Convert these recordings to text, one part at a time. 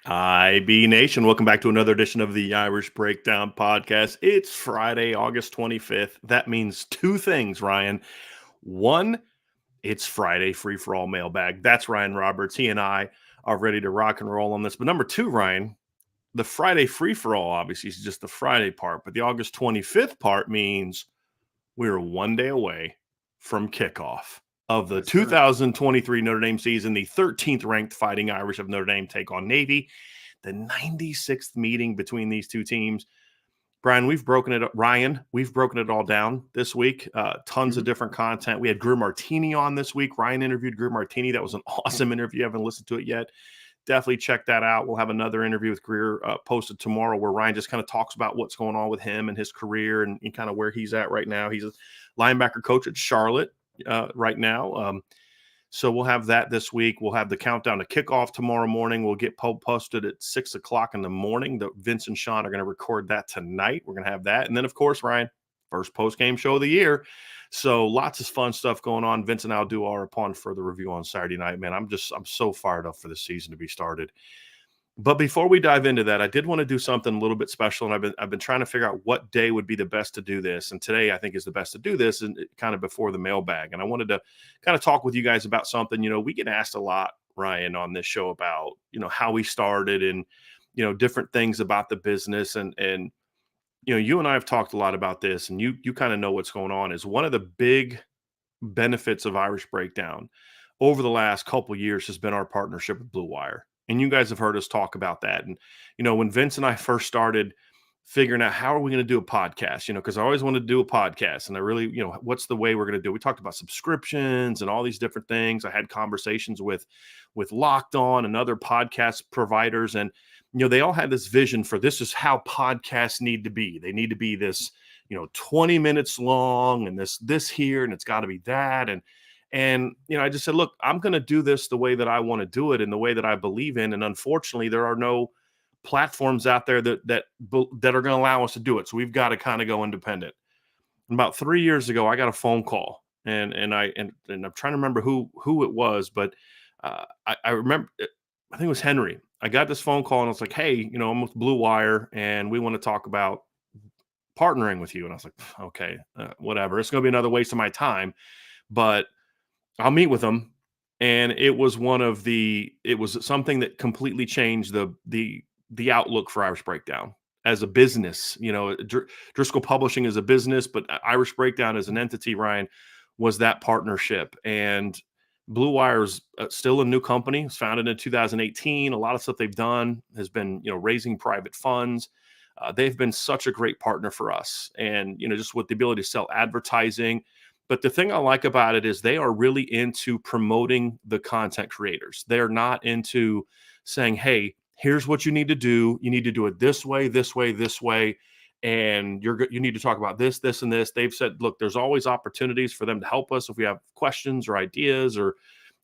IB Nation, welcome back to another edition of the Irish Breakdown Podcast. It's Friday, August 25th. That means two things, Ryan. One, it's Friday Free-For-All Mailbag. That's Ryan Roberts. He and I are ready to rock and roll on this. But number two, Ryan, the Friday Free-For-All obviously is just the Friday part, but the August 25th part means we're one day away from kickoff of the 2023 Notre Dame season. The 13th ranked Fighting Irish of Notre Dame take on Navy. The 96th meeting between these two teams. Brian, we've broken it up. Ryan, we've broken it all down this week. Tons of different content. We had Greer Martini on this week. Ryan interviewed Greer Martini. That was an awesome interview. You haven't listened to it yet. Definitely check that out. We'll have another interview with Greer posted tomorrow where Ryan just kind of talks about what's going on with him and his career and kind of where he's at right now. He's a linebacker coach at Charlotte right now. So we'll have that this week. We'll have the countdown to kickoff tomorrow morning. We'll get posted at 6 o'clock in the morning. Vince and Sean are going to record that tonight. We're going to have that. And then, of course, Ryan, first post-game show of the year. So lots of fun stuff going on. Vince and I will do our upon further review on Saturday night. Man, I'm so fired up for the season to be started. But before we dive into that, I did want to do something a little bit special, and I've been trying to figure out what day would be the best to do this. And today, I think, is the best to do this, and kind of before the mailbag. And I wanted to kind of talk with you guys about something. You know, we get asked a lot, Ryan, on this show about how we started and different things about the business. And you and I have talked a lot about this, and you kind of know what's going on. Is one of the big benefits of Irish Breakdown over the last couple of years has been our partnership with Blue Wire. And you guys have heard us talk about that. And, when Vince and I first started figuring out how are we going to do a podcast, because I always wanted to do a podcast. And I really, what's the way we're going to do it? We talked about subscriptions and all these different things. I had conversations with Locked On and other podcast providers. And, they all had this vision for this is how podcasts need to be. They need to be this, 20 minutes long and this here, and it's got to be that. And I just said, look, I'm going to do this the way that I want to do it and the way that I believe in. And unfortunately, there are no platforms out there that are going to allow us to do it. So we've got to kind of go independent. And about 3 years ago, I got a phone call, and I'm trying to remember who it was, but I remember, I think it was Henry. I got this phone call and I was like, hey, I'm with Blue Wire and we want to talk about partnering with you. And I was like, okay, whatever. It's going to be another waste of my time, but I'll meet with them. And it was something that completely changed the outlook for Irish Breakdown as a business. Driscoll Publishing is a business, but Irish Breakdown as an entity, Ryan, was that partnership. And Blue Wire is still a new company. It was founded in 2018. A lot of stuff they've done has been, raising private funds. They've been such a great partner for us. And, just with the ability to sell advertising. But the thing I like about it is they are really into promoting the content creators. They're not into saying, hey, here's what you need to do. You need to do it this way, this way, this way. And you need to talk about this, this, and this. They've said, look, there's always opportunities for them to help us if we have questions or ideas, or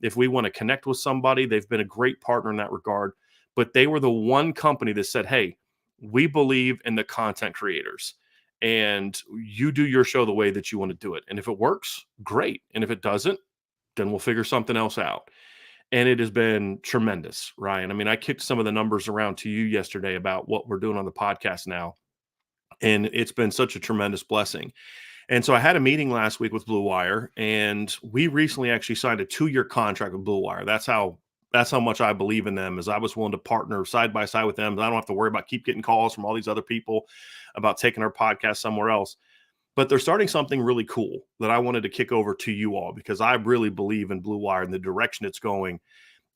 if we want to connect with somebody. They've been a great partner in that regard. But they were the one company that said, hey, we believe in the content creators. And you do your show the way that you want to do it. And if it works, great. And if it doesn't, then we'll figure something else out. And it has been tremendous, Ryan. I mean, I kicked some of the numbers around to you yesterday about what we're doing on the podcast now. And it's been such a tremendous blessing. And so I had a meeting last week with Blue Wire, and we recently actually signed a 2-year contract with Blue Wire. That's how much I believe in them, is I was willing to partner side by side with them. I don't have to worry about keep getting calls from all these other people about taking our podcast somewhere else. But they're starting something really cool that I wanted to kick over to you all, because I really believe in Blue Wire and the direction it's going.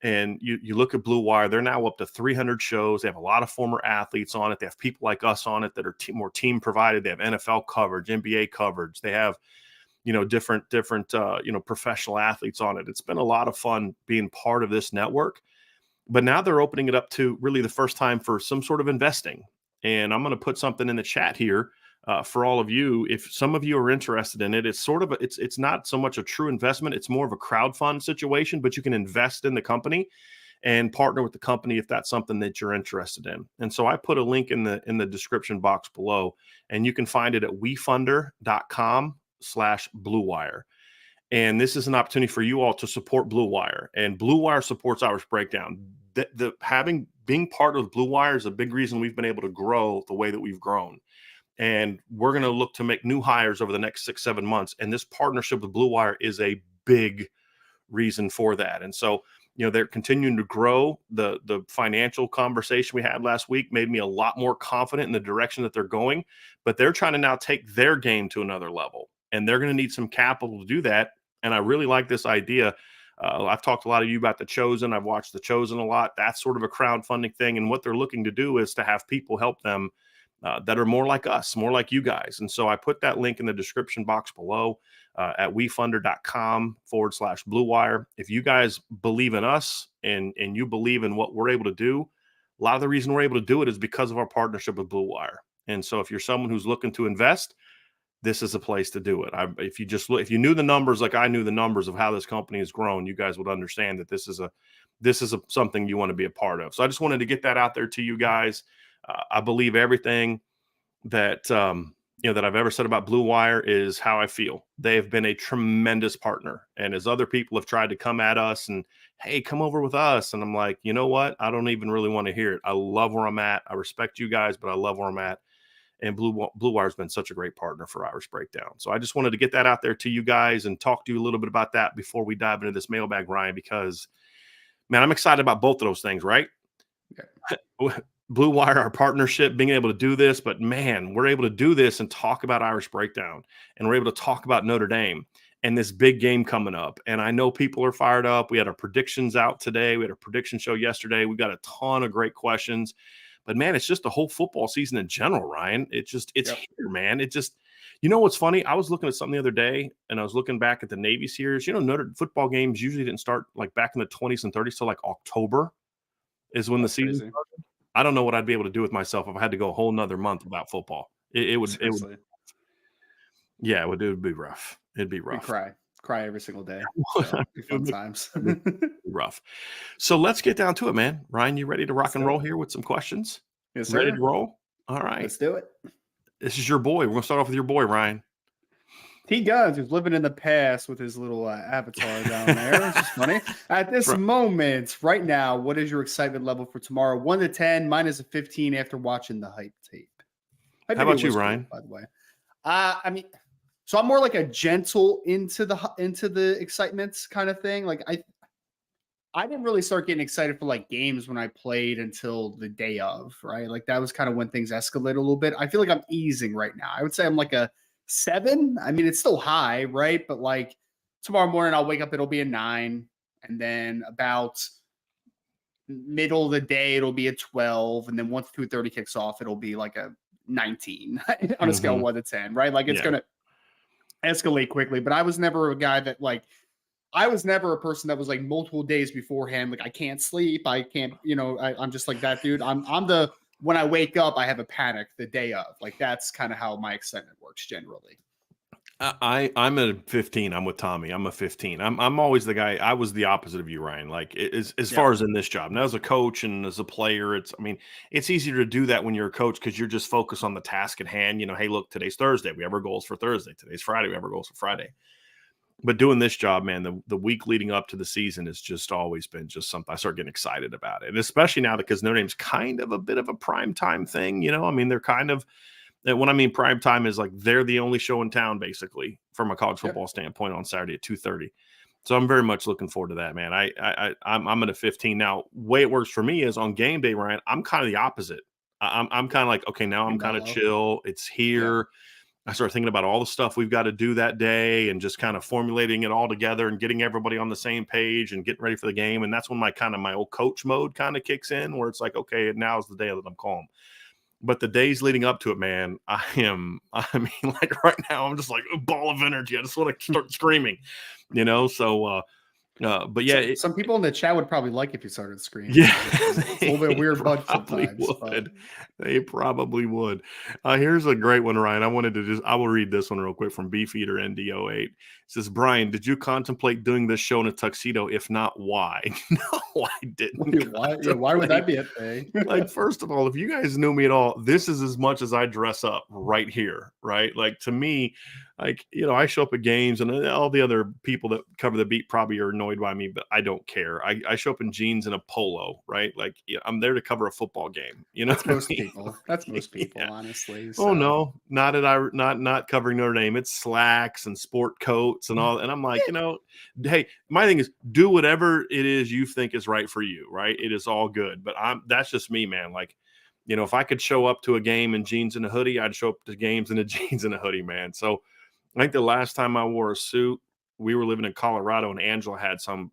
And you look at Blue Wire, they're now up to 300 shows. They have a lot of former athletes on it. They have people like us on it that are more team provided. They have NFL coverage, NBA coverage. They have, different professional athletes on it. It's been a lot of fun being part of this network. But now they're opening it up to really the first time for some sort of investing. And I'm going to put something in the chat here for all of you. If some of you are interested in it, it's sort of it's not so much a true investment. It's more of a crowdfund situation, but you can invest in the company and partner with the company if that's something that you're interested in. And so I put a link in the description box below, and you can find it at wefunder.com/Blue Wire. And this is an opportunity for you all to support Blue Wire, and Blue Wire supports Irish Breakdown. Having being part of Blue Wire is a big reason we've been able to grow the way that we've grown. And we're going to look to make new hires over the next 6-7 months. And this partnership with Blue Wire is a big reason for that. And so, they're continuing to grow. The financial conversation we had last week made me a lot more confident in the direction that they're going, but they're trying to now take their game to another level, and they're going to need some capital to do that. And I really like this idea. I've talked to a lot of you about The Chosen. I've watched The Chosen a lot. That's sort of a crowdfunding thing. And what they're looking to do is to have people help them that are more like us, more like you guys. And so I put that link in the description box below at wefunder.com/Blue Wire. If you guys believe in us and you believe in what we're able to do, a lot of the reason we're able to do it is because of our partnership with Blue Wire. And so if you're someone who's looking to invest, this is a place to do it. If you knew the numbers like I knew the numbers of how this company has grown, you guys would understand that this is something you want to be a part of. So I just wanted to get that out there to you guys. I believe everything that that I've ever said about Blue Wire is how I feel. They have been a tremendous partner. And as other people have tried to come at us and, hey, come over with us, and I'm like, you know what? I don't even really want to hear it. I love where I'm at. I respect you guys, but I love where I'm at. And Blue Wire's been such a great partner for Irish Breakdown. So I just wanted to get that out there to you guys and talk to you a little bit about that before we dive into this mailbag, Ryan, because, man, I'm excited about both of those things, right? Yeah. Blue Wire, our partnership, being able to do this, but man, we're able to do this and talk about Irish Breakdown, and we're able to talk about Notre Dame and this big game coming up. And I know people are fired up. We had our predictions out today. We had a prediction show yesterday. We got a ton of great questions, but man, it's just the whole football season in general, Ryan. It's here, man. What's funny? I was looking at something the other day, and I was looking back at the Navy series. Notre football games usually didn't start like back in the 20s and 30s till like October is when the season started. I don't know what I'd be able to do with myself if I had to go a whole nother month without football. It would be rough. It'd be rough. We'd cry every single day. So fun times. Rough. So let's get down to it, man. Ryan, you ready to rock and roll here with some questions? Yes, sir. Ready to roll? All right. Let's do it. This is your boy. We're going to start off with your boy, Ryan. T Guns, who's living in the past with his little avatar down there. It's just funny. At this moment, right now, what is your excitement level for tomorrow? 1 to 10, mine is a 15 after watching the hype tape. How about you, Ryan? By the way, so I'm more like a gentle into the excitement kind of thing. Like I didn't really start getting excited for like games when I played until the day of, right? Like that was kind of when things escalated a little bit. I feel like I'm easing right now. I would say I'm like a 7. I mean, it's still high, right? But like tomorrow morning, I'll wake up, it'll be a 9. And then about middle of the day, it'll be a 12. And then once 2:30 kicks off, it'll be like a 19 on a scale of 1 to 10, right? Like it's going to escalate quickly. But I was never a guy that I was never a person that was like multiple days beforehand. Like I can't sleep. I can't, I'm just like that dude. When I wake up, I have a panic the day of. Like that's kind of how my excitement works generally. I'm a 15. I'm with Tommy. I'm a 15. I'm always the guy. I was the opposite of you, Ryan. Like as far as in this job. Now as a coach and as a player, it's easier to do that when you're a coach because you're just focused on the task at hand. Hey, look, today's Thursday. We have our goals for Thursday. Today's Friday. We have our goals for Friday. But doing this job, man, the week leading up to the season has just always been just something I start getting excited about it. And especially now because Notre Dame's kind of a bit of a prime time thing, they're kind of, when I mean prime time is like they're the only show in town, basically, from a college football standpoint on Saturday at 2:30. So I'm very much looking forward to that, man. I'm at a 15. Now, way it works for me is on game day, Ryan, I'm kind of the opposite. I'm kind of like, okay, now I'm kind of chill. It's here. Yeah. I started thinking about all the stuff we've got to do that day and just kind of formulating it all together and getting everybody on the same page and getting ready for the game. And that's when my old coach mode kind of kicks in where it's like, okay, now's the day that I'm calm. But the days leading up to it, man, like right now, I'm just like a ball of energy. I just want to start screaming, so, but yeah. Some people in the chat would probably like if you started screaming. Yeah. It's a little bit weird, but sometimes. They probably would. Here's a great one, Ryan. I will read this one real quick from Beefeater ND08. It says, Brian, did you contemplate doing this show in a tuxedo? If not, why? No, I didn't. Why would that be a thing? Like, first of all, if you guys knew me at all, this is as much as I dress up right here, right? Like, to me, like, I show up at games and all the other people that cover the beat probably are annoyed by me, but I don't care. I show up in jeans and a polo, right? Like, I'm there to cover a football game. You know That's what I most mean? people. That's most people, Yeah. honestly. Oh So no, not covering Notre Dame. It's slacks and sport coats and all. And I'm like, hey, my thing is do whatever it is you think is right for you, right? It is all good. But that's just me, man. Like, if I could show up to a game in jeans and a hoodie, I'd show up to games in a jeans and a hoodie, man. So I think the last time I wore a suit, we were living in Colorado and Angela had some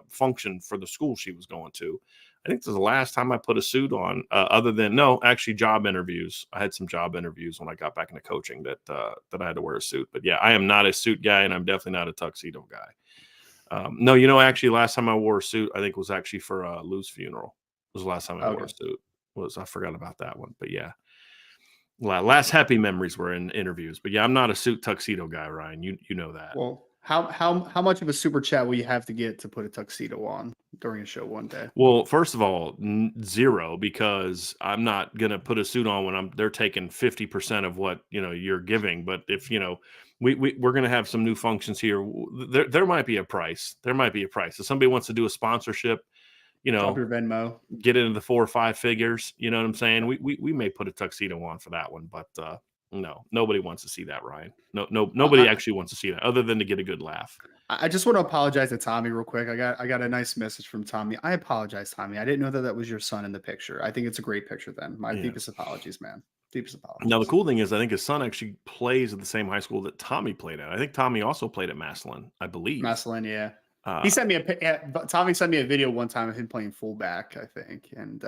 function for the school she was going to. I think this is the last time I put a suit on, other than actually job interviews. I had some job interviews when I got back into coaching that I had to wear a suit. But yeah, I am not a suit guy, and I'm definitely not a tuxedo guy. No, actually, last time I wore a suit, I think was actually for Lou's funeral. It was the last time I wore a suit. I forgot about that one, but yeah. Last happy memories were in interviews, but yeah, I'm not a suit tuxedo guy, Ryan. You know that. well, how much of a super chat will you have to get to put a tuxedo on during a show one day? Well, first of all, 0, because I'm not gonna put a suit on when they're taking 50% of what you're giving. But if we're gonna have some new functions here, there might be a price. There might be a price. If somebody wants to do a sponsorship, Drop your Venmo. get into the 4 or 5 figures. You know what I'm saying? We may put a tuxedo on for that one, but no, nobody wants to see that, Ryan. Nobody actually wants to see that, other than to get a good laugh. I just want to apologize to Tommy real quick. I got a nice message from Tommy. I apologize, Tommy. I didn't know that was your son in the picture. I think it's a great picture. Then my deepest apologies, man. Deepest apologies. Now the cool thing is, I think his son actually plays at the same high school that Tommy played at. I think Tommy also played at Massillon, I believe. Massillon, yeah. He sent me Tommy sent me a video one time of him playing fullback, I think. And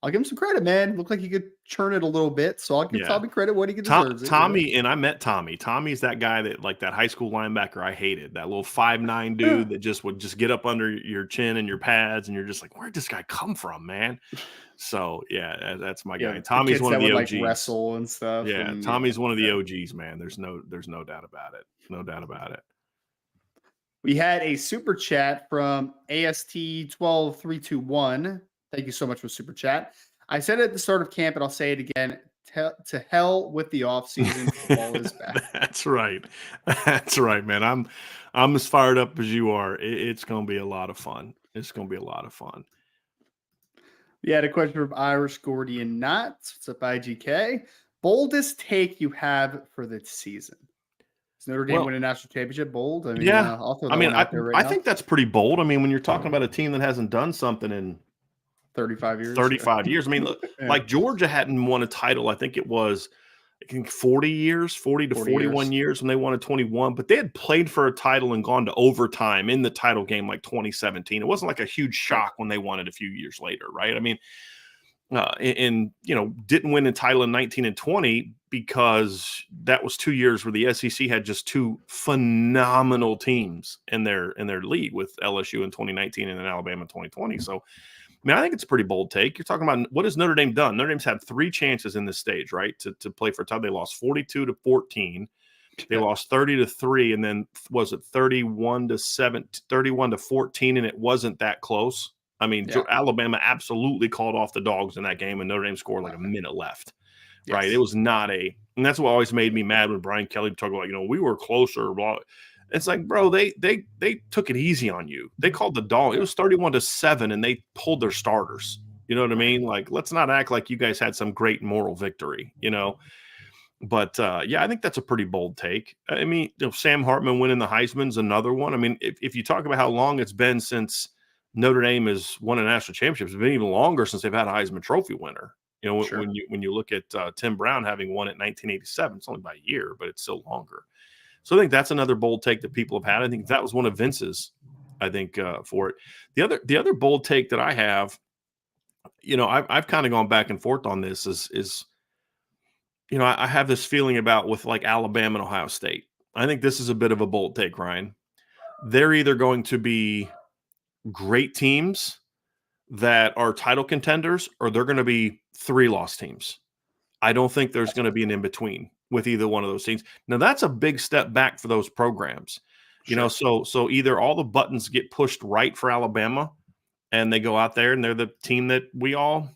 I'll give him some credit, man. Looked like he could churn it a little bit. So I'll give Tommy credit what he deserves. Tommy, and I met Tommy. Tommy's that guy that high school linebacker I hated. That little 5'9" dude that would get up under your chin and your pads, and you're just like, where'd this guy come from, man? So yeah, that's my guy. Tommy's one of the OGs. Like wrestle and stuff. Yeah, Tommy's one of the OGs, man. There's no doubt about it. No doubt about it. We had a super chat from AST12321. Thank you so much for super chat. I said it at the start of camp, and I'll say it again. To hell with the offseason. Football is back. That's right. That's right, man. I'm as fired up as you are. It's going to be a lot of fun. It's going to be a lot of fun. We had a question from Irish Gordian Knots. What's up, IGK? Boldest take you have for the season? Is Notre Dame win a national championship bold? I mean, I think that's pretty bold. I mean, when you're talking about a team that hasn't done something in 35 years. 35 years. I mean, look, like Georgia hadn't won a title. I think it was 40 years, 40 to 41 years when they won a 21, but they had played for a title and gone to overtime in the title game like 2017. It wasn't like a huge shock when they won it a few years later, right? I mean, didn't win a title in 19 and 20 because that was 2 years where the SEC had just 2 phenomenal teams in their league, with LSU in 2019 and then Alabama in 2020. So, I mean, I think it's a pretty bold take. You're talking about, what has Notre Dame done? Notre Dame's had 3 chances in this stage, right, to play for a title. They lost 42 to 14. They lost 30 to 3, and then was it 31 to 14, and it wasn't that close. I mean, Alabama absolutely called off the dogs in that game, and Notre Dame scored like a minute left, right? It was not and that's what always made me mad when Brian Kelly talked about, we were closer. Blah. It's like, bro, they took it easy on you. They called the dog. It was 31-7, and they pulled their starters. You know what I mean? Like, let's not act like you guys had some great moral victory, But, I think that's a pretty bold take. I mean, Sam Hartman winning the Heisman's another one. I mean, if you talk about how long it's been since Notre Dame has won a national championship, it's been even longer since they've had a Heisman Trophy winner. When you look at Tim Brown having won it in 1987, it's only by a year, but it's still longer. So I think that's another bold take that people have had. I think that was one of Vince's, for it. The other bold take that I have, I've kind of gone back and forth on this is I have this feeling about with like Alabama and Ohio State. I think this is a bit of a bold take, Ryan. They're either going to be great teams that are title contenders, or they're going to be 3-loss teams. I don't think there's going to be an in-between with either one of those teams. Now, that's a big step back for those programs. So either all the buttons get pushed right for Alabama, and they go out there and they're the team that we all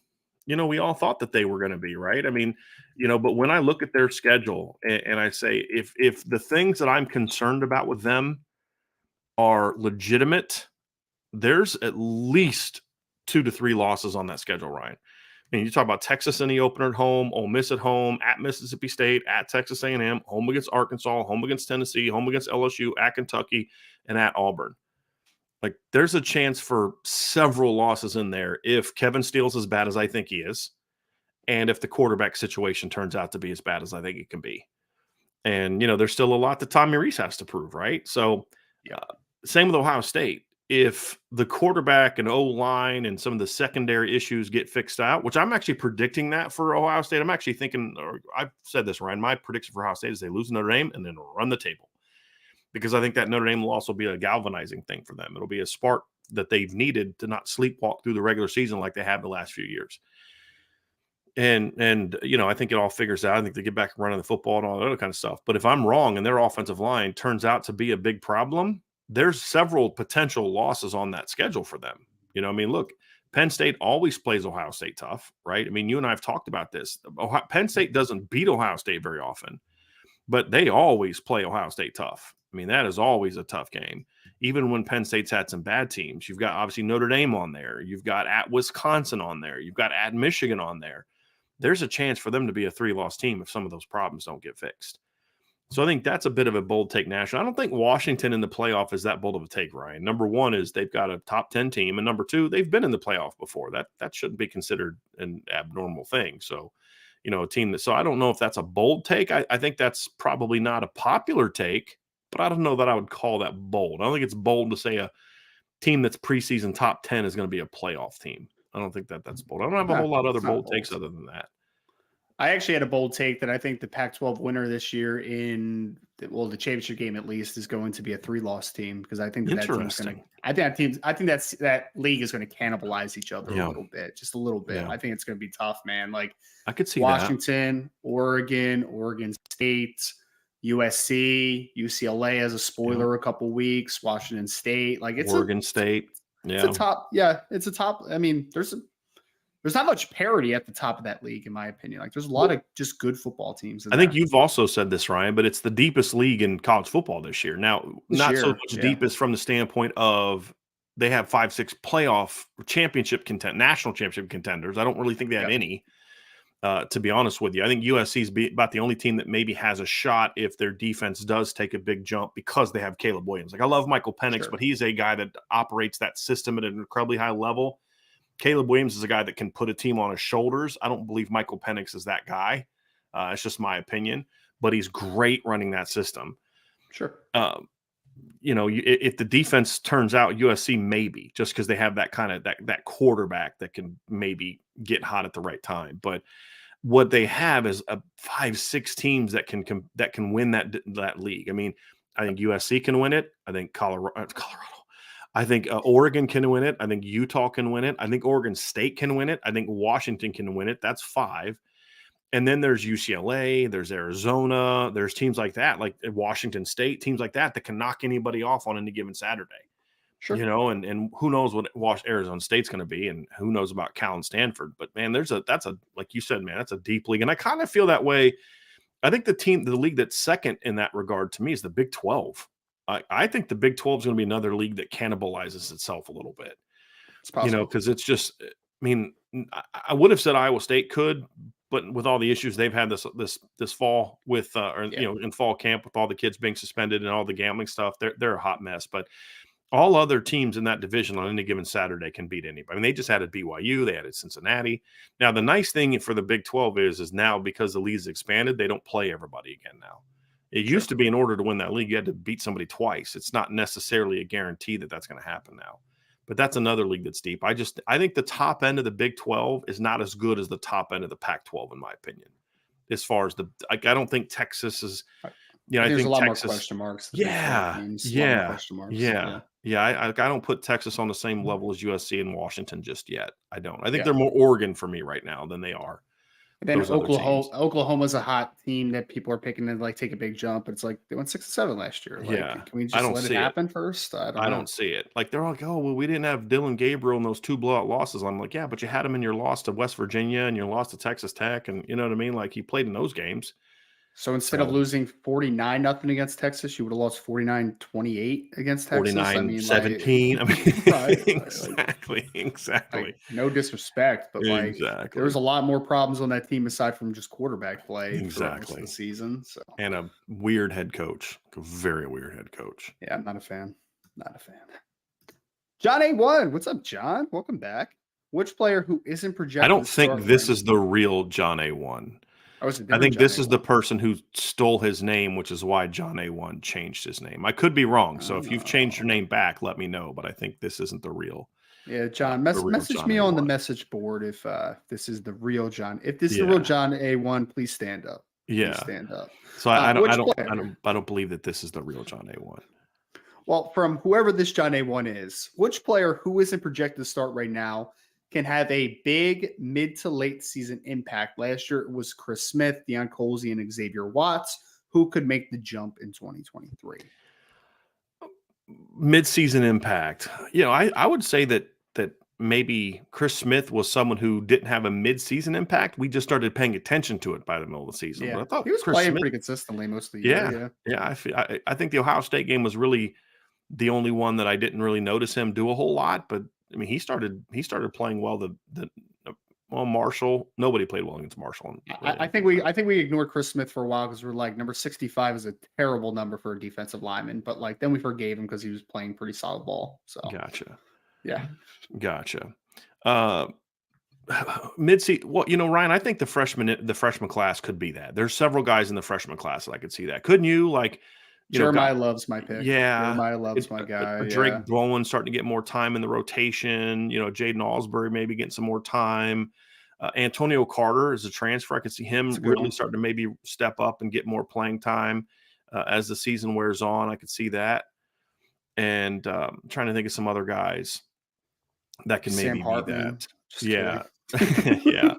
we all thought that they were going to be, right? I mean, but when I look at their schedule and I say, if the things that I'm concerned about with them are legitimate, there's at least 2 to 3 losses on that schedule, Ryan. I mean, you talk about Texas in the opener at home, Ole Miss at home, at Mississippi State, at Texas A&M, home against Arkansas, home against Tennessee, home against LSU, at Kentucky, and at Auburn. Like, there's a chance for several losses in there if Kevin Steele's as bad as I think he is, and if the quarterback situation turns out to be as bad as I think it can be. And, there's still a lot that Tommy Rees has to prove, right? So, same with Ohio State. If the quarterback and O-line and some of the secondary issues get fixed out, which I'm actually predicting that for Ohio State, I'm actually thinking, or I've said this, Ryan, my prediction for Ohio State is they lose Notre Dame and then run the table. Because I think that Notre Dame will also be a galvanizing thing for them. It'll be a spark that they've needed to not sleepwalk through the regular season like they have the last few years. And I think it all figures out. I think they get back running the football and all that other kind of stuff. But if I'm wrong and their offensive line turns out to be a big problem, there's several potential losses on that schedule for them. Look, Penn State always plays Ohio State tough, right? I mean, you and I have talked about this. Penn State doesn't beat Ohio State very often, but they always play Ohio State tough. I mean, that is always a tough game. Even when Penn State's had some bad teams, you've got obviously Notre Dame on there. You've got at Wisconsin on there. You've got at Michigan on there. There's a chance for them to be a 3-loss team if some of those problems don't get fixed. So I think that's a bit of a bold take nationally. I don't think Washington in the playoff is that bold of a take, Ryan. Number one is they've got a top 10 team. And number two, they've been in the playoff before. That shouldn't be considered an abnormal thing. So, a team that – so I don't know if that's a bold take. I think that's probably not a popular take, but I don't know that I would call that bold. I don't think it's bold to say a team that's preseason top 10 is going to be a playoff team. I don't think that's bold. I don't have a whole lot of other bold takes other than that. I actually had a bold take that I think the Pac-12 winner this year in the championship game at least is going to be a 3-loss team because I think that team's going to. I think that league is going to cannibalize each other a little bit, just a little bit. Yeah. I think it's going to be tough, man. Like I could see Washington, Oregon State, USC, UCLA as a spoiler a couple weeks, Washington State, like it's Oregon State. Yeah, it's a top. Yeah, it's a top. I mean, there's not much parity at the top of that league, in my opinion. Like, there's a lot of just good football teams. I think you've also said this, Ryan, but it's the deepest league in college football this year. Now, not so much deepest from the standpoint of they have 5-6 playoff national championship contenders. I don't really think they have any, to be honest with you. I think USC is about the only team that maybe has a shot if their defense does take a big jump because they have Caleb Williams. Like, I love Michael Penix, but he's a guy that operates that system at an incredibly high level. Caleb Williams is a guy that can put a team on his shoulders. I don't believe Michael Penix is that guy. It's just my opinion, but he's great running that system. Sure. If the defense turns out USC, maybe just because they have that kind of that quarterback that can maybe get hot at the right time. But what they have is a 5-6 teams that can win that league. I mean, I think USC can win it. I think Colorado. I think Oregon can win it. I think Utah can win it. I think Oregon State can win it. I think Washington can win it. That's 5. And then there's UCLA, there's Arizona, there's teams like that, like Washington State, teams like that can knock anybody off on any given Saturday. Sure. And who knows what Arizona State's going to be, and who knows about Cal and Stanford. But man, that's like you said, man, that's a deep league. And I kind of feel that way. I think the league that's second in that regard to me is the Big 12. I think the Big 12 is going to be another league that cannibalizes itself a little bit, because it's just, I mean, I would have said Iowa State could, but with all the issues they've had this fall with, in fall camp with all the kids being suspended and all the gambling stuff, they're a hot mess. But all other teams in that division on any given Saturday can beat anybody. I mean, they just added BYU, they added Cincinnati. Now, the nice thing for the Big 12 is now because the league's expanded, they don't play everybody again now. It used to be in order to win that league, you had to beat somebody twice. It's not necessarily a guarantee that that's going to happen now. But that's another league that's deep. I think the top end of the Big 12 is not as good as the top end of the Pac-12, in my opinion. As far as I don't think Texas is. I think a lot Texas, more question marks. Yeah. I don't put Texas on the same level as USC and Washington just yet. I don't. I think they're more Oregon for me right now than they are. And then those other teams. Oklahoma's a hot team that people are picking to like take a big jump. It's like they went 6-7 last year. Like, Yeah, can we I just don't let it see it. happen first? I don't I know. don't see it. Like, they're like, "Oh, well, we didn't have Dylan Gabriel in those 2 blowout losses." I'm like, "Yeah, but you had him in your loss to West Virginia and your loss to Texas Tech, and you know what I mean? Like, he played in those games." So instead of So, losing 49-0 against Texas, you would have lost 49-28 against Texas. I mean, like, 49-17. I right, mean, like, exactly. no disrespect, but like there was Exactly. a lot more problems on that team aside from just quarterback play throughout most of the Exactly. season. So And a weird head coach, a very weird head coach. yeah, I'm not a fan. Not a fan. John A1, what's up, John? Welcome back. Which player who isn't I projected don't to start think right this is the real John A1. Oh, it's a I different think John this is the A1. person who stole his name, which is why John A1 changed his name. I could be wrong. So if you've changed your Oh. name back, let me know. But I think this isn't the real, Yeah, John, message John me on the A1. message board if this is the real John. If this is the real Yeah, John A1, please stand up. Please yeah. stand up. So I Which don't, player? I don't believe that this is the real John A1. Well, from whoever this John A1 is, which player who isn't projected to start right now can have a big mid to late season impact? Last year it was Chris Smith, Deion Colzie, and Xavier Watts. Who could make the jump in 2023? Mid-season impact. I would say that maybe Chris Smith was someone who didn't have a mid-season impact. We just started paying attention to it by the middle of the season. But Yeah, I thought he was Chris playing Smith, pretty consistently most of the year. yeah, Yeah, yeah. I think the Ohio State game was really the only one that I didn't really notice him do a whole lot. But I mean, he started playing well. Well, Marshall, nobody played well against Marshall. I think we ignored Chris Smith for a while because we're like number 65 is a terrible number for a defensive lineman, but like then we forgave him because he was playing pretty solid ball. So Gotcha, yeah, gotcha. Uh, Mid-season, well, Ryan, I think the freshman class could be that. There's several guys in the freshman class that I could see that. Couldn't you? Like, guy, Jeremiah loves my pick. yeah, Jeremiah loves my guy. a Yeah, Drake Bowen starting to get more time in the rotation. Jaden Alsbury maybe getting some more time. Antonio Carter is a transfer. I could see him it's a good really one. starting to maybe step up and get more playing time as the season wears on. I could see that. And I'm trying to think of some other guys that can Sam maybe be Hartman. that. Just Yeah. kidding. Yeah.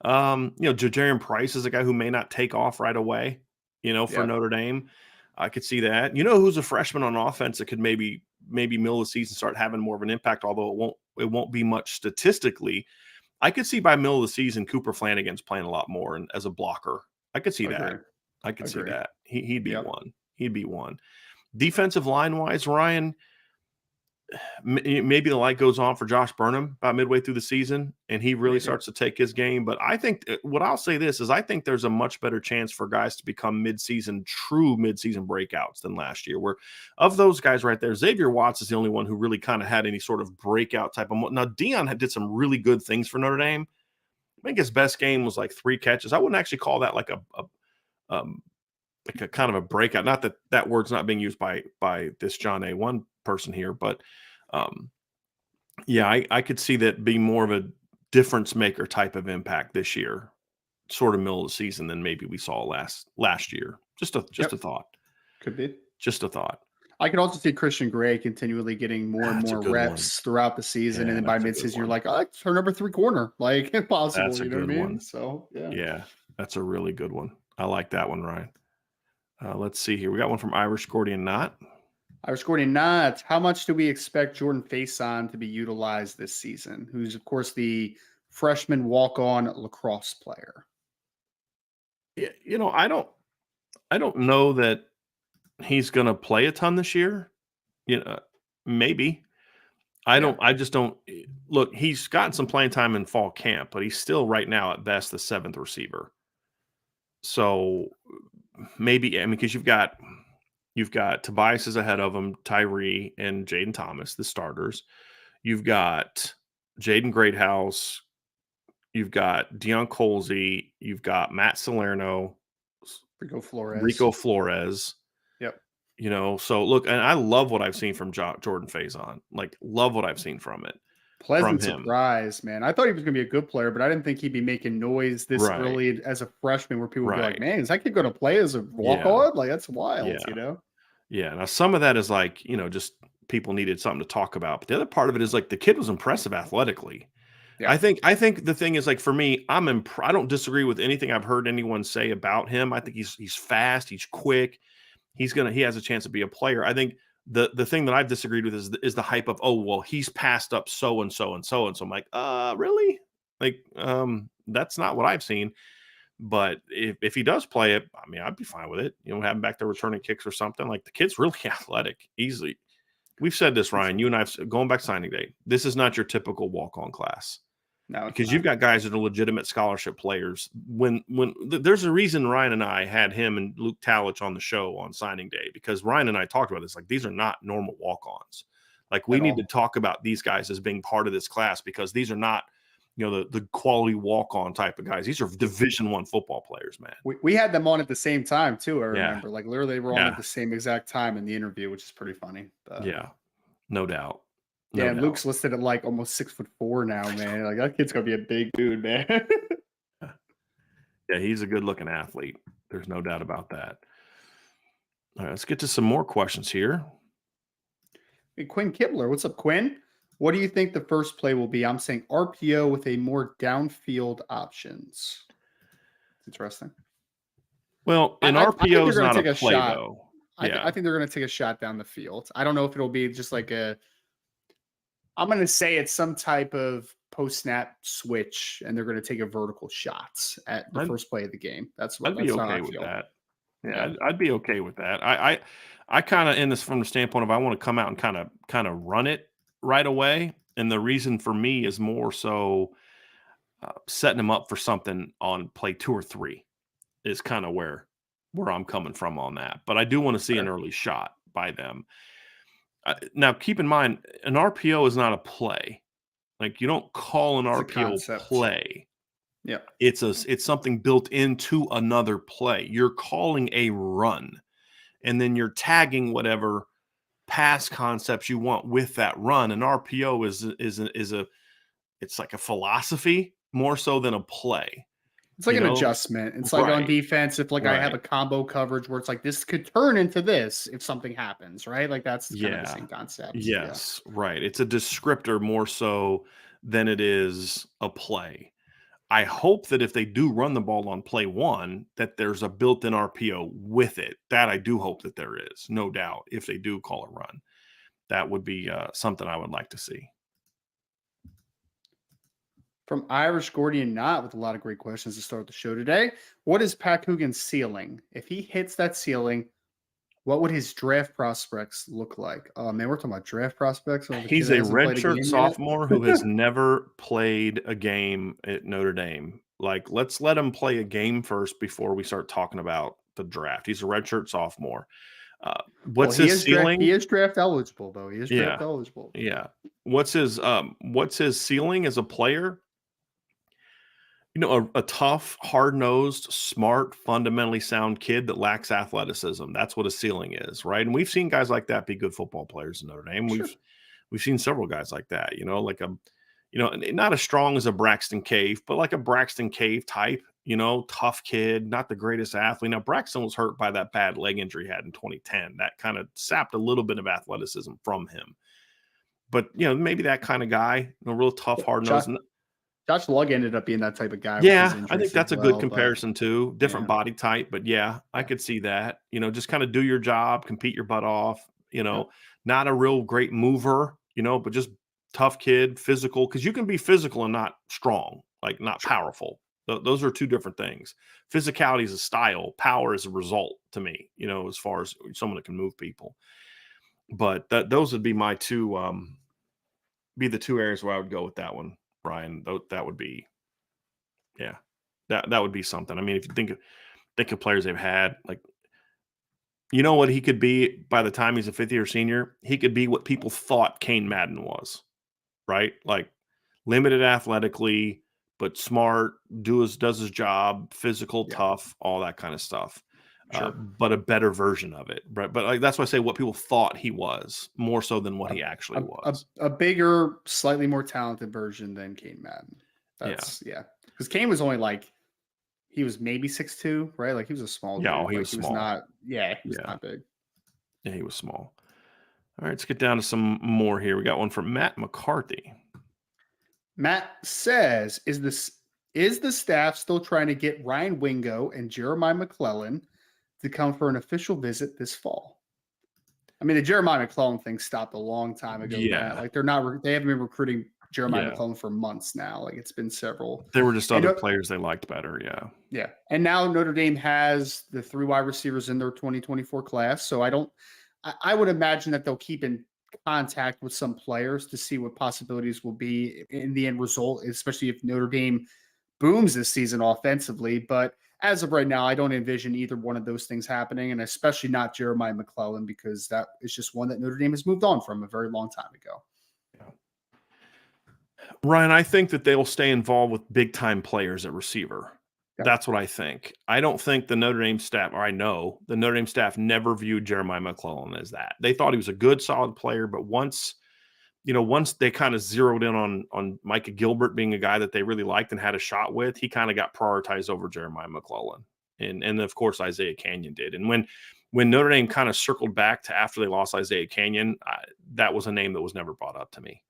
Jajarian Price is a guy who may not take off right away, for Yep. Notre Dame. I could see that. Who's a freshman on offense that could maybe middle of the season start having more of an impact, although it won't be much statistically. I could see by middle of the season Cooper Flanagan's playing a lot more and as a blocker. I could see Agree. that. I could see Agree. that. He'd be Yep. one. He'd be one. Defensive line wise, Ryan, maybe the light goes on for Josh Burnham about midway through the season and he really Maybe. starts to take his game. But I think what I'll say this is I think there's a much better chance for guys to become true mid-season breakouts than last year, where of those guys right there, Xavier Watts is the only one who really kind of had any sort of breakout type of. Now, Deion did some really good things for Notre Dame. I think his best game was like 3 catches. I wouldn't actually call that like a kind of a breakout. Not that word's not being used by this John A1 person here, but yeah, I could see that being more of a difference maker type of impact this year, sort of middle of the season than maybe we saw last year. Just a thought. Could be. Just a thought. I could also see Christian Gray continually getting more and That's a more good reps throughout the season, Yeah, and then by that's a good midseason, you're one. like, oh, it's her number 3 corner, like impossible. That's a You know what I good mean? one. So yeah. Yeah, that's a really good one. I like that one, Ryan. Let's see here. We got one from Irish Gordian Knot. Irish Gordian Knot. How much do we expect Jordan Faison to be utilized this season? Who's of course the freshman walk-on lacrosse player. Yeah, I don't know that he's going to play a ton this year. Maybe. I just don't look. He's gotten some playing time in fall camp, but he's still right now at best the 7th receiver. So maybe, because you've got Tobias is ahead of him, Tyree and Jaden Thomas, the starters. You've got Jaden Greathouse. You've got Deion Colzie. You've got Matt Salerno, Rico Flores. Yep. So look, and I love what I've seen from Jordan Faison. Like, love what I've seen from it. Pleasant from him. surprise, man. I thought he was going to be a good player, but I didn't think he'd be making noise this Right. early as a freshman where people would be Right. like, man, is that kid going to play as a walk-on? Like, that's wild, Yeah. Now, some of that is like, just people needed something to talk about. But the other part of it is like the kid was impressive athletically. Yeah. I think the thing is, like, for me, I don't disagree with anything I've heard anyone say about him. I think he's fast, he's quick. He has a chance to be a player. I think the thing that I've disagreed with is the hype of, oh, well, he's passed up so and so and so and so. I'm like, really? Like, that's not what I've seen. But if he does play it, I mean, I'd be fine with it. You know, have him back there returning kicks or something. Like, the kid's really athletic, easily. We've said this, Ryan. You and I've going back signing day. This is not your typical walk-on class. No, Because you've got guys that are legitimate scholarship players. When there's a reason Ryan and I had him and Luke Talich on the show on signing day, because Ryan and I talked about this. Like, these are not normal walk-ons. Like, we need to talk about these guys as being part of this class, because these are not, you know, the quality walk-on type of guys. These are Division I football players, man. We had them on at the same time too. I remember, like, literally they were on at the same exact time in the interview, which is pretty funny. Yeah, no doubt. Yeah, and Luke's listed at like almost 6'4" now, man. Like, that kid's gonna be a big dude, man. Yeah, he's a good-looking athlete. There's no doubt about that. All right, let's get to some more questions here. Hey, Quinn Kibler, what's up, Quinn? What do you think the first play will be? I'm saying RPO with a more downfield options. Interesting. Well, an RPO is not a play, shot. though. I think they're going to take a shot down the field. I don't know if it'll be just like I'm going to say it's some type of post-snap switch, and they're going to take a vertical shots at the first play of the game. I'd be okay with that. Yeah, I'd be okay with that. I kind of in this from the standpoint of, I want to come out and kind of run it right away, and the reason for me is more so setting them up for something on play 2 or 3 is kind of where I'm coming from on that. But I do want to see an early shot by them. Now, keep in mind, an RPO is not a play. Like, you don't call an RPO play. Yeah, it's something built into another play. You're calling a run, and then you're tagging whatever pass concepts you want with that run. An RPO it's like a philosophy more so than a play. It's like an adjustment. It's like on defense, if like I have a combo coverage where it's like, this could turn into this if something happens, right? Like, that's kind of the same concept. Yes, right. It's a descriptor more so than it is a play. I hope that if they do run the ball on play 1, that there's a built-in RPO with it. That I do hope that there is, no doubt, if they do call a run. That would be something I would like to see. From Irish Gordian Knot with a lot of great questions to start the show today. What is Pat Coogan's ceiling? If he hits that ceiling, what would his draft prospects look like? Oh, man, we're talking about draft prospects. He's a redshirt sophomore who has never played a game at Notre Dame. Like, let's let him play a game first before we start talking about the draft. He's a redshirt sophomore. What's his ceiling? He is draft eligible, though. He is draft eligible. Yeah. What's his ceiling as a player? You know, a tough, hard-nosed, smart, fundamentally sound kid that lacks athleticism. That's what a ceiling is, right? And we've seen guys like that be good football players in Notre Dame. Sure. We've seen several guys like that, you know, like not as strong as a Braxton Cave, but like a Braxton Cave type, you know, tough kid, not the greatest athlete. Now, Braxton was hurt by that bad leg injury he had in 2010. That kind of sapped a little bit of athleticism from him. But, you know, maybe that kind of guy, a real tough, hard-nosed. Josh Lugg ended up being that type of guy. Yeah, I think that's a good comparison too. Different body type, but I could see that. You know, just kind of do your job, compete your butt off. You know, not a real great mover, you know, but just tough kid, physical. Because you can be physical and not strong, like not powerful. Those are two different things. Physicality is a style. Power is a result to me, you know, as far as someone that can move people. But those would be my two, be the two areas where I would go with that one. Brian, that would be, that would be something. I mean, if you think of players they've had, like, you know what he could be by the time he's a 5th-year senior? He could be what people thought Kane Madden was, right? Like, limited athletically, but smart, does his job, physical, tough, all that kind of stuff. Sure. But a better version of it. But like, that's why I say what people thought he was, more so than what he actually was. A bigger, slightly more talented version than Kane Madden. Because Kane was only like, he was maybe 6'2", right? Like, he was a small dude. Yeah, he was small. He was not big. Yeah, he was small. All right, let's get down to some more here. We got one from Matt McCarthy. Matt says, is the staff still trying to get Ryan Wingo and Jeremiah McClellan to come for an official visit this fall? I mean, the Jeremiah McClellan thing stopped a long time ago, Matt. Yeah. Like they haven't been recruiting Jeremiah Yeah. McClellan for months now. Like it's been several. There were just And other players they liked better. Yeah. yeah. And now Notre Dame has the 3 wide receivers in their 2024 class. So I would imagine that they'll keep in contact with some players to see what possibilities will be in the end result, especially if Notre Dame booms this season offensively. But as of right now, I don't envision either one of those things happening, and especially not Jeremiah McClellan, because that is just one that Notre Dame has moved on from a very long time ago. Ryan, I think that they'll stay involved with big-time players at receiver. Yeah. That's what I think. I don't think the Notre Dame staff, or I know the Notre Dame staff never viewed Jeremiah McClellan as that. They thought he was a good, solid player, but once they kind of zeroed in on Micah Gilbert being a guy that they really liked and had a shot with, he kind of got prioritized over Jeremiah McClellan. And of course, Isaiah Canyon did. And when Notre Dame kind of circled back to after they lost Isaiah Canyon, that was a name that was never brought up to me.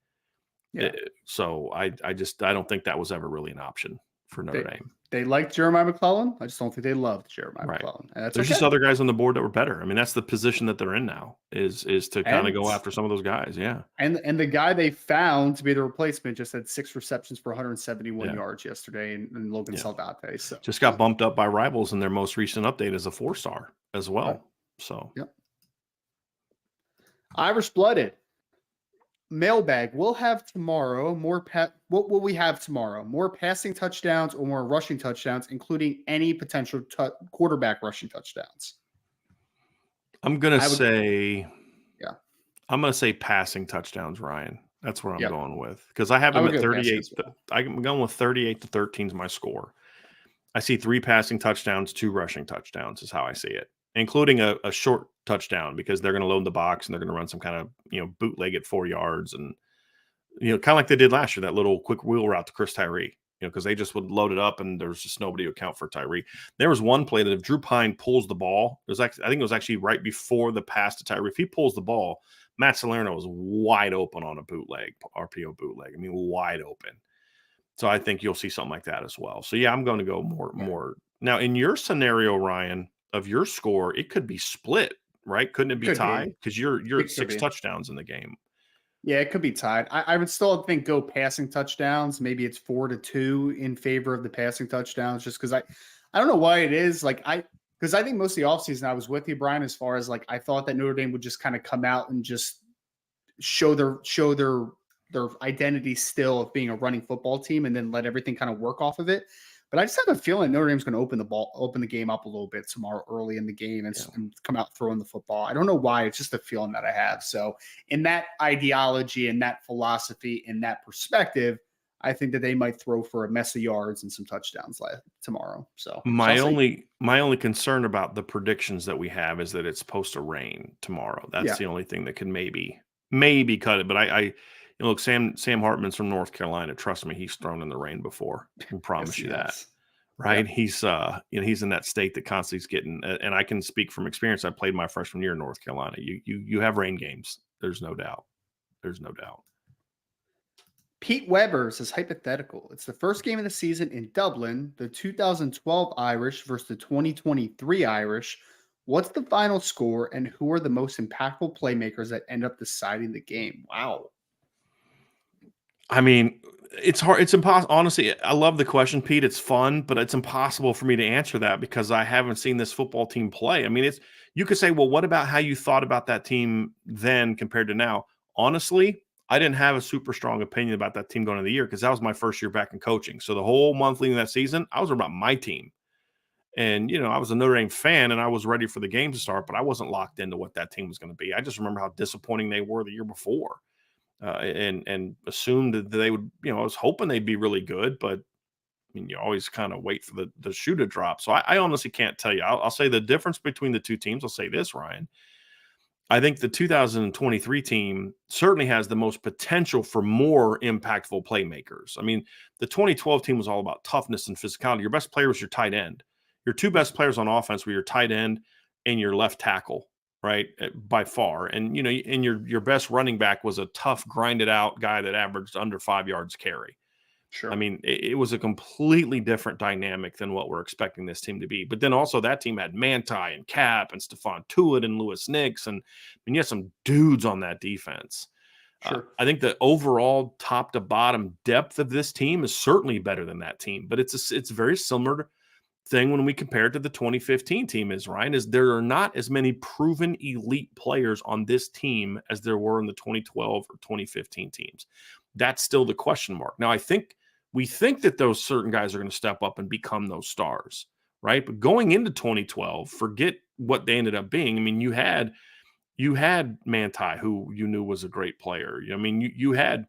Yeah. So I don't think that was ever really an option for Notre Dame. They liked Jeremiah McClellan. I just don't think they loved Jeremiah McClellan. And that's There's just other guys on the board that were better. I mean, that's the position that they're in now is to kind of go after some of those guys. Yeah. And the guy they found to be the replacement just had 6 receptions for 171 yards yesterday in Logan Saldate. So just got bumped up by rivals in their most recent update as a 4-star as well. So Irish blooded. Mailbag. We'll have tomorrow what will we have tomorrow? More passing touchdowns or more rushing touchdowns, including any potential quarterback rushing touchdowns? I'm gonna say passing touchdowns, Ryan. That's where I'm going with, because I have them at 38. I'm going with 38-13 is my score. I see 3 passing touchdowns, 2 rushing touchdowns is how I see it, including a short touchdown, because they're going to load the box and they're going to run some kind of bootleg at 4 yards, and kind of like they did last year, that little quick wheel route to Chris Tyree. Because they just would load it up and there's just nobody to account for Tyree. There was one play that if Drew Pine pulls the ball, I think it was actually right before the pass to Tyree. If he pulls the ball, Matt Salerno was wide open on a bootleg, RPO bootleg. I mean, wide open. So I think you'll see something like that as well. So yeah, I'm going to go more. Now, in your scenario, Ryan, of your score, it could be split, right? Couldn't it be tied? Because you're at 6 touchdowns in the game. Yeah, it could be tied. I would still think go passing touchdowns. Maybe it's 4-2 in favor of the passing touchdowns, just because I don't know why it is. Because I think most of the offseason I was with you, Brian, as far as I thought that Notre Dame would just kind of come out and just show their identity still of being a running football team and then let everything kind of work off of it. But I just have a feeling Notre Dame's going to open the game up a little bit tomorrow early in the game and come out throwing the football. I don't know why. It's just a feeling that I have. So in that ideology and that philosophy and that perspective, I think that they might throw for a mess of yards and some touchdowns tomorrow. So my only concern about the predictions that we have is that it's supposed to rain tomorrow. That's the only thing that can maybe cut it. But look, Sam Hartman's from North Carolina. Trust me, he's thrown in the rain before. I can promise you that, right? Yeah. He's in that state that constantly is getting. And I can speak from experience. I played my freshman year in North Carolina. You have rain games. There's no doubt. Pete Weber says hypothetical. It's the first game of the season in Dublin. The 2012 Irish versus the 2023 Irish. What's the final score, and who are the most impactful playmakers that end up deciding the game? Wow. I mean, it's hard. It's impossible. Honestly, I love the question, Pete. It's fun, but it's impossible for me to answer that because I haven't seen this football team play. I mean, you could say, well, what about how you thought about that team then compared to now? Honestly, I didn't have a super strong opinion about that team going into the year because that was my first year back in coaching. So the whole month leading that season, I was about my team. And, I was a Notre Dame fan and I was ready for the game to start, but I wasn't locked into what that team was going to be. I just remember how disappointing they were the year before. And assumed that they would, I was hoping they'd be really good, but I mean, you always kind of wait for the shoe to drop. So I honestly can't tell you. I'll say the difference between the two teams. I'll say this, Ryan. I think the 2023 team certainly has the most potential for more impactful playmakers. I mean, the 2012 team was all about toughness and physicality. Your best player was your tight end. Your 2 best players on offense were your tight end and your left tackle. Right, by far. And, and your best running back was a tough, grinded out guy that averaged under 5 yards carry. Sure. I mean, it was a completely different dynamic than what we're expecting this team to be. But then also that team had Manti and Cap and Stephon Tuitt and Lewis Nix. And you had some dudes on that defense. Sure. I think the overall top to bottom depth of this team is certainly better than that team. But it's very similar thing when we compare it to the 2015 team is, Ryan, is there are not as many proven elite players on this team as there were in the 2012 or 2015 teams. That's still the question mark. Now, we think that those certain guys are going to step up and become those stars, right? But going into 2012, forget what they ended up being. I mean, you had Manti, who you knew was a great player. I mean, you had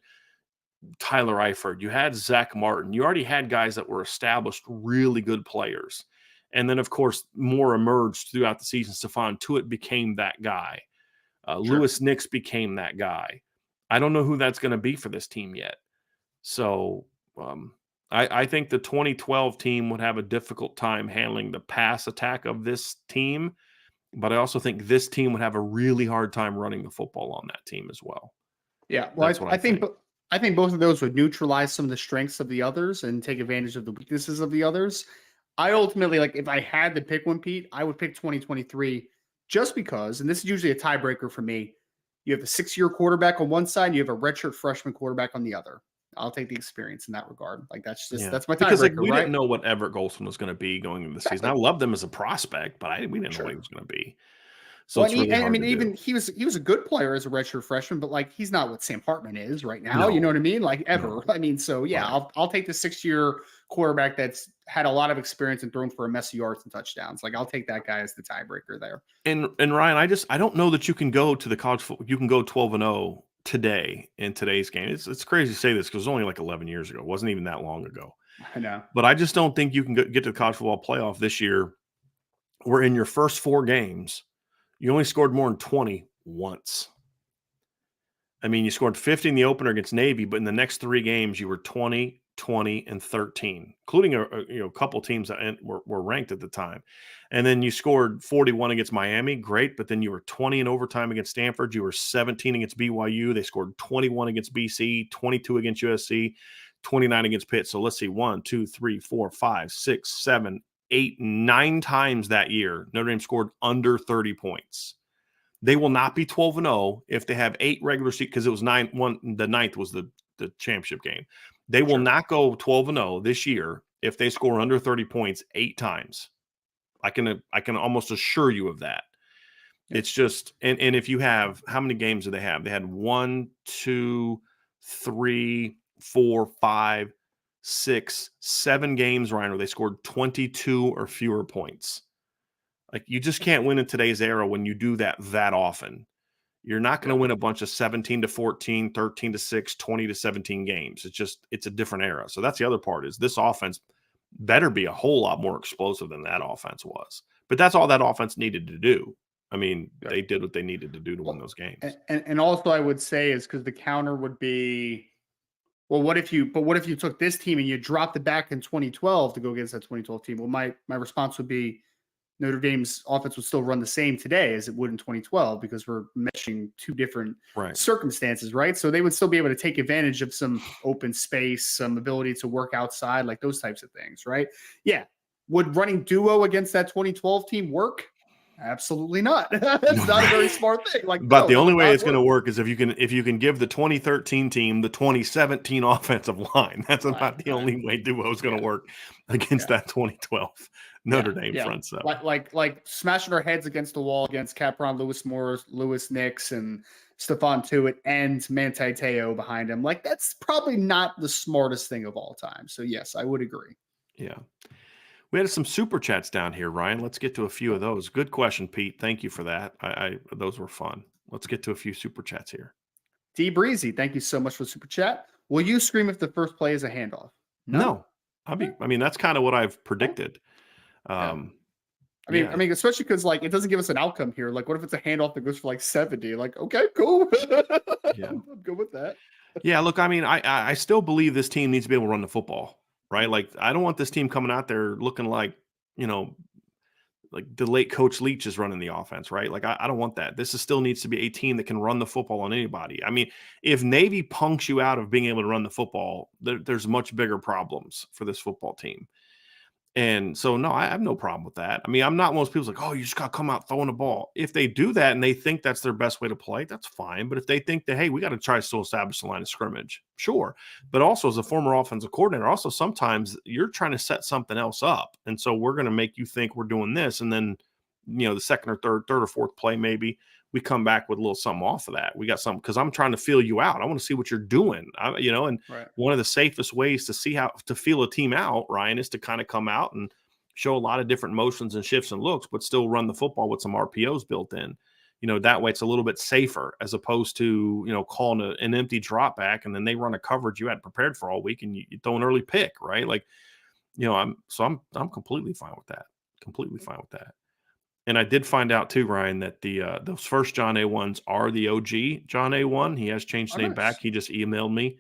Tyler Eifert, you had Zach Martin, you already had guys that were established, really good players. And then, of course, more emerged throughout the season. Stephon Tuitt became that guy. Sure. Lewis Nix became that guy. I don't know who that's going to be for this team yet. So I think the 2012 team would have a difficult time handling the pass attack of this team. But I also think this team would have a really hard time running the football on that team as well. Yeah. Well, I think both of those would neutralize some of the strengths of the others and take advantage of the weaknesses of the others. I ultimately, like, if I had to pick one, Pete, I would pick 2023 just because, and this is usually a tiebreaker for me, you have a 6-year quarterback on one side, and you have a redshirt freshman quarterback on the other. I'll take the experience in that regard. Like, that's my tiebreaker, because we right? didn't know what Everett Golson was going to be going into the season. I loved him as a prospect, but we didn't know what he was going to be. So it's really hard to do. He was a good player as a redshirt freshman, but like he's not what Sam Hartman is right now. No. You know what I mean? Like ever. No. I mean, so yeah, right. I'll take the 6-year quarterback that's had a lot of experience and thrown for a mess of yards and touchdowns. Like I'll take that guy as the tiebreaker there. And Ryan, I don't know that you can go to the college football. You can go 12-0 today in today's game. It's crazy to say this because it was only like 11 years ago. It wasn't even that long ago. I know. But I just don't think you can get to the college football playoff this year where in your first 4 games, you only scored more than 20 once. I mean, you scored 50 in the opener against Navy, but in the next 3 games, you were 20, 20, and 13, including a couple teams that were ranked at the time. And then you scored 41 against Miami, great, but then you were 20 in overtime against Stanford. You were 17 against BYU. They scored 21 against BC, 22 against USC, 29 against Pitt. So let's see, 1, 2, 3, 4, 5, 6, 7, 8, 9 times that year, Notre Dame scored under 30 points. They will not be 12-0 if they have 8 regular season, because it was 9-1. The 9th was the championship game. They will not go 12-0 this year if they score under 30 points 8 times. I can almost assure you of that. It's just, and if you have, how many games do they have? They had 1, 2, 3, 4, 5, 6, 7 games, Ryan, where they scored 22 or fewer points. Like, you just can't win in today's era when you do that often. You're not going to win a bunch of 17-14, 13-6, 20-17 games. It's a different era. So that's the other part, is this offense better be a whole lot more explosive than that offense was. But that's all that offense needed to do. I mean, they did what they needed to do to win those games. And also I would say is, because the counter would be, well, what if you took this team and you dropped it back in 2012 to go against that 2012 team? Well, my response would be Notre Dame's offense would still run the same today as it would in 2012, because we're meshing 2 different circumstances, right? So they would still be able to take advantage of some open space, some ability to work outside, like those types of things, right? Yeah. Would running duo against that 2012 team work? Absolutely not. That's not a very smart thing. But the only way it's going to work is if you can give the 2013 team the 2017 offensive line. That's about the only way duo is going to work against that 2012 Notre Dame front seven. Like smashing our heads against the wall against Capron, Lewis Morris, Lewis Nix, and Stephon Tuitt, and Manti Te'o behind him. Like, that's probably not the smartest thing of all time. So yes, I would agree. Yeah. We had some super chats down here, Ryan. Let's get to a few of those. Good question, Pete. Thank you for that. Those were fun. Let's get to a few super chats here. D Breezy, thank you so much for the super chat. Will you scream if the first play is a handoff? No. I mean, that's kind of what I've predicted. I mean, especially because, like, it doesn't give us an outcome here. Like, what if it's a handoff that goes for like 70? Like, okay, cool. I'm good with that. Yeah, look, I mean, I still believe this team needs to be able to run the football. Right? Like, I don't want this team coming out there looking like, the late Coach Leach is running the offense, right? Like I don't want that. This is still needs to be a team that can run the football on anybody. I mean, if Navy punks you out of being able to run the football, there's much bigger problems for this football team. And so, no, I have no problem with that. I mean, I'm not one of those people like, oh, you just got to come out throwing the ball. If they do that and they think that's their best way to play, that's fine. But if they think that, hey, we got to try to still establish the line of scrimmage, sure. But also, as a former offensive coordinator, also sometimes you're trying to set something else up. And so we're going to make you think we're doing this. And then, the second or third or fourth play, maybe we come back with a little something off of that. We got something because I'm trying to feel you out. I want to see what you're doing. And Right. One of the safest ways to see how to feel a team out, Ryan, is to kind of come out and show a lot of different motions and shifts and looks, but still run the football with some RPOs built in. That way it's a little bit safer as opposed to, calling an empty drop back and then they run a coverage you had prepared for all week and you throw an early pick, right? Like, I'm completely fine with that. Completely fine with that. And I did find out too, Ryan, that those first John A. ones are the OG John A. one. He has changed the name back. He just emailed me.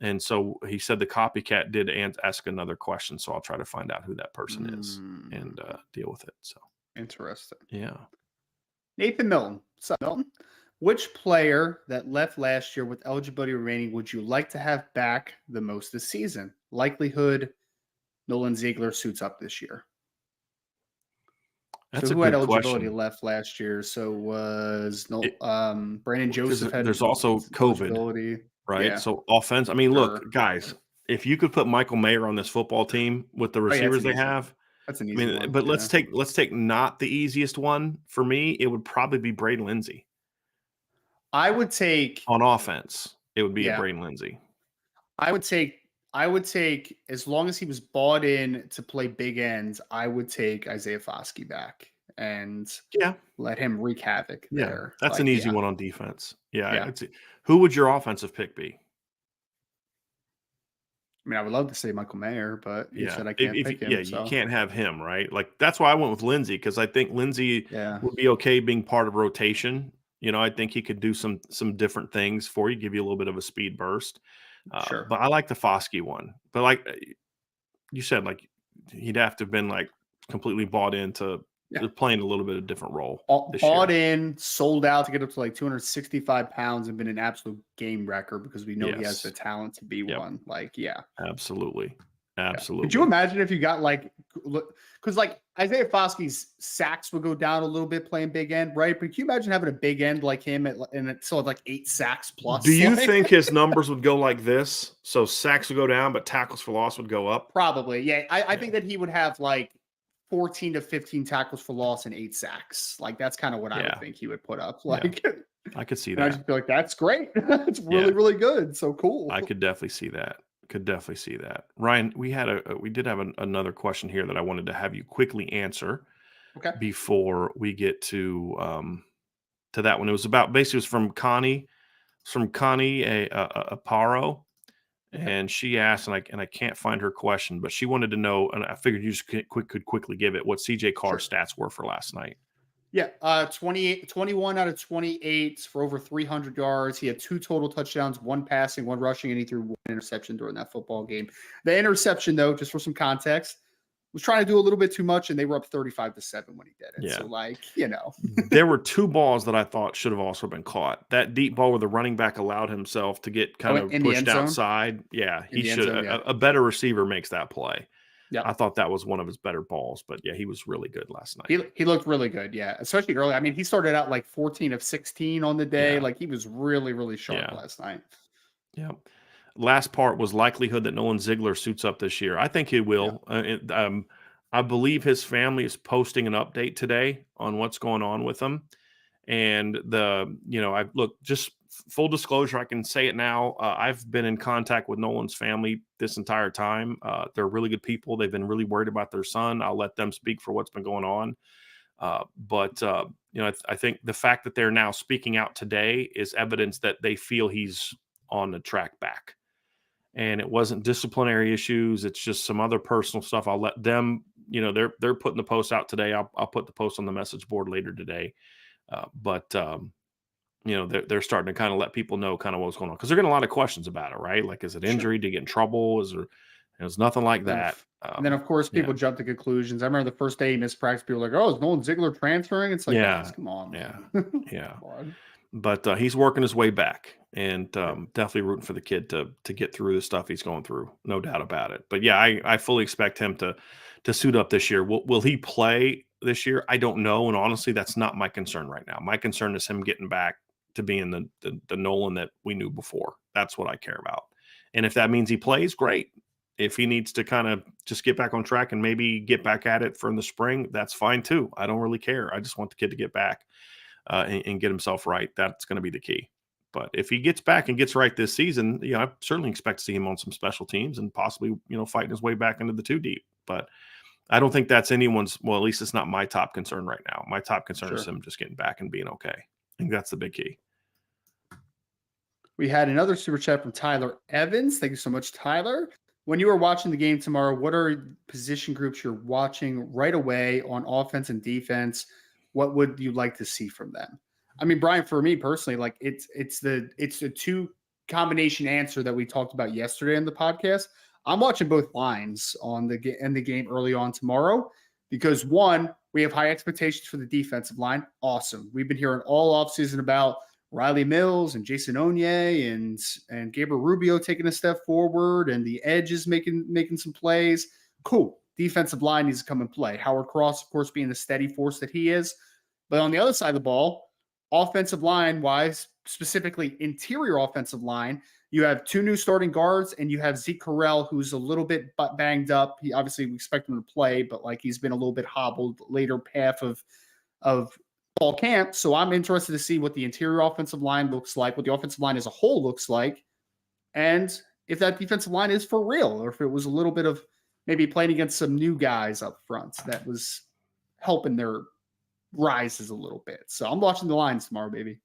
And so he said the copycat did ask another question. So I'll try to find out who that person is and deal with it. So interesting. Yeah. Nathan Milton. What's up, Milton? Which player that left last year with eligibility remaining would you like to have back the most this season? Likelihood Nolan Ziegler suits up this year. That's so a who had good eligibility question. left last year? So was Brandon Joseph had there's also COVID, right? Yeah. So offense. I mean, Sure. look, guys, if you could put Michael Mayer on this football team with the receivers they have, that's an easy one. But let's take not the easiest one for me. It would probably be Braden Lindsey. I would take on offense. It would be a Yeah. Braden Lindsey. I would take, as long as he was bought in to play big ends, I would take Isaiah Foskey back and let him wreak havoc there. That's an easy one on defense. Yeah. Who would your offensive pick be? I mean, I would love to say Michael Mayer, but you said I can't pick him. You can't have him, right? Like that's why I went with Lindsey, because I think Lindsey would be okay being part of rotation. I think he could do some different things for you, give you a little bit of a speed burst. Sure. But I like the Foskey one. But like you said, like he'd have to have been like completely bought into playing a little bit of a different role. Bought in, sold out to get up to like 265 pounds and been an absolute game wrecker because we know he has the talent to be one. Like, Absolutely. Could you imagine if you got because like Isaiah Foskey's sacks would go down a little bit playing big end, right? But can you imagine having a big end like him and it still had like 8 sacks plus? Do you think his numbers would go like this? So sacks would go down, but tackles for loss would go up? Probably. Yeah. I think that he would have like 14 to 15 tackles for loss and 8 sacks. Like that's kind of what I would think he would put up. Like I could see that. I just feel like that's great. It's really, really good. So cool. I could definitely see that. Ryan, we did have another question here that I wanted to have you quickly answer before we get to that one. It was about basically it was from Connie Aparo, and she asked, and I can't find her question, but she wanted to know, and I figured you just could quickly give it what CJ Carr's stats were for last night. 21 out of 28 for over 300 yards. He had 2 total touchdowns, 1 passing, 1 rushing, and he threw 1 interception during that football game. The interception, though, just for some context, was trying to do a little bit too much, and they were up 35-7 when he did it. So, There were 2 balls that I thought should have also been caught. That deep ball where the running back allowed himself to get kind of pushed outside. Yeah, he should. A better receiver makes that play. Yeah, I thought that was one of his better balls, but he was really good last night. He looked really good, especially early. I mean, he started out like 14 of 16 on the day. Like he was really, really sharp last night. Yeah. Last part was likelihood that Nolan Ziegler suits up this year. I think he will. I believe his family is posting an update today on what's going on with him. And just full disclosure, I can say it now. I've been in contact with Nolan's family this entire time. They're really good people. They've been really worried about their son. I'll let them speak for what's been going on. I think the fact that they're now speaking out today is evidence that they feel he's on the track back. And it wasn't disciplinary issues. It's just some other personal stuff. I'll let them, they're putting the post out today. I'll put the post on the message board later today. They're starting to kind of let people know kind of what's going on because they're getting a lot of questions about it, right? Like, is it injury? Did he get in trouble? It was nothing like that. And then, of course, people jump to conclusions. I remember the first day he missed practice, people were like, "Oh, is Nolan Ziegler transferring?" It's like, guys, come on, man. Yeah. Come on. But he's working his way back, and definitely rooting for the kid to get through the stuff he's going through, no doubt about it. But yeah, I fully expect him to suit up this year. Will he play this year? I don't know, and honestly, that's not my concern right now. My concern is him getting back to being the Nolan that we knew before. That's what I care about. And if that means he plays, great. If he needs to kind of just get back on track and maybe get back at it for in the spring, that's fine too. I don't really care. I just want the kid to get back and get himself right. That's going to be the key. But if he gets back and gets right this season, I certainly expect to see him on some special teams and possibly, fighting his way back into the 2 deep. But I don't think that's anyone's, well, at least it's not my top concern right now. My top concern is him just getting back and being okay. I think that's the big key. We had another super chat from Tyler Evans. Thank you so much, Tyler. When you are watching the game tomorrow, what are position groups you're watching right away on offense and defense? What would you like to see from them? I mean, Brian, for me personally, like it's the 2 combination answer that we talked about yesterday in the podcast. I'm watching both lines on the game early on tomorrow because 1, we have high expectations for the defensive line. Awesome. We've been hearing all offseason about Riley Mills and Jason Onye and Gabriel Rubio taking a step forward, and the edge is making some plays. Cool. Defensive line needs to come and play. Howard Cross, of course, being the steady force that he is. But on the other side of the ball, offensive line-wise, specifically interior offensive line, you have 2 new starting guards, and you have Zeke Correll, who's a little bit banged up. He obviously, we expect him to play, but he's been a little bit hobbled later half of fall camp. So I'm interested to see what the interior offensive line looks like, what the offensive line as a whole looks like, and if that defensive line is for real, or if it was a little bit of maybe playing against some new guys up front that was helping their rises a little bit. So I'm watching the lines tomorrow, baby.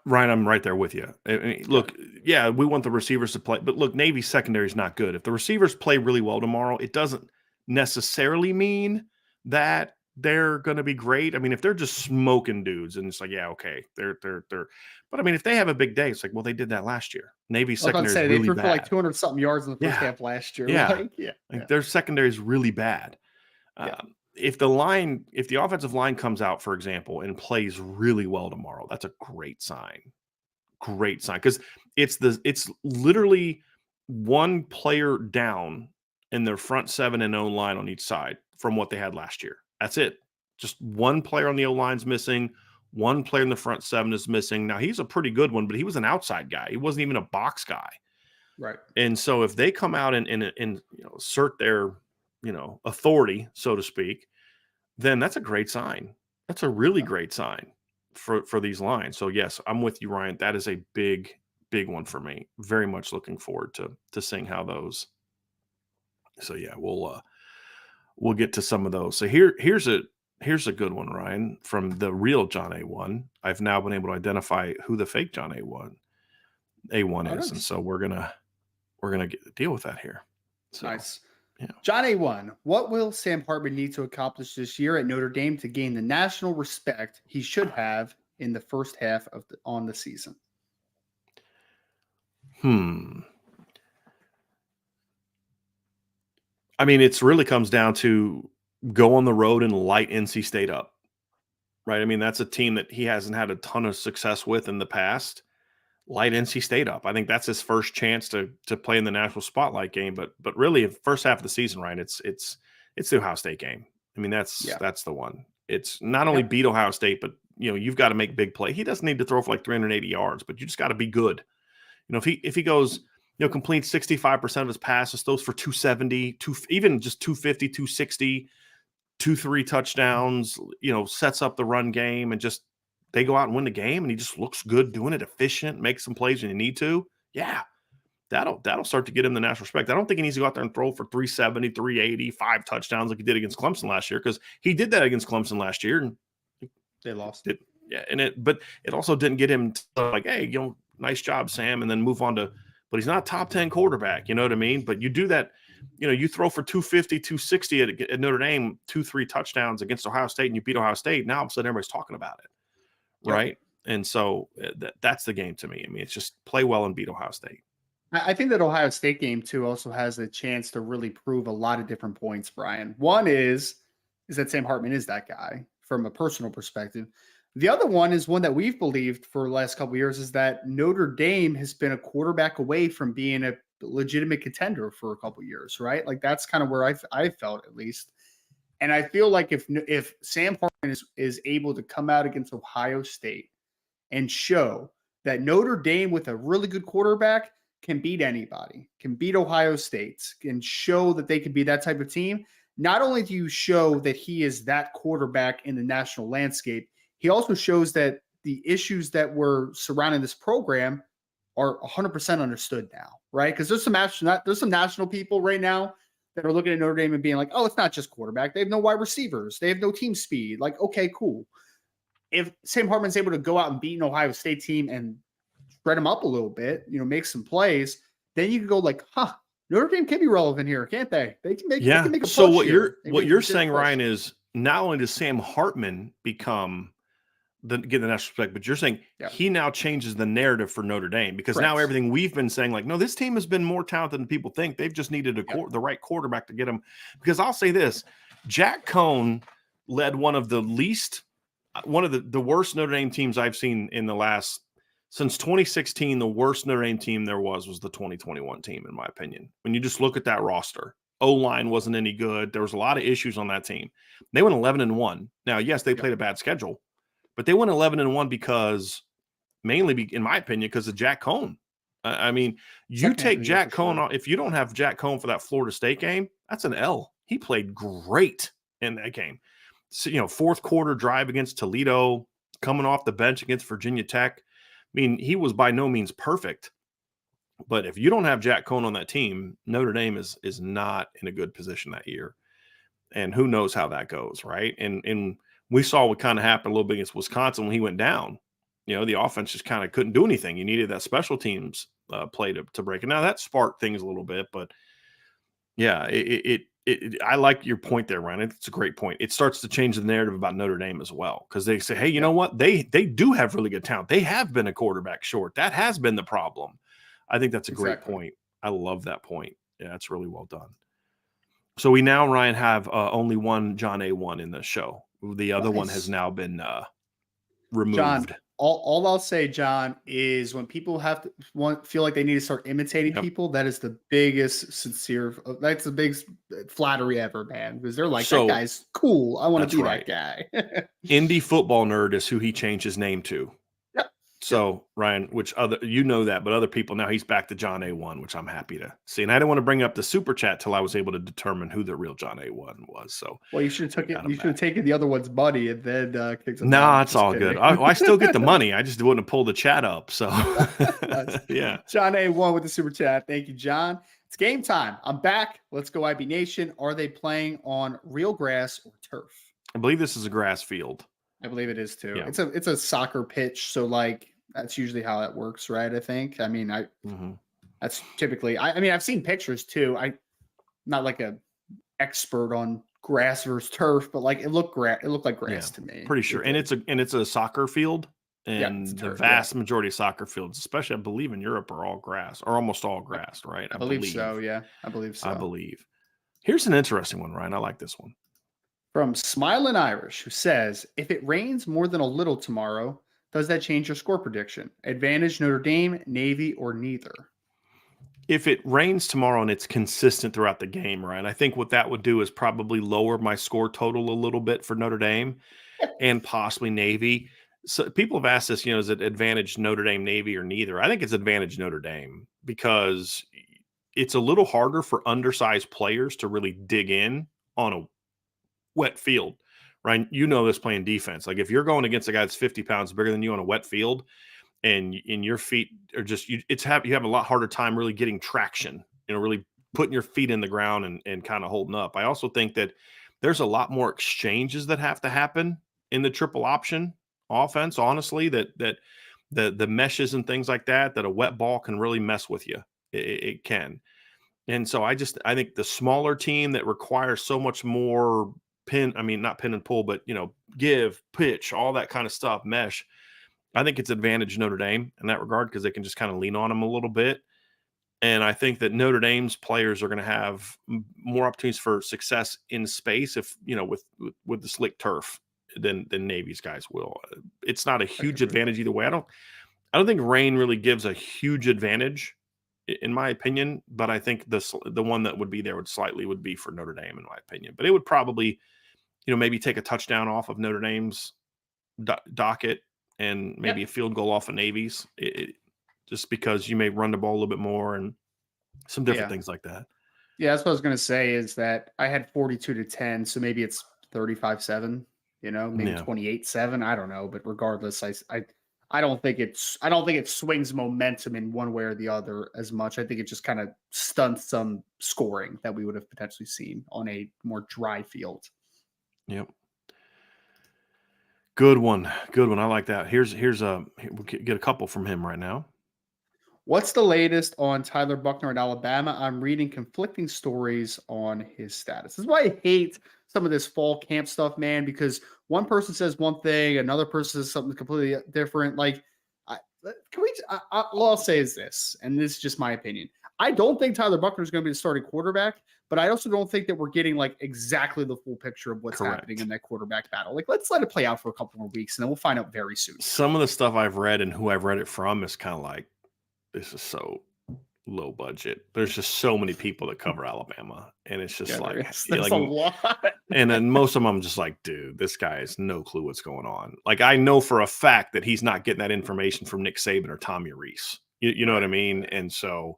Ryan, I'm right there with you. I mean, look, we want the receivers to play, but look, Navy's secondary is not good. If the receivers play really well tomorrow, it doesn't necessarily mean that they're going to be great. I mean, if they're just smoking dudes and it's like, okay, they're, but I mean, if they have a big day, it's like, well, they did that last year. Navy's secondary is really they threw bad. for like 200 something yards in the first half last year. Their secondary is really bad. If the offensive line comes out, for example, and plays really well tomorrow, that's a great sign. Great sign. Because it's literally one player down in their front 7 and O-line on each side from what they had last year. That's it. Just one player on the O-line's missing. One player in the front 7 is missing. Now, he's a pretty good one, but he was an outside guy. He wasn't even a box guy. Right. And so if they come out and assert their, authority, so to speak, then that's a great sign. That's a really great sign for these lines. So, yes, I'm with you, Ryan. That is a big, big one for me. Very much looking forward to seeing how those. So, yeah, we'll get to some of those. So here's a good one, Ryan, from the real John A1. I've now been able to identify who the fake John A1 is, and so we're gonna deal with that here. So, nice. Yeah. John A1, what will Sam Hartman need to accomplish this year at Notre Dame to gain the national respect he should have in the first half on the season? I mean, it's really comes down to go on the road and light NC State up, right? I mean, that's a team that he hasn't had a ton of success with in the past. Light NC State up. I think that's his first chance to play in the national spotlight game. But really, the first half of the season, Ryan, it's the Ohio State game. I mean, that's the one. It's not only beat Ohio State, but you've got to make big play. He doesn't need to throw for like 380 yards, but you just got to be good. If he goes, completes 65% of his passes, throws for 270, even just 250, 260, 2-3 touchdowns, sets up the run game and just they go out and win the game and he just looks good doing it, efficient, makes some plays when you need to. Yeah, that'll start to get him the national respect. I don't think he needs to go out there and throw for 370, 380, 5 touchdowns like he did against Clemson last year because he did that against Clemson last year and they lost. But it also didn't get him to like, hey, nice job, Sam, and then move on to – but he's not a top 10 quarterback, you know what I mean? But you do that – you throw for 250, 260 at Notre Dame, 2-3 touchdowns against Ohio State, and you beat Ohio State. Now all of a sudden everybody's talking about it, right? And so that's the game to me. I mean, it's just play well and beat Ohio State. I think that Ohio State game too also has a chance to really prove a lot of different points, Brian. One is that Sam Hartman is that guy from a personal perspective. The other one is one that we've believed for the last couple of years is that Notre Dame has been a quarterback away from being a legitimate contender for a couple of years, right? Like that's kind of where I felt at least. And I feel like if Sam Hartman is able to come out against Ohio State and show that Notre Dame with a really good quarterback can beat anybody, can beat Ohio State, can show that they can be that type of team. Not only do you show that he is that quarterback in the national landscape, he also shows that the issues that were surrounding this program are 100% understood now, right? Because there's some national people right now that are looking at Notre Dame and being like, oh, it's not just quarterback. They have no wide receivers. They have no team speed. Like, okay, cool. If Sam Hartman's able to go out and beat an Ohio State team and spread them up a little bit, make some plays, then you can go like, huh, Notre Dame can be relevant here, can't they? They can make, they can make a so push what you're saying, Ryan, is not only does Sam Hartman get the national respect, but you're saying he now changes the narrative for Notre Dame because now everything we've been saying, like, no, this team has been more talented than people think. They've just needed the right quarterback to get them. Because I'll say this, Jack Cohn led one of the worst Notre Dame teams I've seen in the last since 2016. The worst Notre Dame team there was the 2021 team, in my opinion. When you just look at that roster, O-line wasn't any good. There was a lot of issues on that team. They went 11-1. Now, yes, they played a bad schedule, but they went 11-1 because mainly, in my opinion, because of Jack Cohn. I mean, you take Jack Cohn off. If you don't have Jack Cohn for that Florida State game, that's an L. He played great in that game. So, fourth quarter drive against Toledo, coming off the bench against Virginia Tech. I mean, he was by no means perfect. But if you don't have Jack Cohn on that team, Notre Dame is not in a good position that year. And who knows how that goes, right? And we saw what kind of happened a little bit against Wisconsin when he went down. The offense just kind of couldn't do anything. You needed that special teams play to break it. Now, that sparked things a little bit, but yeah, I like your point there, Ryan. It's a great point. It starts to change the narrative about Notre Dame as well because they say, hey, you know what? They do have really good talent. They have been a quarterback short. That has been the problem. I think that's a great point. I love that point. Yeah, that's really well done. So we now, Ryan, have only one John A1 in the show. The other one has now been removed. John, all I'll say, John, is when people feel like they need to start imitating people, that is the biggest that's the biggest flattery ever, man. Because they're like, that guy's cool. I want to be that guy. Indie Football Nerd is who he changed his name to. Yep. So, Ryan, that, but other people, now he's back to John A1, which I'm happy to see. And I didn't want to bring up the super chat till I was able to determine who the real John A1 was. So, well, you should have taken the other one's money and then no, it's all good. I still get the money. I just wouldn't have pulled the chat up. So, yeah. John A1 with the super chat. Thank you, John. It's game time. I'm back. Let's go, IB Nation. Are they playing on real grass or turf? I believe this is a grass field. I believe it is too. Yeah. It's a soccer pitch, so like that's usually how that works, right? I think. I mean, that's typically. I mean, I've seen pictures too. I'm not like a expert on grass versus turf, but like it looked like grass to me. Pretty sure, and it's a soccer field, and the vast majority of soccer fields, especially I believe in Europe, are all grass or almost all grass, right? I believe so. Yeah, I believe so. I believe. Here's an interesting one, Ryan. I like this one. From Smiling Irish, who says, if it rains more than a little tomorrow, does that change your score prediction? Advantage Notre Dame, Navy, or neither? If it rains tomorrow and it's consistent throughout the game, right, I think what that would do is probably lower my score total a little bit for Notre Dame and possibly Navy. So people have asked this, is it advantage Notre Dame, Navy, or neither? I think it's advantage Notre Dame because it's a little harder for undersized players to really dig in on a wet field, right? This playing defense. Like if you're going against a guy that's 50 pounds bigger than you on a wet field and your feet are just, you have a lot harder time really getting traction, really putting your feet in the ground and kind of holding up. I also think that there's a lot more exchanges that have to happen in the triple option offense, honestly, that the meshes and things like that a wet ball can really mess with you. It can. And so I think the smaller team that requires so much more not pin and pull, but give, pitch, all that kind of stuff, mesh. I think it's advantage Notre Dame in that regard because they can just kind of lean on them a little bit. And I think that Notre Dame's players are going to have more opportunities for success in space if, with the slick turf than Navy's guys will. It's not a huge advantage either way. I don't think rain really gives a huge advantage in my opinion, but I think the one that would be there would be for Notre Dame in my opinion. But it would probably, maybe take a touchdown off of Notre Dame's docket and maybe a field goal off of Navy's, just because you may run the ball a little bit more and some different things like that. Yeah, that's what I was going to say is that I had 42-10, so maybe it's 35-7, maybe 28-7. I don't know, but regardless, I don't think it swings momentum in one way or the other as much. I think it just kind of stunts some scoring that we would have potentially seen on a more dry field. Yep. Good one. I like that. We'll get a couple from him right now. What's the latest on Tyler Buckner in Alabama? I'm reading conflicting stories on his status. This is why I hate some of this fall camp stuff, man, because one person says one thing, another person says something completely different. Like, all I'll say is this, and this is just my opinion. I don't think Tyler Buckner is going to be the starting quarterback, but I also don't think that we're getting like exactly the full picture of what's happening in that quarterback battle. Like, let's let it play out for a couple more weeks, and then we'll find out very soon. Some of the stuff I've read and who I've read it from is kind of like, this is so low budget. There's just so many people that cover Alabama, and it's just there's a lot. And then most of them, I'm just like, dude, this guy has no clue what's going on. Like, I know for a fact that he's not getting that information from Nick Saban or Tommy Rees. You know what I mean? And so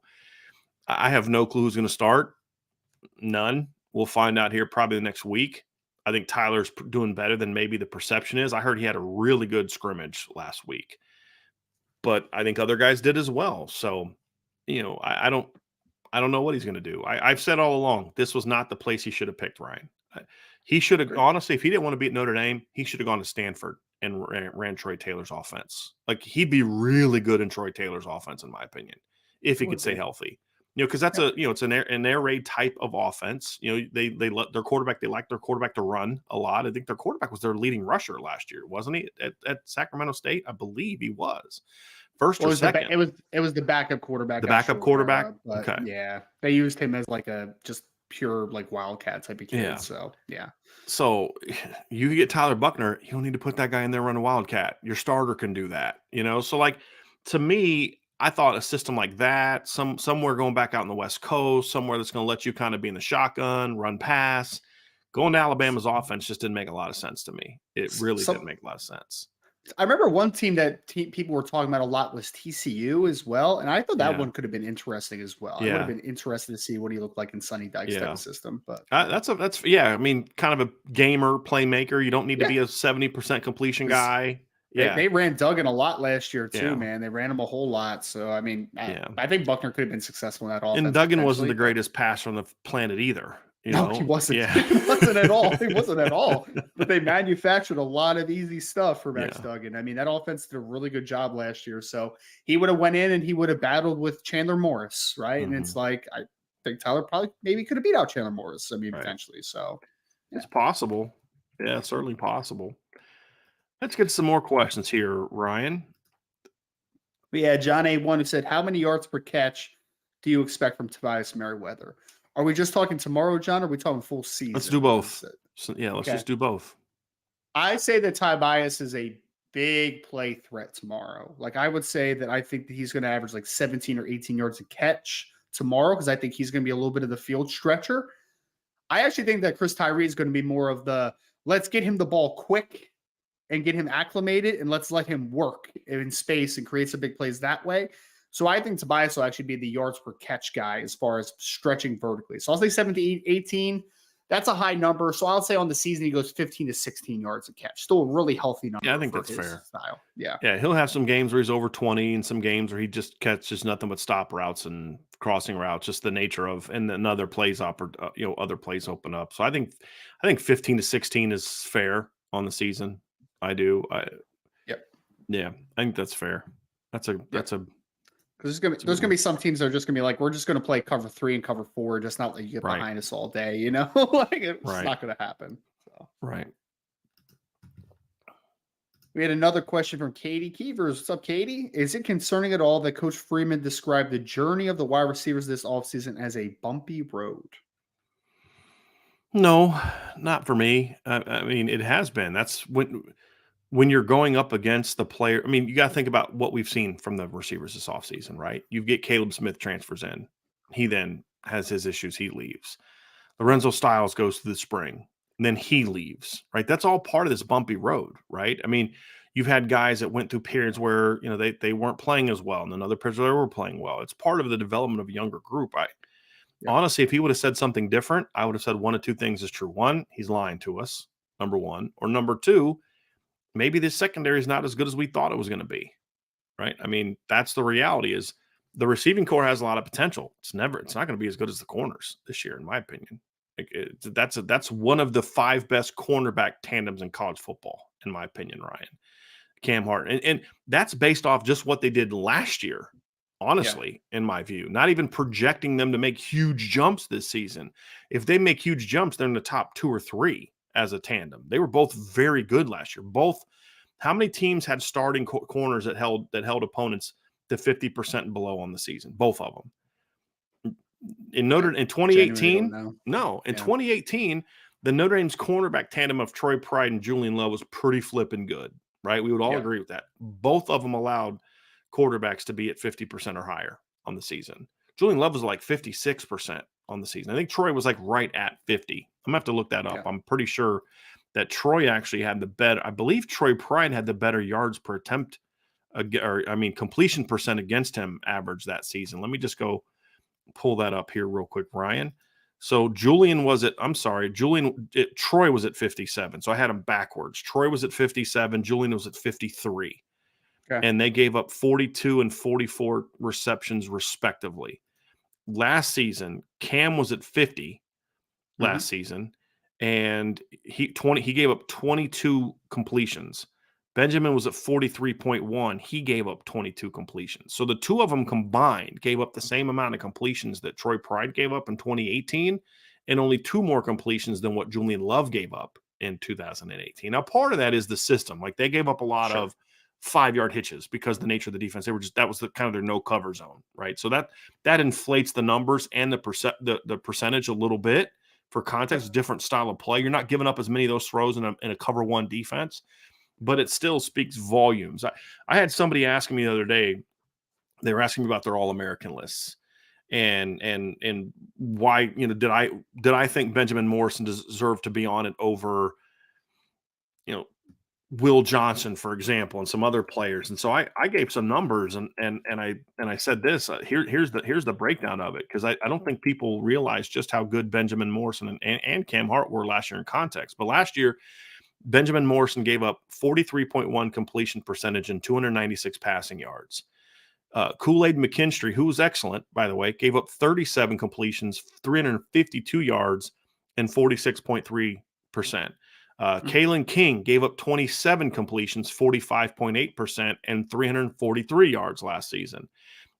I have no clue who's going to start. None. We'll find out here probably the next week. I think Tyler's doing better than maybe the perception is. I heard he had a really good scrimmage last week, but I think other guys did as well. So, I don't know what he's going to do. I've said all along, this was not the place he should have picked, Ryan. He should have, honestly, if he didn't want to be at Notre Dame, he should have gone to Stanford and ran Troy Taylor's offense. Like, he'd be really good in Troy Taylor's offense, in my opinion, if he could stay healthy. Because that's it's an air raid type of offense. They let their quarterback, they like their quarterback to run a lot. I think their quarterback was their leading rusher last year, wasn't he? At Sacramento State, I believe he was. First or second? It was the backup quarterback. The backup quarterback? Okay. Yeah. They used him as like a just pure like wildcat type of kid. Yeah. So, yeah. So you can get Tyler Buckner. You don't need to put that guy in there run a wildcat. Your starter can do that, So, like, to me, I thought a system like that, somewhere going back out on the West Coast, somewhere that's going to let you kind of be in the shotgun, run pass, going to Alabama's offense just didn't make a lot of sense to me. It really didn't make a lot of sense. I remember one team that people were talking about a lot was TCU as well, and I thought that one could have been interesting as well. I would have been interested to see what he looked like in Sonny Dykes type of system. But that's I mean, kind of a gamer playmaker. You don't need to be a 70% completion guy. They ran Duggan a lot last year too, man. They ran him a whole lot. So I mean, I think Buckner could have been successful in that offense. And Duggan wasn't the greatest passer on the planet either. No, he wasn't. Yeah. He wasn't at all. He wasn't at all. But they manufactured a lot of easy stuff for Max Duggan. I mean, that offense did a really good job last year. So he would have went in and he would have battled with Chandler Morris, right? And it's like, I think Tyler probably maybe could have beat out Chandler Morris. I mean, potentially. So it's possible. Yeah, it's certainly possible. Let's get some more questions here, Ryan. We had John A1 who said, how many yards per catch do you expect from Tobias Merriweather? Are we just talking tomorrow, John, or are we talking full season? Let's do both. Let's just do both. I say that Tobias is a big play threat tomorrow. Like, I would say that I think that he's going to average like 17 or 18 yards a catch tomorrow because I think he's going to be a little bit of the field stretcher. I actually think that Chris Tyree is going to be more of the let's get him the ball quick and get him acclimated and let's let him work in space and create some big plays that way. So I think Tobias will actually be the yards per catch guy as far as stretching vertically. So I'll say 17, 18. That's a high number. So I'll say on the season, he goes 15 to 16 yards a catch. Still a really healthy number. Yeah, I think that's fair. Style. Yeah. Yeah, he'll have some games where he's over 20 and some games where he just catches nothing but stop routes and crossing routes, just the nature of, and then other plays, other plays open up. So I think 15 to 16 is fair on the season. I do. Yeah, I think that's fair. That's a Because there's gonna be some teams that are just gonna be like, we're just gonna play cover 3 and cover 4, just not let you get behind us all day, like it's not gonna happen. So. Right. We had another question from Katie Keevers. What's up, Katie? Is it concerning at all that Coach Freeman described the journey of the wide receivers this offseason as a bumpy road? No, not for me. I mean, it has been. That's when you're going up against the player. I mean, you got to think about what we've seen from the receivers this offseason, right? You get Caleb Smith transfers in. He then has his issues. He leaves. Lorenzo Styles goes to the spring. And then he leaves, right? That's all part of this bumpy road, right? I mean, you've had guys that went through periods where, they weren't playing as well, and then other periods where they were playing well. It's part of the development of a younger group. Yeah. Honestly, if he would have said something different, I would have said one of two things is true. One, he's lying to us, number one. Or number two, maybe this secondary is not as good as we thought it was going to be, right? I mean, that's the reality is the receiving core has a lot of potential. It's not going to be as good as the corners this year, in my opinion. That's one of the 5 best cornerback tandems in college football, in my opinion, Ryan. Cam Hartman. And that's based off just what they did last year, honestly, in my view. Not even projecting them to make huge jumps this season. If they make huge jumps, they're in the top 2 or 3 as a tandem. They were both very good last year. How many teams had starting corners that held opponents to 50% and below on the season? Both of them. In 2018, no. In 2018, the Notre Dame's cornerback tandem of Troy Pride and Julian Love was pretty flipping good, right? We would all agree with that. Both of them allowed quarterbacks to be at 50% or higher on the season. Julian Love was like 56% on the season. I think Troy was like right at 50. I'm gonna have to look that up. I'm pretty sure that Troy actually had the better. I believe Troy Pride had the better yards per attempt, completion percent against him average that season. Let me just go pull that up here real quick, Ryan. So Troy was at 57. So I had him backwards. Troy was at 57. Julian was at 53. Okay. And they gave up 42 and 44 receptions respectively. Last season, Cam was at 50 last season, and he gave up 22 completions. Benjamin was at 43.1. He gave up 22 completions. So the two of them combined gave up the same amount of completions that Troy Pride gave up in 2018, and only 2 more completions than what Julian Love gave up in 2018. Now, part of that is the system. Like, they gave up a lot of 5-yard that because the nature of the defense, that was the kind of their no cover zone, right? So that inflates the numbers and the percentage a little bit. For context, different style of play. You're not giving up as many of those throws in a cover 1 defense, but it still speaks volumes. I had somebody asking me the other day, they were asking me about their All-American lists and why, did I think Benjamin Morrison deserved to be on it over, Will Johnson, for example, and some other players. And so I gave some numbers and I said this, here's the breakdown of it. Cause I don't think people realize just how good Benjamin Morrison and Cam Hart were last year in context. But last year, Benjamin Morrison gave up 43.1 completion percentage and 296 passing yards. Kool-Aid McKinstry, who was excellent, by the way, gave up 37 completions, 352 yards, and 46.3%. Kalen King gave up 27 completions, 45.8%, and 343 yards last season.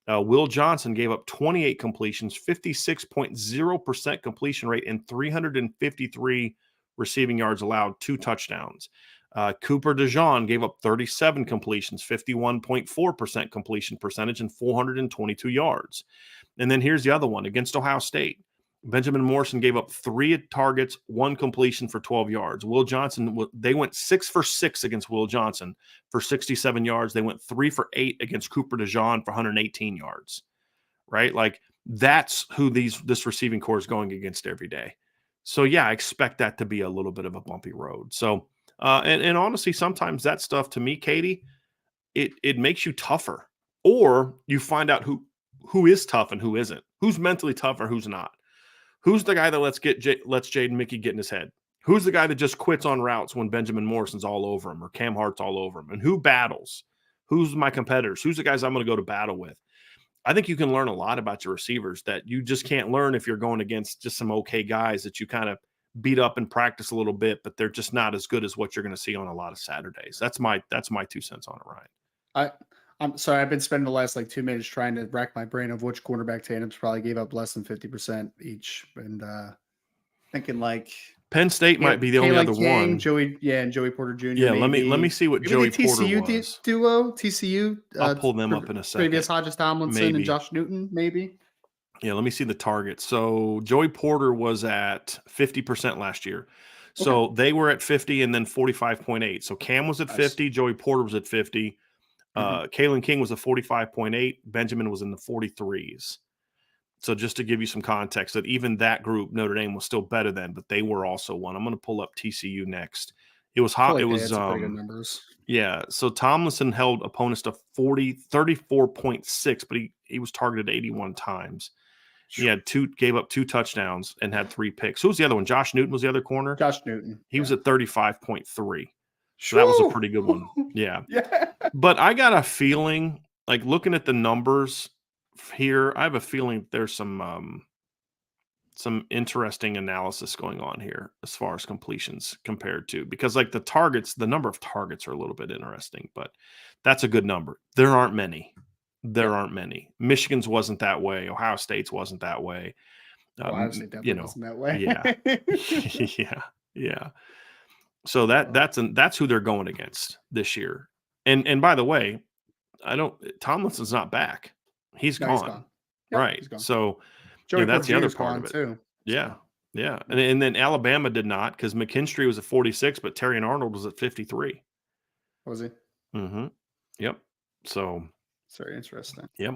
Will Johnson gave up 28 completions, 56.0% completion rate, and 353 receiving yards allowed, 2 touchdowns. Cooper DeJean gave up 37 completions, 51.4% completion percentage, and 422 yards. And then here's the other one against Ohio State. Benjamin Morrison gave up 3 targets, 1 completion for 12 yards. Will Johnson, they went 6 for 6 against Will Johnson for 67 yards. They went 3 for 8 against Cooper DeJean for 118 yards, right? Like, that's who this receiving core is going against every day. So, yeah, I expect that to be a little bit of a bumpy road. So, and honestly, sometimes that stuff, to me, Katie, it makes you tougher, or you find out who is tough and who isn't, who's mentally tough or who's not. Who's the guy that lets Jaden Mickey get in his head? Who's the guy that just quits on routes when Benjamin Morrison's all over him or Cam Hart's all over him? And who battles? Who's my competitors? Who's the guys I'm going to go to battle with? I think you can learn a lot about your receivers that you just can't learn if you're going against just some okay guys that you kind of beat up and practice a little bit, but they're just not as good as what you're going to see on a lot of Saturdays. That's my 2 cents on it, Ryan. I'm sorry. I've been spending the last 2 minutes trying to rack my brain of which cornerback tandems probably gave up less than 50% each, and thinking Penn State might be the only other one. And Joey Porter Jr. Yeah, maybe. let me see what maybe Joey the TCU Porter was. Duo, TCU. I'll pull them up in a second. Previous Hodges Tomlinson maybe. and Josh Newton, maybe. Yeah, let me see the targets. So Joey Porter was at 50% last year. So they were at 50 and then 45.8. So Cam was at 50, Joey Porter was at 50. Kalen King was at 45.8. Benjamin was in the 43s. So just to give you some context, that even that group, Notre Dame was still better than, but they were also one. I'm going to pull up TCU next. It was hot. It was pretty good numbers. Yeah. So Tomlinson held opponents to 34.6, but he was targeted 81 times. He had gave up 2 touchdowns and had 3 picks. Who was the other one? Josh Newton was the other corner. Josh Newton. He was at 35.3. So that was a pretty good one. Yeah. But I got a feeling, like looking at the numbers here, I have a feeling there's some interesting analysis going on here as far as completions compared to, because like the number of targets are a little bit interesting, but that's a good number. There aren't many. Michigan's wasn't that way. Ohio State's wasn't that way. Ohio State definitely wasn't that way. Yeah. So that's who they're going against this year. And by the way, Tomlinson's not back. He's gone. Yep, right. He's gone. So that's the other part of it too. Yeah. Yeah. And then Alabama did not, because McKinstry was at 46, but Terry and Arnold was at 53. Was he? Mm-hmm. Yep. So it's very interesting. Yep.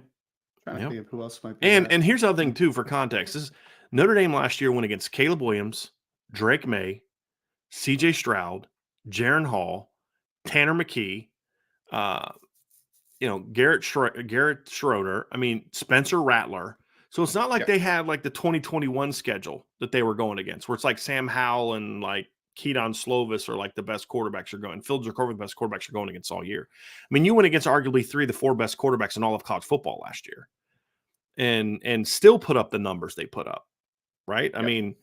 Trying to think of who else might be. And here's the other thing too, for context. This is Notre Dame last year went against Caleb Williams, Drake May, CJ Stroud, Jaron Hall, Tanner McKee, Garrett Schroeder. I mean, Spencer Rattler. So it's not like they had like the 2021 schedule that they were going against, where it's like Sam Howell and like Keaton Slovis are like the best quarterbacks you're going. Phil Jacoby, the best quarterbacks you're going against all year. I mean, you went against arguably 3 of the 4 best quarterbacks in all of college football last year, and still put up the numbers they put up, right? I mean,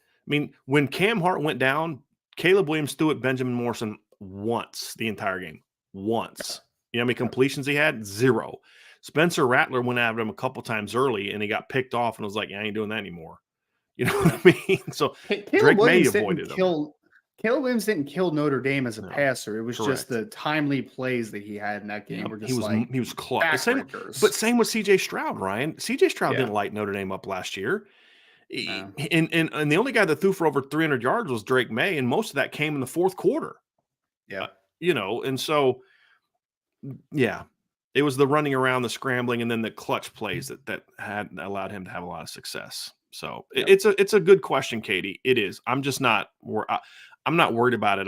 when Cam Hart went down, Caleb Williams threw at Benjamin Morrison once the entire game. Once. You know how many completions he had? 0. Spencer Rattler went after him a couple times early, and he got picked off and was like, I ain't doing that anymore. You know what I mean? So Drake May avoided him. Caleb Williams didn't kill Notre Dame as a passer. It was just the timely plays that he had in that game. He was clutch. Same with CJ Stroud, Ryan. CJ Stroud didn't light Notre Dame up last year. No. And the only guy that threw for over 300 yards was Drake May, and most of that came in the fourth quarter. Yeah. And so, it was the running around, the scrambling, and then the clutch plays that had allowed him to have a lot of success. So it's a good question, Katie. It is. I'm just not I'm not worried about it.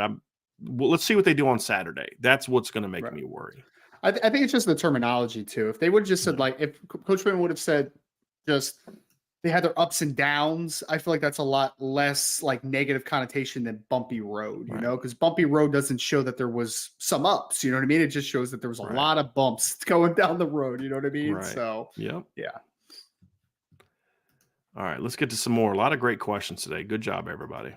Let's see what they do on Saturday. That's what's going to make me worry. I think it's just the terminology too. If they would have just said, like, if Coach Brennan would have said just they had their ups and downs, I feel like that's a lot less like negative connotation than bumpy road, because bumpy road doesn't show that there was some ups, you know what I mean? It just shows that there was a lot of bumps going down the road, you know what I mean? Right. So, yeah. All right, let's get to some more. A lot of great questions today. Good job, everybody.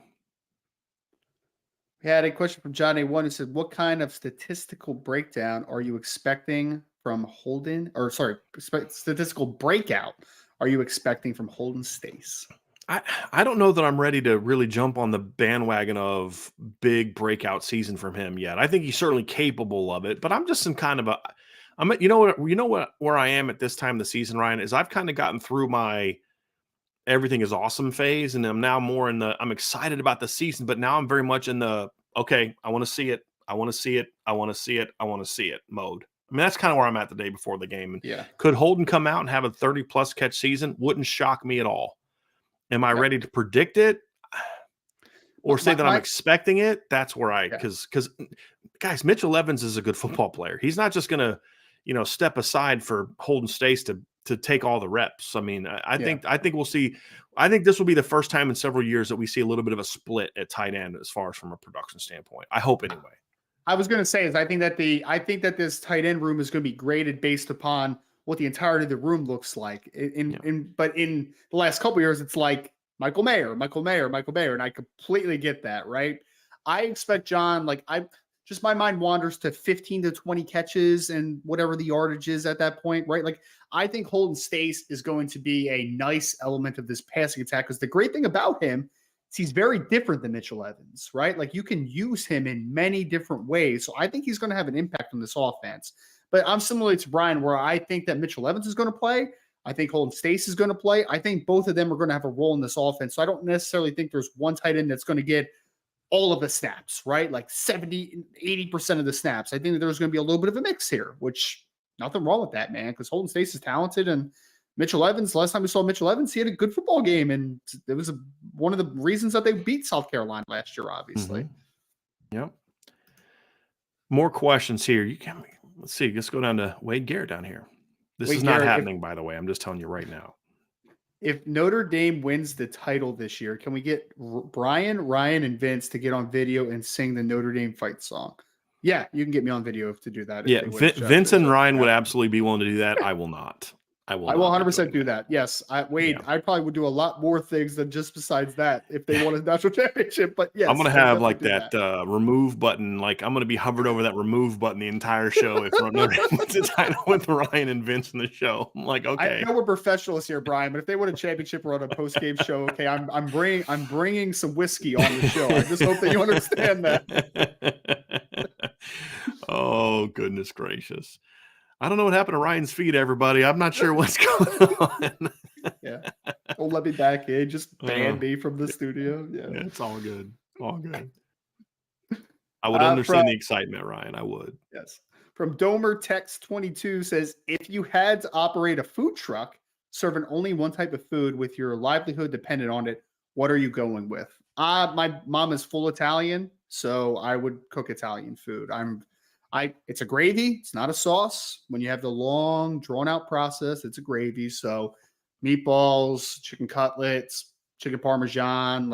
We had a question from John A1 who said, what kind of statistical breakdown are you expecting from Holden, or sorry, statistical breakout are you expecting from Holden Staes? I don't know that I'm ready to really jump on the bandwagon of big breakout season from him yet. I think he's certainly capable of it, but I'm just in kind of where I am at this time of the season, Ryan, is I've kind of gotten through my everything is awesome phase, and I'm now more in I'm excited about the season, but now I'm very much in the, okay, I want to see it. I want to see it. I want to see it. I want to see it mode. I mean, that's kind of where I'm at the day before the game. And could Holden come out and have a 30-plus catch season? Wouldn't shock me at all. Am I ready to predict it or say that I'm expecting it? That's where because guys, Mitchell Evans is a good football player. He's not just going to, step aside for Holden Staes to take all the reps. I mean, I think we'll see. I think this will be the first time in several years that we see a little bit of a split at tight end as far as from a production standpoint. I hope anyway. I was going to say I think that this tight end room is going to be graded based upon what the entirety of the room looks like. But in the last couple of years, it's like Michael Mayer, and I completely get that. Right? I expect John. My mind wanders to 15 to 20 catches and whatever the yardage is at that point, right? Like, I think Holden Staes is going to be a nice element of this passing attack, because the great thing about him he's very different than Mitchell Evans, right? Like you can use him in many different ways. So I think he's going to have an impact on this offense. But I'm similar to Brian, where I think that Mitchell Evans is going to play. I think Holden Staes is going to play. I think both of them are going to have a role in this offense. So I don't necessarily think there's one tight end that's going to get all of the snaps, right? Like 70, 80% of the snaps. I think that there's going to be a little bit of a mix here, which nothing wrong with that, man, because Holden Staes is talented. And Mitchell Evans, last time we saw Mitchell Evans, he had a good football game. And it was one of the reasons that they beat South Carolina last year, obviously. Yep. More questions here. Let's see. Let's go down to Wade Garrett down here. This is not happening, by the way. I'm just telling you right now. If Notre Dame wins the title this year, can we get Brian, Ryan, and Vince to get on video and sing the Notre Dame fight song? Yeah, you can get me on video to do that. Yeah, Vince and Ryan would absolutely be willing to do that. I will not. I will 100% do that. Yes, Wade, I probably would do a lot more things than just besides that if they won a national championship. But yes, I'm gonna have like that remove button. Like I'm gonna be hovered over that remove button the entire show if Notre Dame wins the title with Ryan and Vince in the show. I'm like, okay. I know we're professionals here, Brian, but if they win a championship or on a post game show, okay, I'm bringing some whiskey on the show. I just hope that you understand that. Oh goodness gracious. I don't know what happened to Ryan's feet, everybody. I'm not sure what's going on. Yeah. Don't let me back in. Just ban me from the studio. Yeah, it's all good. All good. I would understand the excitement, Ryan. I would. Yes. From Domer Text 22 says, if you had to operate a food truck serving only one type of food with your livelihood dependent on it, what are you going with? My mom is full Italian, so I would cook Italian food. It's a gravy. It's not a sauce. When you have the long, drawn-out process, it's a gravy. So meatballs, chicken cutlets, chicken parmesan,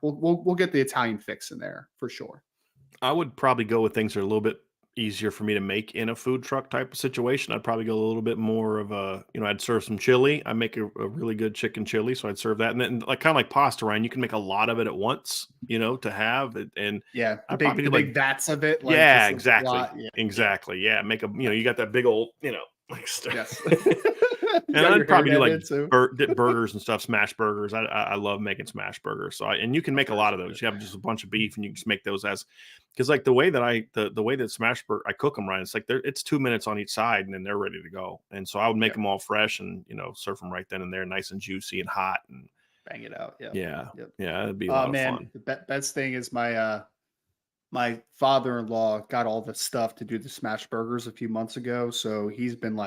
we'll get the Italian fix in there for sure. I would probably go with things that are a little bit easier for me to make in a food truck type of situation. I'd probably go a little bit more of I'd serve some chili. I make a really good chicken chili, so I'd serve that. And then kind of like pasta, Ryan, you can make a lot of it at once, to have it. And yeah, the big vats of it. Yeah, exactly. Exactly. Yeah. Make you got that big old, yes. And I'd probably do burgers and stuff, smash burgers. I love making smash burgers. So and you can make a lot of those. You have just a bunch of beef and you can just make those because like the way that smash burger, I cook them, right. It's like it's 2 minutes on each side and then they're ready to go. And so I would make them all fresh and, serve them right then and there, nice and juicy and hot and bang it out. Yeah. Yeah. Yep. Yeah. It'd be a lot of fun. The best thing is my father-in-law got all the stuff to do the smash burgers a few months ago. So he's been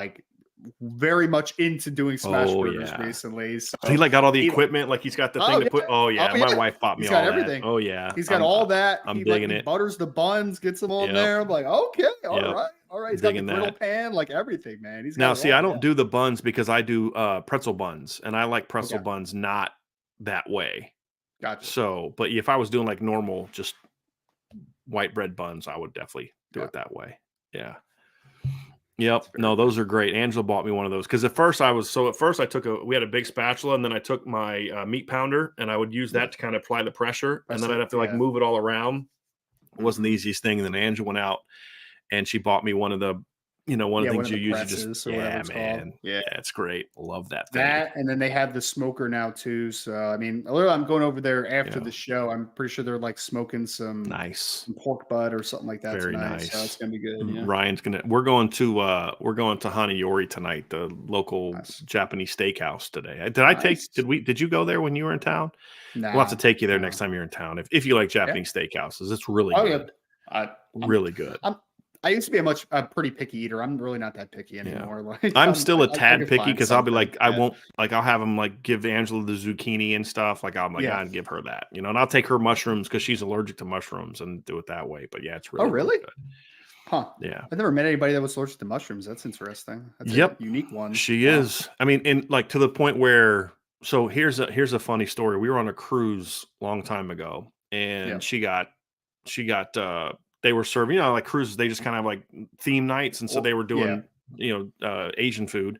very much into doing smash burgers recently. So he got all the equipment, he's got the thing to put. Oh yeah, my wife bought me all everything. That. Oh yeah, he's got all that. I'm digging it. Butters the buns, gets them on there. I'm like, okay, all right. He's got the griddle pan, everything, man. He's got I don't do the buns because I do pretzel buns, and I like pretzel buns not that way. Gotcha. So, but if I was doing normal, just white bread buns, I would definitely do it that way. Yeah. Yep. No, those are great. Angela bought me one of those because at first I we had a big spatula and then I took my meat pounder and I would use that to kind of apply the pressure and then I'd have to move it all around. It wasn't the easiest thing. And then Angela went out and she bought me one of the, one of the things you use. Man. Yeah, it's great. Love that thing. And then they have the smoker now too. So, I'm going over there after the show. I'm pretty sure they're smoking some pork butt or something like that. Very nice. So it's going to be good. Yeah. Ryan's we're going to Hanayori tonight, the local Japanese steakhouse today. Did you go there when you were in town? Nah, we'll have to take you there next time you're in town. If you like Japanese steakhouses, it's really good. Really good. I used to be a pretty picky eater. I'm really not that picky anymore. Yeah. I'm still a tad picky because I'll be I won't I'll have them give Angela the zucchini and stuff. I'd give her that, and I'll take her mushrooms because she's allergic to mushrooms and do it that way. But yeah, it's really, really good. Huh. Yeah. I've never met anybody that was allergic to mushrooms. That's interesting. That's a unique one. She is. To the point where, so here's a funny story. We were on a cruise a long time ago and she got they were serving, cruises, they just kind of theme nights. And so they were doing, Asian food.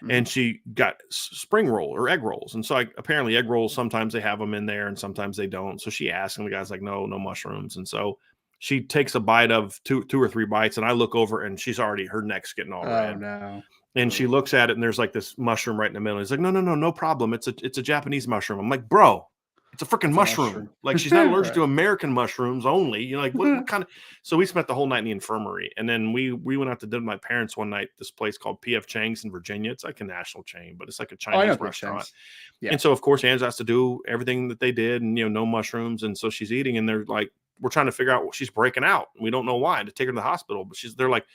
Mm-hmm. And she got spring roll or egg rolls. And so apparently egg rolls, sometimes they have them in there and sometimes they don't. So she asked and the guy's like, no mushrooms. And so she takes a bite of two or three bites and I look over and she's already, her neck's getting all red. Oh no. And she looks at it and there's this mushroom right in the middle. He's like, no problem. It's a Japanese mushroom. I'm like, bro, It's a freaking It's a mushroom. mushroom. Like, she's not allergic Right. to American mushrooms only. You know, like what kind of? So we spent the whole night in the infirmary, and then we went out to dinner with my parents one night. This place called P.F. Chang's in Virginia. It's like a national chain, but it's like a Oh, I know Chinese P.F. restaurant. Chang's. Yeah. And so, of course, Angela has to do everything that they did, and no mushrooms. And so she's eating, and they're like, we're trying to figure out what she's breaking out. We don't know why to take her to the hospital, but they're like,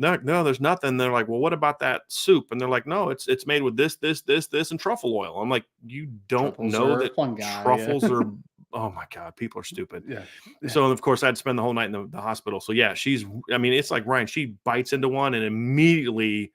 no, there's nothing. They're like, well, what about that soup? And they're like, no, it's made with this, and truffle oil. I'm like, you don't Truffles know are that fun guy, truffles are, oh my God, people are stupid. Yeah. So, of course, I had to spend the whole night in the hospital. So, yeah, it's like Ryan, she bites into one and immediately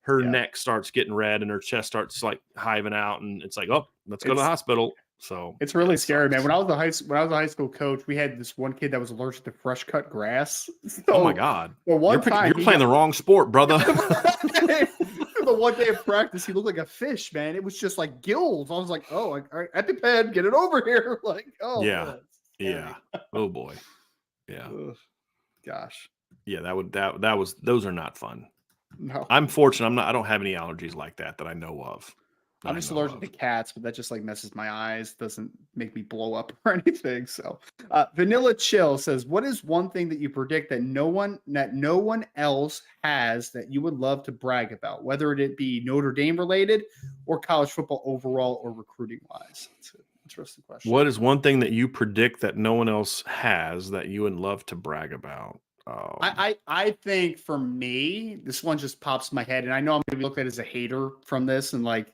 her neck starts getting red and her chest starts like hiving out. And it's like, oh, let's go to the hospital. So it's really scary, man. When I was a high school coach, we had this one kid that was allergic to fresh cut grass. So, oh my God. Well, you're playing the wrong sport, brother. The one day of practice, he looked like a fish, man. It was just like gills. I was like, oh, all right, EpiPen, get it over here. Like, oh, yeah. Man, yeah. Oh boy. Yeah. Ugh, gosh. Yeah, those are not fun. No. I'm fortunate. I don't have any allergies like that I know of. I'm just allergic to cats, but that just like messes my eyes, doesn't make me blow up or anything. So Vanilla Chill says, what is one thing that you predict that no one else has that you would love to brag about, whether it be Notre Dame related or college football overall or recruiting wise? It's an interesting question. What is one thing that you predict that no one else has that you would love to brag about? I think for me, this one just pops in my head, and I know I'm going to be looked at as a hater from this, and like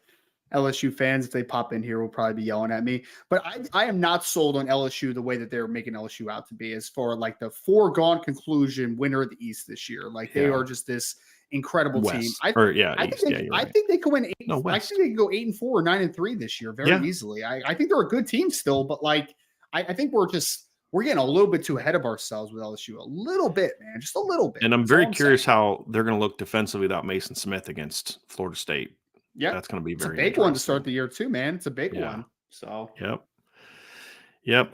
LSU fans, if they pop in here, will probably be yelling at me. But I am not sold on LSU the way that they're making LSU out to be, as far like the foregone conclusion winner of the East this year. Like they are just this incredible team. I think they could win 8. No, I think they could go 8-4 or 9-3 this year very easily. I think they're a good team still, but like I think we're getting a little bit too ahead of ourselves with LSU. A little bit, man. Just a little bit. And I'm very curious how they're going to look defensively without Mason Smith against Florida State. Yeah. That's going to be very big one to start the year too, man. It's a big one. So, Yep.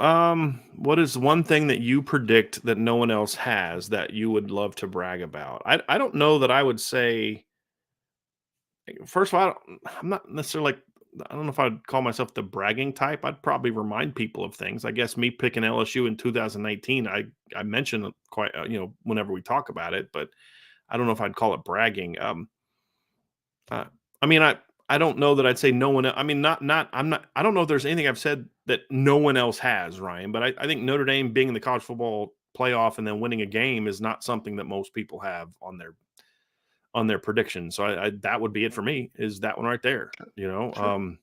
What is one thing that you predict that no one else has that you would love to brag about? I don't know that I would say, first of all, I'm not necessarily like, I don't know if I'd call myself the bragging type. I'd probably remind people of things. I guess me picking LSU in 2019, I mentioned quite, whenever we talk about it, but I don't know if I'd call it bragging. I don't know that I'd say no one. I don't know if there's anything I've said that no one else has, Ryan, but I think Notre Dame being in the college football playoff and then winning a game is not something that most people have on their prediction. So that would be it for me, is that one right there. Sure.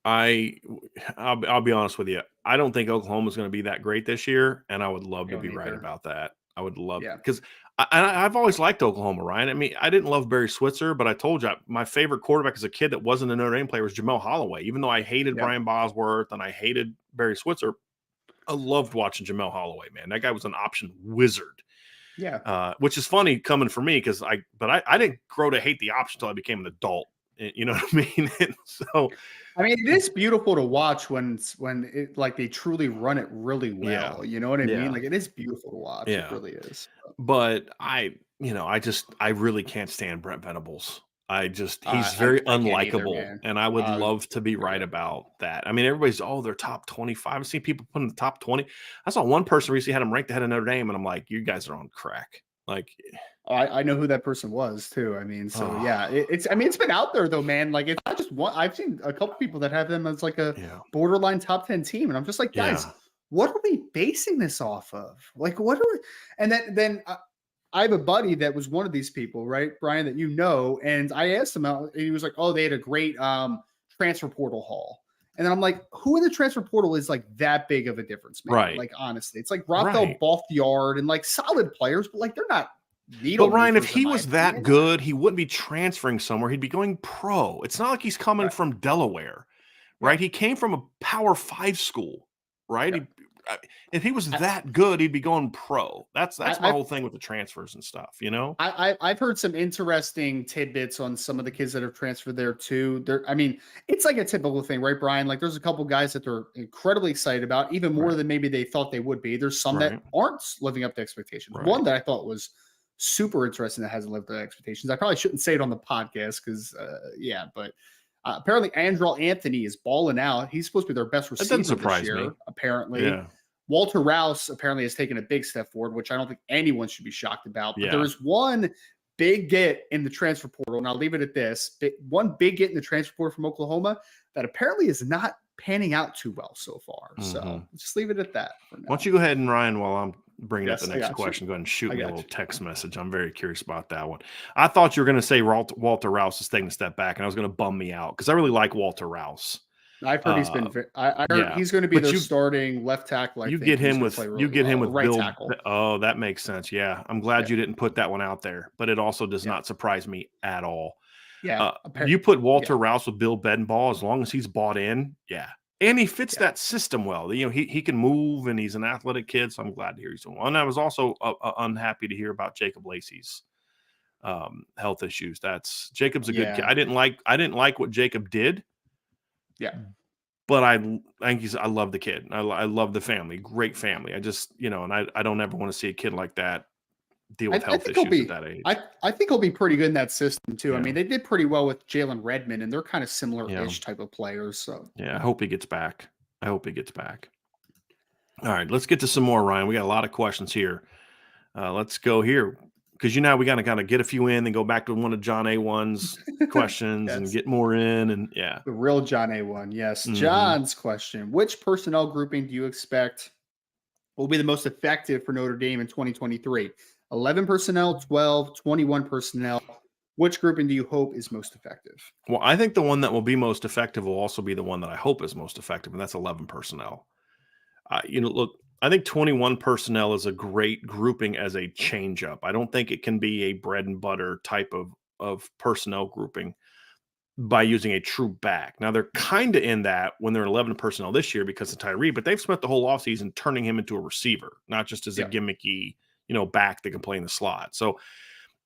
I'll be honest with you. I don't think Oklahoma is going to be that great this year, and I would love to be right about that. I would love because I've always liked Oklahoma, Ryan. I mean, I didn't love Barry Switzer, but I told you my favorite quarterback as a kid that wasn't a Notre Dame player was Jamel Holloway. Even though I hated Brian Bosworth and I hated Barry Switzer, I loved watching Jamel Holloway, man. That guy was an option wizard. Yeah. Which is funny coming from me because I didn't grow to hate the option until I became an adult. You know what I mean? So, I mean, it is beautiful to watch when it like they truly run it really well. Yeah. You know what I mean? Like it is beautiful to watch. Yeah. It really is. But I really can't stand Brent Venables. He's very unlikable, and I would love to be right about that. I mean, everybody's, they're top 25. I've seen people put in the top 20. I saw one person recently had him ranked ahead of Notre Dame, and I'm like, you guys are on crack. Like, I know who that person was too. I mean, so it's been out there though, man. Like it's not just one. I've seen a couple people that have them as like a borderline top 10 team, and I'm just like, guys, what are we basing this off of? Like, what are we? And then I have a buddy that was one of these people, right, Brian, that and I asked him out, and he was like, oh, they had a great transfer portal haul. And then I'm like, who in the transfer portal is like that big of a difference, man? Right. Like, honestly, it's like Rafael Balthiard and like solid players, but like they're not. But Ryan, if he was that good, he wouldn't be transferring somewhere. He'd be going pro. It's not like he's coming from Delaware, right? He came from a Power 5 school, right? If he was that good, he'd be going pro. That's my whole thing with the transfers and stuff, I've heard some interesting tidbits on some of the kids that have transferred there too. It's like a typical thing, right, Brian? Like there's a couple guys that they're incredibly excited about, even more than maybe they thought they would be. There's some that aren't living up to expectations. One that I thought was super interesting that hasn't lived up to expectations. I probably shouldn't say it on the podcast because, but Apparently, Andrel Anthony is balling out. He's supposed to be their best receiver this year, apparently. Yeah. Walter Rouse apparently has taken a big step forward, which I don't think anyone should be shocked about. But there is one big get in the transfer portal, and I'll leave it at this. One big get in the transfer portal from Oklahoma that apparently is not panning out too well so far. So just leave it at that for now. Why don't you go ahead and, Ryan, while I'm bringing up the next question, go ahead and shoot me a little text message. I'm very curious about that one. I thought you were going to say Walter Rouse is taking a step back, and I was going to bum me out because I really like Walter Rouse. I've heard he's been. I heard he's going to be their starting left tackle. You get him with right Bill. Tackle. Oh, that makes sense. Yeah, I'm glad you didn't put that one out there, but it also does not surprise me at all. Yeah, you put Walter Rouse with Bill Bedenbaugh as long as he's bought in. Yeah, and he fits that system well. You know, he can move, and he's an athletic kid, so I'm glad to hear he's doing well. And I was also unhappy to hear about Jacob Lacey's health issues. Jacob's a good kid. I didn't like what Jacob did. Yeah. But I love the kid. I love the family. Great family. I just, and I don't ever want to see a kid like that deal with health issues at that age. I think he'll be pretty good in that system too. Yeah. I mean, they did pretty well with Jalen Redmond, and they're kind of similar-ish type of players. So yeah, I hope he gets back. All right, let's get to some more, Ryan. We got a lot of questions here. Let's go here. Because we got to kind of get a few in, then go back to one of John A1's questions and get more in. And the real John A1. Yes. John's question: which personnel grouping do you expect will be the most effective for Notre Dame in 2023? 11 personnel, 12, 21 personnel. Which grouping do you hope is most effective? Well, I think the one that will be most effective will also be the one that I hope is most effective, and that's 11 personnel. Look, I think 21 personnel is a great grouping as a change-up. I don't think it can be a bread and butter type of personnel grouping by using a true back. Now, they're kind of in that when they're 11 personnel this year because of Tyree, but they've spent the whole offseason turning him into a receiver, not just as a gimmicky, back that can play in the slot. So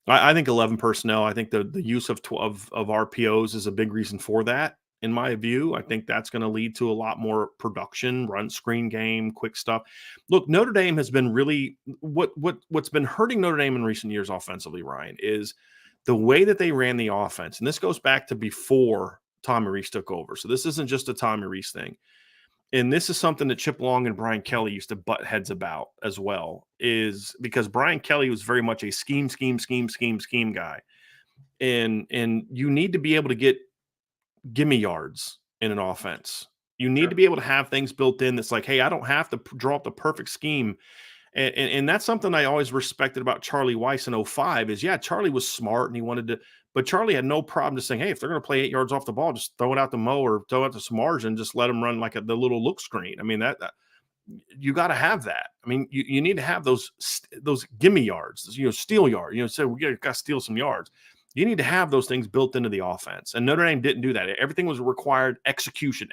I think 11 personnel, I think the use of RPOs is a big reason for that. In my view, I think that's going to lead to a lot more production, run screen game, quick stuff. Look, Notre Dame has been really what's been hurting Notre Dame in recent years offensively, Ryan, is the way that they ran the offense. And this goes back to before Tommy Rees took over. So this isn't just a Tommy Rees thing. And this is something that Chip Long and Brian Kelly used to butt heads about as well, is because Brian Kelly was very much a scheme guy. And you need to be able to get gimme yards in an offense. You need to be able to have things built in that's like, hey, I don't have to draw up the perfect scheme. And that's something I always respected about Charlie Weiss in 2005 is, Charlie was smart and he wanted to, but Charlie had no problem just saying, hey, if they're going to play 8 yards off the ball, just throw it out the mo or throw it to some margin, just let them run like the little look screen. I mean, that you got to have that. I mean, you need to have those gimme yards, steal yard, so we got to steal some yards. You need to have those things built into the offense. And Notre Dame didn't do that. Everything was required execution.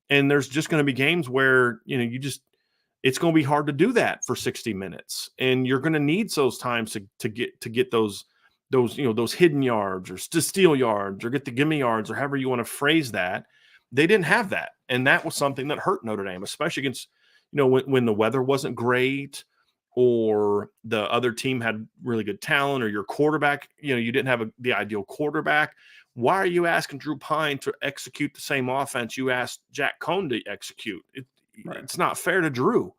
And there's just going to be games where, it's going to be hard to do that for 60 minutes. And you're going to need those times to get those hidden yards or to steal yards or get the gimme yards or however you want to phrase that. They didn't have that. And that was something that hurt Notre Dame, especially against, when the weather wasn't great, or the other team had really good talent, or your quarterback, you didn't have the ideal quarterback. Why are you asking Drew Pine to execute the same offense you asked Jack Cohn to execute? It's not fair to Drew.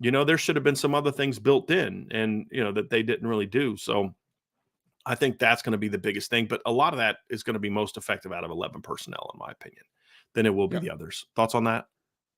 There should have been some other things built in and, that they didn't really do. So I think that's going to be the biggest thing. But a lot of that is going to be most effective out of 11 personnel, in my opinion, than it will be the others. Thoughts on that?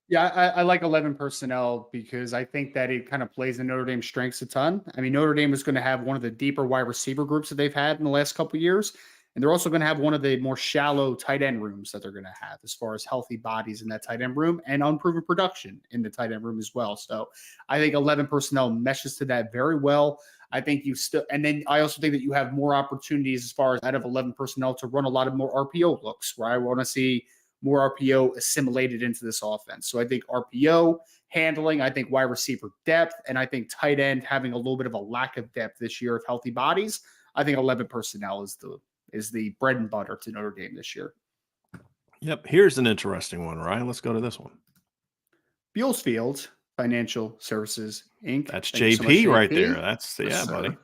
Yeah, I like 11 personnel because I think that it kind of plays in Notre Dame's strengths a ton. I mean, Notre Dame is going to have one of the deeper wide receiver groups that they've had in the last couple of years. And they're also going to have one of the more shallow tight end rooms that they're going to have as far as healthy bodies in that tight end room and unproven production in the tight end room as well. So I think 11 personnel meshes to that very well. I think and then I also think that you have more opportunities as far as out of 11 personnel to run a lot of more RPO looks where I want to see more RPO assimilated into this offense. So I think RPO handling, I think wide receiver depth, and I think tight end having a little bit of a lack of depth this year of healthy bodies. I think 11 personnel is the bread and butter to Notre Dame this year. Yep. Here's an interesting one, Ryan. Let's go to this one. Buellsfield Financial Services, Inc. That's JP right there. That's, buddy.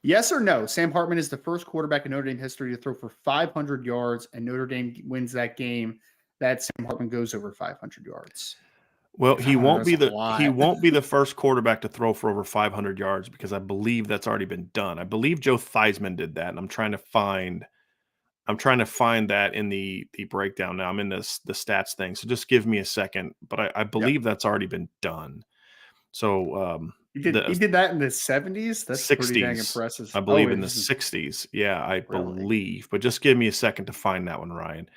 Yes or no? Sam Hartman is the first quarterback in Notre Dame history to throw for 500 yards, and Notre Dame wins that game. That Sam Hartman goes over 500 yards. Well, he won't be the the first quarterback to throw for over 500 yards because I believe that's already been done. I believe Joe Theismann did that, and I'm trying to find that in the breakdown now. I'm in the stats thing, so just give me a second. But I believe that's already been done. So he did that in the 70s. That's 60s, pretty dang impressive. I believe in the 60s. Yeah, I believe. But just give me a second to find that one, Ryan.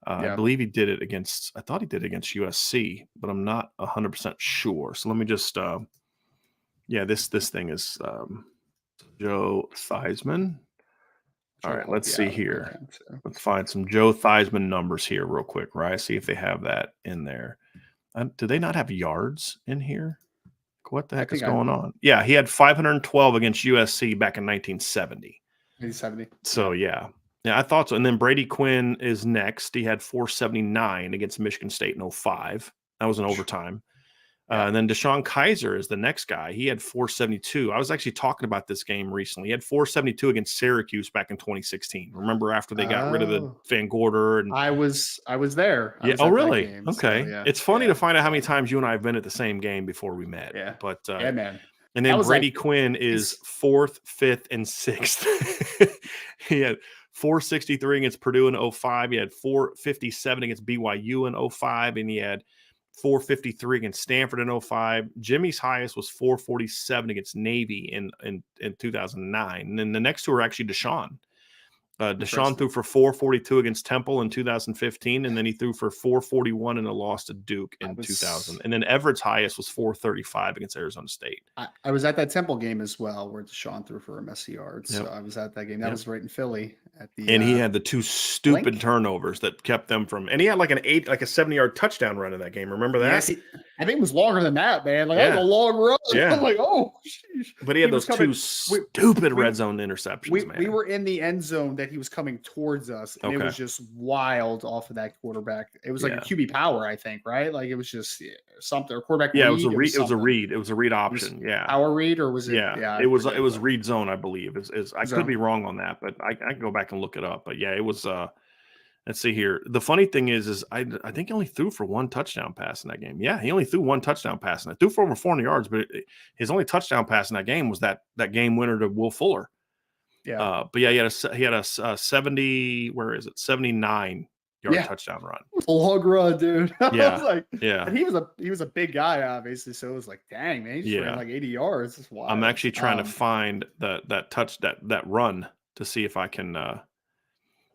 I believe he did it against. I thought he did it against USC, but I'm not 100% sure. So let me just. This thing is Joe Theismann. All right, let's see here. Let's find some Joe Theismann numbers here real quick, right? See if they have that in there. Do they not have yards in here? What the heck is going on? Yeah, he had 512 against USC back in 1970. 1970. So, yeah, I thought so. And then Brady Quinn is next. He had 479 against Michigan State in 05. That was an overtime. And then DeShone Kizer is the next guy. He had 472. I was actually talking about this game recently. He had 472 against Syracuse back in 2016. Remember after they got rid of the Van Gorder? And I was there. Oh, really? Game, okay. So, it's funny to find out how many times you and I have been at the same game before we met. Yeah. But man. And then Brady Quinn is 4th, 5th, and 6th. He had 463 against Purdue in 05. He had 457 against BYU in 05, and he had 453 against Stanford in 05. Jimmy's highest was 447 against Navy in 2009. And then the next two are actually DeShone. DeShone threw for 442 against Temple in 2015, and then he threw for 441 in a loss to Duke in 2000. And then Everett's highest was 435 against Arizona State. I was at that Temple game as well, where DeShone threw for a messy yard. So I was at that game. That was right in Philly. And he had the two stupid turnovers that kept them from. And he had like a 70-yard touchdown run in that game. Remember that? Yes, I think it was longer than that, man. Like that was a long run. Yeah. I'm like, oh, sheesh. But he had those two stupid red zone interceptions. We were in the end zone that he was coming towards us, and it was just wild off of that quarterback. It was like a QB power, I think, right? Like it was just something. Or quarterback. Yeah, read, it was a read. It was a read option. Power read, or was it? Yeah, it was read zone, I believe. I could be wrong on that, but I can go back and look it up. But yeah, it was. Let's see here. The funny thing is I think he only threw for one touchdown pass in that game. Yeah, he only threw one touchdown pass, and I threw for over 400 yards. But his only touchdown pass in that game was that game winner to Will Fuller. Yeah. But yeah, he had a 79 yard touchdown run. It was a long run, dude. Yeah. I was like, yeah. And he was a big guy, obviously. So it was like, dang, man, he just ran like 80 yards. It's wild. I'm actually trying to find that run to see if I can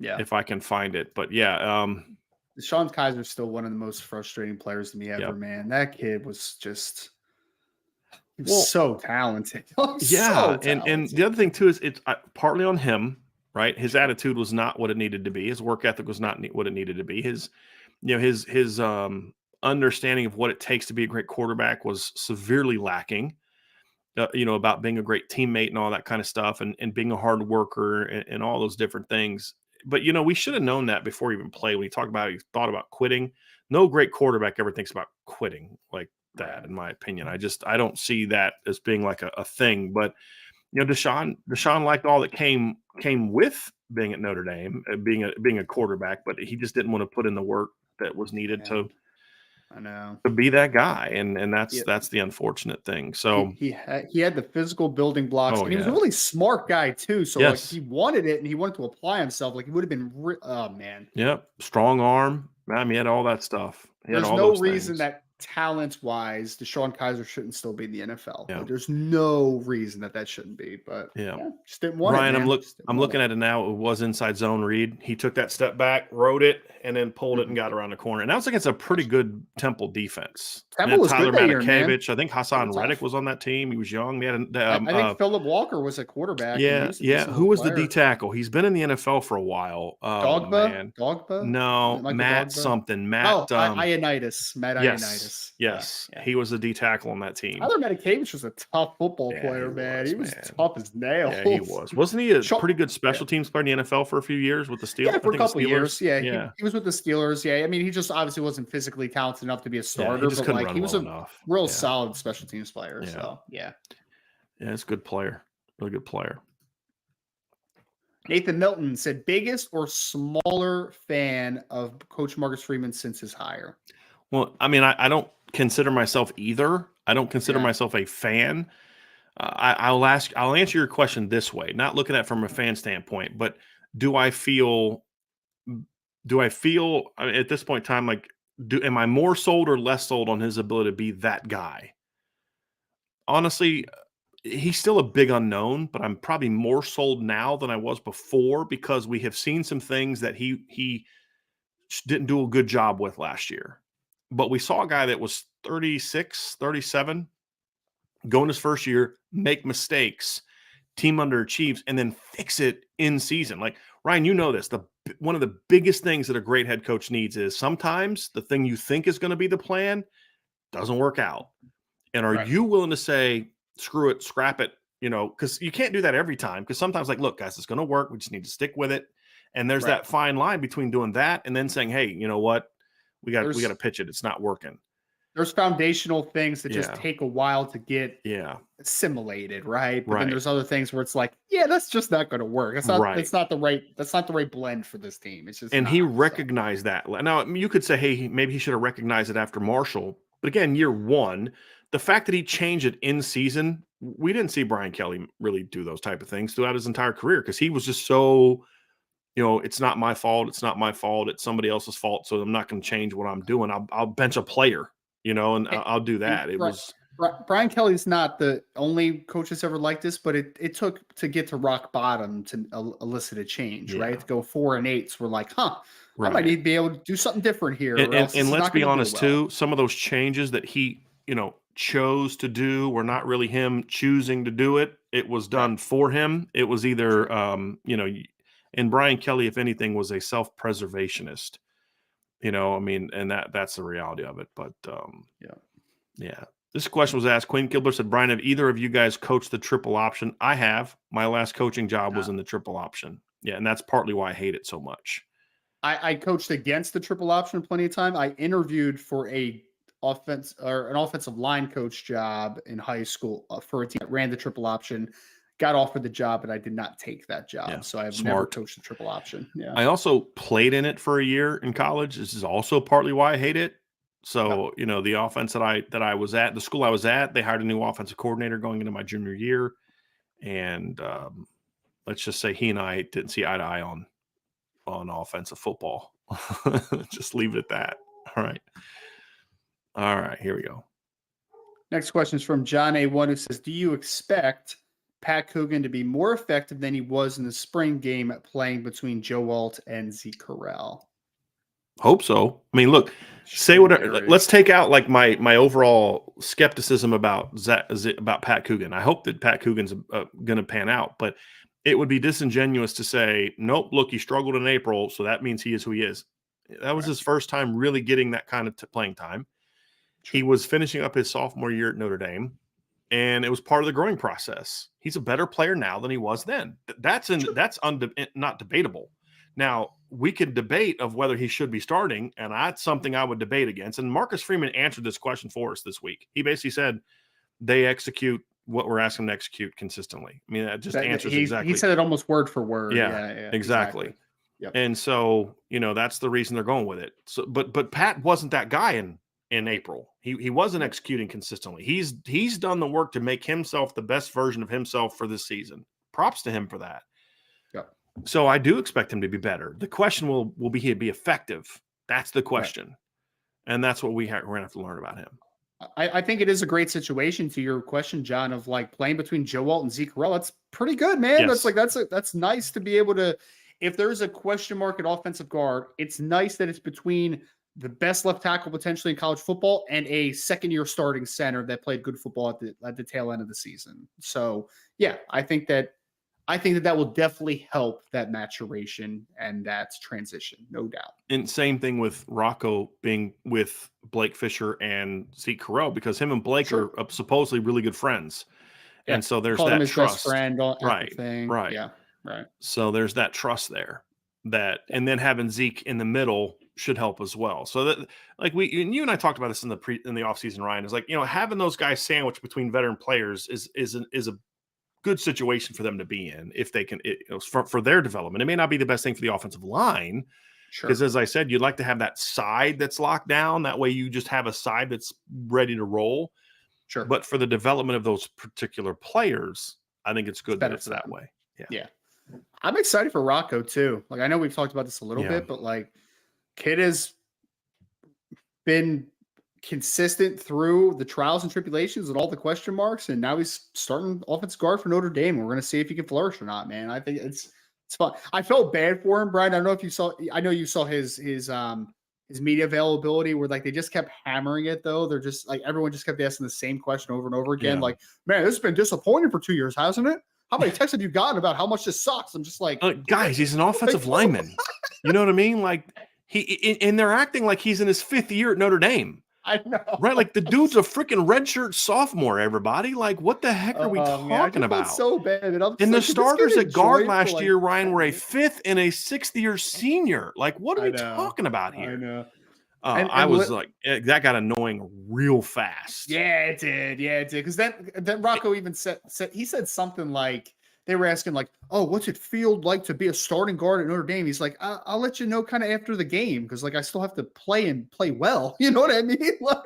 if I can find it. But DeShone Kizer is still one of the most frustrating players to me ever, man. That kid was just so talented. And the other thing too is it's partly on him, right? His attitude was not what it needed to be. His work ethic was not what it needed to be. His understanding of what it takes to be a great quarterback was severely lacking. About being a great teammate and all that kind of stuff, and being a hard worker and all those different things. But, we should have known that before he even played. When he talked about it, he thought about quitting. No great quarterback ever thinks about quitting like that, in my opinion. I don't see that as being like a thing. But, DeShone liked all that came with being at Notre Dame, being a quarterback, but he just didn't want to put in the work that was needed to be that guy, and that's the unfortunate thing. So he had the physical building blocks, and he was a really smart guy too. So like he wanted it, and he wanted to apply himself. Like he would have been, strong arm. He had all that stuff. There's no reason that talent-wise, DeShone Kizer shouldn't still be in the NFL. Yeah. Like, there's no reason that shouldn't be. But just didn't want Ryan, it. Ryan, I'm looking at it now. It was inside zone read. He took that step back, wrote it, and then pulled it and got around the corner. And that was against a pretty good Temple defense. Temple was Tyler good that year, man. I think Hassan Reddick was on that team. He was young. I think Philip Walker was a quarterback. Who was the D tackle? He's been in the NFL for a while. Dogba? No, Matt Dogba? Something. Matt. Ioannidis. Matt Ioannidis. Yes. He was the D tackle on that team. Tyler Medicavich was a tough football player, man. He was tough as nails. Yeah, he was. Wasn't he a pretty good special teams player in the NFL for a few years with the Steelers? Yeah, for a couple of years. Yeah. He was with the Steelers. Yeah. I mean, he just obviously wasn't physically talented enough to be a starter, but he was a real solid special teams player. So, yeah. Yeah, it's a good player. Really good player. Nathan Milton said, biggest or smaller fan of Coach Marcus Freeman since his hire? Well, I mean, I don't consider myself either. I don't consider Yeah. myself a fan. I'll answer your question this way, not looking at it from a fan standpoint, but do I feel I mean, at this point in time, like, am I more sold or less sold on his ability to be that guy? Honestly, he's still a big unknown, but I'm probably more sold now than I was before because we have seen some things that he didn't do a good job with last year. But we saw a guy that was 36, 37, go in his first year, make mistakes, team underachieves, and then fix it in season. Like, Ryan, you know this. One of the biggest things that a great head coach needs is sometimes the thing you think is going to be the plan doesn't work out. And are you willing to say, screw it, scrap it, because you can't do that every time. Because sometimes, like, look, guys, it's going to work. We just need to stick with it. And there's that fine line between doing that and then saying, hey, you know what? We got to pitch it. It's not working. There's foundational things that just take a while to get assimilated, right? But then there's other things where it's like, that's just not going to work. It's not the right blend for this team. It's just he recognized that. Now, you could say, hey, maybe he should have recognized it after Marshall. But again, year one, the fact that he changed it in season, we didn't see Brian Kelly really do those type of things throughout his entire career because he was just so, it's not my fault. It's not my fault. It's somebody else's fault. So I'm not going to change what I'm doing. I'll bench a player, and I'll do that. Brian Kelly's not the only coach that's ever like this, but it took to get to rock bottom to elicit a change, right? To go 4-8, we're like, I might need to be able to do something different here. And let's be honest too, some of those changes that he, chose to do were not really him choosing to do it. It was done for him. It was either, and Brian Kelly, if anything, was a self-preservationist, and that's the reality of it. But yeah. This question was asked. Quinn Kilber said, Brian, have either of you guys coached the triple option? I have. My last coaching job was in the triple option. Yeah, and that's partly why I hate it so much. I coached against the triple option plenty of time. I interviewed for an offensive line coach job in high school for a team that ran the triple option. Got offered the job, but I did not take that job. Yeah, so I've never coached the triple option. Yeah. I also played in it for a year in college. This is also partly why I hate it. So, the offense that I was at, the school I was at, they hired a new offensive coordinator going into my junior year. And let's just say he and I didn't see eye to eye on offensive football. Just leave it at that. All right, here we go. Next question is from John A1, who says, do you expect Pat Coogan to be more effective than he was in the spring game at playing between Joe Alt and Zeke Correll? Hope so. I mean, look, say whatever. Let's take out like my overall skepticism about Pat Coogan. I hope that Pat Coogan's going to pan out, but it would be disingenuous to say, nope, look, he struggled in April, so that means he is who he is. That was his first time really getting that kind of playing time. He was finishing up his sophomore year at Notre Dame, and it was part of the growing process. He's a better player now than he was then. That's not debatable. Now, we could debate of whether he should be starting, and that's something I would debate against. And Marcus Freeman answered this question for us this week. He basically said they execute what we're asking them to execute consistently. I mean, that just answers exactly. He said it almost word for word. Yeah, exactly. Yep. And so, that's the reason they're going with it. So, but Pat wasn't that guy in April. He wasn't executing consistently. He's done the work to make himself the best version of himself for this season. Props to him for that. Yep. So I do expect him to be better. The question will be he'd be effective. That's the question. Right. And that's what we're going to have to learn about him. I think it is a great situation to your question, John, of like playing between Joe Alt and Zeke Correll. That's pretty good, man. Yes. That's nice to be able to, if there's a question mark at offensive guard, it's nice that it's between the best left tackle potentially in college football and a second-year starting center that played good football at the tail end of the season. So, yeah, I think that will definitely help that maturation and that transition, no doubt. And same thing with Rocco being with Blake Fisher and Zeke Correll, because him and Blake are supposedly really good friends. Yeah. And so there's that trust. Best friend, right. Yeah. Right. So there's that trust there and then having Zeke in the middle should help as well. So that, like you and I talked about this in the offseason, Ryan, is like, having those guys sandwiched between veteran players is a good situation for them to be in if they can, for their development. It may not be the best thing for the offensive line. Sure. Because as I said, you'd like to have that side that's locked down. That way you just have a side that's ready to roll. Sure. But for the development of those particular players, I think it's good that it's that way. Yeah. I'm excited for Rocco too. Like, I know we've talked about this a little bit, but like, kid has been consistent through the trials and tribulations and all the question marks, and now he's starting offensive guard for Notre Dame. We're going to see if he can flourish or not, man. I think it's fun. I felt bad for him, Brian. I don't know if you saw. I know you saw his media availability where like they just kept hammering it though. They're just like everyone just kept asking the same question over and over again. Like, man, this has been disappointing for 2 years, hasn't it? How many texts have you gotten about how much this sucks? I'm just like, guys, he's an offensive lineman. You know what I mean? Like and they're acting like he's in his 5th year at Notre Dame. I know. Right? Like the dude's a freaking redshirt sophomore, everybody. Like, what the heck are we talking about? So bad. And the starters at guard last year, Ryan, were a 5th and a 6th year senior. Like, what are we talking about here? I know. I was like, that got annoying real fast. Yeah, it did. Yeah, it did. Because then Rocco even said something like, they were asking like, oh, what's it feel like to be a starting guard at Notre Dame? He's like, I'll let you know kind of after the game because like I still have to play well. You know what I mean? Like,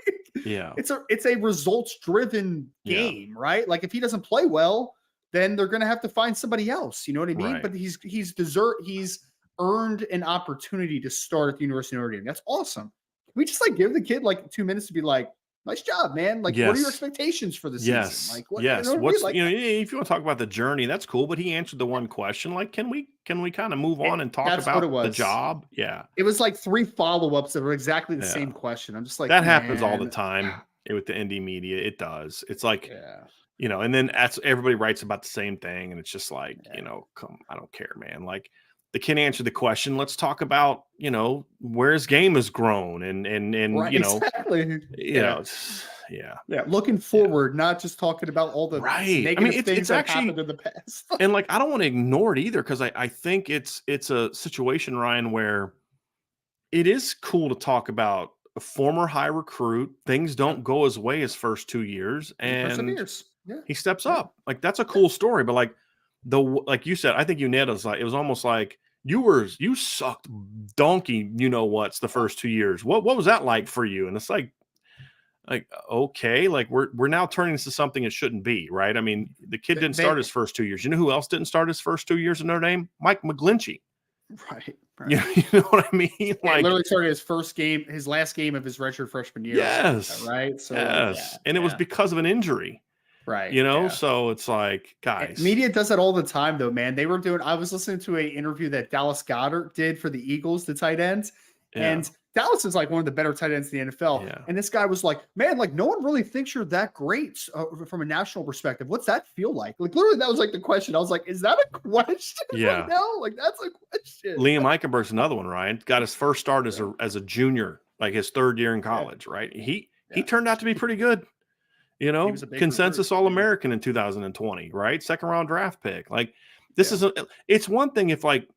yeah, it's a results driven game, right? Like if he doesn't play well, then they're gonna have to find somebody else. You know what I mean? Right. But he's earned an opportunity to start at the University of Notre Dame. That's awesome. Can we just like give the kid like 2 minutes to be like, nice job, man. Like, what are your expectations for the season? Like, what, yes. You know What's like, if you want to talk about the journey, that's cool. But he answered the one question. Like, can we kind of move on and talk about the job? Yeah. It was like 3 follow-ups that were exactly the same question. I'm just like, that happens all the time with the indie media. It does. It's like, and then everybody writes about the same thing, and it's just like, I don't care, man. Like, the kid answered the question. Let's talk about, where his game has grown and right, exactly. Looking forward, not just talking about all the negative things that happened in the past. And like, I don't want to ignore it either. Cause I think it's a situation, Ryan, where it is cool to talk about a former high recruit. Things don't go his way his first 2 years and he steps up. Like, that's a cool story. But like you said, I think you nailed it. It was almost like you sucked donkey, what's the first 2 years. What was that like for you? And it's like okay, like we're now turning this to something it shouldn't be, right? I mean, the kid didn't start his first 2 years. You know who else didn't start his first 2 years in Notre Dame? Mike McGlinchey. Right. You know what I mean? Like, literally started his last game of his redshirt freshman year. Yes. Right. So and it was because of an injury. Right. So it's like, guys. Media does that all the time, though, man. I was listening to an interview that Dallas Goedert did for the Eagles, the tight ends. And Dallas is like one of the better tight ends in the NFL. Yeah. And this guy was like, man, like no one really thinks you're that great from a national perspective. What's that feel like? Like literally that was like the question. I was like, is that a question? Yeah. Right now? Like that's a question. Liam Eichenberg's another one, Ryan. Got his first start as a junior, like his 3rd year in college, right? He turned out to be pretty good. Consensus All-American in 2020, right? 2nd round draft pick. Like this it's one thing if like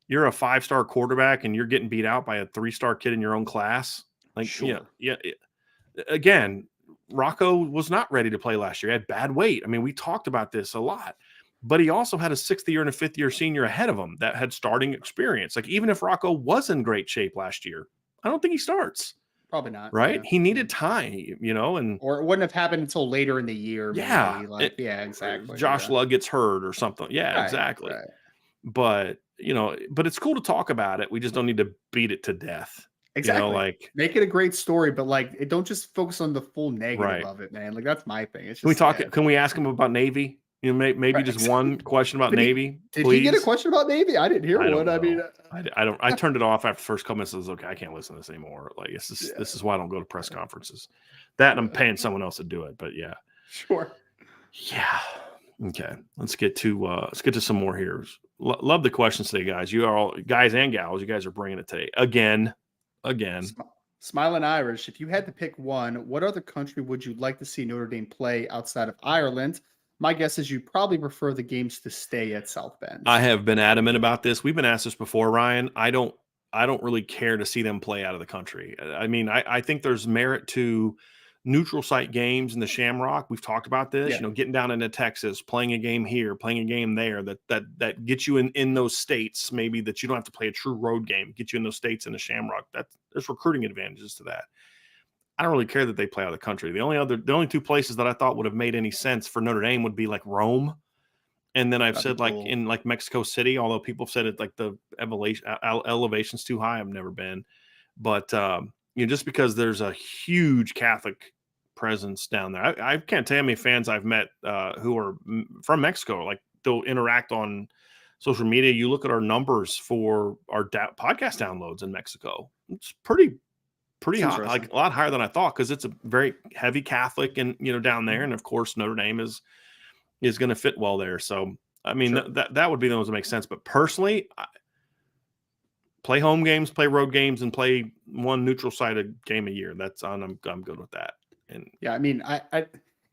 you're a 5-star quarterback and you're getting beat out by a 3-star kid in your own class. Like, again, Rocco was not ready to play last year. He had bad weight. I mean, we talked about this a lot, but he also had a 6th year and a 5th year senior ahead of him that had starting experience. Like even if Rocco was in great shape last year, I don't think he starts. Probably not. Right. He needed time, or it wouldn't have happened until later in the year. Yeah. Maybe. Exactly. Josh Lugg gets hurt or something. Yeah, right, exactly. Right. But, but it's cool to talk about it. We just don't need to beat it to death. Exactly. Make it a great story, but don't just focus on the full negative of it, man. Like that's my thing. It's just, Can we ask him about Navy? Maybe just one question about Navy. Did he get a question about Navy? I didn't hear one. I mean, I turned it off after the first comments. I was okay. I can't listen to this anymore. Like this is why I don't go to press conferences. That and I'm paying someone else to do it. But yeah, sure. Yeah. Okay. Let's get to some more here. Love the questions today, guys. You are all guys and gals. You guys are bringing it today again. Smiling Irish. If you had to pick one, what other country would you like to see Notre Dame play outside of Ireland? My guess is you probably prefer the games to stay at South Bend. I have been adamant about this. We've been asked this before, Ryan. I don't really care to see them play out of the country. I mean, I think there's merit to neutral site games in the Shamrock. We've talked about this, Yeah. you know, getting down into Texas, playing a game here, playing a game there, that gets you in those states, maybe that you don't have to play a true road game, get you in those states in the Shamrock. There's recruiting advantages to that. I don't really care that they play out of the country. The only two places that I thought would have made any sense for Notre Dame would be like Rome. And then I've said like in like Mexico City, although people have said it like the elevation's too high. I've never been, but you know, just because there's a huge Catholic presence down there, I can't tell you how many fans I've met who are from Mexico. Like they'll interact on social media. You look at our numbers for our podcast downloads in Mexico. It's pretty high, like a lot higher than I thought, because it's a very heavy Catholic and you know down there, and of course Notre Dame is going to fit well there. So, I mean, that would be the ones that make sense. But personally, play home games, play road games, and play one neutral sided game a year. I'm good with that. And yeah, I mean,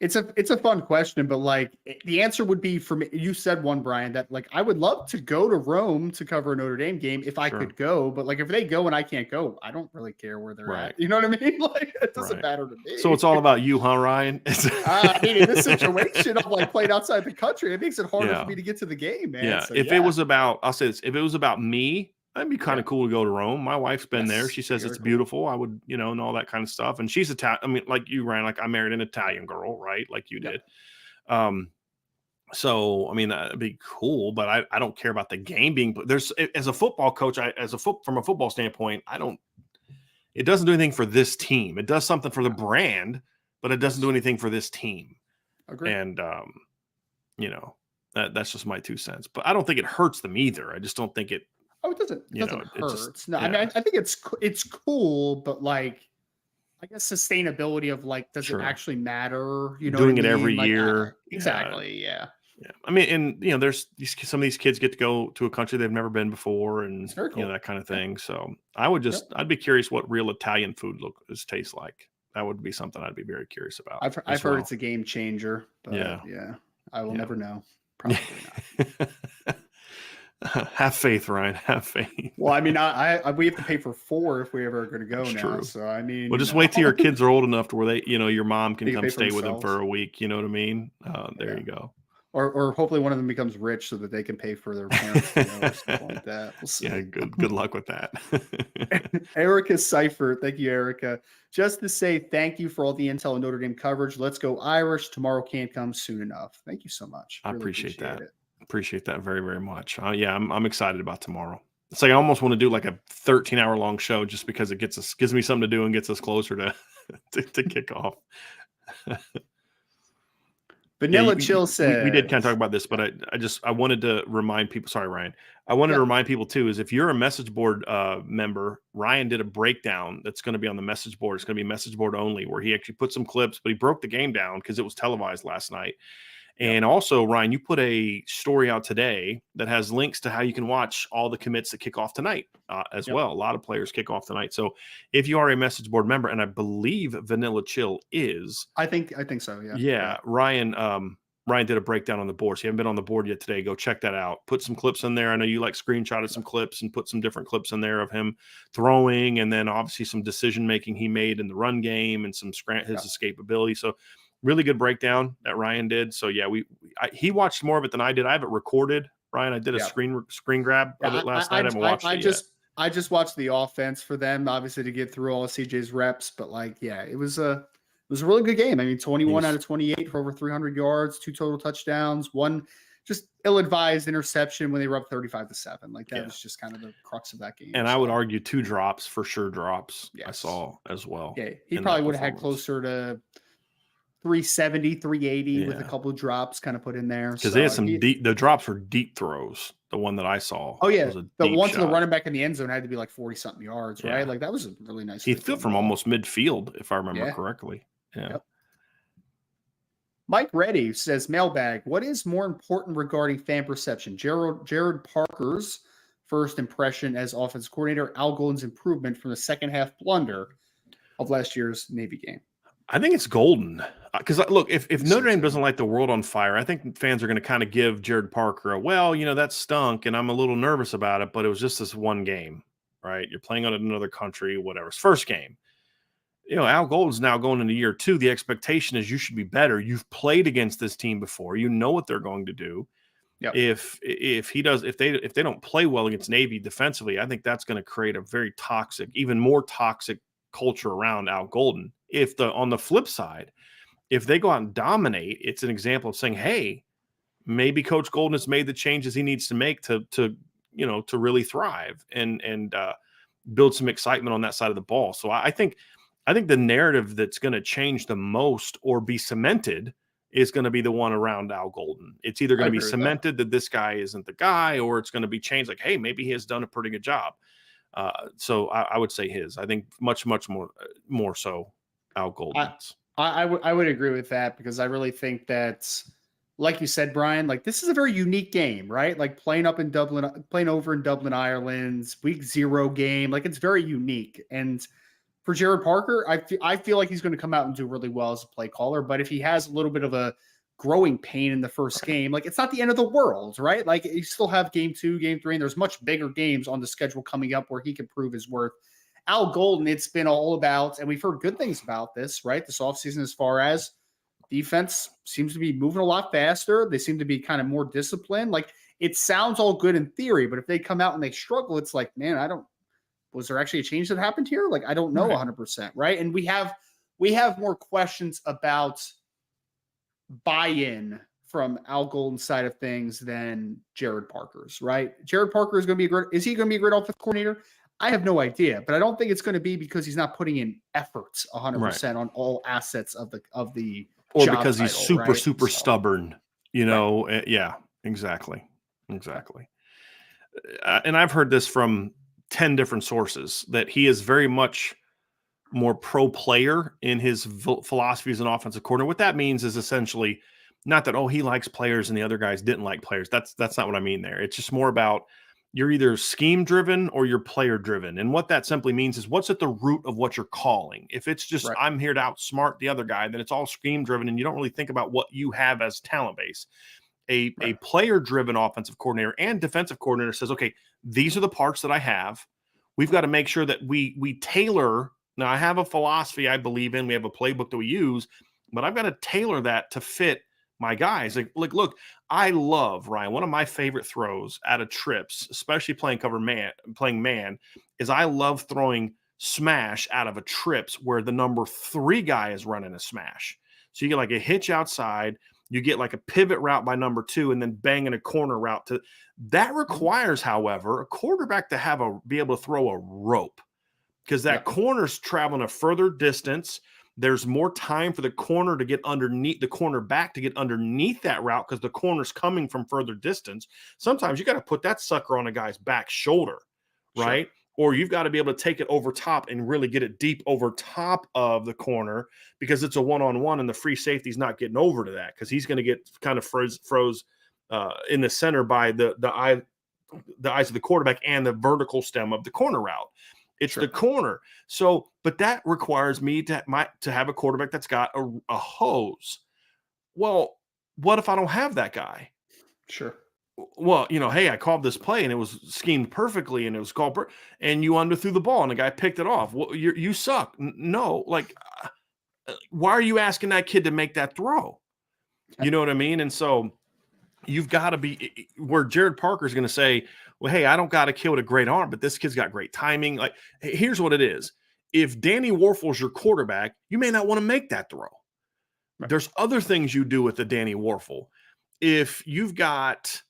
it's a fun question, but like the answer would be for me. You said one, Brian, that like I would love to go to Rome to cover a Notre Dame game if I could go, but like if they go and I can't go, I don't really care where they're at. You know what I mean? Like it doesn't matter to me. So it's all about you, huh, Ryan? I mean, in this situation of like playing outside the country, it makes it harder for me to get to the game, man. Yeah. So, It was about, I'll say this, if it was about me, that'd be kind of cool to go to Rome. My wife's been there. She says it's beautiful. I would, you know, and all that kind of stuff. And she's Italian. I mean, like you, Ryan, like I married an Italian girl, right? Like you did. So, I mean, that'd be cool, but I don't care about the game being, there's, as a football coach, from a football standpoint, it doesn't do anything for this team. It does something for the brand, but it doesn't do anything for this team. Agreed. And, you know, that's just my 2 cents, but I don't think it hurts them either. I just don't think it, it doesn't hurt. Just, no, I mean, I think it's cool, but like, I guess sustainability of like, does it actually matter? You know, doing it every year. Exactly. Yeah. I mean, and you know, there's some of these kids get to go to a country they've never been before, and cool. you know that kind of thing. So I'd be curious what real Italian food tastes like. That would be something I'd be very curious about. I've heard it's a game changer. But yeah. I will never know. Probably not. Have faith, Ryan. Have faith. Well, I mean, we have to pay for 4 if we ever are going to go now. True. So I mean, well, just wait till your kids are old enough to where they, you know, your mom can come stay with them for a week. You know what I mean? There you go. Or hopefully one of them becomes rich so that they can pay for their parents, you know, or something like that. We'll see. Yeah, good luck with that. Erica Seifert, thank you, Erica. Just to say thank you for all the intel and Notre Dame coverage. Let's go Irish. Tomorrow can't come soon enough. Thank you so much. I really appreciate that. Appreciate that very, very much. Yeah, I'm excited about tomorrow. It's like I almost want to do like a 13-hour long show just because it gives me something to do and gets us closer to kick off. Vanilla Chill says we did kind of talk about this, but I wanted to remind people. Sorry, Ryan. I wanted to remind people too, is if you're a message board member, Ryan did a breakdown that's going to be on the message board. It's going to be message board only, where he actually put some clips, but he broke the game down because it was televised last night. And also, Ryan, you put a story out today that has links to how you can watch all the commits that kick off tonight as well. A lot of players kick off tonight. So if you are a message board member, and I believe Vanilla Chill is. I think so, yeah. Yeah, Ryan did a breakdown on the board. So you haven't been on the board yet today. Go check that out. Put some clips in there. I know you like screenshotted some clips and put some different clips in there of him throwing, and then obviously some decision-making he made in the run game and some his escapability. So really good breakdown that Ryan did. So yeah, he watched more of it than I did. I have it recorded. Ryan, I did a screen grab of it last night. I haven't watched it yet. I just watched the offense for them, obviously, to get through all of CJ's reps. But like, yeah, it was a really good game. I mean, 21 out of 28 for over 300 yards, 2 total touchdowns, 1 just ill-advised interception when they were up 35-7. Like that was just kind of the crux of that game. And I would argue 2 drops for sure. I saw as well. Yeah, he probably would have had closer to 370, 380 with a couple of drops kind of put in there. Because they had some the drops were deep throws. The one that I saw. Oh, yeah. The one to the running back in the end zone had to be like 40-something yards, right? Like that was a really nice. He threw from almost midfield, if I remember correctly. Yeah. Yep. Mike Reddy says, mailbag, what is more important regarding fan perception? Jared Parker's first impression as offensive coordinator, Al Golden's improvement from the second half blunder of last year's Navy game? I think it's golden. Because look, if Notre Dame doesn't light the world on fire, I think fans are going to kind of give Jared Parker that stunk, and I'm a little nervous about it, but it was just this one game, right? You're playing on another country, whatever. It's first game. Al Golden's now going into year 2. The expectation is you should be better. You've played against this team before. You know what they're going to do. Yep. If they don't play well against Navy defensively, I think that's going to create a very toxic, even more toxic culture around Al Golden. On the flip side, if they go out and dominate, it's an example of saying, hey, maybe Coach Golden has made the changes he needs to make to really thrive and build some excitement on that side of the ball. So I think the narrative that's going to change the most or be cemented is going to be the one around Al Golden. It's either going to be cemented that this guy isn't the guy, or it's going to be changed like, hey, maybe he has done a pretty good job. So I would say his. I think much more so Al Golden's. I would agree with that, because I really think that, like you said, Brian, like this is a very unique game, right? Like playing over in Dublin, Ireland, week 0 game. Like it's very unique. And for Jared Parker, I feel like he's going to come out and do really well as a play caller. But if he has a little bit of a growing pain in the first game, like it's not the end of the world, right? Like you still have game 2, game 3, and there's much bigger games on the schedule coming up where he can prove his worth. Al Golden, it's been all about, and we've heard good things about this, right? This offseason, as far as defense seems to be moving a lot faster. They seem to be kind of more disciplined. Like it sounds all good in theory, but if they come out and they struggle, it's like, man, was there actually a change that happened here? Like, I don't know 100%. Right. And we have more questions about buy-in from Al Golden's side of things than Jared Parker's, right? Jared Parker is he going to be a great offensive coordinator? I have no idea, but I don't think it's going to be because he's not putting in efforts 100% on all assets of the or because he's super stubborn, Right. Yeah, exactly. And I've heard this from 10 different sources that he is very much more pro player in his philosophy as an offensive coordinator. What that means is essentially not that, he likes players and the other guys didn't like players. That's not what I mean there. It's just more about you're either scheme driven or you're player driven. And what that simply means is what's at the root of what you're calling. If it's just, I'm here to outsmart the other guy, then it's all scheme driven and you don't really think about what you have as talent base. A player driven offensive coordinator and defensive coordinator says, okay, these are the parts that I have. We've got to make sure that we tailor. Now I have a philosophy I believe in. We have a playbook that we use, but I've got to tailor that to fit my guys. Like, look, I love, Ryan, one of my favorite throws out of trips, especially playing man, is I love throwing smash out of a trips where the number 3 guy is running a smash. So you get like a hitch outside, you get like a pivot route by number 2, and then banging a corner route to that requires, however, a quarterback to be able to throw a rope, because that corner's traveling a further distance. There's more time for the corner to get underneath, the cornerback to get underneath that route, because the corner's coming from further distance. Sometimes you got to put that sucker on a guy's back shoulder, right? Sure. Or you've got to be able to take it over top and really get it deep over top of the corner, because it's a one-on-one and the free safety's not getting over to that, because he's going to get kind of froze in the center by the eyes of the quarterback and the vertical stem of the corner route. It's the corner. So, but that requires me to have a quarterback that's got a hose. Well, what if I don't have that guy? Sure. Well, hey, I called this play and it was schemed perfectly and it was called and you underthrew the ball and the guy picked it off. Well, you suck. No, like, why are you asking that kid to make that throw? You know what I mean? And so you've got to be where Jared Parker is going to say, well, hey, I don't got a kid with a great arm, but this kid's got great timing. Like, here's what it is. If Danny Warfel's your quarterback, you may not want to make that throw. Right. There's other things you do with the Danny Warfel. If you've got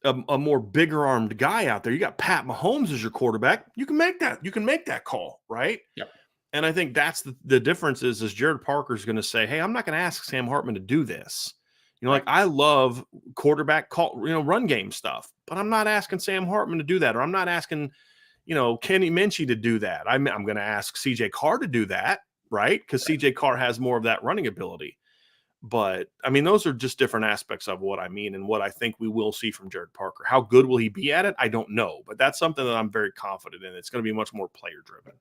a more bigger armed guy out there, you got Pat Mahomes as your quarterback, you can make that call, right? Yep. And I think that's the difference is Jared Parker's going to say, hey, I'm not going to ask Sam Hartman to do this. Like, I love quarterback call, run game stuff, but I'm not asking Sam Hartman to do that, or I'm not asking, Kenny Minchie to do that. I'm going to ask CJ Carr to do that, right? Because CJ Carr has more of that running ability. But I mean, those are just different aspects of what I mean and what I think we will see from Jared Parker. How good will he be at it? I don't know, but that's something that I'm very confident in. It's going to be much more player driven.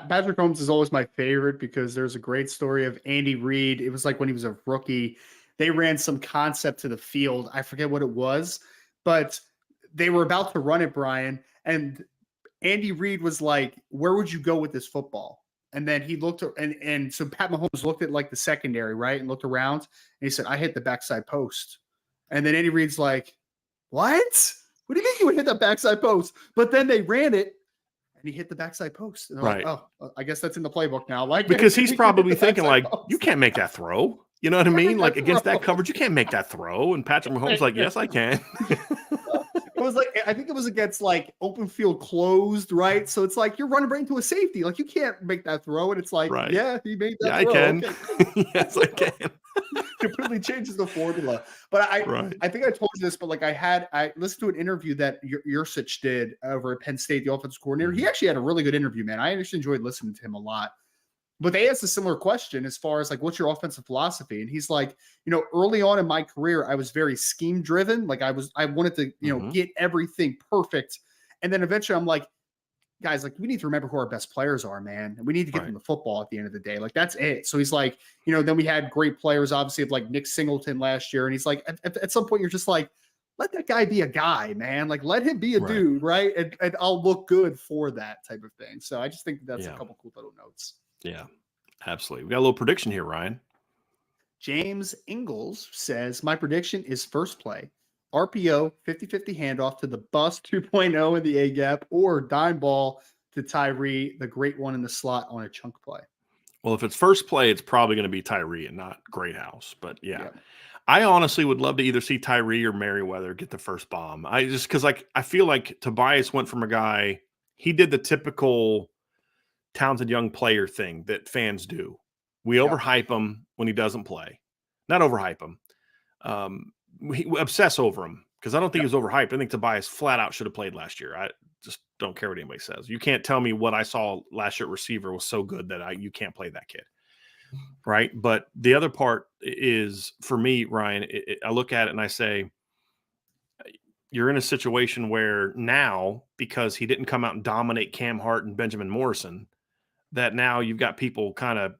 Patrick Holmes is always my favorite because there's a great story of Andy Reid. It was like when he was a rookie. They ran some concept to the field. I forget what it was, but they were about to run it, Brian. And Andy Reid was like, where would you go with this football? And then he looked, and so Pat Mahomes looked at like the secondary, right, and looked around, and he said, "I hit the backside post." And then Andy Reid's like, "What? What do you mean you hit the backside post?" But then they ran it, and he hit the backside post. And they're Right. like, "Oh, I guess that's in the playbook now." Like, Because he's probably thinking like, post. you can't make that throw. You know what I mean? Like against that coverage, you can't make that throw. And Patrick Mahomes like, yes, I can. It was like, I think it was against like open field closed, right? So it's like you're running right into a safety. Like you can't make that throw. And it's like, Right. yeah, he made that Yeah, throw. I can. Okay. Yes, I can. Completely changes the formula. But I think I told you this, but like I listened to an interview that Yurcich did over at Penn State, the offensive coordinator. He actually had a really good interview, man. I actually enjoyed listening to him a lot. But they asked a similar question as far as like, what's your offensive philosophy? And he's like, early on in my career, I was very scheme driven. Like I wanted to, get everything perfect. And then eventually I'm like, guys, like we need to remember who our best players are, man. And we need to get them the football at the end of the day. Like that's it. So he's like, then we had great players, obviously, of like Nick Singleton last year. And he's like, at some point you're just like, let that guy be a guy, man. Like let him be a dude. Right. And I'll look good for that type of thing. So I just think that's a couple cool little notes. Yeah, absolutely. We got a little prediction here, Ryan. James Ingalls says, my prediction is first play, RPO, 50-50 handoff to the bus 2.0 in the A gap, or dime ball to Tyree, the great one in the slot on a chunk play. Well, if it's first play, it's probably going to be Tyree and not Greathouse. But yeah. I honestly would love to either see Tyree or Merriweather get the first bomb. Because I feel like Tobias went from a guy, he did the typical talented young player thing that fans do. We overhype him when he doesn't play. Not overhype him. We obsess over him because I don't think he was overhyped. I think Tobias flat out should have played last year. I just don't care what anybody says. You can't tell me what I saw last year at receiver was so good that you can't play that kid. Right. But the other part is for me, Ryan, I look at it and I say, you're in a situation where now, because he didn't come out and dominate Cam Hart and Benjamin Morrison, that now you've got people kind of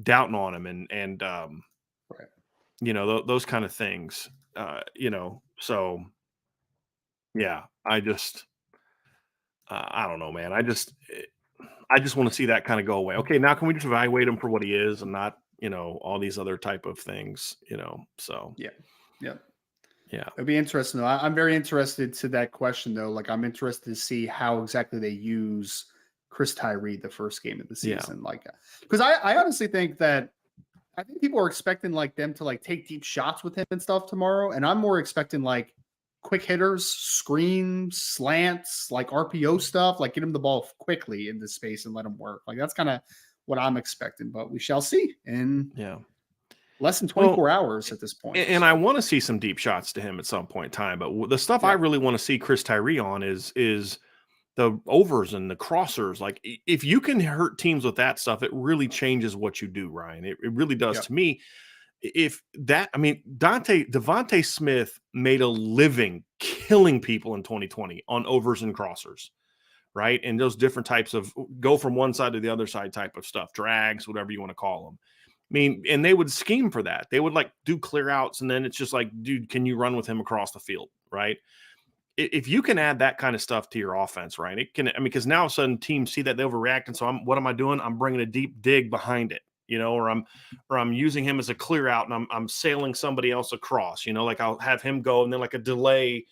doubting on him and those kind of things, so yeah, I don't know, man. I just want to see that kind of go away. Okay. Now can we just evaluate him for what he is and not, all these other type of things, so. Yeah. It'd be interesting though. I'm very interested to that question though. Like I'm interested to see how exactly they use Chris Tyree the first game of the season. Like, because I honestly think that I think people are expecting like them to like take deep shots with him and stuff tomorrow. And I'm more expecting like quick hitters, screens, slants, like RPO stuff, like get him the ball quickly into space and let him work. Like that's kind of what I'm expecting, but we shall see in less than 24 hours at this point. And I want to see some deep shots to him at some point in time, but the stuff I really want to see Chris Tyree on is the overs and the crossers. Like if you can hurt teams with that stuff, it really changes what you do, Ryan. It really does to me. Devontae Smith made a living killing people in 2020 on overs and crossers, right? And those different types of go from one side to the other side type of stuff, drags, whatever you want to call them. I mean, and they would scheme for that. They would like do clear outs. And then it's just like, dude, can you run with him across the field? Right. If you can add that kind of stuff to your offense, right? It can, because now all of a sudden teams see that they overreact. And so what am I doing? I'm bringing a deep dig behind it, or I'm using him as a clear out and I'm sailing somebody else across, like I'll have him go and then like a delay,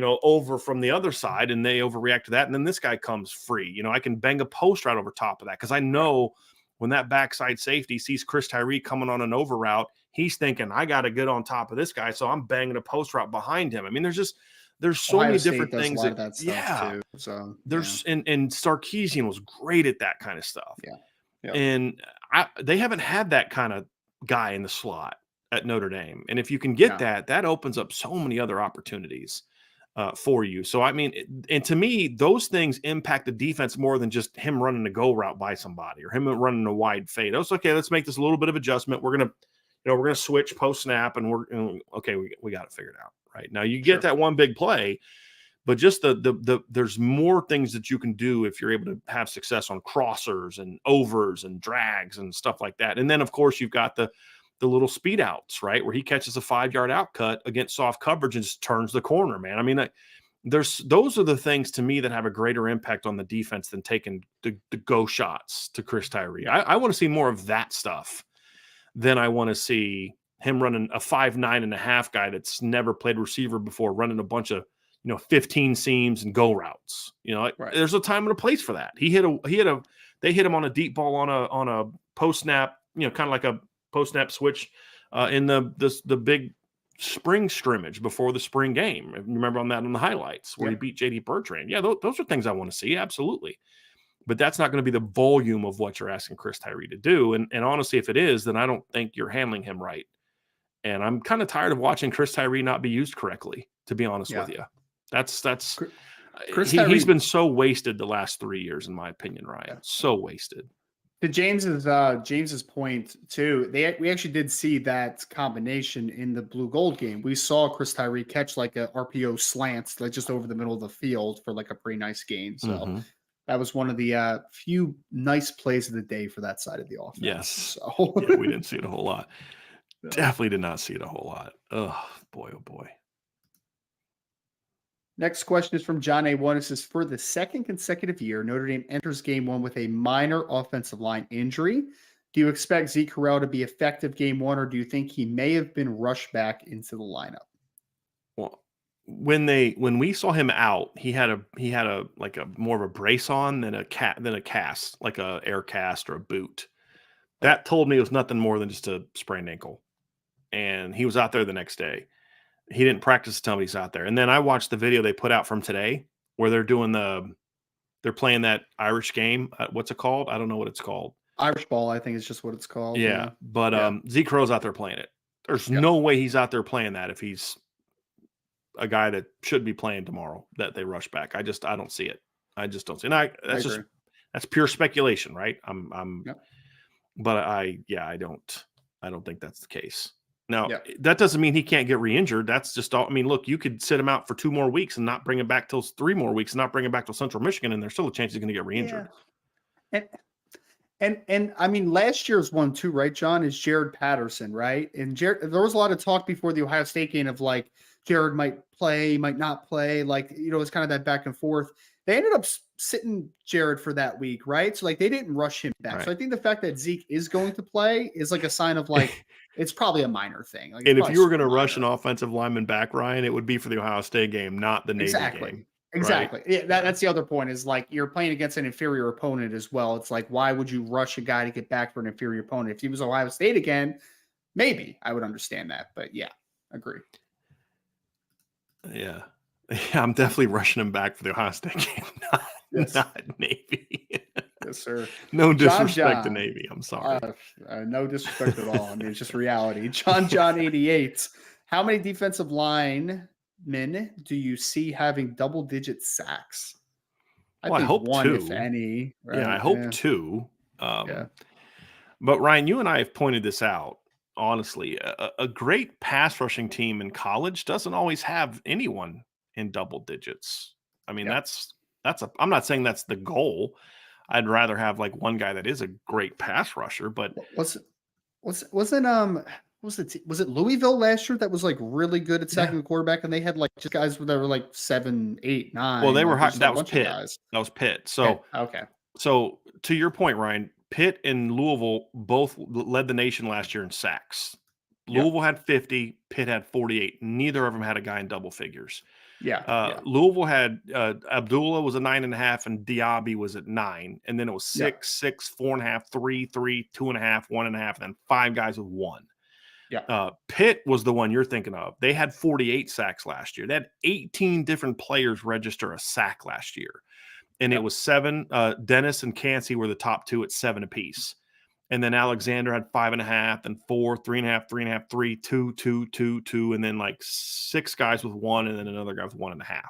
over from the other side and they overreact to that. And then this guy comes free, I can bang a post right over top of that. Cause I know when that backside safety sees Chris Tyree coming on an over route, he's thinking I got to get on top of this guy. So I'm banging a post route behind him. I mean, there's so Ohio many State different things that stuff too. So there's and Sarkisian was great at that kind of stuff. Yeah. And they haven't had that kind of guy in the slot at Notre Dame. And if you can get that opens up so many other opportunities for you. So, I mean, and to me, those things impact the defense more than just him running a go route by somebody or him running a wide fade. It's okay. Let's make this a little bit of adjustment. We're going to switch post snap and we got it figured out right now. You get that one big play, but just there's more things that you can do if you're able to have success on crossers and overs and drags and stuff like that. And then of course you've got the little speed outs, right? Where he catches a 5-yard out cut against soft coverage and just turns the corner, man. I mean, those are the things to me that have a greater impact on the defense than taking the go shots to Chris Tyree. I want to see more of that stuff than I want to see him running a 5'9.5" guy that's never played receiver before, running a bunch of 15 seams and go routes. There's a time and a place for that. They hit him on a deep ball on a post snap, kind of like a post snap switch in the big spring scrimmage before the spring game. Remember on the highlights where he beat JD Bertrand. Yeah, those are things I want to see. Absolutely. But that's not going to be the volume of what you're asking Chris Tyree to do. And honestly, if it is, then I don't think you're handling him right. And I'm kind of tired of watching Chris Tyree not be used correctly, to be honest with you. He's been so wasted the last 3 years, in my opinion, Ryan. Yeah. So wasted. To James's point too, we actually did see that combination in the blue gold game. We saw Chris Tyree catch like a RPO slant, like just over the middle of the field for like a pretty nice gain. So that was one of the few nice plays of the day for that side of the offense. Yes. So we didn't see it a whole lot. Definitely did not see it a whole lot. Oh boy. Next question is from John A1. It says, for the second consecutive year, Notre Dame enters game one with a minor offensive line injury. Do you expect Zeke Correll to be effective game one, or do you think he may have been rushed back into the lineup? Well, when we saw him out, he had a like a more of a brace on than a cast, like a air cast or a boot. That told me it was nothing more than just a sprained ankle. And he was out there the next day. He didn't practice to tell me he's out there. And then I watched the video they put out from today where they're playing that Irish game. What's it called? I don't know what it's called. Irish ball, I think is just what it's called. Yeah. But Zeke Correll's out there playing it. There's no way he's out there playing that if he's a guy that should be playing tomorrow that they rush back. I don't see it. I just don't see it. And that's pure speculation, right? But I don't think that's the case. Now, that doesn't mean he can't get re-injured. That's just all. I mean, look, you could sit him out for 2 more weeks and not bring him back till 3 more weeks and not bring him back to Central Michigan, and there's still a chance he's going to get re-injured. Yeah. And I mean, last year's one too, right, John, is Jared Patterson, right? And there was a lot of talk before the Ohio State game of like Jared might play, might not play. Like, it's kind of that back and forth. They ended up sitting Jared for that week, right? So like they didn't rush him back. Right. So I think the fact that Zeke is going to play is like a sign of like it's probably a minor thing. Like, and if you were going to rush an offensive lineman back, Ryan, it would be for the Ohio State game, not the Navy game. Exactly. Right? Yeah, that's the other point is like you're playing against an inferior opponent as well. It's like, why would you rush a guy to get back for an inferior opponent? If he was Ohio State again, maybe I would understand that. But yeah, agree. Yeah, I'm definitely rushing him back for the Ohio State game, not Navy. Yes, sir. No disrespect to Navy. I'm sorry. No disrespect at all. I mean, it's just reality. John 88. How many defensive linemen do you see having double-digit sacks? I hope one, 2, if any. Right? Yeah, I hope 2. But Ryan, you and I have pointed this out. Honestly, a great pass rushing team in college doesn't always have anyone in double digits. I mean, I'm not saying that's the goal. I'd rather have like one guy that is a great pass rusher, but was it Louisville last year that was like really good at sacking the quarterback, and they had like just guys that were like 7, 8, 9. Well, they were high. That was Pitt. That was Pitt. So okay. So to your point, Ryan, Pitt and Louisville both led the nation last year in sacks. Louisville had 50, Pitt had 48. Neither of them had a guy in double figures. Louisville had Abdullah was a 9.5 and Diaby was at 9, and then it was 6, 6, 4.5, 3, 3, 2.5, 1.5, and then 5 guys with 1. Pitt was the one you're thinking of. They had 48 sacks last year. They had 18 different players register a sack last year, and it was 7. Dennis and Cansey were the top 2 at 7 apiece. And then Alexander had 5.5 and 4, 3.5, 3.5, 3, 2, 2, 2, 2, and then like 6 guys with 1, and then another guy with 1.5.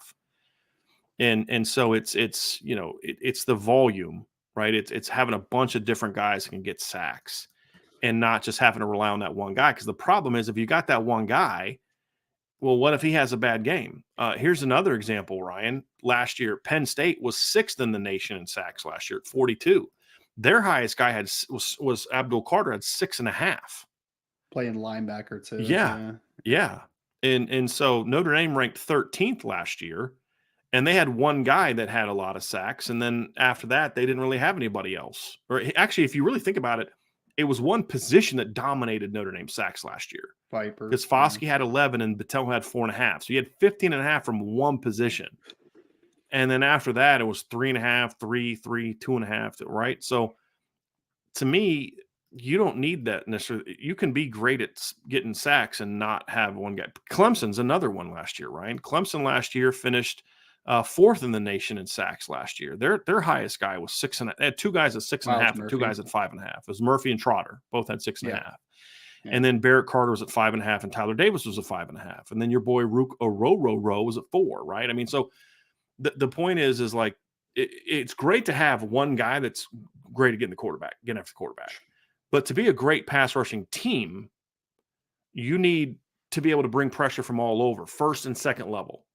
And so it's the volume, right? It's having a bunch of different guys who can get sacks, and not just having to rely on that one guy. Because the problem is, if you got that one guy, well, what if he has a bad game? Here's another example, Ryan. Last year, Penn State was 6th in the nation in sacks last year at 42. Their highest guy was Abdul Carter, had 6.5. Playing linebacker too. Yeah. And so Notre Dame ranked 13th last year. And they had one guy that had a lot of sacks. And then after that, they didn't really have anybody else. Or actually, if you really think about it, it was one position that dominated Notre Dame sacks last year. Viper. Because Foskey had 11 and Battelle had 4.5. So you had 15.5 from one position. And then after that, it was 3.5, 3, 3, 2.5, right? So to me, you don't need that necessarily. You can be great at getting sacks and not have one guy. Clemson's another one last year, Ryan. Clemson last year finished fourth in the nation in sacks last year. Their highest guy was 6.5. They had two guys at 6.5 and two guys at 5.5. It was Murphy and Trotter. Both had 6.5. Yeah. And then Barrett Carter was at 5.5 and Tyler Davis was at 5.5. And then your boy Rook Ororo was at 4, right? I mean, so the point is like it's great to have one guy that's great at getting after the quarterback. But to be a great pass rushing team, you need to be able to bring pressure from all over, first and second level.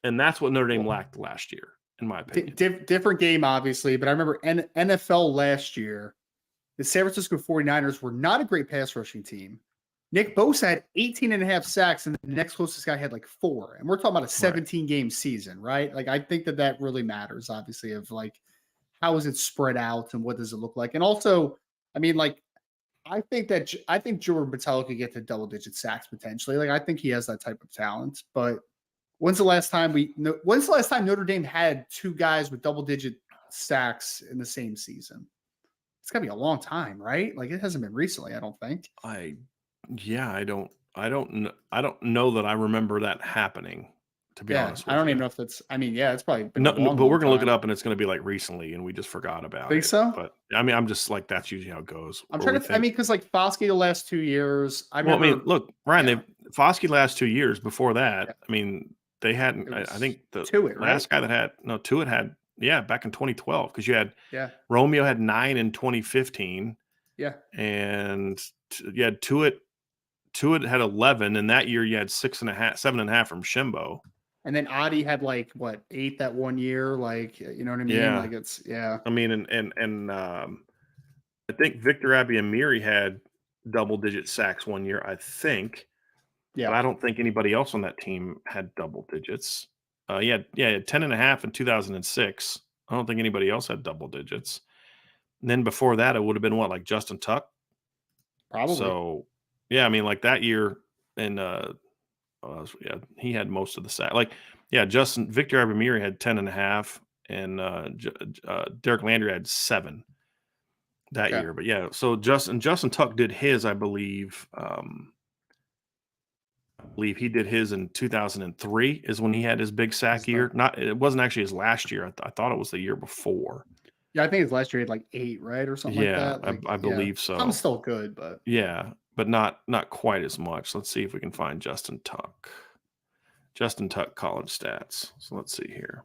And that's what Notre Dame lacked last year, in my opinion. Different game, obviously, but I remember NFL last year, the San Francisco 49ers were not a great pass rushing team. Nick Bosa had 18.5 sacks, and the next closest guy had like 4. And we're talking about a 17-game season, right? Like, I think that really matters, obviously, of like, how is it spread out and what does it look like? And also, I mean, like, I think Jordan Battelle could get to double-digit sacks potentially. Like, I think he has that type of talent. But when's the last time Notre Dame had two guys with double-digit sacks in the same season? It's got to be a long time, right? Like, it hasn't been recently, I don't think. I don't know that I remember that happening. To be honest with you. I don't even know if that's. I mean, it's probably been but we're gonna look it up, and it's gonna be like recently, and we just forgot about it. Think so? But I mean, I'm just like that's usually how it goes. I'm trying to. I mean, because like Foskey the last 2 years. Look, Ryan, Foskey last 2 years before that. Yeah. I mean, they hadn't. I think the last guy that had Tuitt had back in 2012 because you had Romeo had 9 in 2015. Yeah, and you had Tuitt had 11, and that year you had 6.5, 7.5 from Shimbo. And then Adi had like 8 that 1 year, like you know what I mean? Yeah. Like it's I mean, and I think Victor Abiamiri had double-digit sacks 1 year. I think. Yeah. But I don't think anybody else on that team had double digits. He had 10.5 in 2006. I don't think anybody else had double digits. And then before that, it would have been like Justin Tuck. Probably. So I mean, like that year, and he had most of the sack. Like, Victor Abiamiri had 10.5, and Derek Landry had 7 that year. But so Justin Tuck did his, I believe. He did his in 2003 is when he had his big sack year. It wasn't actually his last year. I thought it was the year before. Yeah, I think his last year he had like 8, right, or something like that. Like, I believe so. I'm still good, but but not quite as much. Let's see if we can find Justin Tuck. Justin Tuck college stats. So let's see here,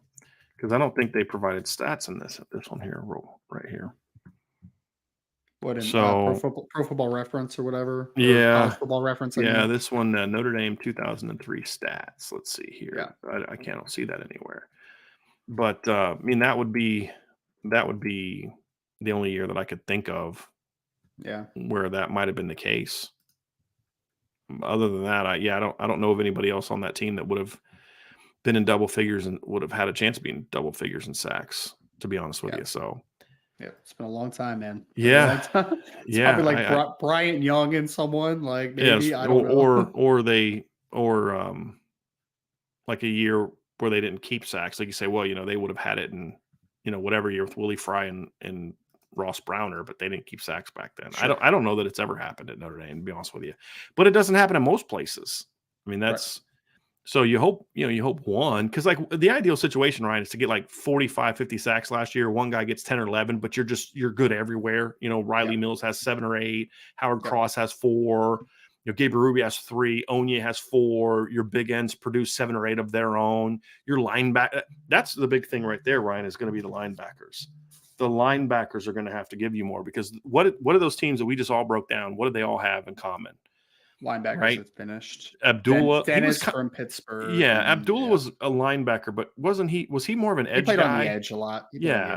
because I don't think they provided stats in this one here, right here. What in Pro Football Reference or whatever? College Football Reference. This one, Notre Dame 2003 stats. Let's see here. Yeah. I can't see that anywhere. But I mean, that would be the only year that I could think of. Yeah. Where that might have been the case. Other than that, I don't know of anybody else on that team that would have been in double figures and would have had a chance of being double figures in sacks, to be honest with you. So it's been a long time, man. It's probably like Bryant Young and someone like maybe I don't know. or like a year where they didn't keep sacks. Like you say, well, they would have had it in whatever year with Willie Fry and Ross Browner, but they didn't keep sacks back then. Sure. I don't know that it's ever happened at Notre Dame, to be honest with you, but it doesn't happen in most places. I mean, that's so you hope one, because like the ideal situation, Ryan, is to get like 45, 50 sacks last year. One guy gets 10 or 11, but you're good everywhere. Riley Mills has 7 or 8. Howard Cross has 4. Gabriel Ruby has 3. Onye has 4. Your big ends produce 7 or 8 of their own. Your linebacker, that's the big thing right there, Ryan, is going to be the linebackers. The linebackers are going to have to give you more, because what are those teams that we just all broke down? What do they all have in common? Linebackers that finished. Abdullah Dennis from Pittsburgh. Abdullah was a linebacker, but was he more of an edge guy? He played on the edge a lot.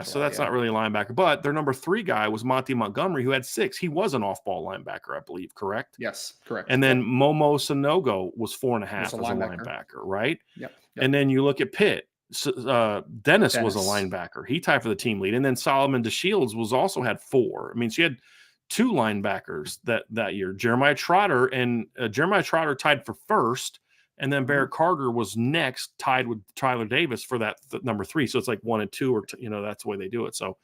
So that's not really a linebacker. But their number 3 guy was Monty Montgomery, who had 6. He was an off-ball linebacker, I believe, correct? Yes, correct. And then Momo Sanogo was 4.5 as a linebacker, right? Yep. And then you look at Pitt. Dennis was a linebacker. He tied for the team lead. And then Solomon DeShields was also had 4. I mean, she had 2 linebackers that year. Jeremiah Trotter tied for first. And then Barrett Carter was next, tied with Tyler Davis for that number 3. So it's like 1 and 2, or that's the way they do it. So,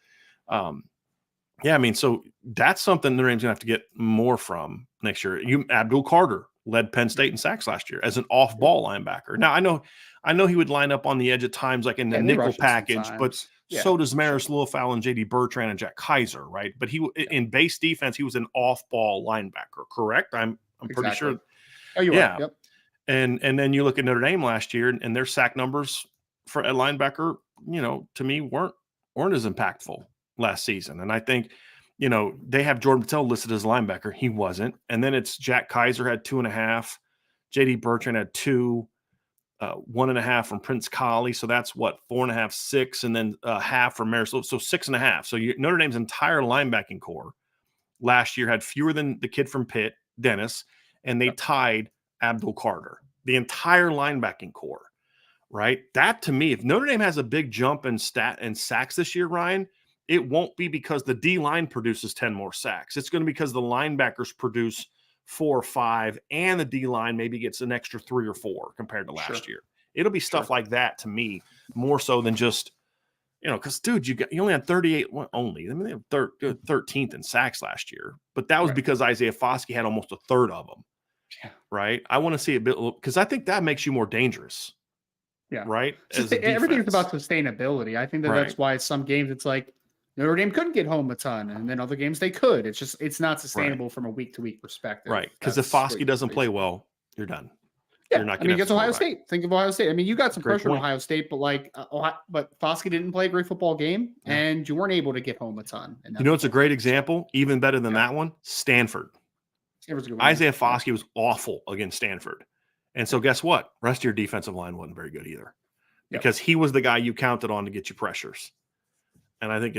yeah, I mean, so that's something Notre Dame's gonna have to get more from next year. Abdul Carter led Penn State in sacks last year as an off-ball linebacker. Now I know he would line up on the edge at times, like in the nickel package, but so does Maris Littlefowl and J.D. Bertrand and Jack Kizer, right? But in base defense, he was an off-ball linebacker, correct? I'm pretty sure. Oh, you're right. Yep. And then you look at Notre Dame last year, and their sack numbers for a linebacker, to me weren't as impactful last season. And I think, they have Jordan Patel listed as a linebacker. He wasn't. And then it's Jack Kizer had 2.5. J.D. Bertrand had 2, 1.5 from Prince Colley. So that's what, 4.5, 6, and then half from Maris. So 6.5. So Notre Dame's entire linebacking core last year had fewer than the kid from Pitt, Dennis, and they tied Abdul Carter, the entire linebacking core, right? That, to me, if Notre Dame has a big jump in sacks this year, Ryan, it won't be because the D-line produces 10 more sacks. It's going to be because the linebackers produce 4 or 5, and the D-line maybe gets an extra 3 or 4 compared to last year. It'll be stuff like that, to me, more so than just, because, dude, you only had 38 only. I mean, they have 13th in sacks last year, but that was because Isaiah Foskey had almost a third of them. Yeah. Right. I want to see a bit, because I think that makes you more dangerous. Yeah. Right. Everything's about sustainability. I think that's why some games it's like Notre Dame couldn't get home a ton, and then other games they could. It's not sustainable from a week to week perspective. Right. Because if Foskey doesn't play well, you're done. Yeah. You're not against Ohio State. Think of Ohio State. I mean, you got some pressure on Ohio State, but but Foskey didn't play a great football game, and you weren't able to get home a ton. It's a great example, even better than that one, Stanford. Isaiah Foskey was awful against Stanford. And so guess what? Rest of your defensive line wasn't very good either, because he was the guy you counted on to get you pressures. And I think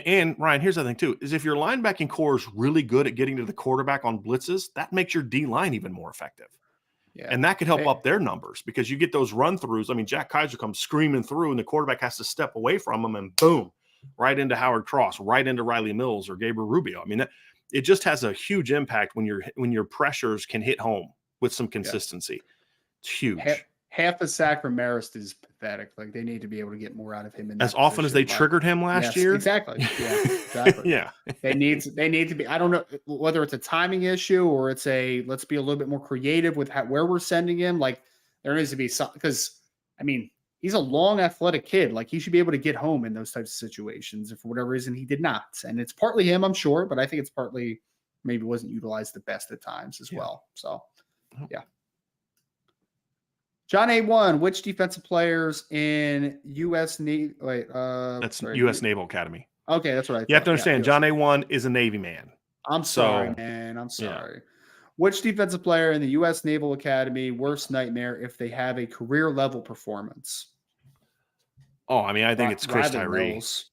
and Ryan, here's the thing too, is if your linebacking core is really good at getting to the quarterback on blitzes, that makes your D-line even more effective. Yeah. And that could help up their numbers, because you get those run throughs. I mean, Jack Kizer comes screaming through and the quarterback has to step away from him, and boom, right into Howard Cross, right into Riley Mills or Gabriel Rubio. I mean, it just has a huge impact when your pressures can hit home with some consistency. Yeah. It's huge. Half a sack from Marist is pathetic. Like, they need to be able to get more out of him. As often as they triggered him last year. Exactly. Yeah, exactly. Yeah. They need to be, I don't know whether it's a timing issue or it's let's be a little bit more creative with where we're sending him. Like, there needs to be some, because I mean, he's a long, athletic kid. Like, he should be able to get home in those types of situations. If for whatever reason he did not, and it's partly him, I'm sure, but I think it's partly maybe wasn't utilized the best at times as well. So, yeah. John A1, which defensive players in U.S. Navy? That's U.S. Naval Academy. Okay, that's right. You have to understand, John A1 is a Navy man. I'm sorry, man. I'm sorry. Yeah. Which defensive player in the U.S. Naval Academy worst nightmare if they have a career level performance? Oh, I mean, I think it's Chris Tyree. Mills.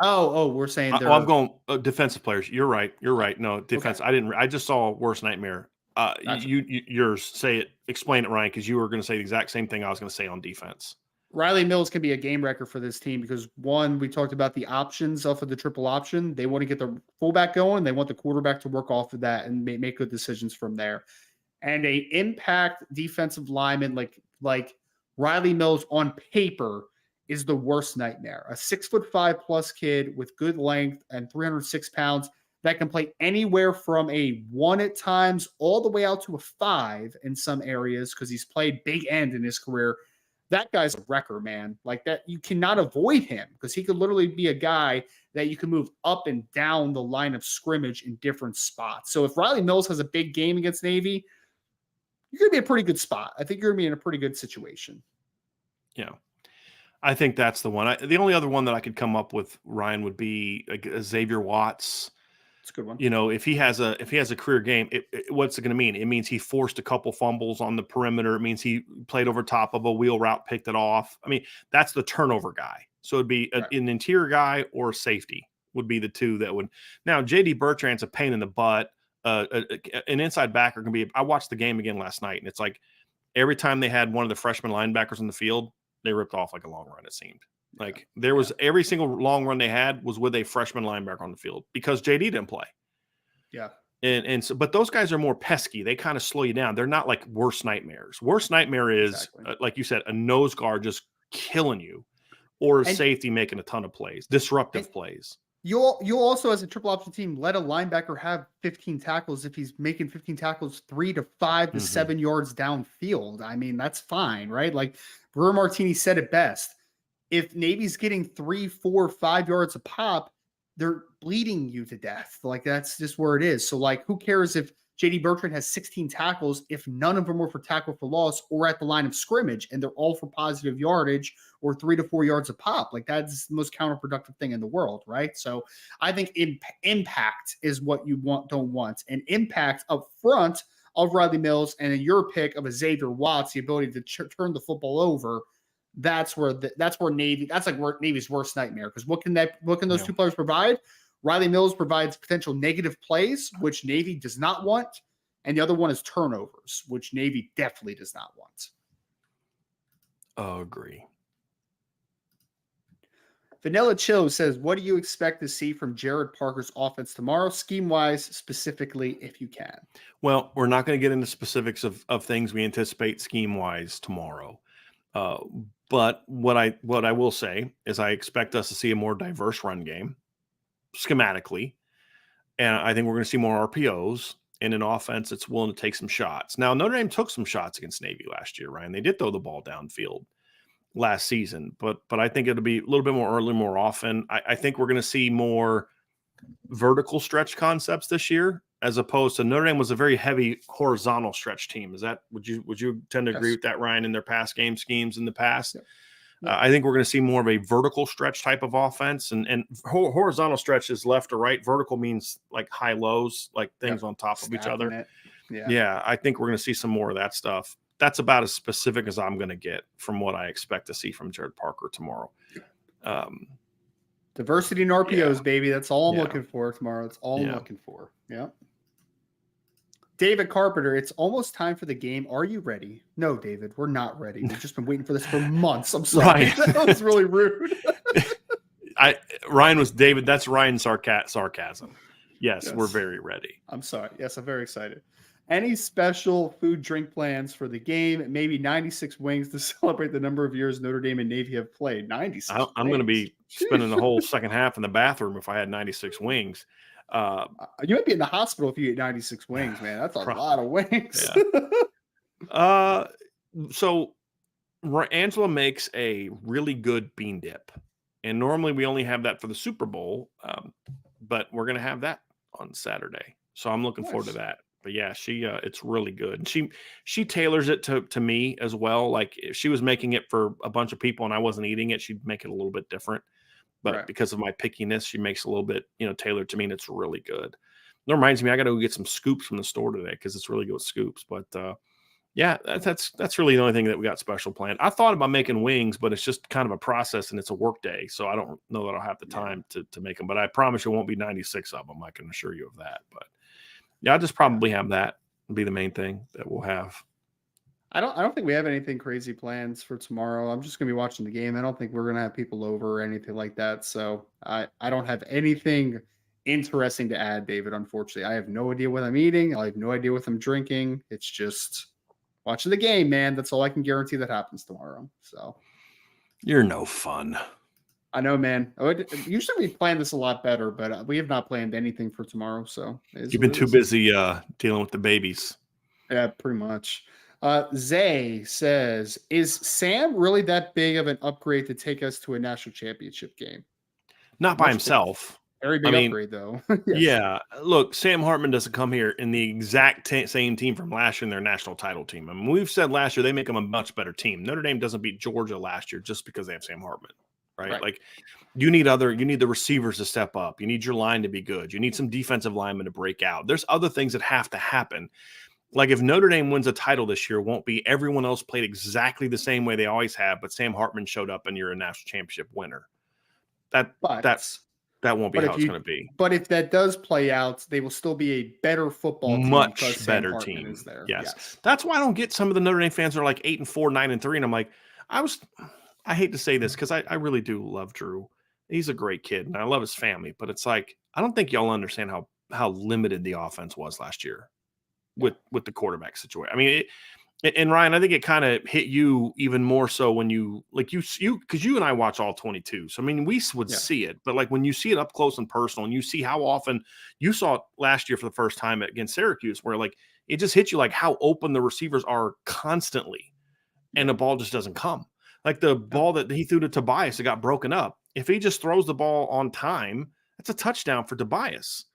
Oh, we're saying I'm going defensive players. You're right. No, defense. Okay. I just saw worst nightmare. Gotcha. Yours, say it, explain it, Ryan, because you were going to say the exact same thing I was going to say on defense. Riley Mills can be a game wrecker for this team because, one, we talked about the options off of the triple option. They want to get the fullback going. They want the quarterback to work off of that and make good decisions from there. And a impact defensive lineman like Riley Mills on paper is the worst nightmare. A 6'5+ kid with good length and 306 pounds that can play anywhere from a 1 at times all the way out to a 5 in some areas, because he's played big end in his career. That guy's a wrecker, man. Like that, you cannot avoid him, because he could literally be a guy that you can move up and down the line of scrimmage in different spots. So if Riley Mills has a big game against Navy, you're going to be in a pretty good spot. I think you're going to be in a pretty good situation. Yeah. I think that's the one. The only other one that I could come up with, Ryan, would be Xavier Watts. It's a good one. If he has a career game, what's it going to mean? It means he forced a couple fumbles on the perimeter. It means he played over top of a wheel route, picked it off. I mean, that's the turnover guy. So it'd be an interior guy or a safety would be the two that would. Now, J.D. Bertrand's a pain in the butt. An inside backer can be. I watched the game again last night, and it's like every time they had one of the freshman linebackers on the field, they ripped off like a long run, it seemed. Like there was every single long run they had was with a freshman linebacker on the field because JD didn't play. Yeah. And so, but those guys are more pesky. They kind of slow you down. They're not like worst nightmares. Worst nightmare is, like you said, a nose guard just killing you, or a safety making a ton of plays, disruptive plays. You'll also, as a triple option team, let a linebacker have 15 tackles if he's making 15 tackles 3 to 5 to 7 yards downfield. I mean, that's fine, right? Like Brewer Martini said it best. If Navy's getting 3, 4, 5 yards a pop, they're bleeding you to death. Like that's just where it is. So like, who cares if JD Bertrand has 16 tackles if none of them were for tackle for loss or at the line of scrimmage and they're all for positive yardage or 3 to 4 yards a pop? Like that's the most counterproductive thing in the world, right? So I think impact is what you don't want. And impact up front of Riley Mills and in your pick of a Xavier Watts, the ability to turn the football over. That's where Navy. That's like Navy's worst nightmare. Because what can those two players provide? Riley Mills provides potential negative plays, which Navy does not want, and the other one is turnovers, which Navy definitely does not want. Agree. Vanilla Chill says, "What do you expect to see from Jared Parker's offense tomorrow, scheme-wise, specifically, if you can?" Well, we're not going to get into specifics of things we anticipate scheme-wise tomorrow. But what I will say is I expect us to see a more diverse run game schematically. And I think we're going to see more RPOs in an offense that's willing to take some shots. Now, Notre Dame took some shots against Navy last year, Ryan. They did throw the ball downfield last season, but I think it'll be a little bit more early, more often. I think we're going to see more vertical stretch concepts this year, as opposed to Notre Dame was a very heavy horizontal stretch team. Would you tend to agree with that, Ryan, in their past game schemes in the past? Yep. Yep. I think we're going to see more of a vertical stretch type of offense, and horizontal stretch is left to right. Vertical means like high lows, like things on top of each other. Yeah, I think we're going to see some more of that stuff. That's about as specific as I'm going to get from what I expect to see from Jared Parker tomorrow. Diversity in RPOs, baby. That's all I'm looking for tomorrow. That's all I'm looking for. Yeah. David Carpenter, it's almost time for the game. Are you ready? No, David, we're not ready. We've just been waiting for this for months. I'm sorry. That was really rude. Ryan was David. That's Ryan's sarcasm. Yes, we're very ready. I'm sorry. Yes, I'm very excited. Any special food drink plans for the game? Maybe 96 wings to celebrate the number of years Notre Dame and Navy have played. 96 I'm going to be spending the whole second half in the bathroom if I had 96 wings. You might be in the hospital if you eat 96 wings, man. That's a lot of wings. Yeah. So Angela makes a really good bean dip, and normally we only have that for the Super Bowl, but we're going to have that on Saturday. So I'm looking forward to that. But yeah, it's really good. And she tailors it to me as well. Like if she was making it for a bunch of people and I wasn't eating it, she'd make it a little bit different. But because of my pickiness, she makes a little bit, tailored to me, and it's really good. That reminds me, I got to go get some scoops from the store today because it's really good with scoops. But yeah, that's really the only thing that we got special planned. I thought about making wings, but it's just kind of a process and it's a work day, so I don't know that I'll have the time to make them. But I promise you, won't be 96 of them. I can assure you of that. But yeah, I'll just probably have that be the main thing that we'll have. I don't think we have anything crazy plans for tomorrow. I'm just going to be watching the game. I don't think we're going to have people over or anything like that. So I don't have anything interesting to add, David, unfortunately. I have no idea what I'm eating. I have no idea what I'm drinking. It's just watching the game, man. That's all I can guarantee that happens tomorrow. So you're no fun. I know, man. Usually we plan this a lot better, but we have not planned anything for tomorrow. So you've been too busy dealing with the babies. Yeah, pretty much. Zay says, is Sam really that big of an upgrade to take us to a national championship game? Not by himself. Very big upgrade, though. Yes. Yeah. Look, Sam Hartman doesn't come here in the exact same team from last year in their national title team. I mean, we've said last year they make them a much better team. Notre Dame doesn't beat Georgia last year just because they have Sam Hartman, right? Like you need the receivers to step up. You need your line to be good. You need some defensive linemen to break out. There's other things that have to happen. Like if Notre Dame wins a title this year, it won't be everyone else played exactly the same way they always have, but Sam Hartman showed up and you're a national championship winner. That won't be how it's going to be. But if that does play out, they will still be a better football team. Much better team. Is there. Yes. That's why I don't get some of the Notre Dame fans are like 8-4, 9-3. And I'm like, I I hate to say this because I really do love Drew. He's a great kid, and I love his family. But it's like I don't think y'all understand how limited the offense was last year with the quarterback situation. I mean, and Ryan, I think it kind of hit you even more so when you because you and I watch all 22. So I mean, we would see it, but like when you see it up close and personal, and you see how often you saw it last year for the first time against Syracuse, where like it just hits you like how open the receivers are constantly, and the ball just doesn't come. Like the ball that he threw to Tobias, it got broken up. If he just throws the ball on time, that's a touchdown for Tobias.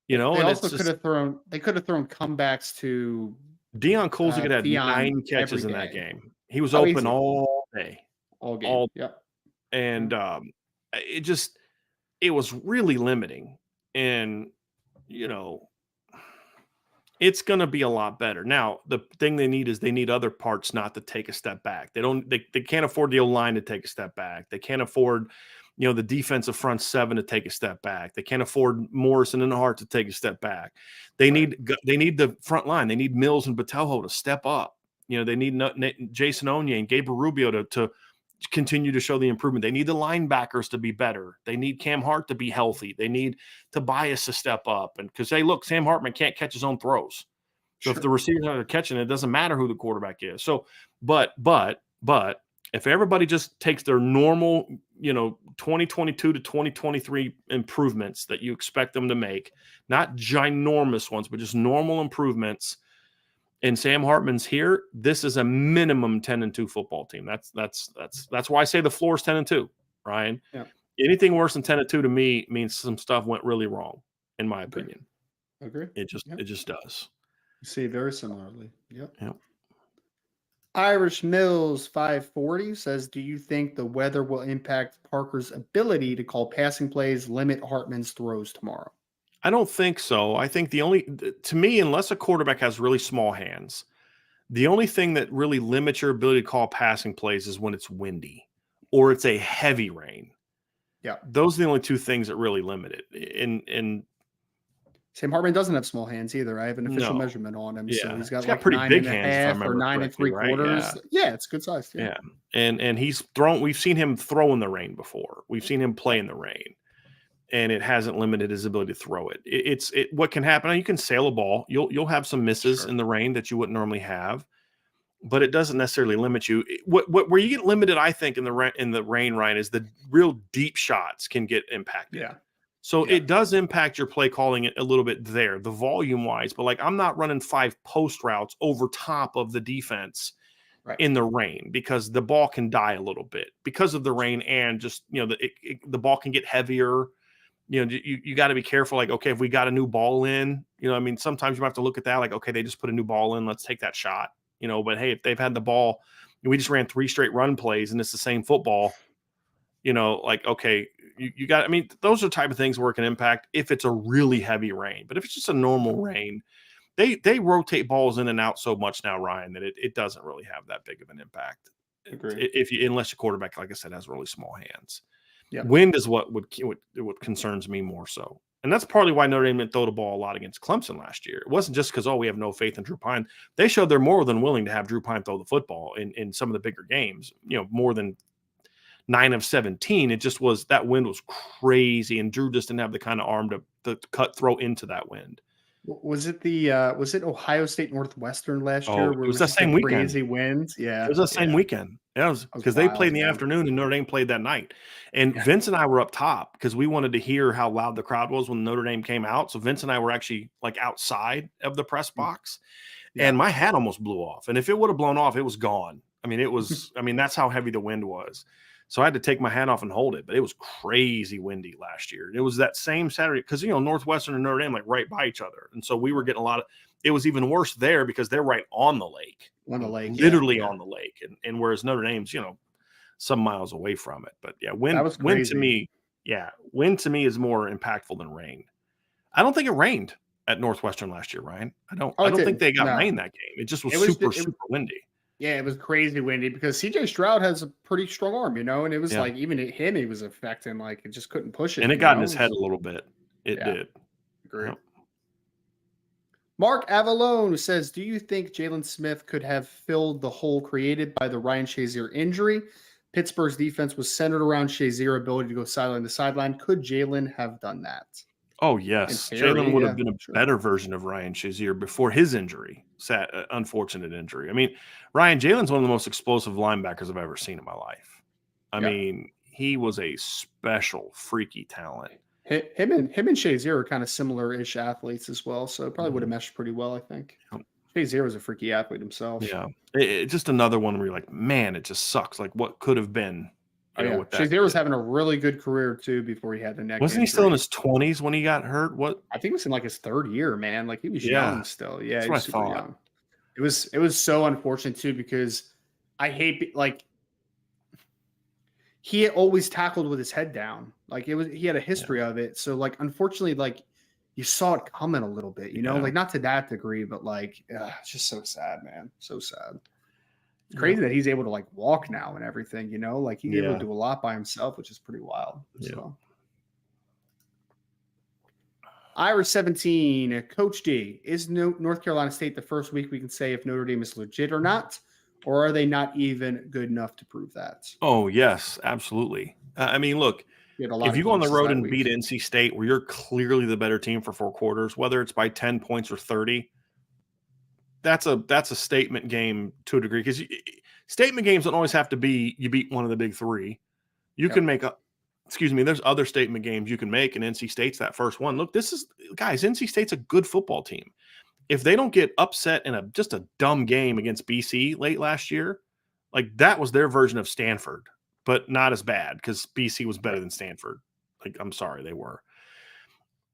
You know, they and also could have thrown comebacks to Deion Colziger had Deion 9 catches in that game. He was easy. all day. All game. And it was really limiting. And, you know, it's going to be a lot better. Now, the thing they need other parts not to take a step back. They can't afford the O-line to take a step back. They can't afford, you know, the defensive front seven to take a step back. They can't afford Morrison and Hart to take a step back. They need the front line. They need Mills and Botelho to step up. You know, they need Jason Onye and Gabriel Rubio to continue to show the improvement. They need the linebackers to be better. They need Cam Hart to be healthy. They need Tobias to step up. And because, hey, look, Sam Hartman can't catch his own throws. So if the receivers are catching it, doesn't matter who the quarterback is. So, but if everybody just takes their normal, you know, 2022 to 2023 improvements that you expect them to make, not ginormous ones, but just normal improvements, and Sam Hartman's here, this is a minimum 10-2 football team. That's why I say the floor is 10-2, Ryan. Yeah. Anything worse than 10-2 to me means some stuff went really wrong, in my opinion. Agree. It just does. You see very similarly. Yep. Yep. Irish Mills 540 says, do you think the weather will impact Parker's ability to call passing plays, limit Hartman's throws tomorrow? I don't think so. I think to me, unless a quarterback has really small hands, the only thing that really limits your ability to call passing plays is when it's windy or it's a heavy rain. Yeah. Those are the only two things that really limit it. And Sam Hartman doesn't have small hands either. I have an official measurement on him. Yeah. So he's got like pretty big hands or 9 3/4. Right? Yeah, it's good size. Yeah. And he's thrown, we've seen him throw in the rain before. We've seen him play in the rain. And it hasn't limited his ability to throw it. It's what can happen. You can sail a ball. You'll have some misses in the rain that you wouldn't normally have, but it doesn't necessarily limit you. Where you get limited, I think, in the rain, Ryan, is the real deep shots can get impacted. Yeah. So it does impact your play calling a little bit there, the volume wise. But like I'm not running 5 post routes over top of the defense in the rain because the ball can die a little bit because of the rain and just the ball can get heavier. You know, you got to be careful. Like, okay, if we got a new ball in, I mean, sometimes you have to look at that. Like, okay, they just put a new ball in. Let's take that shot. But hey, if they've had the ball, we just ran 3 straight run plays and it's the same football. Like, okay, you got. I mean, those are the type of things where it can impact if it's a really heavy rain. But if it's just a normal rain, they rotate balls in and out so much now, Ryan, that it doesn't really have that big of an impact. Unless your quarterback, like I said, has really small hands. Yeah. Wind is what concerns me more so. And that's partly why Notre Dame didn't throw the ball a lot against Clemson last year. It wasn't just because, we have no faith in Drew Pyne. They showed they're more than willing to have Drew Pyne throw the football in some of the bigger games, more than 9 of 17. It just was that wind was crazy, and Drew just didn't have the kind of arm to throw into that wind. Was it Ohio State Northwestern last year? Where it was that same weekend. Crazy winds. Yeah. It was that same weekend. Yeah, it was because they played in the afternoon and Notre Dame played that night. And Vince and I were up top because we wanted to hear how loud the crowd was when Notre Dame came out. So Vince and I were actually like outside of the press box. And my hat almost blew off. And if it would have blown off, it was gone. I mean, that's how heavy the wind was. So I had to take my hat off and hold it, but it was crazy windy last year. It was that same Saturday because, Northwestern and Notre Dame like right by each other. And so we were getting it was even worse there because they're right on the lake. On the lake. Literally on the lake. And whereas Notre Dame's, some miles away from it. But yeah, wind to me is more impactful than rain. I don't think it rained at Northwestern last year, Ryan. I don't think they got rain that game. It just was super windy. Yeah, it was crazy windy because CJ Stroud has a pretty strong arm, and it was like even at him, he was affecting, like it just couldn't push it. And it got in his head a little bit. It did. Agree. Yep. Mark Avalone says, do you think Jalen Smith could have filled the hole created by the Ryan Shazier injury? Pittsburgh's defense was centered around Shazier's ability to go sideline to sideline. Could Jalen have done that? Oh, In yes. theory, Jalen would have yeah, been a sure. better version of Ryan Shazier before his injury, unfortunate injury. I mean, Jalen's one of the most explosive linebackers I've ever seen in my life. I mean, he was a special, freaky talent. Him and Shazier are kind of similar-ish athletes as well, so it probably would have meshed pretty well, I think. Shazier was a freaky athlete himself. Yeah. Just another one where you're like, man, it just sucks. Like, what could have been? With that Shazier was having a really good career, too, before he had the neck Wasn't injury. he still in his 20s when he got hurt? What? I think it was in like his third year, man. Like, he was young still. Yeah, that's he was what I super thought. young. It was so unfortunate, too, because I hate, like, he always tackled with his head down. Like, he had a history of it. So, like, unfortunately, like, you saw it coming a little bit, like, not to that degree, but like, it's just so sad, man. So sad. It's crazy that he's able to like walk now and everything, like he's able to do a lot by himself, which is pretty wild. So, Irish 17, Coach D, is North Carolina State the first week we can say if Notre Dame is legit or not, or are they not even good enough to prove that? Oh, yes, absolutely. I mean, look, if you go on the road and beat NC State, where you're clearly the better team for 4 quarters, whether it's by 10 points or 30, that's a statement game to a degree, because statement games don't always have to be you beat one of the big 3. You can make there's other statement games you can make, and NC State's that first one. Look, NC State's a good football team. If they don't get upset in just a dumb game against BC late last year, like that was their version of Stanford, but not as bad because BC was better than Stanford. Like, I'm sorry, they were.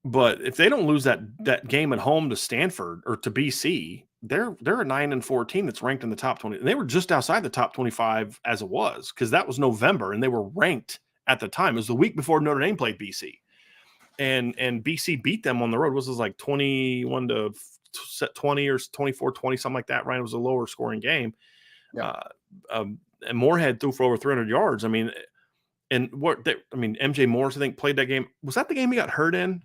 But if they don't lose that game at home to Stanford or to BC, they're a 9-4 team that's ranked in the top 20. And they were just outside the top 25 as it was, because that was November and they were ranked at the time. It was the week before Notre Dame played BC. And BC beat them on the road. Was like 21-20 or 24-20, something like that, right? It was a lower scoring game. And Moorhead threw for over 300 yards. I mean, MJ Morris, I think, played that game. Was that the game he got hurt in?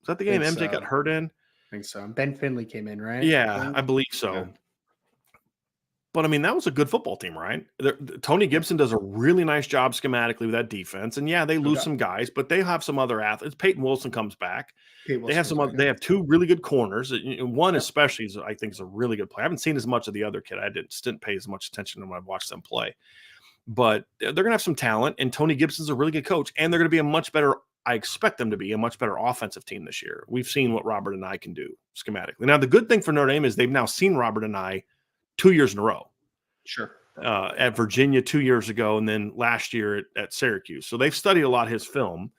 Was that the game MJ got hurt in? I think so. Ben Finley came in, right? Yeah, I believe so. Yeah. But, I mean, that was a good football team, right? Tony Gibson does a really nice job schematically with that defense. And, they lose some guys, but they have some other athletes. Peyton Wilson comes back. They have they have 2 really good corners. One especially, I think, is a really good play. I haven't seen as much of the other kid. I didn't pay as much attention to when I've watched them play. But they're going to have some talent, and Tony Gibson's a really good coach, and they're going to be I expect them to be a much better offensive team this year. We've seen what Robert and I can do schematically. Now, the good thing for Notre Dame is they've now seen Robert and I 2 years in a row. Sure. At Virginia 2 years ago, and then last year at Syracuse. So they've studied a lot of his film,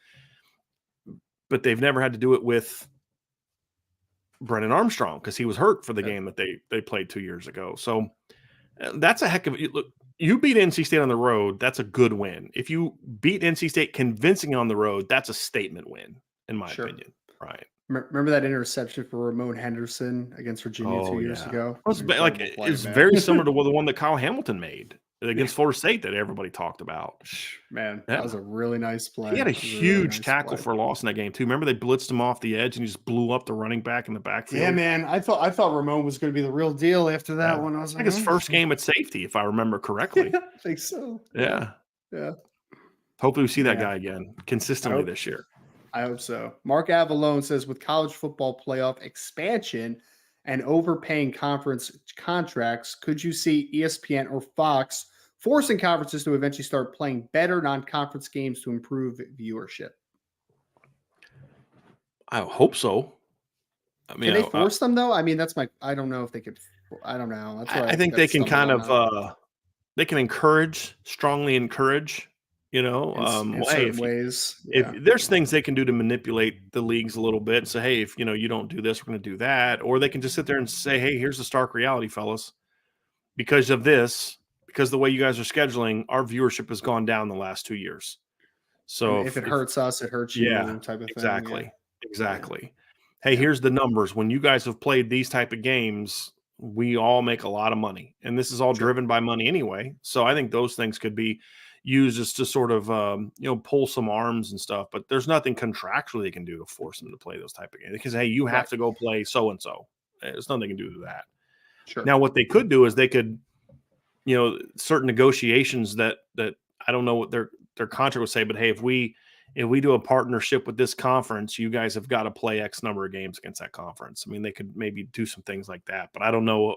but they've never had to do it with Brennan Armstrong because he was hurt for the game that they played 2 years ago. So that's a heck of – look, you beat NC State on the road, that's a good win. If you beat NC State convincing on the road, that's a statement win, in my opinion. Right. Remember that interception for Ramon Henderson against Virginia 2 years ago? It's very similar to the one that Kyle Hamilton made against Florida State that everybody talked about. Man, that was a really nice play. He had a huge tackle for loss in that game, too. Remember they blitzed him off the edge and he just blew up the running back in the backfield? Yeah, man. I thought Ramon was going to be the real deal after that one. I was like his first game at safety, if I remember correctly. I think so. Yeah. Hopefully we see that guy again consistently this year. I hope so. Mark Avalone says, with college football playoff expansion and overpaying conference contracts, could you see ESPN or Fox forcing conferences to eventually start playing better non-conference games to improve viewership? I hope so. I mean, can they force them though? I mean, I don't know if they could. I don't know. That's I think they can kind of. They can strongly encourage. In certain ways. If there's things they can do to manipulate the leagues a little bit and say, hey, if you don't do this, we're going to do that. Or they can just sit there and say, hey, here's the stark reality, fellas. Because of this, because the way you guys are scheduling, our viewership has gone down the last 2 years. So if it hurts us, it hurts you. Type of thing. Exactly. Yeah. Hey, here's the numbers. When you guys have played these type of games, we all make a lot of money. And this is all driven by money anyway. So I think those things could be used just to sort of, pull some arms and stuff, but there's nothing contractually they can do to force them to play those type of games because, hey, you have to go play so-and-so. There's nothing they can do to that. Sure. Now, what they could do is they could, certain negotiations that I don't know what their contract would say, but hey, if we do a partnership with this conference, you guys have got to play X number of games against that conference. I mean, they could maybe do some things like that, but I don't know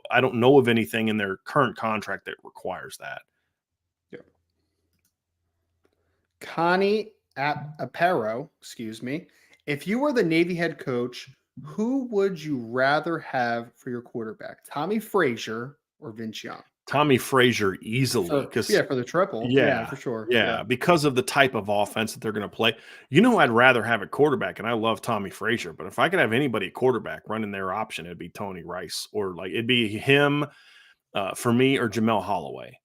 of anything in their current contract that requires that. Yeah. Connie Aparo, excuse me. If you were the Navy head coach, who would you rather have for your quarterback? Tommy Frazier or Vince Young? Tommy Frazier easily, because for the triple. Yeah, for sure. Yeah, because of the type of offense that they're going to play. You know, I'd rather have a quarterback, and I love Tommy Frazier, but if I could have anybody quarterback running their option, it'd be Tony Rice, or like it'd be him for me, or Jamel Holloway.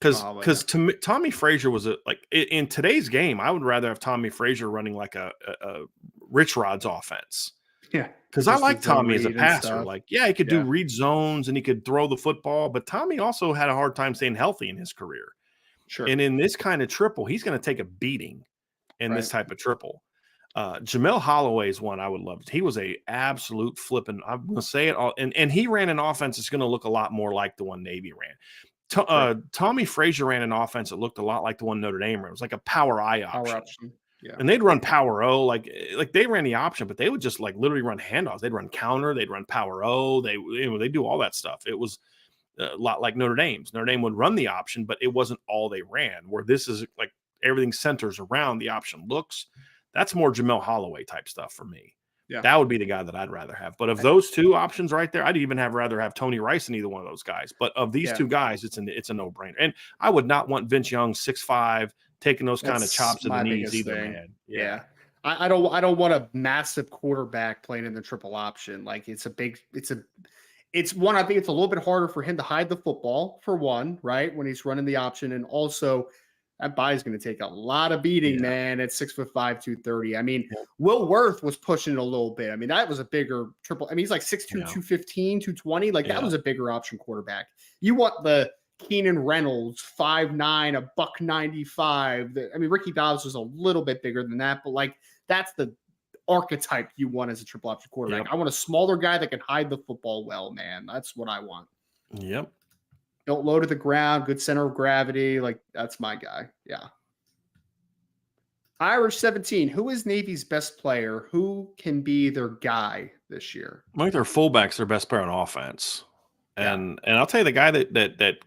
Because to me, Tommy Frazier was in today's game, I would rather have Tommy Frazier running like a Rich Rod's offense. Yeah. Because I like Tommy as a passer. Like, yeah, he could do read zones and he could throw the football, but Tommy also had a hard time staying healthy in his career. Sure. And in this kind of triple, he's going to take a beating in this type of triple. Jamel Holloway is one I would love. He was a absolute flipping, I'm going to say it all. And he ran an offense that's going to look a lot more like the one Navy ran. Tommy Frazier ran an offense that looked a lot like the one Notre Dame ran. It was like a power I option. Yeah. And they'd run power O, like they ran the option, but they would just like literally run handoffs. They'd run counter, they'd run power O. They do all that stuff. It was a lot like Notre Dame's. Notre Dame would run the option, but it wasn't all they ran. Where this is like everything centers around the option looks. That's more Jamel Holloway type stuff for me. Yeah, that would be the guy that I'd rather have. But of those two options right there, I'd even rather have Tony Rice than either one of those guys. But of these two guys, it's a no brainer. And I would not want Vince Young 6'5", taking those kind of chops to the knees either, man. Yeah. I don't want a massive quarterback playing in the triple option. Like it's one, I think it's a little bit harder for him to hide the football for one, right? When he's running the option. And also that bye is going to take a lot of beating, man, at 6'5", 230. I mean, Will Worth was pushing it a little bit. I mean, that was a bigger triple. I mean, he's like 6'2", 215, 220. Like that was a bigger option quarterback. You want the Keenan Reynolds, 5'9", $195. I mean, Ricky Dobbs was a little bit bigger than that, but like that's the archetype you want as a triple option quarterback. I want a smaller guy that can hide the football well, man. That's what I want. Yep. Don't low to the ground, good center of gravity. Like that's my guy. Yeah. Irish 17. Who is Navy's best player? Who can be their guy this year? I think their fullback's their best player on offense. And I'll tell you the guy that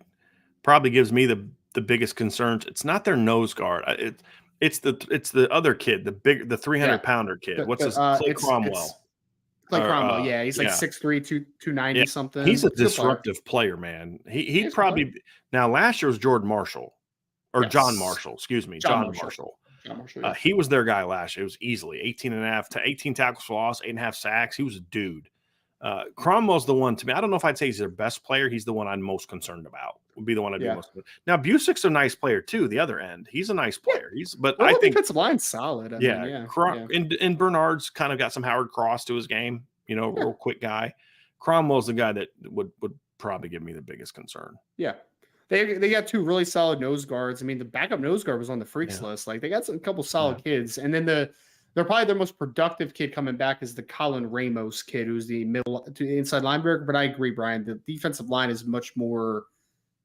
probably gives me the biggest concerns. It's not their nose guard. It's the other kid, the 300-pounder kid. What's his Clay Cromwell? Clay Cromwell, he's like 6'3", 290 something. He's a disruptive player, man. He'd probably now last year was Jordan Marshall or John Marshall, excuse me, John Marshall. He was their guy last year. It was easily 18 tackles for loss, 8.5 sacks. He was a dude. Cromwell's the one to me. I don't know if I'd say he's their best player. He's the one I'm most concerned about. Would be the one I'd be most. Now Busick's a nice player too. The other end, he's a nice player. I think defensive line's solid. And Bernard's kind of got some Howard Cross to his game. Real quick guy. Cromwell's the guy that would probably give me the biggest concern. Yeah. They got two really solid nose guards. I mean, the backup nose guard was on the freaks list. Like they got a couple solid kids, and then they're probably their most productive kid coming back is the Colin Ramos kid, who's the inside linebacker. But I agree, Brian. The defensive line is much more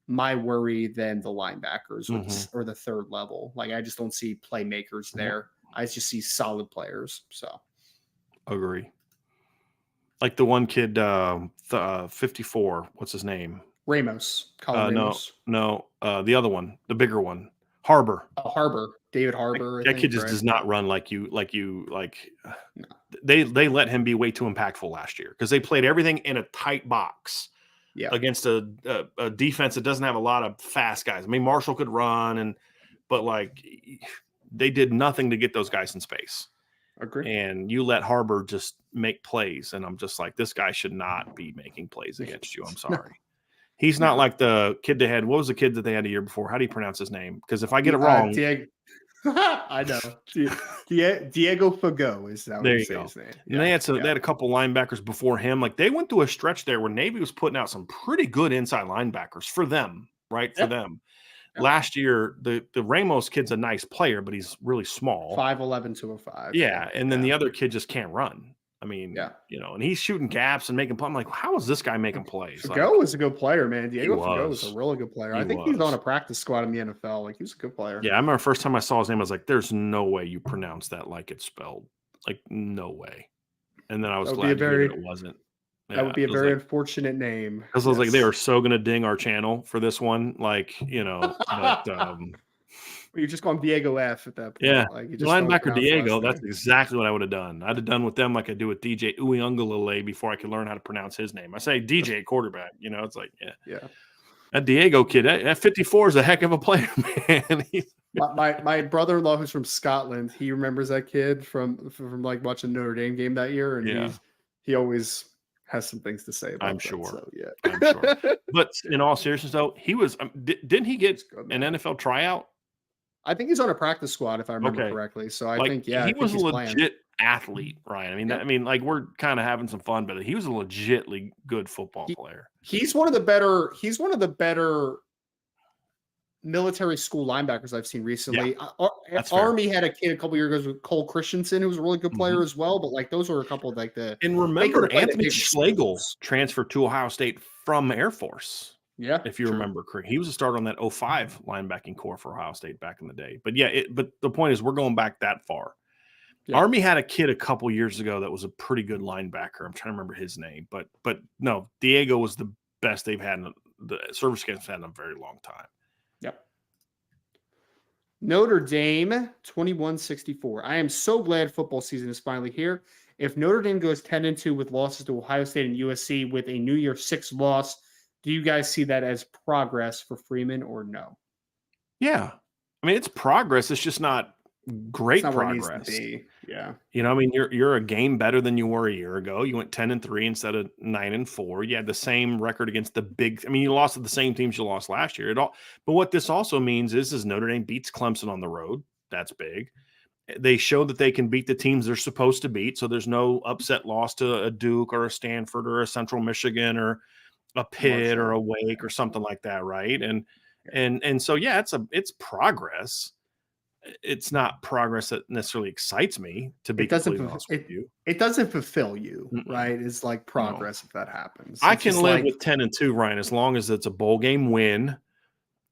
my worry than the linebackers or the third level. Like I just don't see playmakers there. I just see solid players. So agree. Like the one kid, 54. What's his name? Ramos. Colin Ramos. No. The other one, the bigger one, Harbor. David Harbor. That kid just does not run like you. No. They let him be way too impactful last year because they played everything in a tight box against a defense that doesn't have a lot of fast guys. I mean, Marshall could run, but like they did nothing to get those guys in space. Agree. And you let Harbor just make plays, and I'm just like, this guy should not be making plays against you. I'm sorry. He's not like the kid they had. What was the kid that they had a year before? How do you pronounce his name? Because if I get it wrong, I know. Diego Fago is that his name. And they had a couple linebackers before him. Like they went through a stretch there where Navy was putting out some pretty good inside linebackers for them, right? For them. Last year, the Ramos kid's a nice player, but he's really small. 5'11", 205. Yeah, and then the other kid just can't run. I mean, Yeah. and he's shooting gaps and making. I'm like, how is this guy making plays? Fagot was a good player, man. Diego Fagot was was. a really good player. He I think he's was. on a practice squad in the NFL. Like, he was a good player. Yeah, I remember first time I saw his name, I was like, "There's no way you pronounce that like it's spelled. Like, no way." And then I was glad to hear that it wasn't. That would be a very unfortunate name. Because I was like, they are so gonna ding our channel for this one, like, but You're just going Diego F at that point. yeah, Like, you just linebacker Diego. That's exactly what I would have done. I'd have done with them like I do with DJ Uyunglele before I could learn how to pronounce his name. I say DJ quarterback. It's like, yeah. That Diego kid, that 54 is a heck of a player, man. My brother-in-law, who's from Scotland, he remembers that kid from like watching Notre Dame game that year, and he always has some things to say about I'm that. sure. So, yeah, I'm sure. But in all seriousness, though, he was. Didn't he get an NFL tryout? I think he's on a practice squad, if I remember correctly. So I think, he was a legit athlete, Ryan. I mean, like, we're kind of having some fun, but he was a legitly good football player. He's one of the better military school linebackers I've seen recently. Yeah, Army had a kid a couple years ago with Cole Christensen, who was a really good player as well. But like, those were a couple of like the. And remember, Anthony Schlegel transferred to Ohio State from Air Force. Yeah, if you remember correctly, he was a starter on that 05 linebacking core for Ohio State back in the day. But but the point is, we're going back that far. Yeah. Army had a kid a couple years ago that was a pretty good linebacker. I'm trying to remember his name, but no, Diego was the best they've had. The service games had in a very long time. Yep. Notre Dame 2164. I am so glad football season is finally here. If Notre Dame goes 10-2 with losses to Ohio State and USC with a New Year's 6 loss, do you guys see that as progress for Freeman or no? Yeah. I mean, it's progress. It's just not great progress. It needs to be. Yeah. I mean, you're a game better than you were a year ago. You went 10-3 instead of 9-4. You had the same record against the big. I mean, you lost to the same teams you lost last year. But what this also means is Notre Dame beats Clemson on the road. That's big. They show that they can beat the teams they're supposed to beat. So there's no upset loss to a Duke or a Stanford or a Central Michigan or a Pitt or a Wake or something like that, right? And so it's progress. It's not progress that necessarily excites me to be completely honest with you. It doesn't fulfill you, right? It's like progress if that happens. I can live with 10-2, Ryan, as long as it's a bowl game win,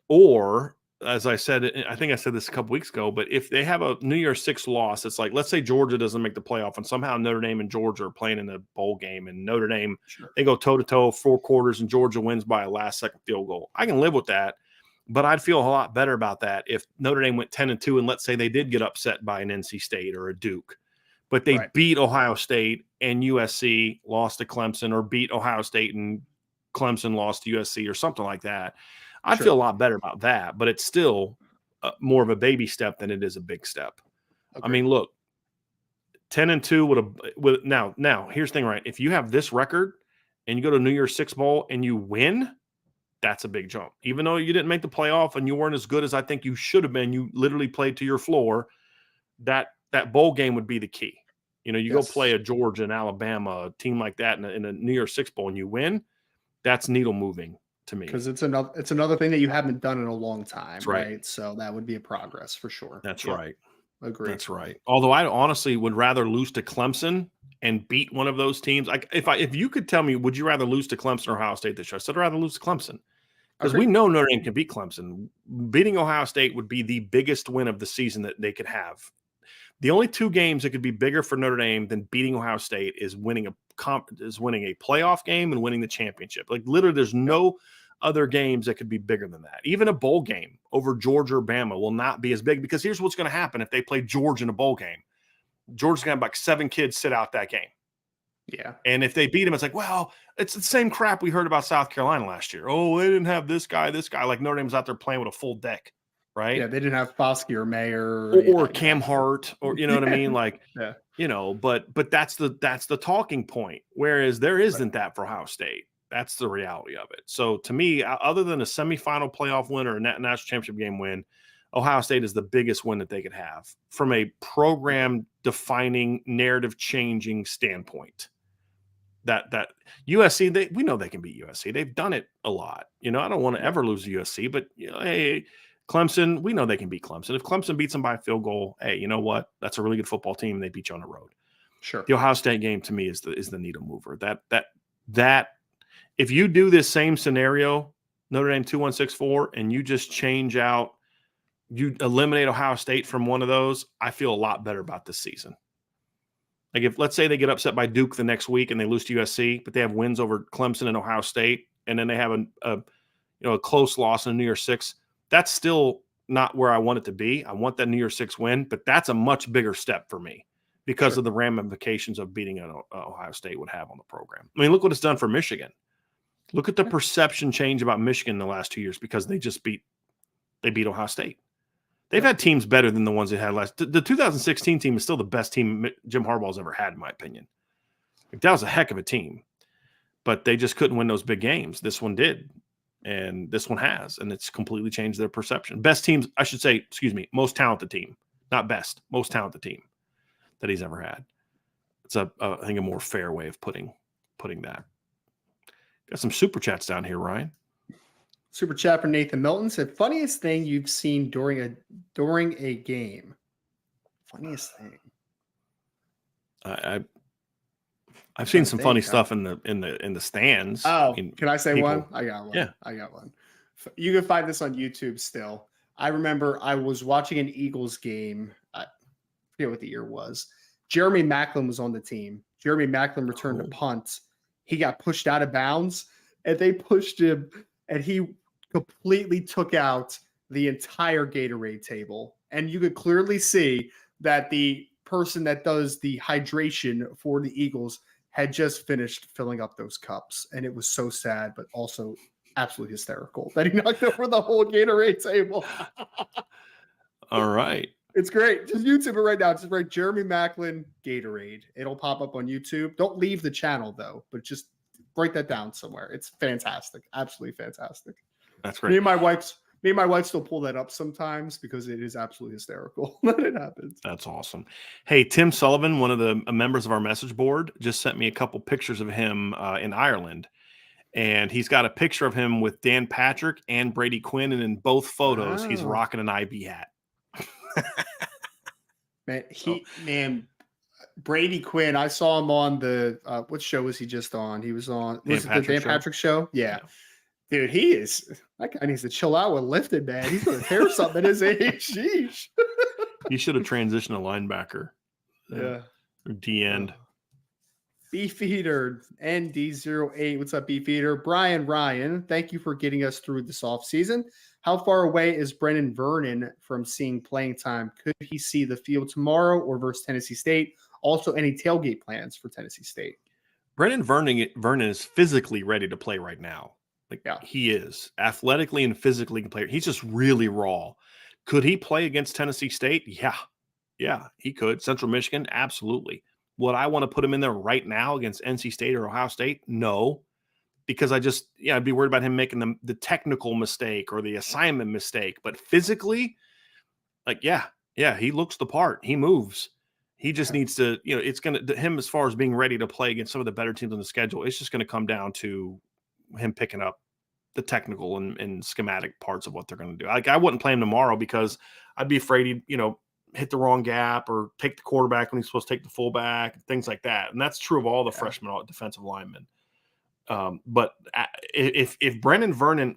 or as I said, I think I said this a couple weeks ago, but if they have a New Year's 6 loss, it's like, let's say Georgia doesn't make the playoff and somehow Notre Dame and Georgia are playing in a bowl game and Notre Dame, they go toe-to-toe 4 quarters and Georgia wins by a last-second field goal. I can live with that, but I'd feel a lot better about that if Notre Dame went 10-2 and let's say they did get upset by an NC State or a Duke, but they beat Ohio State and USC lost to Clemson, or beat Ohio State and Clemson lost to USC or something like that. I'd feel a lot better about that, but it's still more of a baby step than it is a big step. Okay. I mean, look, 10-2 would now here's the thing, right? If you have this record and you go to New Year's 6 bowl and you win, that's a big jump. Even though you didn't make the playoff and you weren't as good as I think you should have been, you literally played to your floor. That bowl game would be the key. You go play a Georgia and Alabama, a team like that in a New Year's 6 bowl and you win, that's needle moving to me, because it's another thing that you haven't done in a long time, right? right? So that would be a progress for sure. That's right. Agree. That's right. Although I honestly would rather lose to Clemson and beat one of those teams. Like if you could tell me, would you rather lose to Clemson or Ohio State this year? I said I'd rather lose to Clemson, because we know Notre Dame can beat Clemson. Beating Ohio State would be the biggest win of the season that they could have. The only 2 games that could be bigger for Notre Dame than beating Ohio State is winning a playoff game and winning the championship. Like, literally, there's no other games that could be bigger than that. Even a bowl game over Georgia or Bama will not be as big, because here's what's going to happen if they play Georgia in a bowl game. Georgia's going to have like 7 kids sit out that game. Yeah. And if they beat them, it's like, well, it's the same crap we heard about South Carolina last year. Oh, they didn't have this guy. Like Notre Dame's out there playing with a full deck. Right. Yeah, they didn't have Foskey or Mayer or Cam Hart, or you know what I mean? Like, but that's the talking point. Whereas there isn't that for Ohio State. That's the reality of it. So to me, other than a semifinal playoff win or a national championship game win, Ohio State is the biggest win that they could have from a program defining, narrative changing standpoint. That USC, we know they can beat USC. They've done it a lot. I don't want to ever lose to USC, but hey, Clemson, we know they can beat Clemson. If Clemson beats them by a field goal, hey, you know what? That's a really good football team. They beat you on the road. Sure. The Ohio State game to me is the needle mover. That if you do this same scenario, Notre Dame 2-1-6-4, and you just change out, you eliminate Ohio State from one of those, I feel a lot better about this season. Like if let's say they get upset by Duke the next week and they lose to USC, but they have wins over Clemson and Ohio State, and then they have a close loss in a New Year's Six, that's still not where I want it to be. I want that New Year's Six win, but that's a much bigger step for me because of the ramifications of beating Ohio State would have on the program. I mean, look what it's done for Michigan. Look at the perception change about Michigan in the last 2 years because they beat Ohio State. They've had teams better than the ones they had last. The 2016 team is still the best team Jim Harbaugh's ever had, in my opinion. Like, that was a heck of a team, but they just couldn't win those big games. This one did, and this one has, and it's completely changed their perception. Best teams, I should say, most talented team, not best, most talented team that he's ever had. It's I think a more fair way of putting that. Got some super chats down here, Ryan. Super chat from Nathan Milton said, funniest thing you've seen during a game. Funniest thing. I've seen some funny stuff in the stands. Oh, can I say one? I got one. Yeah. I got one. You can find this on YouTube still. I remember I was watching an Eagles game. I forget what the year was. Jeremy Maclin was on the team. Jeremy Maclin returned a punt. He got pushed out of bounds, and they pushed him, and he completely took out the entire Gatorade table. And you could clearly see that the person that does the hydration for the Eagles had just finished filling up those cups. And it was so sad, but also absolutely hysterical that he knocked over the whole Gatorade table. All right. It's great. Just YouTube it right now. Just write Jeremy Maclin Gatorade. It'll pop up on YouTube. Don't leave the channel though, but just write that down somewhere. It's fantastic. Absolutely fantastic. That's great. Me and my wife still pull that up sometimes because it is absolutely hysterical that it happens. That's awesome. Hey, Tim Sullivan, one of the members of our message board, just sent me a couple pictures of him in Ireland. And he's got a picture of him with Dan Patrick and Brady Quinn. And in both photos, he's rocking an IB hat. Brady Quinn, I saw him on the what show was he just on? He was on the Dan Patrick show? Yeah. Dude, that guy needs to chill out with lifting, man. He's gonna tear something at his age. Sheesh. He should have transitioned to linebacker. Yeah. Or D-end. Beefeater ND08. What's up, Beefeater? Brian Ryan, thank you for getting us through this offseason. How far away is Brennan Vernon from seeing playing time? Could he see the field tomorrow or versus Tennessee State? Also, any tailgate plans for Tennessee State? Brennan Vernon is physically ready to play right now. He is athletically and physically can play. He's just really raw. Could he play against Tennessee State? Yeah, he could. Central Michigan, absolutely. Would I want to put him in there right now against NC State or Ohio State? No, because I'd be worried about him making the technical mistake or the assignment mistake. But physically, he looks the part. He moves. He just needs to, it's going to him as far as being ready to play against some of the better teams on the schedule. It's just going to come down to him picking up the technical and schematic parts of what they're going to do. Like, I wouldn't play him tomorrow because I'd be afraid he'd, hit the wrong gap or take the quarterback when he's supposed to take the fullback, things like that. And that's true of all the freshmen defensive linemen. But if Brennan Vernon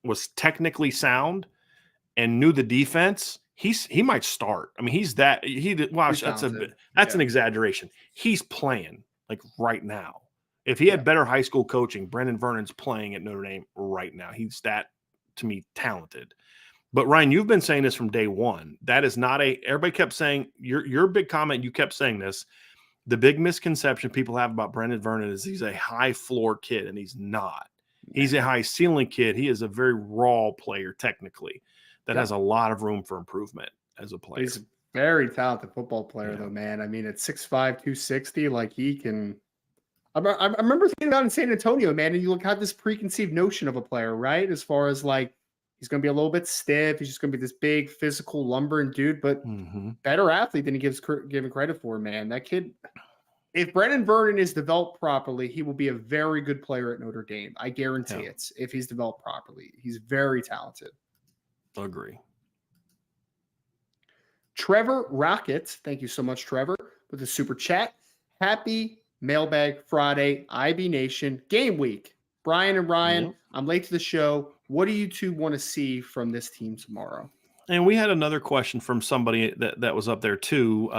was technically sound and knew the defense, he might start. I mean, that's an exaggeration. He's playing like right now. If he had better high school coaching, Brennan Vernon's playing at Notre Dame right now. He's that, to me, talented. But Ryan, you've been saying this from day one. That is not everybody kept saying, your big comment, you kept saying this. The big misconception people have about Brennan Vernon is he's a high floor kid, and he's not. He's a high ceiling kid. He is a very raw player technically that has a lot of room for improvement as a player. He's a very talented football player though, man. I mean, at 6'5", 260, like he can. I remember thinking about in San Antonio, man, and you have this preconceived notion of a player, right? As far as like, he's going to be a little bit stiff. He's just going to be this big physical lumbering dude, but better athlete than he given credit for, man. That kid, if Brennan Vernon is developed properly, he will be a very good player at Notre Dame. I guarantee it. If he's developed properly, he's very talented. Agree. Trevor Rocket, thank you so much, Trevor, with the super chat. Happy Mailbag Friday, IB Nation, game week. Brian and Ryan, Yep. I'm late to the show. What do you two want to see from this team tomorrow? And we had another question from somebody that was up there too.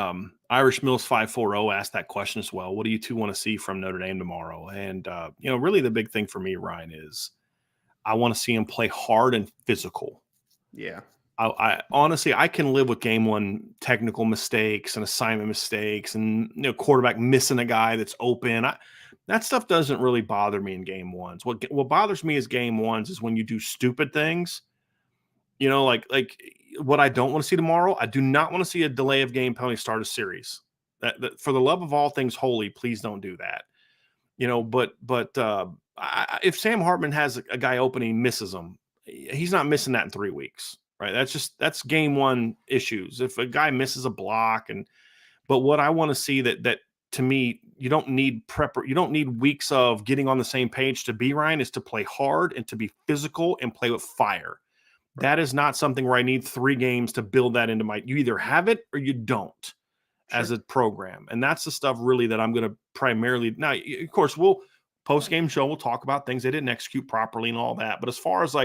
Irish Mills 540 asked that question as well. What do you two want to see from Notre Dame tomorrow? And really the big thing for me, Ryan, is I want to see him play hard and physical. Yeah. I honestly, I can live with game one technical mistakes and assignment mistakes and quarterback missing a guy that's open. That stuff doesn't really bother me in game ones. What bothers me is game ones is when you do stupid things. Like what I don't want to see tomorrow. I do not want to see a delay of game penalty start a series. That for the love of all things holy, please don't do that. If Sam Hartman has a guy open, he misses him. He's not missing that in 3 weeks. Right. That's game one issues. If a guy misses a block but what I want to see that to me, you don't need you don't need weeks of getting on the same page to be Ryan is to play hard and to be physical and play with fire. Right. That is not something where I need 3 games to build that into you either have it or you don't as a program. And that's the stuff really that I'm going to primarily now, of course, we'll post-game show. We'll talk about things they didn't execute properly and all that. But as far as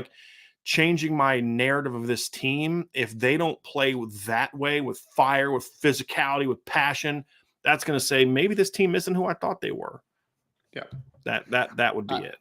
changing my narrative of this team, if they don't play that way with fire, with physicality, with passion, that's going to say maybe this team isn't who I thought they were. Yeah, that would be it.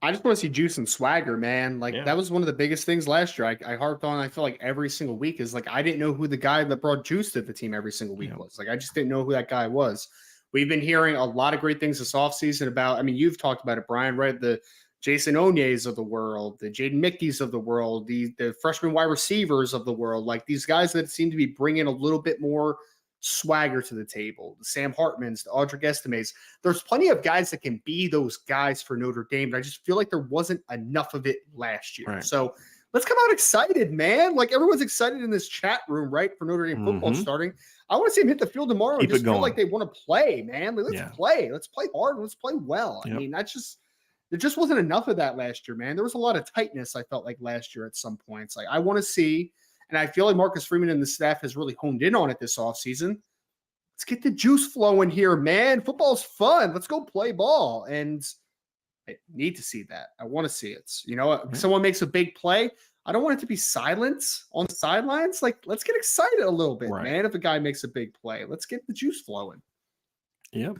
I just want to see juice and swagger, man. That was one of the biggest things last year. I harped on. I feel like every single week is I didn't know who the guy that brought juice to the team every single week was. I just didn't know who that guy was. We've been hearing a lot of great things this offseason about. I mean, you've talked about it, Brian, right? The Jason Onyes of the world, the Jaden Mickey's of the world, the freshman wide receivers of the world, these guys that seem to be bringing a little bit more swagger to the table. The Sam Hartmans, the Audric Estimes. There's plenty of guys that can be those guys for Notre Dame, but I just feel like there wasn't enough of it last year. Right. So let's come out excited, man. Everyone's excited in this chat room, right, for Notre Dame football starting. I want to see them hit the field tomorrow and just feel like they want to play, man. Let's play. Let's play hard. Let's play well. Yep. I mean, there just wasn't enough of that last year, man. There was a lot of tightness, I felt like, last year at some points. I want to see, and I feel like Marcus Freeman and the staff has really honed in on it this offseason. Let's get the juice flowing here, man. Football's fun. Let's go play ball. And I need to see that. I want to see it. If someone makes a big play, I don't want it to be silence on the sidelines. Let's get excited a little bit, man. If a guy makes a big play, let's get the juice flowing. Yep.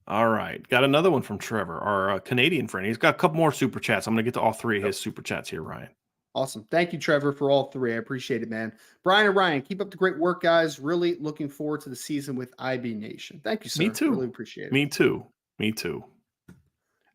All right. Got another one from Trevor, our Canadian friend. He's got a couple more super chats. I'm going to get to all 3 of his super chats here, Ryan. Awesome. Thank you, Trevor, for all 3. I appreciate it, man. Brian and Ryan, keep up the great work, guys. Really looking forward to the season with IB Nation. Thank you, sir. Me too. Really appreciate it. Me too.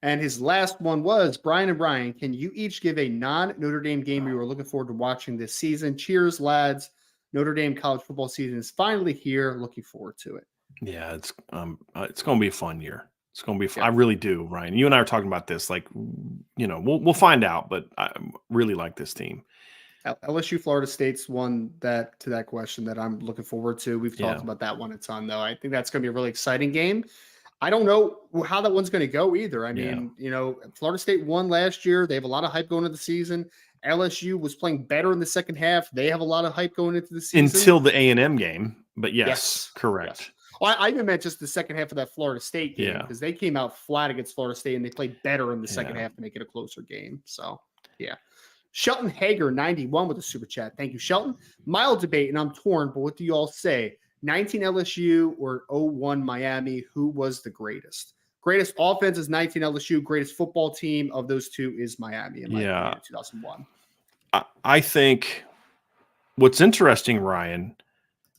And his last one was, Brian and Ryan, can you each give a non-Notre Dame game you are looking forward to watching this season? Cheers, lads. Notre Dame college football season is finally here. Looking forward to it. Yeah, it's going to be a fun year. It's going to be fun. I really do, Ryan. You and I are talking about this. We'll find out, but I really like this team. LSU Florida State's one to that question that I'm looking forward to. We've talked about that one a ton, though. I think that's going to be a really exciting game. I don't know how that one's going to go either. I mean, Florida State won last year. They have a lot of hype going into the season. LSU was playing better in the second half. They have a lot of hype going into the season. Until the A&M game. But yes. Correct. Yes. Well, I even meant just the second half of that Florida State game because they came out flat against Florida State and they played better in the second half to make it a closer game. So, yeah. Shelton Hager, 91 with a super chat. Thank you, Shelton. Mild debate, and I'm torn, but what do you all say? 19 LSU or 01 Miami? Who was the greatest? Greatest offense is 19 LSU. Greatest football team of those two is Miami in my opinion, 2001. I think what's interesting, Ryan,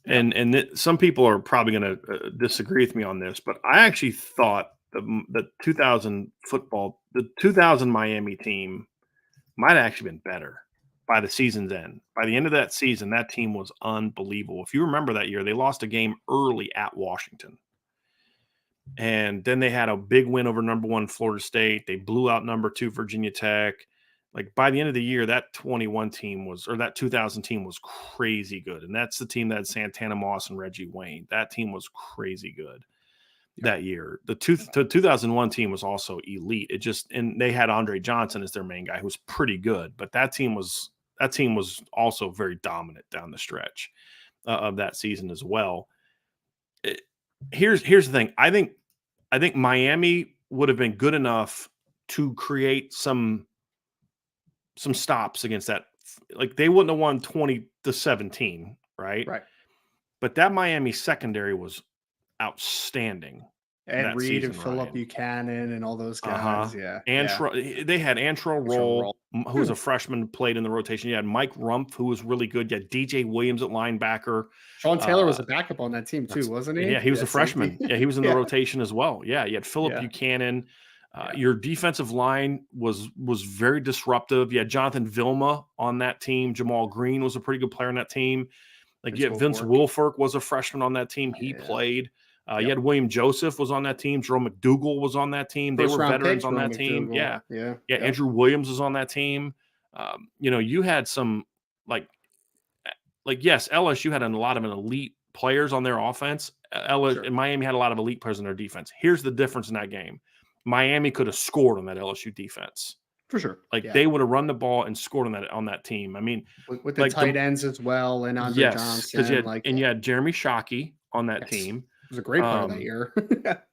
and some people are probably going to disagree with me on this, but I actually thought the 2000 Miami team might have actually been better by the season's end. By the end of that season, that team was unbelievable. If you remember that year, they lost a game early at Washington. And then they had a big win over number 1 Florida State. They blew out number 2 Virginia Tech. By the end of the year, that 2000 team was crazy good. And that's the team that had Santana Moss and Reggie Wayne. That team was crazy good that year. The 2001 team was also elite. And they had Andre Johnson as their main guy, who was pretty good. But that team was also very dominant down the stretch of that season as well. here's the thing. I think Miami would have been good enough to create some stops against that. Like they wouldn't have won 20-17, right? Right. But that Miami secondary was outstanding. Ed Reed and Philip Ryan. Buchanan and all those guys. They had Antrell Roll, who was a freshman, played in the rotation. You had Mike Rumpf, who was really good. You had DJ Williams at linebacker. Sean Taylor was a backup on that team too, wasn't he? Yeah, he was a freshman. Yeah, he was in the rotation as well. Yeah, you had Philip Buchanan. Your defensive line was very disruptive. You had Jonathan Vilma on that team. Jamal Green was a pretty good player on that team. Like Vince Wilfork was a freshman on that team. He played. You had William Joseph was on that team. Jerome McDougal was on that team. They were veterans on that team. Yeah. Andrew Williams was on that team. You had some yes, LSU had a lot of elite players on their offense. And Miami had a lot of elite players on their defense. Here's the difference in that game. Miami could have scored on that LSU defense. For sure. They would have run the ball and scored on that team. I mean, with the tight ends as well, and Andre Johnson. You had Jeremy Shockey on that team. He was a great player that year.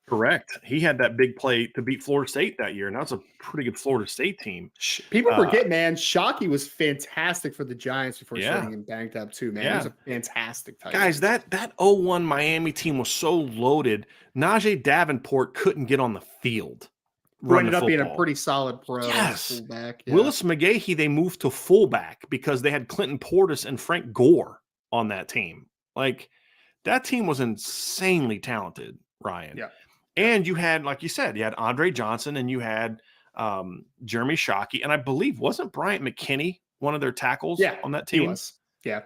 Correct. He had that big play to beat Florida State that year, and that's a pretty good Florida State team. People forget, man, Shockey was fantastic for the Giants before starting getting banged up too, man. He was a fantastic tight end. Guys, that 0-1 Miami team was so loaded. Najee Davenport couldn't get on the field. Who ended up being a pretty solid pro fullback. Yeah. Willis McGahee, they moved to fullback because they had Clinton Portis and Frank Gore on that team. That team was insanely talented, Ryan. Yeah. And you had, like you said, you had Andre Johnson and you had Jeremy Shockey. And I believe, wasn't Bryant McKinney one of their tackles on that team? He was. Yeah.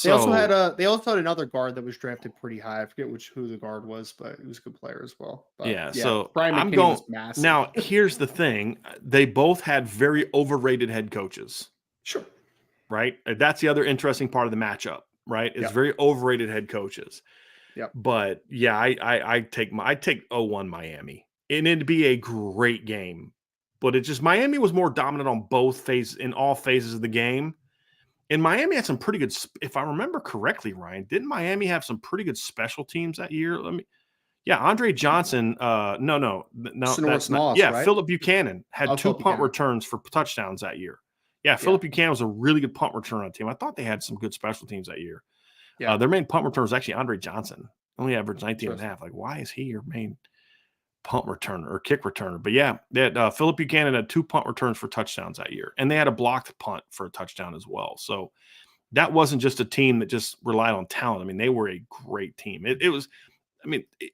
They also had another guard that was drafted pretty high. I forget who the guard was, but he was a good player as well. But, so Brian McKinney was massive. Now, here's the thing. They both had very overrated head coaches. Sure. Right? That's the other interesting part of the matchup, right? It's very overrated head coaches. Yep. But, I take 0-1 Miami. And it'd be a great game. But it's just Miami was more dominant on in all phases of the game. And Miami had some pretty good, if I remember correctly, Ryan, didn't Miami have some pretty good special teams that year? Andre Johnson, no. Right? Philip Buchanan had 2 punt returns for touchdowns that year. Yeah, Philip Buchanan was a really good punt return on team. I thought they had some good special teams that year. Yeah. Their main punt return was actually Andre Johnson. Only averaged 19.5. Why is he your main punt returner or kick returner? But they had Philip Buchanan had 2 punt returns for touchdowns that year, and they had a blocked punt for a touchdown as well. So that wasn't just a team that just relied on talent. I mean, they were a great team. It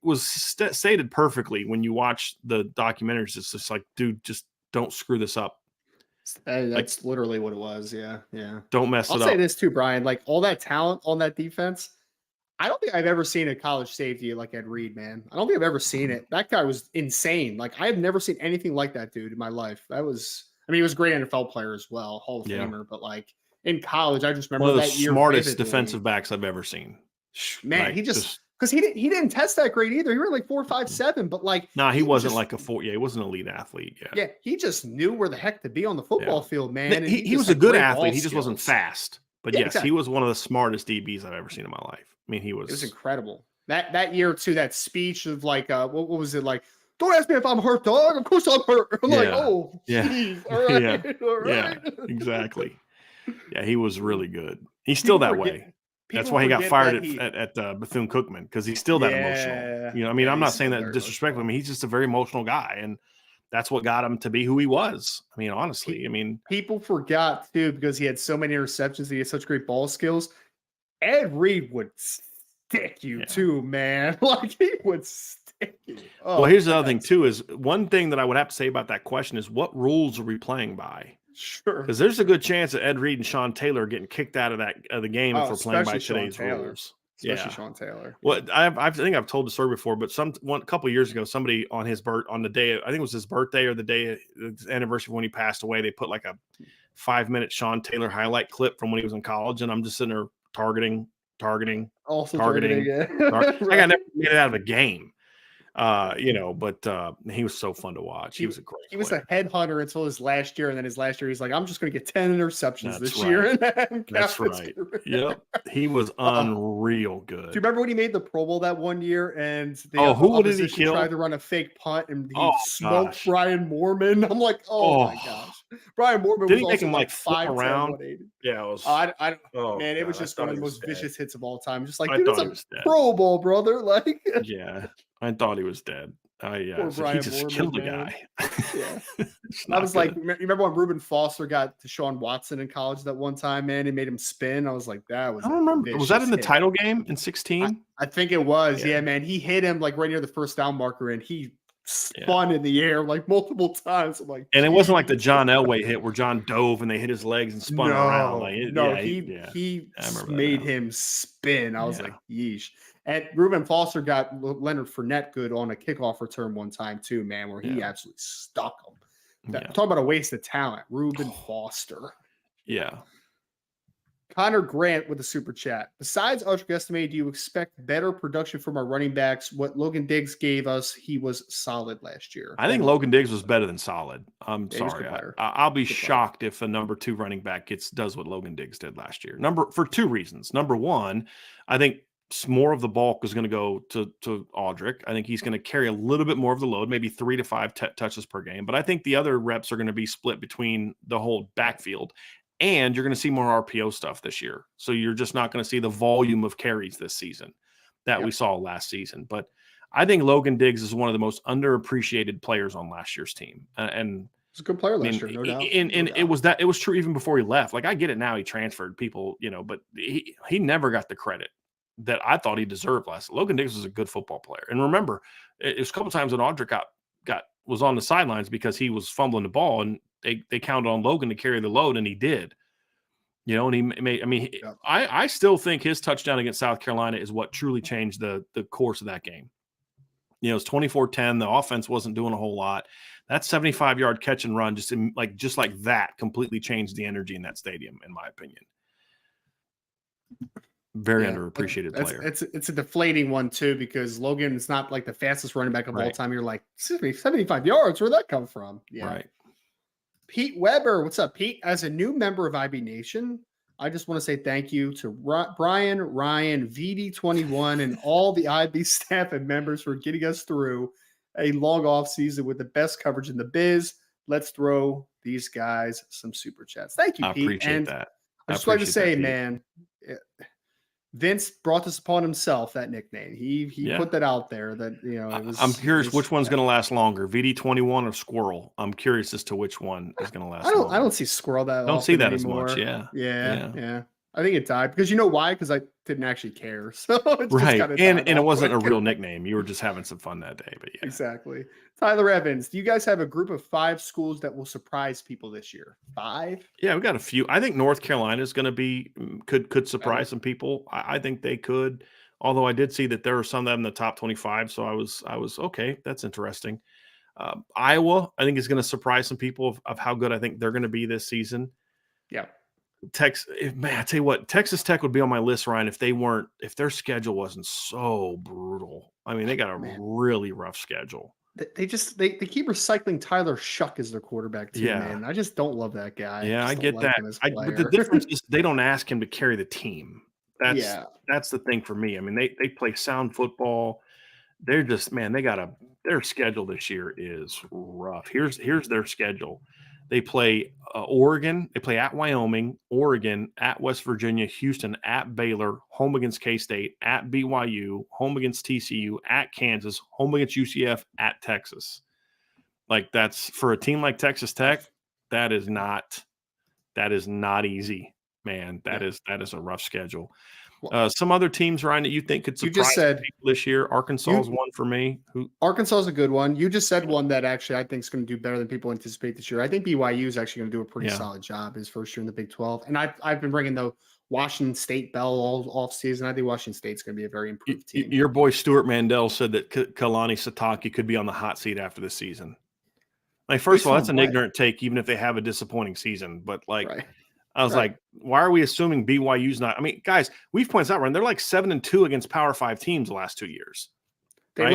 was stated perfectly when you watch the documentaries. It's just like, dude, just don't screw this up. That's literally what it was. Yeah. Don't mess it up. I'll say this too, Brian. All that talent on that defense, I don't think I've ever seen a college safety like Ed Reed, man. I don't think I've ever seen it. That guy was insane. I have never seen anything like that dude in my life. He was a great NFL player as well, Hall of Famer. But in college, I just remember one of the that year smartest defensive backs I've ever seen. Man, he just because he didn't test that great either. He ran 4.57, but he wasn't he wasn't an elite athlete. Yeah, he just knew where the heck to be on the football field, man. And he was a good athlete. He just wasn't fast. But he was one of the smartest DBs I've ever seen in my life. I mean, it was incredible. That year too, that speech of what was it like? Don't ask me if I'm hurt, dog. Of course I'm hurt. I'm geez. All right. All right. Yeah, exactly. Yeah, he was really good. He's still that way. That's why he got fired at Bethune-Cookman, because he's still that emotional. I'm not saying that disrespectfully. He's just a very emotional guy, and that's what got him to be who he was. Honestly, people forgot too, because he had so many interceptions. He had such great ball skills. Ed Reed would stick you too, man. He would stick you. Well, here's the other thing too, is one thing that I would have to say about that question is, what rules are we playing by? Sure. Because there's a good chance that Ed Reed and Sean Taylor are getting kicked out of the game if we're playing by today's rules. Especially Sean Taylor. Well, I think I've told the story before, but a couple of years ago, somebody on the day, I think it was his birthday or the anniversary when he passed away, they put a 5-minute Sean Taylor highlight clip from when he was in college, and I'm just sitting there targeting. Also targeting. I got never made it out of a game. But he was so fun to watch. He was a great He was player. a headhunter until his last year, and then his last year, he's like, I'm just going to get 10 interceptions That's this right. year. And That's right. Yep. He was unreal good. Do you remember when he made the Pro Bowl that one year and the who did he opposition kill? tried to run a fake punt and he smoked Gosh. Brian Moorman? I'm like, my gosh. Brian Moorman Did was he make also him like flip 5'10", around? 180. Yeah, it was. It was just one of the most vicious hits of all time. Just like, I dude, thought it's a Pro Bowl, brother. Like, yeah, I thought he was dead. Poor So Brian he just Moorman, killed a man. guy. Yeah. I was like, you remember when Reuben Foster got DeShone Watson in college that one time, man? He made him spin. I was like, that was. I don't remember. Was that in the title game in 16? I think it was. Yeah, man. He hit him like right near the first down marker, and he spun in the air like multiple times. I'm like, and it wasn't like the John Elway hit where John dove and they hit his legs and spun around. He made him spin. I was like, yeesh. And Reuben Foster got Leonard Fournette good on a kickoff return one time too, man, where he absolutely stuck him. Talk about a waste of talent. Reuben Foster. Yeah. Connor Grant with the super chat. Besides Ultra Estimate, do you expect better production from our running backs? What Logan Diggs gave us, he was solid last year. I think Logan Diggs was better than solid. I'm sorry. I'll be shocked if a number 2 running back does what Logan Diggs did last year. For 2 reasons. Number one, I think more of the bulk is going to go to Audric. I think he's going to carry a little bit more of the load, maybe 3 to 5 touches per game. But I think the other reps are going to be split between the whole backfield. And you're going to see more RPO stuff this year. So you're just not going to see the volume of carries this season that we saw last season. But I think Logan Diggs is one of the most underappreciated players on last year's team. And he's a good player last year, no doubt. And it was true even before he left. Like, I get it now, he transferred people, but he never got the credit that I thought he deserved last. Logan Diggs was a good football player. And remember, it was a couple times when Audric was on the sidelines because he was fumbling the ball, and they counted on Logan to carry the load, and he did. And he made. I still think his touchdown against South Carolina is what truly changed the course of that game. It's 24-10. The offense wasn't doing a whole lot. That 75-yard catch and run just like that completely changed the energy in that stadium, in my opinion. Very underappreciated player. It's a deflating one too, because Logan is not like the fastest running back of all time. You're like, 75 yards, where'd that come from? Yeah. Right. Pete Weber, what's up, Pete? As a new member of IB Nation, I just want to say thank you to Brian, Ryan, VD21, and all the IB staff and members for getting us through a long off season with the best coverage in the biz. Let's throw these guys some super chats. Thank you, Pete. I appreciate that. I just like to say, man, Vince brought this upon himself, that nickname. He put that out there that, it was. I'm curious which one's going to last longer, VD21 or Squirrel. I'm curious as to which one is going to last longer. I don't see Squirrel that don't see that anymore. as much. Yeah. I think it died because you know why? Because I didn't actually care. So it's right. Just and it wasn't a real nickname. You were just having some fun that day. But yeah. Exactly. Tyler Evans, do you guys have a group of 5 schools that will surprise people this year? 5? Yeah, we got a few. I think North Carolina is going to could surprise some people. I think they could. Although I did see that there were some of them in the top 25, so I was okay. That's interesting. Iowa, I think, is going to surprise some people of how good I think they're going to be this season. Yeah. I tell you what, Texas Tech would be on my list, Ryan, if their schedule wasn't so brutal. I mean, they got a really rough schedule. They keep recycling Tyler Shuck as their quarterback too, man. I just don't love that guy. Yeah, I get that. But the difference is they don't ask him to carry the team. That's the thing for me. I mean, they play sound football. They're just, man, their schedule this year is rough. Here's their schedule. They play Oregon. They play at Wyoming, Oregon, at West Virginia, Houston, at Baylor, home against K-State, at BYU, home against TCU, at Kansas, home against UCF, at Texas. Like, that's for a team like Texas Tech. That is not easy, man. That is a rough schedule. Some other teams, Ryan, that you think could surprise people this year. Arkansas is one for me. Arkansas is a good one. You just said one that actually I think is going to do better than people anticipate this year. I think BYU is actually going to do a pretty solid job his first year in the Big 12. And I've been ringing the Washington State bell all off season. I think Washington State's going to be a very improved team. Your boy Stuart Mandel said that Kalani Sitake could be on the hot seat after this season. Like, first of all, that's an ignorant take, even if they have a disappointing season. But I was like, why are we assuming BYU's not? I mean, guys, we've pointed out, Ryan, they're like 7-2 against Power 5 teams the last 2 years. They right?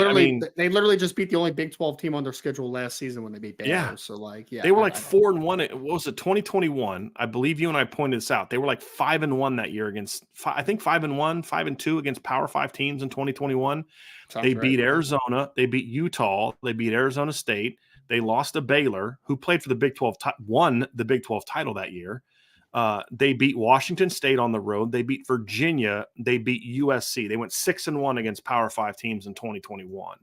literally just beat the only Big 12 team on their schedule last season when they beat Baylor. Yeah. So like, yeah, they were like 4-1. What was it? 2021. I believe you and I pointed this out. They were like 5-1 that year against, I think 5-1, 5-2 against Power 5 teams in 2021. They beat Arizona. They beat Utah. They beat Arizona State. They lost to Baylor, who played for the Big 12, won the Big 12 title that year. They beat Washington State on the road. They beat Virginia. They beat USC. They went 6-1 against Power 5 teams in 2021.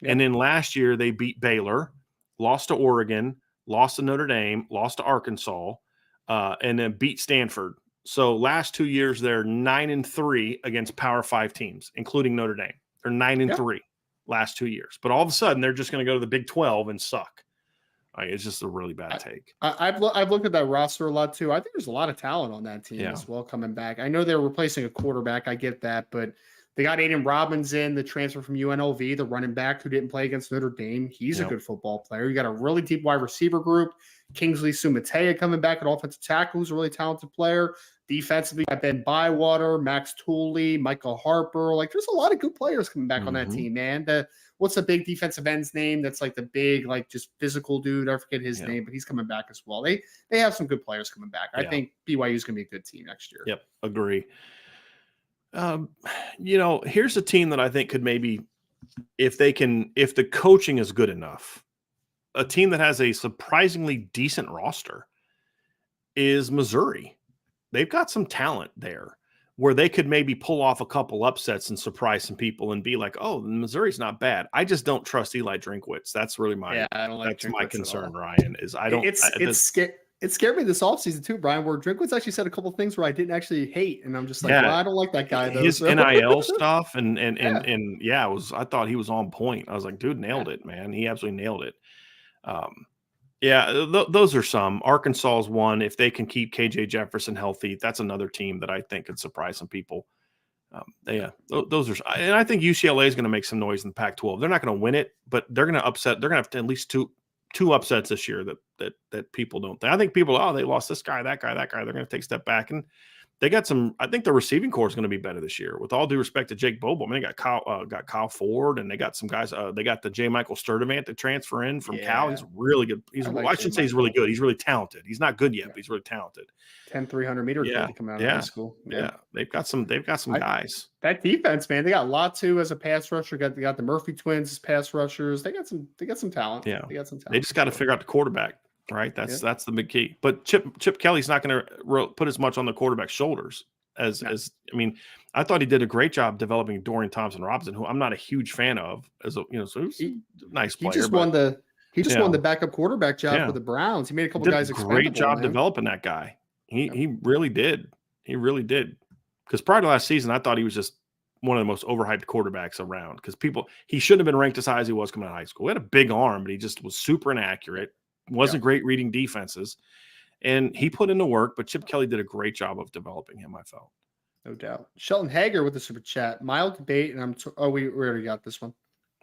Yeah. And then last year they beat Baylor, lost to Oregon, lost to Notre Dame, lost to Arkansas, and then beat Stanford. So last 2 years they're 9-3 against Power 5 teams, including Notre Dame. They're 9-3 last 2 years. But all of a sudden they're just going to go to the Big 12 and suck. It's just a really bad take. I've looked at that roster a lot too. I think there's a lot of talent on that team as well coming back. I know they're replacing a quarterback. I get that, but they got Aiden Robbins in, the transfer from UNLV, the running back who didn't play against Notre Dame. He's a good football player. You got a really deep wide receiver group. Kingsley Sumatea coming back at offensive tackle, who's a really talented player. Defensively, got Ben Bywater, Max Tooley, Michael Harper. Like, there's a lot of good players coming back on that team, man. What's the big defensive end's name? That's like the big, like just physical dude. I forget his name, but he's coming back as well. They have some good players coming back. I think BYU is going to be a good team next year. Yep, agree. Here's a team that I think could maybe, if the coaching is good enough, a team that has a surprisingly decent roster is Missouri. They've got some talent there where they could maybe pull off a couple upsets and surprise some people and be like, oh, Missouri's not bad. I just don't trust Eli Drinkwitz. That's really my concern, Ryan, is I don't. It scared me this offseason too, Brian, where Drinkwitz actually said a couple things where I didn't actually hate. And I'm just like, well, I don't like that guy though. His NIL stuff and I thought he was on point. I was like, dude, nailed it, man. He absolutely nailed it. Those are some. Arkansas is one. If they can keep KJ Jefferson healthy, that's another team that I think could surprise some people. Those are, and I think UCLA is going to make some noise in the Pac-12. They're not going to win it, but they're going to upset. They're going to have at least two upsets this year that people don't think. I think people, they lost this guy, that guy. They're going to take a step back, and they got some. I think the receiving core is going to be better this year. With all due respect to Jake Bobo, they got Kyle Ford, and they got some guys. They got the J. Michael Sturdivant to transfer in from Cal. He's really good. I shouldn't say he's really good. He's really talented. He's not good yet, but he's really talented. 10 300-meter kid coming out of high school. Yeah, they've got some guys. That defense, man, they got Latu as a pass rusher. They got the Murphy twins as pass rushers. They got some talent. Yeah, they got some talent. They just got to figure out the quarterback. Right, that's the big key. But Chip Kelly's not going to put as much on the quarterback's shoulders as I thought he did a great job developing Dorian Thompson-Robinson, who I'm not a huge fan of. So he's a nice player. He just won the backup quarterback job for the Browns. He made a couple guys great job developing that guy. He really did. He really did. Because prior to last season, I thought he was just one of the most overhyped quarterbacks around. Because he shouldn't have been ranked as high as he was coming out of high school. He had a big arm, but he just was super inaccurate. Wasn't great reading defenses, and he put in the work, but Chip Kelly did a great job of developing him, I felt. No doubt. Shelton Hager with the super chat. Mild debate, and we already got this one.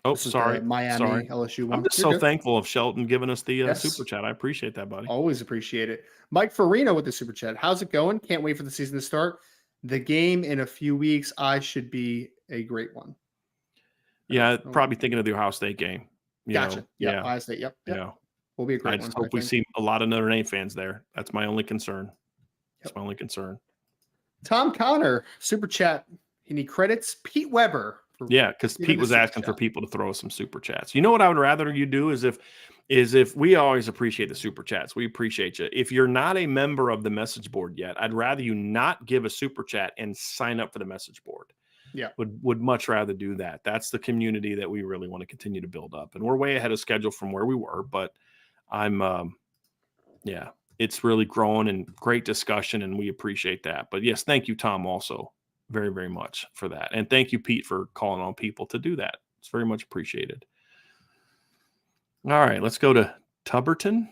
Oh, sorry. Miami, LSU one. I'm just so thankful of Shelton giving us the super chat. I appreciate that, buddy. Always appreciate it. Mike Farina with the super chat. How's it going? Can't wait for the season to start. The game in a few weeks, should be a great one. Yeah, probably thinking of the Ohio State game. Gotcha. Yeah, Ohio State. Yep. Yeah. Will be a great I just hope we see a lot of Notre Dame fans there. That's my only concern. That's my only concern. Tom Connor, super chat. And he credits Pete Weber. Because Pete was asking for people to throw us some super chats. You know what I would rather you do is if we always appreciate the super chats. We appreciate you. If you're not a member of the message board yet, I'd rather you not give a super chat and sign up for the message board. Yeah. Would much rather do that. That's the community that we really want to continue to build up. And we're way ahead of schedule from where we were, but it's really growing and great discussion, and we appreciate that. But yes, thank you, Tom, also very, very much for that. And thank you, Pete, for calling on people to do that. It's very much appreciated. All right, let's go to Tuberton.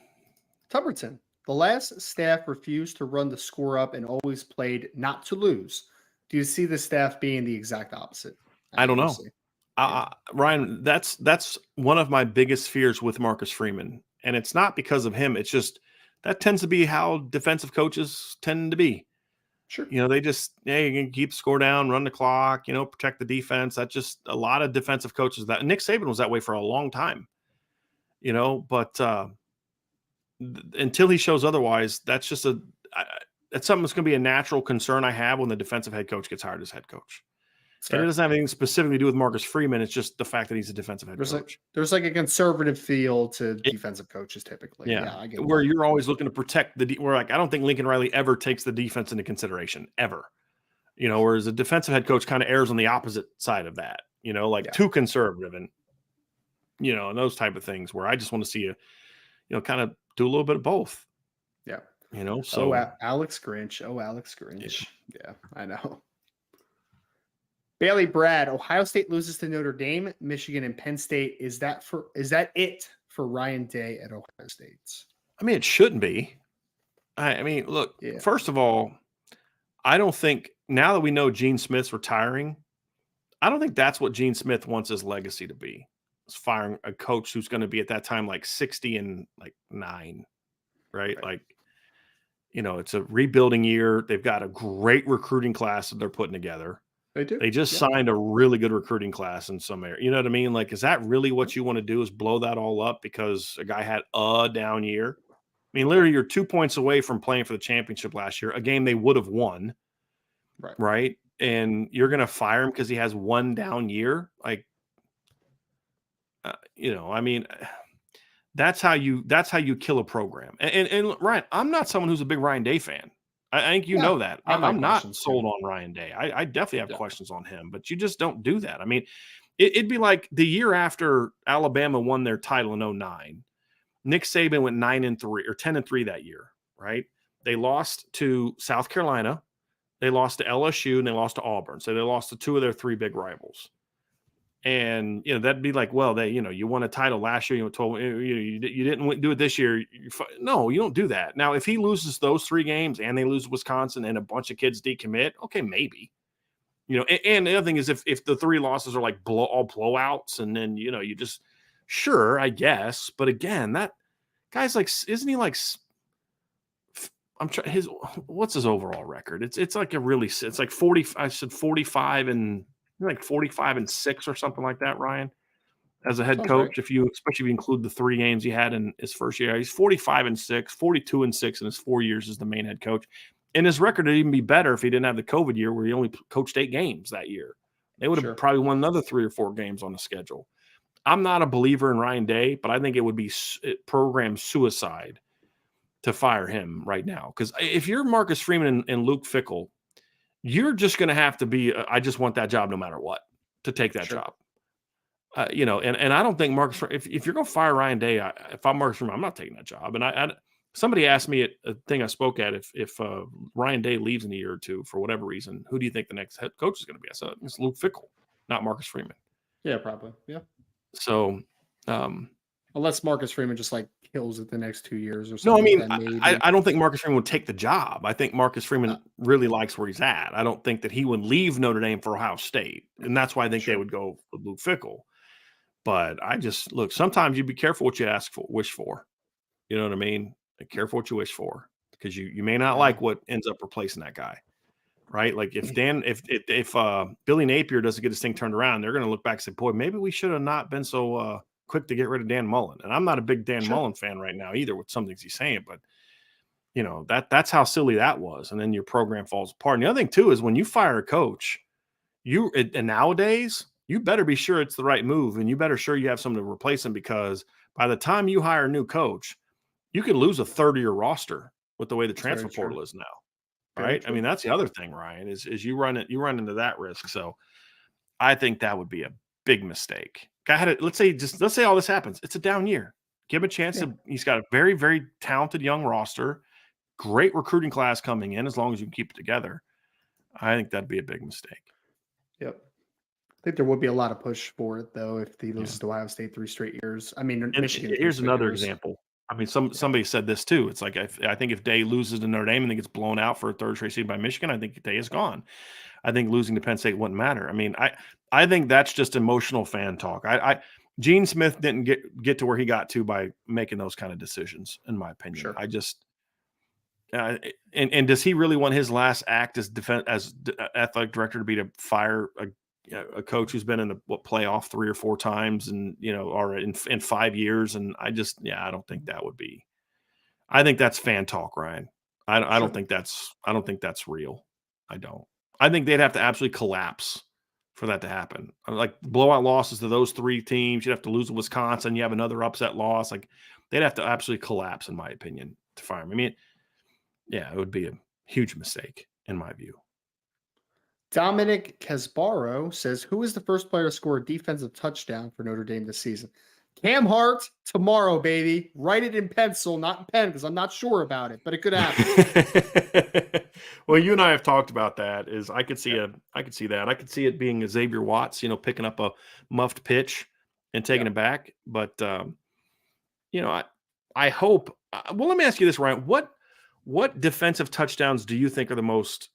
The last staff refused to run the score up and always played not to lose. Do you see the staff being the exact opposite? I don't know. Ryan, that's one of my biggest fears with Marcus Freeman. And it's not because of him. It's just that tends to be how defensive coaches tend to be. Sure. They just, you can keep score down, run the clock, protect the defense. That's just a lot of defensive coaches that Nick Saban was that way for a long time, but until he shows otherwise, that's just that's something that's going to be a natural concern I have when the defensive head coach gets hired as head coach. And it doesn't have anything specifically to do with Marcus Freeman. It's just the fact that he's a defensive head coach. There's like a conservative feel to defensive coaches typically. Yeah, I get where you're always looking to protect where I don't think Lincoln Riley ever takes the defense into consideration ever. Whereas a defensive head coach kind of errs on the opposite side of that. Too conservative and and those type of things where I just want to see you kind of do a little bit of both. Yeah. So Alex Grinch. Yeah, I know. Bailey Brad, Ohio State loses to Notre Dame, Michigan, and Penn State. Is that it for Ryan Day at Ohio State? I mean, it shouldn't be. I mean, look, First of all, I don't think now that we know Gene Smith's retiring, I don't think that's what Gene Smith wants his legacy to be. It's firing a coach who's going to be at that time like 60 and like 9, right? Like, it's a rebuilding year. They've got a great recruiting class that they're putting together. They do. They just signed a really good recruiting class in some area. You know what I mean? Like, is that really what you want to do, is blow that all up because a guy had a down year? I mean, literally, you're 2 points away from playing for the championship last year, a game they would have won. Right. And you're going to fire him because he has one down year. Like, I mean, that's how you kill a program. And Ryan, I'm not someone who's a big Ryan Day fan. I think know that. I'm not sold on Ryan Day. I definitely have questions on him, but you just don't do that. I mean, it'd be like the year after Alabama won their title in 2009. Nick Saban went 9-3 or 10-3 that year, right? They lost to South Carolina, they lost to LSU, and they lost to Auburn. So they lost to 2 of their 3 big rivals. And that'd be like, well, you won a title last year. You didn't do it this year. No, you don't do that. Now, if he loses those 3 games and they lose Wisconsin and a bunch of kids decommit, okay, maybe. And the other thing is if the 3 losses are like all blowouts, and then you just sure, I guess. But again, that guy's like, isn't he like? I'm trying what's his overall record? It's like it's like 40. I said 45 and. Like 45-6 or something like that, Ryan, as a head coach. Right. Especially if you include the 3 games he had in his first year, he's 45-6, 42-6 in his 4 years as the main head coach. And his record would even be better if he didn't have the COVID year where he only coached 8 games that year. They would have probably won another 3 or 4 games on the schedule. I'm not a believer in Ryan Day, but I think it would be program suicide to fire him right now. Because if you're Marcus Freeman and Luke Fickell, you're just going to have to be, I just want that job no matter what, to take that job. And I don't think Marcus, if you're going to fire Ryan Day, if I'm Marcus Freeman, I'm not taking that job. And somebody asked me at a thing I spoke at, if Ryan Day leaves in a year or 2 for whatever reason, who do you think the next head coach is going to be? I said, it's Luke Fickell, not Marcus Freeman. Yeah, probably. Yeah. So, unless Marcus Freeman just like kills it the next 2 years or something. No, I mean, I don't think Marcus Freeman would take the job. I think Marcus Freeman really likes where he's at. I don't think that he would leave Notre Dame for Ohio State. And that's why I think they would go with Luke Fickell. But look, sometimes you be careful what you wish for. You know what I mean? Be careful what you wish for, because you may not like what ends up replacing that guy. Right? Like if Billy Napier doesn't get his thing turned around, they're going to look back and say, boy, maybe we should have not been so quick to get rid of Dan Mullen. And I'm not a big Dan Mullen fan right now either with some things he's saying, but that's how silly that was. And then your program falls apart. And the other thing too is when you fire a coach, and nowadays you better be sure it's the right move, and you better sure you have someone to replace him, because by the time you hire a new coach, you could lose a third of your roster with the way the transfer portal is now. Right? I mean, that's the other thing, Ryan, is you run into that risk. So I think that would be a big mistake. Guy had it. Let's say all this happens. It's a down year. Give him a chance he's got a very, very talented young roster, great recruiting class coming in, as long as you can keep it together. I think that'd be a big mistake. Yep. I think there would be a lot of push for it, though, if he loses to Ohio State 3 straight years. I mean, Michigan. Here's another example. I mean, somebody said this too. It's like I think if Day loses to Notre Dame and then gets blown out for a 3rd straight seed by Michigan, I think Day is gone. I think losing to Penn State wouldn't matter. I mean, I think that's just emotional fan talk. Gene Smith didn't get to where he got to by making those kind of decisions, in my opinion. And does he really want his last act as athletic director to be to fire a coach who's been in the playoff 3 or 4 times and or in 5 years? And I don't think that would be. I think that's fan talk, Ryan. I don't think that's real. I don't. I think they'd have to absolutely collapse for that to happen. Like blowout losses to those 3 teams. You'd have to lose to Wisconsin. You have another upset loss. Like they'd have to absolutely collapse, in my opinion, to fire him. I mean, it would be a huge mistake in my view. Dominic Casbaro says, who is the first player to score a defensive touchdown for Notre Dame this season? Cam Hart tomorrow, baby. Write it in pencil, not in pen, because I'm not sure about it, but it could happen. Well, you and I have talked about that. I could see that. I could see it being a Xavier Watts, picking up a muffed pitch and taking it back. But I hope. Well, let me ask you this, Ryan. What defensive touchdowns do you think are the most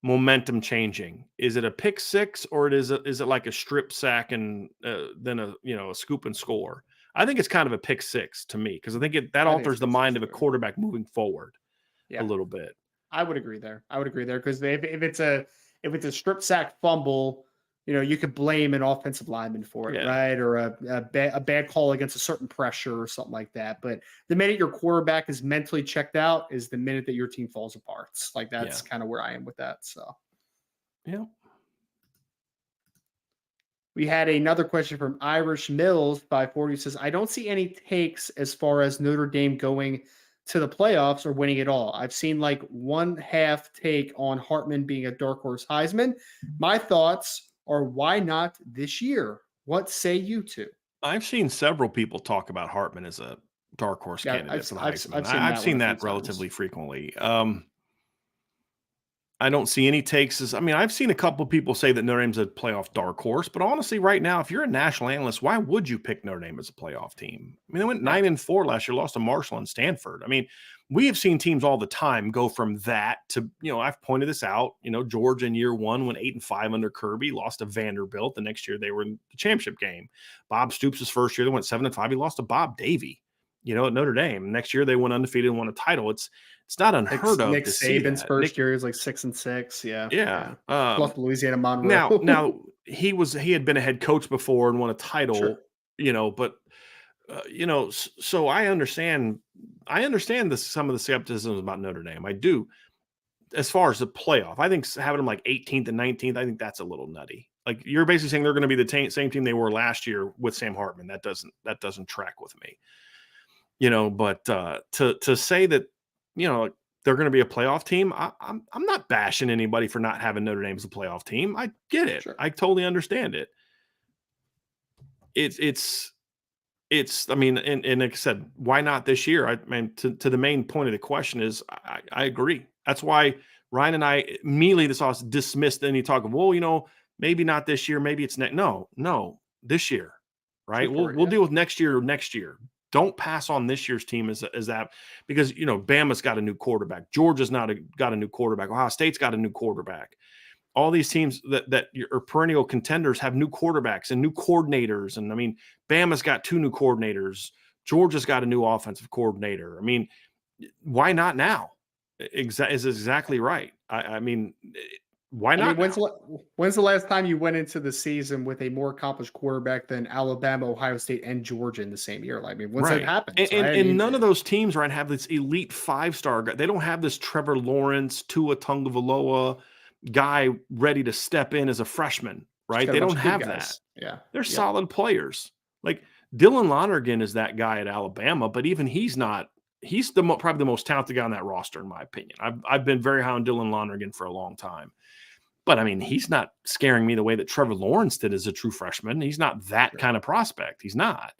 momentum changing? Is it a pick six, or is it like a strip sack and then a scoop and score? I think it's kind of a pick six to me, because I think that alters the mind of a quarterback moving forward a little bit. I would agree there because if it's a strip sack fumble, you could blame an offensive lineman for it, right? Or a bad call against a certain pressure or something like that. But the minute your quarterback is mentally checked out is the minute that your team falls apart. Like that's kind of where I am with that. So, We had another question from Irish Mills by 40 says, I don't see any takes as far as Notre Dame going to the playoffs or winning it all. I've seen like 1/2 take on Hartman being a dark horse Heisman. My thoughts are, why not this year? What say you two? I've seen several people talk about Hartman as a dark horse candidate for the Heisman. I've seen that relatively frequently. I don't see any takes. I've seen a couple of people say that Notre Dame's a playoff dark horse, but honestly, right now, if you're a national analyst, why would you pick Notre Dame as a playoff team? They went 9-4 last year, lost to Marshall and Stanford. We have seen teams all the time go from that to, I've pointed this out, Georgia in year 1 went 8-5 under Kirby, lost to Vanderbilt. The next year they were in the championship game. Bob Stoops' first year, they went 7-5. He lost to Bob Davie, at Notre Dame. Next year they went undefeated and won a title. It's not unheard of. Nick to Saban's see first year was like 6-6. Yeah. Plus Louisiana Monroe. Now he had been a head coach before and won a title, but so I understand some of the skepticism about Notre Dame. I do. As far as the playoff, I think having them like 18th and 19th, I think that's a little nutty. Like you're basically saying they're going to be the same team they were last year with Sam Hartman. That doesn't track with me. But to say that, they're going to be a playoff team, I'm not bashing anybody for not having Notre Dame as a playoff team. I get it. Sure. I totally understand it. It's and like I said, why not this year? To the main point of the question is, I agree. That's why Ryan and I immediately dismissed any talk of, well, maybe not this year, maybe it's next. No, this year, right? We'll deal with next year. Don't pass on this year's team as that, because Bama's got a new quarterback, Georgia's got a new quarterback, Ohio State's got a new quarterback. All these teams that are perennial contenders have new quarterbacks and new coordinators, and Bama's got 2 new coordinators, Georgia's got a new offensive coordinator. Why not now? Is exactly right. Why not? When's the last time you went into the season with a more accomplished quarterback than Alabama, Ohio State, and Georgia in the same year? Once that happens, and none of those teams have this elite 5-star guy. They don't have this Trevor Lawrence, Tua Tagovailoa guy ready to step in as a freshman, right? They don't have that. Yeah, they're solid players. Like Dylan Lonergan is that guy at Alabama, but even he's not. He's probably the most talented guy on that roster, in my opinion. I've been very high on Dylan Lonergan for a long time. But he's not scaring me the way that Trevor Lawrence did as a true freshman. He's not that kind of prospect. He's not.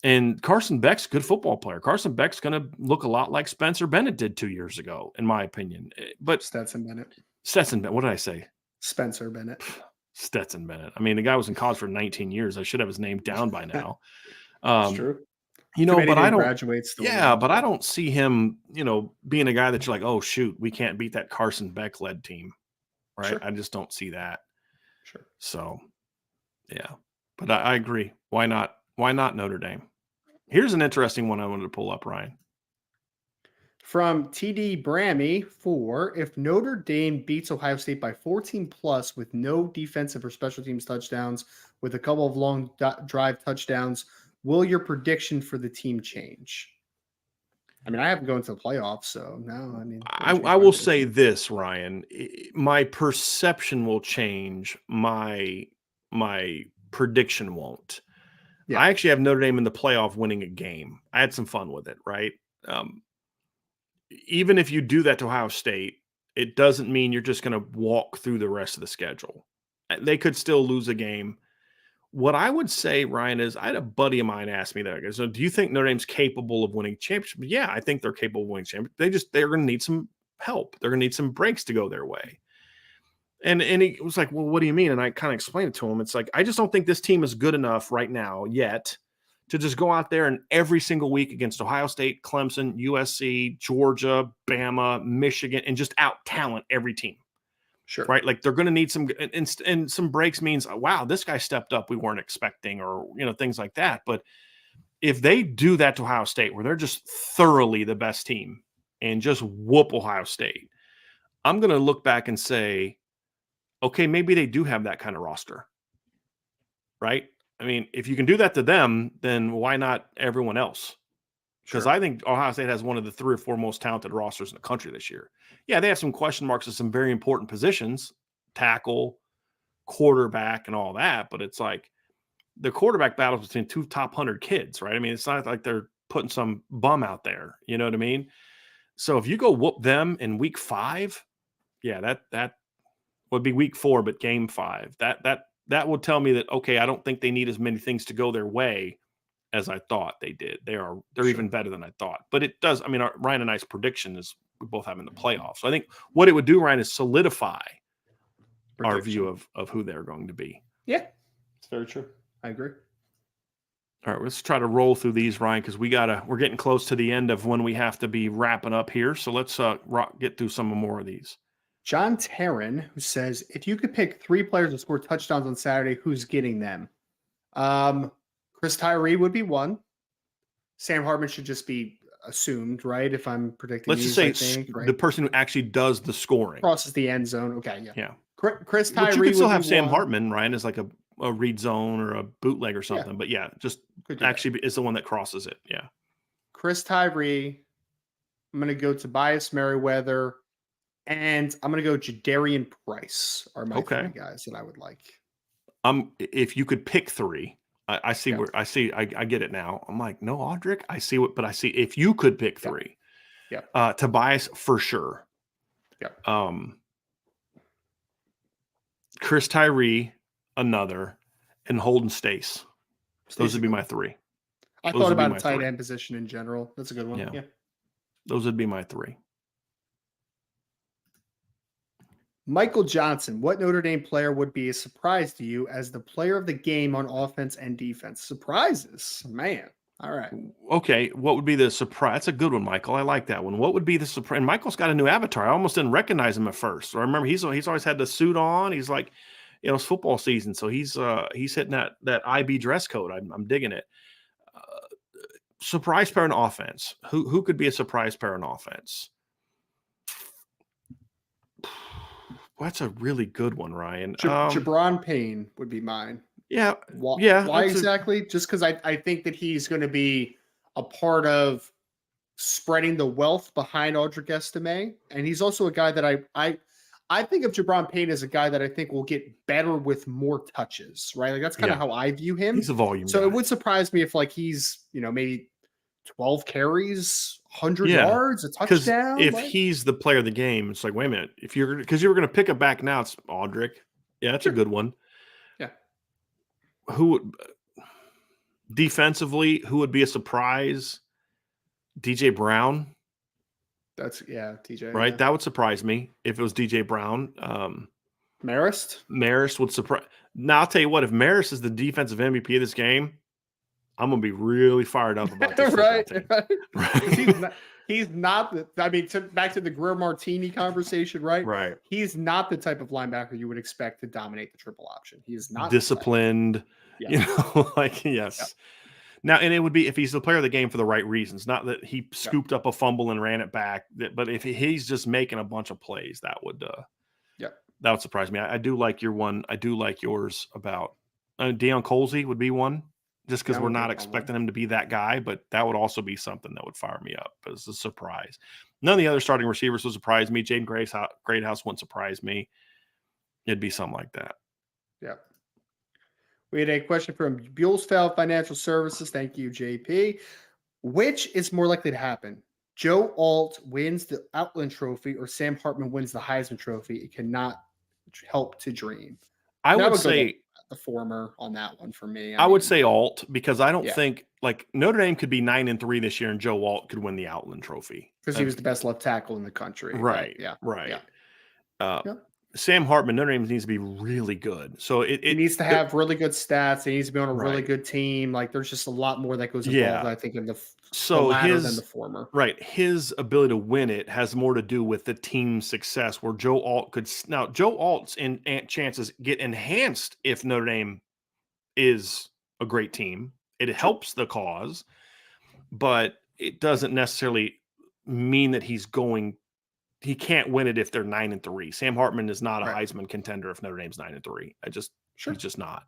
And Carson Beck's a good football player. Carson Beck's going to look a lot like Spencer Bennett did 2 years ago, in my opinion. But Stetson Bennett. What did I say? Spencer Bennett. Stetson Bennett. The guy was in college for 19 years. I should have his name down by now. That's true. But I don't. But I don't see him, being a guy that you're like, oh shoot, we can't beat that Carson Beck led team. Right. Sure. I just don't see that. Sure. So, yeah, but I agree. Why not? Why not Notre Dame? Here's an interesting one I wanted to pull up, Ryan. From TD Brammy if Notre Dame beats Ohio State by 14 plus with no defensive or special teams touchdowns, with a couple of long drive touchdowns, will your prediction for the team change? I mean, I haven't gone to the playoffs, so no. I mean, I will say this, Ryan. My perception will change. My prediction won't. Yeah. I actually have Notre Dame in the playoff winning a game. I had some fun with it, right? Even if you do that to Ohio State, it doesn't mean you're just going to walk through the rest of the schedule. They could still lose a game. What I would say, Ryan, is I had a buddy of mine ask me that. So, do you think Notre Dame's capable of winning championship? Yeah, I think they're capable of winning championship. They're going to need some help. They're going to need some breaks to go their way. And he was like, well, what do you mean? And I kind of explained it to him. It's like, I just don't think this team is good enough right now yet to just go out there and every single week against Ohio State, Clemson, USC, Georgia, Bama, Michigan, and just out talent every team. Sure. Right. Like they're going to need some, and some breaks means, wow, this guy stepped up we weren't expecting, or, things like that. But if they do that to Ohio State, where they're just thoroughly the best team and just whoop Ohio State, I'm going to look back and say, okay, maybe they do have that kind of roster. Right. I mean, if you can do that to them, then why not everyone else? Because I think Ohio State has one of the 3 or 4 most talented rosters in the country this year. Yeah, they have some question marks at some very important positions, tackle, quarterback, and all that. But it's like the quarterback battles between 2 top 100 kids, right? I mean, it's not like they're putting some bum out there. You know what I mean? So if you go whoop them in week 5, yeah, that would be week 4, but game 5. That would tell me that, okay, I don't think they need as many things to go their way as I thought they did. They're even better than I thought. But it does, I mean, Ryan and I's prediction is we both have in the playoffs. So I think what it would do, Ryan, is solidify our view of who they're going to be. Yeah, it's very true. I agree. All right, let's try to roll through these, Ryan, because we're getting close to the end of when we have to be wrapping up here. So let's get through some more of these. John Taryn, who says, if you could pick 3 players to score touchdowns on Saturday, who's getting them? Chris Tyree would be one. Sam Hartman should just be assumed, right? If I'm predicting, let's just say the person who actually does the scoring crosses the end zone. Okay, yeah. Chris But Tyree. you could still have Sam Hartman, Ryan, as like a read zone or a bootleg or something. But yeah, just actually is the one that crosses it. Yeah. Chris Tyree. I'm going to go Tobias Merriweather, and I'm going to go Jadarian Price are my 3 guys that I would like. If you could pick 3. I see where I get it now. I'm like, no, Audric. I see if you could pick 3. Yeah. Tobias for sure. Yeah. Chris Tyree, another, and Holden Staes. Those would be my 3. I thought about a tight end position in general. That's a good one. Yeah. Those would be my 3. Michael Johnson, what Notre Dame player would be a surprise to you as the player of the game on offense and defense? Surprises, man. All right. Okay. What would be the surprise? That's a good one, Michael. I like that one. What would be the surprise? And Michael's got a new avatar. I almost didn't recognize him at first. So I remember he's always had the suit on. He's like, it's football season. So he's hitting that IB dress code. I'm digging it. Surprise pair on offense. Who could be a surprise pair on offense? Well, that's a really good one, Ryan. Jabron Payne would be mine. Yeah. Why exactly? Just because I think that he's going to be a part of spreading the wealth behind Audric Estime. And he's also a guy that I think of Jabron Payne as a guy that I think will get better with more touches, right? Like that's kind of how I view him. He's a volume guy. It would surprise me if like he's, maybe 12 carries, 100 yards, a touchdown. If he's the player of the game, it's like, wait a minute. Because you were going to pick a back now, it's Audric. Yeah, that's a good one. Yeah. Defensively, who would be a surprise? DJ Brown. TJ. Right? Yeah. That would surprise me if it was DJ Brown. Marist would surprise. Now, I'll tell you what, if Marist is the defensive MVP of this game, I'm going to be really fired up about this. Right. He's not back to the Greer Martini conversation, right? Right. He's not the type of linebacker you would expect to dominate the triple option. He is not disciplined, yes. Now, and it would be if he's the player of the game for the right reasons, not that he scooped up a fumble and ran it back. But if he's just making a bunch of plays, that would surprise me. I do like your one. I do like yours about Deion Colsey would be one, just because we're not expecting him to be that guy. But that would also be something that would fire me up as a surprise. None of the other starting receivers would surprise me. Jaden Greathouse wouldn't surprise me. It'd be something like that. Yeah. We had a question from Buellsfeld Financial Services. Thank you, JP. Which is more likely to happen? Joe Alt wins the Outland Trophy or Sam Hartman wins the Heisman Trophy? It cannot help to dream. I would say the former on that one for me. I would say Alt, because I don't think Notre Dame could be 9-3 this year and Joe Alt could win the Outland Trophy because he was the best left tackle in the country. Right. Yeah. Right. Yeah. Sam Hartman, Notre Dame needs to be really good. So it needs to have really good stats. He needs to be on a really good team. Like there's just a lot more that goes involved, I think, in the latter than the former. Right. His ability to win it has more to do with the team's success, where Joe Alt could. Now, Joe Alt's chances get enhanced if Notre Dame is a great team. It helps the cause, but it doesn't necessarily mean that he can't win it if they're 9-3. Sam Hartman is not a Heisman contender if Notre Dame's 9-3. He's just not.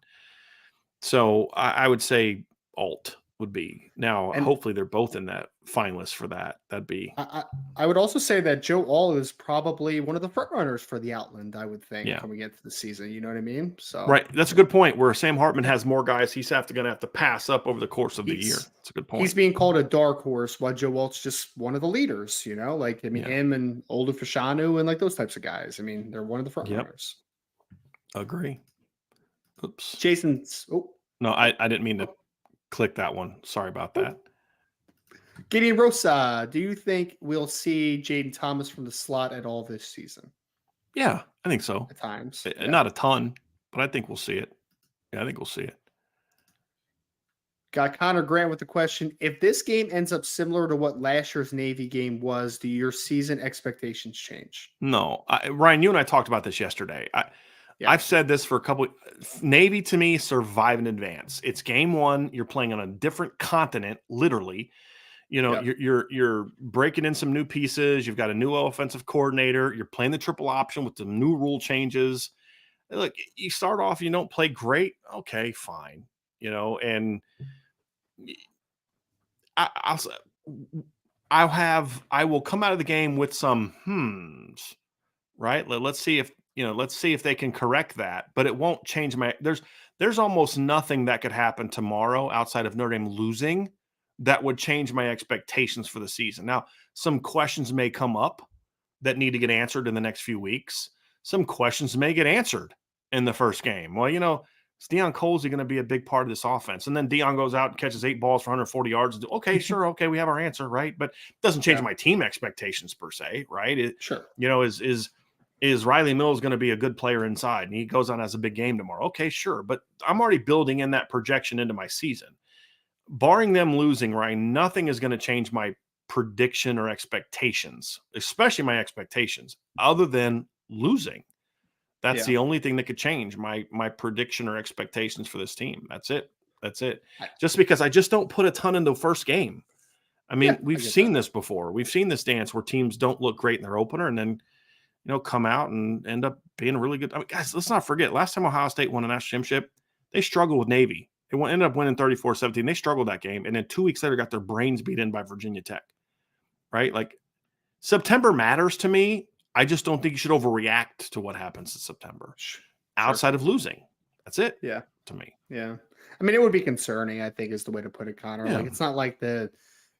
So I would say Alt would be. Now, hopefully they're both in that finalist for that. That'd be. I would also say that Joe Alt is probably one of the front runners for the Outland, I would think, coming into the season. You know what I mean? So that's a good point. Where Sam Hartman has more guys, he's going to have to pass up over the course of the year. That's a good point. He's being called a dark horse, while Joe Alt's just one of the leaders. You know, him and Olu Fashanu and like those types of guys. I mean, they're one of the front runners. Agree. Oops. Jason's. Oh no, I didn't mean to click that one. Sorry about that. Gideon Rosa, do you think we'll see Jaden Thomas from the slot at all this season? Yeah, I think so. At times. Not a ton, but I think we'll see it. Yeah, I think we'll see it. Got Connor Grant with the question. If this game ends up similar to what last year's Navy game was, do your season expectations change? No. Ryan, you and I talked about this yesterday. I've said this for a couple. Navy, to me, survive in advance. It's game one. You're playing on a different continent, literally. You know, you're breaking in some new pieces. You've got a new offensive coordinator. You're playing the triple option with the new rule changes. Look, you start off, you don't play great. Okay, fine. You know, and I will come out of the game with some right? Let's see if they can correct that, but it won't change there's almost nothing that could happen tomorrow outside of Notre Dame losing that would change my expectations for the season. Now, some questions may come up that need to get answered in the next few weeks. Some questions may get answered in the first game. Well, is Deion Colsey going to be a big part of this offense? And then Deion goes out and catches 8 balls for 140 yards. Okay, sure. Okay, we have our answer, right? But it doesn't change my team expectations per se, right? Sure. Is Riley Mills going to be a good player inside? And he goes on as a big game tomorrow. Okay, sure. But I'm already building in that projection into my season. Barring them losing, Ryan, nothing is going to change my prediction or expectations, especially my expectations, other than losing. That's the only thing that could change my prediction or expectations for this team. That's it. Just because I just don't put a ton into the first game. I mean, we've seen this before. We've seen this dance where teams don't look great in their opener and then, come out and end up being really good. I mean, guys, let's not forget, last time Ohio State won a national championship, they struggled with Navy. They ended up winning 34-17. They struggled that game. And then 2 weeks later got their brains beat in by Virginia Tech, right? Like September matters to me. I just don't think you should overreact to what happens in September outside of losing. That's it. Yeah. To me. Yeah. I mean, it would be concerning, I think, is the way to put it, Connor. Yeah. Like, it's not like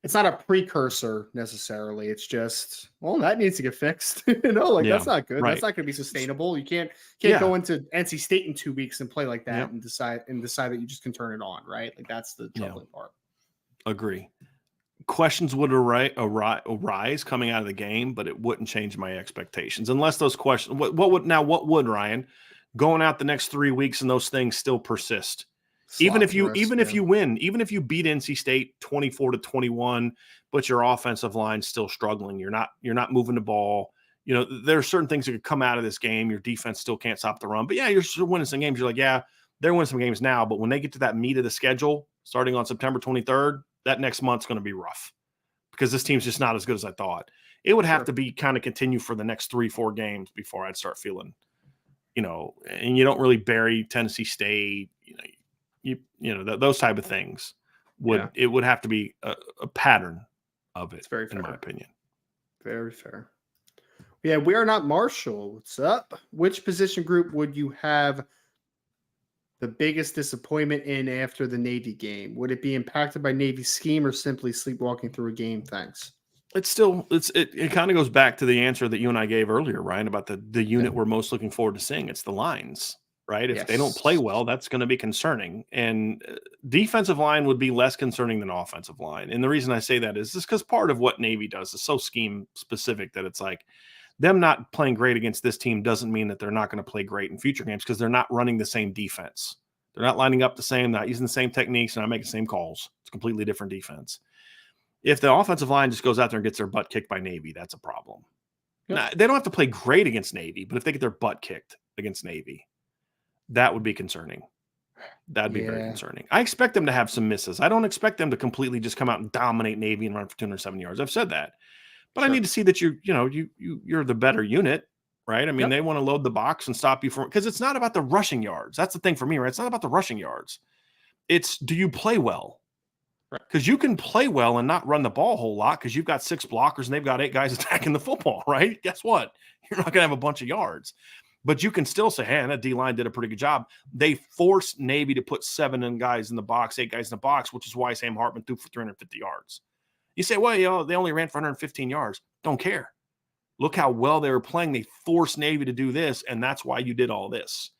it's not a precursor necessarily. It's just, that needs to get fixed. That's not good. Right. That's not going to be sustainable. You can't go into NC State in 2 weeks and play like that and decide that you just can turn it on, right? Like that's the troubling part. Agree. Questions would arise coming out of the game, but it wouldn't change my expectations unless those questions. What would Ryan going out the next 3 weeks and those things still persist? Even if you win, even if you beat NC State 24-21, but your offensive line's still struggling, you're not moving the ball. There are certain things that could come out of this game. Your defense still can't stop the run, but you're still winning some games. You're like, they're winning some games now, but when they get to that meat of the schedule, starting on September 23rd, that next month's going to be rough because this team's just not as good as I thought. It would have to be kind of continue for the next 3-4 games before I'd start feeling, and you don't really bury Tennessee State, those type of things. It would have to be a pattern of it. It's very fair. In my opinion. Very fair. Yeah, we are not Marshall. What's up? Which position group would you have the biggest disappointment in after the Navy game? Would it be impacted by Navy scheme or simply sleepwalking through a game? Thanks. It kind of goes back to the answer that you and I gave earlier, Ryan, about the unit we're most looking forward to seeing. It's the lines, right? If they don't play well, that's going to be concerning. And defensive line would be less concerning than offensive line. And the reason I say that is just because part of what Navy does is so scheme specific that it's like them not playing great against this team doesn't mean that they're not going to play great in future games because they're not running the same defense. They're not lining up the same, not using the same techniques, and not making the same calls. It's a completely different defense. If the offensive line just goes out there and gets their butt kicked by Navy, that's a problem. Yep. Now, they don't have to play great against Navy, but if they get their butt kicked against Navy, that would be concerning. That'd be very concerning. I expect them to have some misses. I don't expect them to completely just come out and dominate Navy and run for 207 yards. I've said that. But I need to see that you're the better unit, right? I mean, they want to load the box and stop you from, because it's not about the rushing yards. That's the thing for me, right? It's not about the rushing yards. It's, do you play well? Because you can play well and not run the ball a whole lot because you've got 6 blockers and they've got 8 guys attacking the football, right? Guess what? You're not going to have a bunch of yards. But you can still say, hey, that D-line did a pretty good job. They forced Navy to put 7 guys in the box, 8 guys in the box, which is why Sam Hartman threw for 350 yards. You say, well, they only ran for 115 yards. Don't care. Look how well they were playing. They forced Navy to do this, and that's why you did all this,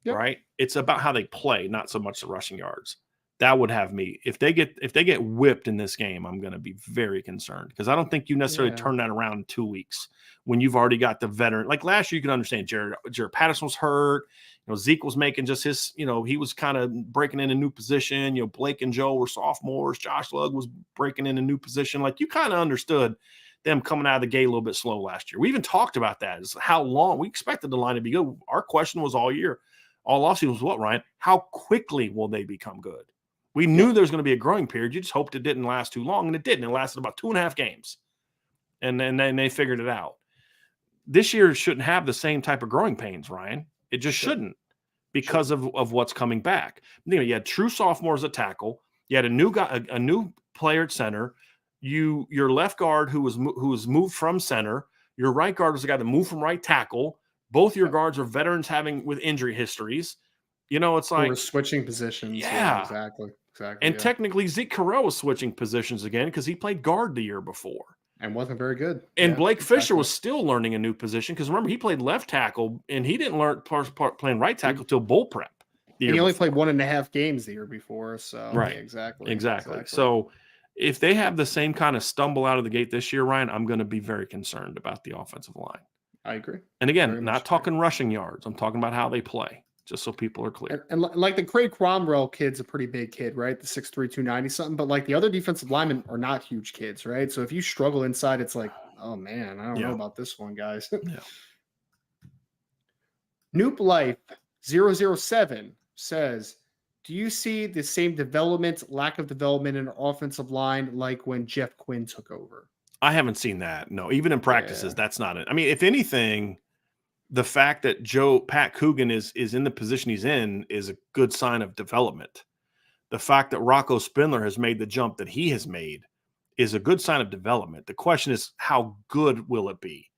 right? It's about how they play, not so much the rushing yards. That would have me. If they get whipped in this game, I'm going to be very concerned because I don't think you necessarily turn that around in 2 weeks when you've already got the veteran. Like last year, you can understand Jared Patterson was hurt. Zeke was making just his, he was kind of breaking in a new position. Blake and Joe were sophomores. Josh Lugg was breaking in a new position. Like you kind of understood them coming out of the gate a little bit slow last year. We even talked about that. Is how long we expected the line to be good. Our question was all year, all offseason was what, Ryan? How quickly will they become good? We knew there was going to be a growing period. You just hoped it didn't last too long, and it didn't. It lasted about 2.5 games, and then they figured it out. This year shouldn't have the same type of growing pains, Ryan. It just shouldn't because of what's coming back. You had true sophomores at tackle. You had a new guy, a new player at center. Your left guard who was moved from center. Your right guard was the guy that moved from right tackle. Both your guards are veterans with injury histories. It's like we're switching positions. Yeah, exactly. And technically, Zeke Correll was switching positions again because he played guard the year before and wasn't very good. And Blake Fisher was still learning a new position because remember he played left tackle and he didn't learn playing right tackle till bowl prep. And he only played 1.5 games the year before. So right, exactly. So if they have the same kind of stumble out of the gate this year, Ryan, I'm going to be very concerned about the offensive line. I agree. And again, not talking rushing yards. I'm talking about how they play. Just so people are clear. And like the Craig Cromwell kid's a pretty big kid, right? The 6'3", 290 something. But like the other defensive linemen are not huge kids, right? So if you struggle inside, it's like, oh man, I don't know about this one, guys. Noop Life 007 says, do you see the same lack of development in offensive line like when Jeff Quinn took over? I haven't seen that. No, even in practices, that's not it. I mean, if anything, the fact that Pat Coogan is in the position he's in is a good sign of development. The fact that Rocco Spindler has made the jump that he has made is a good sign of development. The question is, how good will it be?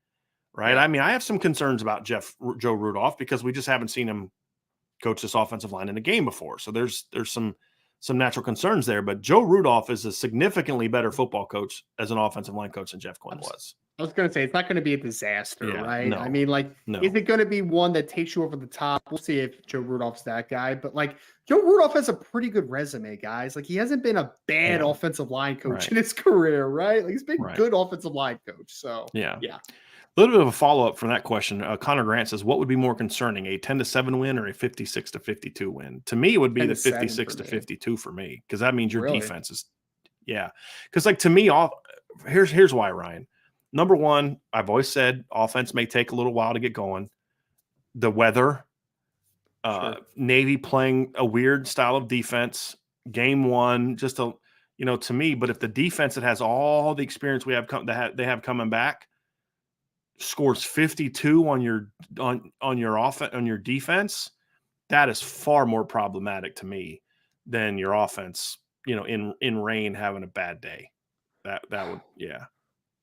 Right? I mean, I have some concerns about Joe Rudolph because we just haven't seen him coach this offensive line in a game before. So there's some natural concerns there. But Joe Rudolph is a significantly better football coach as an offensive line coach than Jeff Quinn was. I was going to say, it's not going to be a disaster, right? No, I mean, is it going to be one that takes you over the top? We'll see if Joe Rudolph's that guy. But, Joe Rudolph has a pretty good resume, guys. He hasn't been a bad offensive line coach in his career, right? He's been a good offensive line coach. So, yeah. A little bit of a follow-up from that question. Connor Grant says, what would be more concerning, a 10-7 win or a 56-52 win? To me, it would be the 56-52 for me because that means your defense is – because, to me, here's why, Ryan. Number one, I've always said offense may take a little while to get going. The weather, Navy playing a weird style of defense, game one, just to me. But if the defense that has all the experience we have they have coming back scores 52 on your offense, on your defense, that is far more problematic to me than your offense, in rain having a bad day. That would, yeah.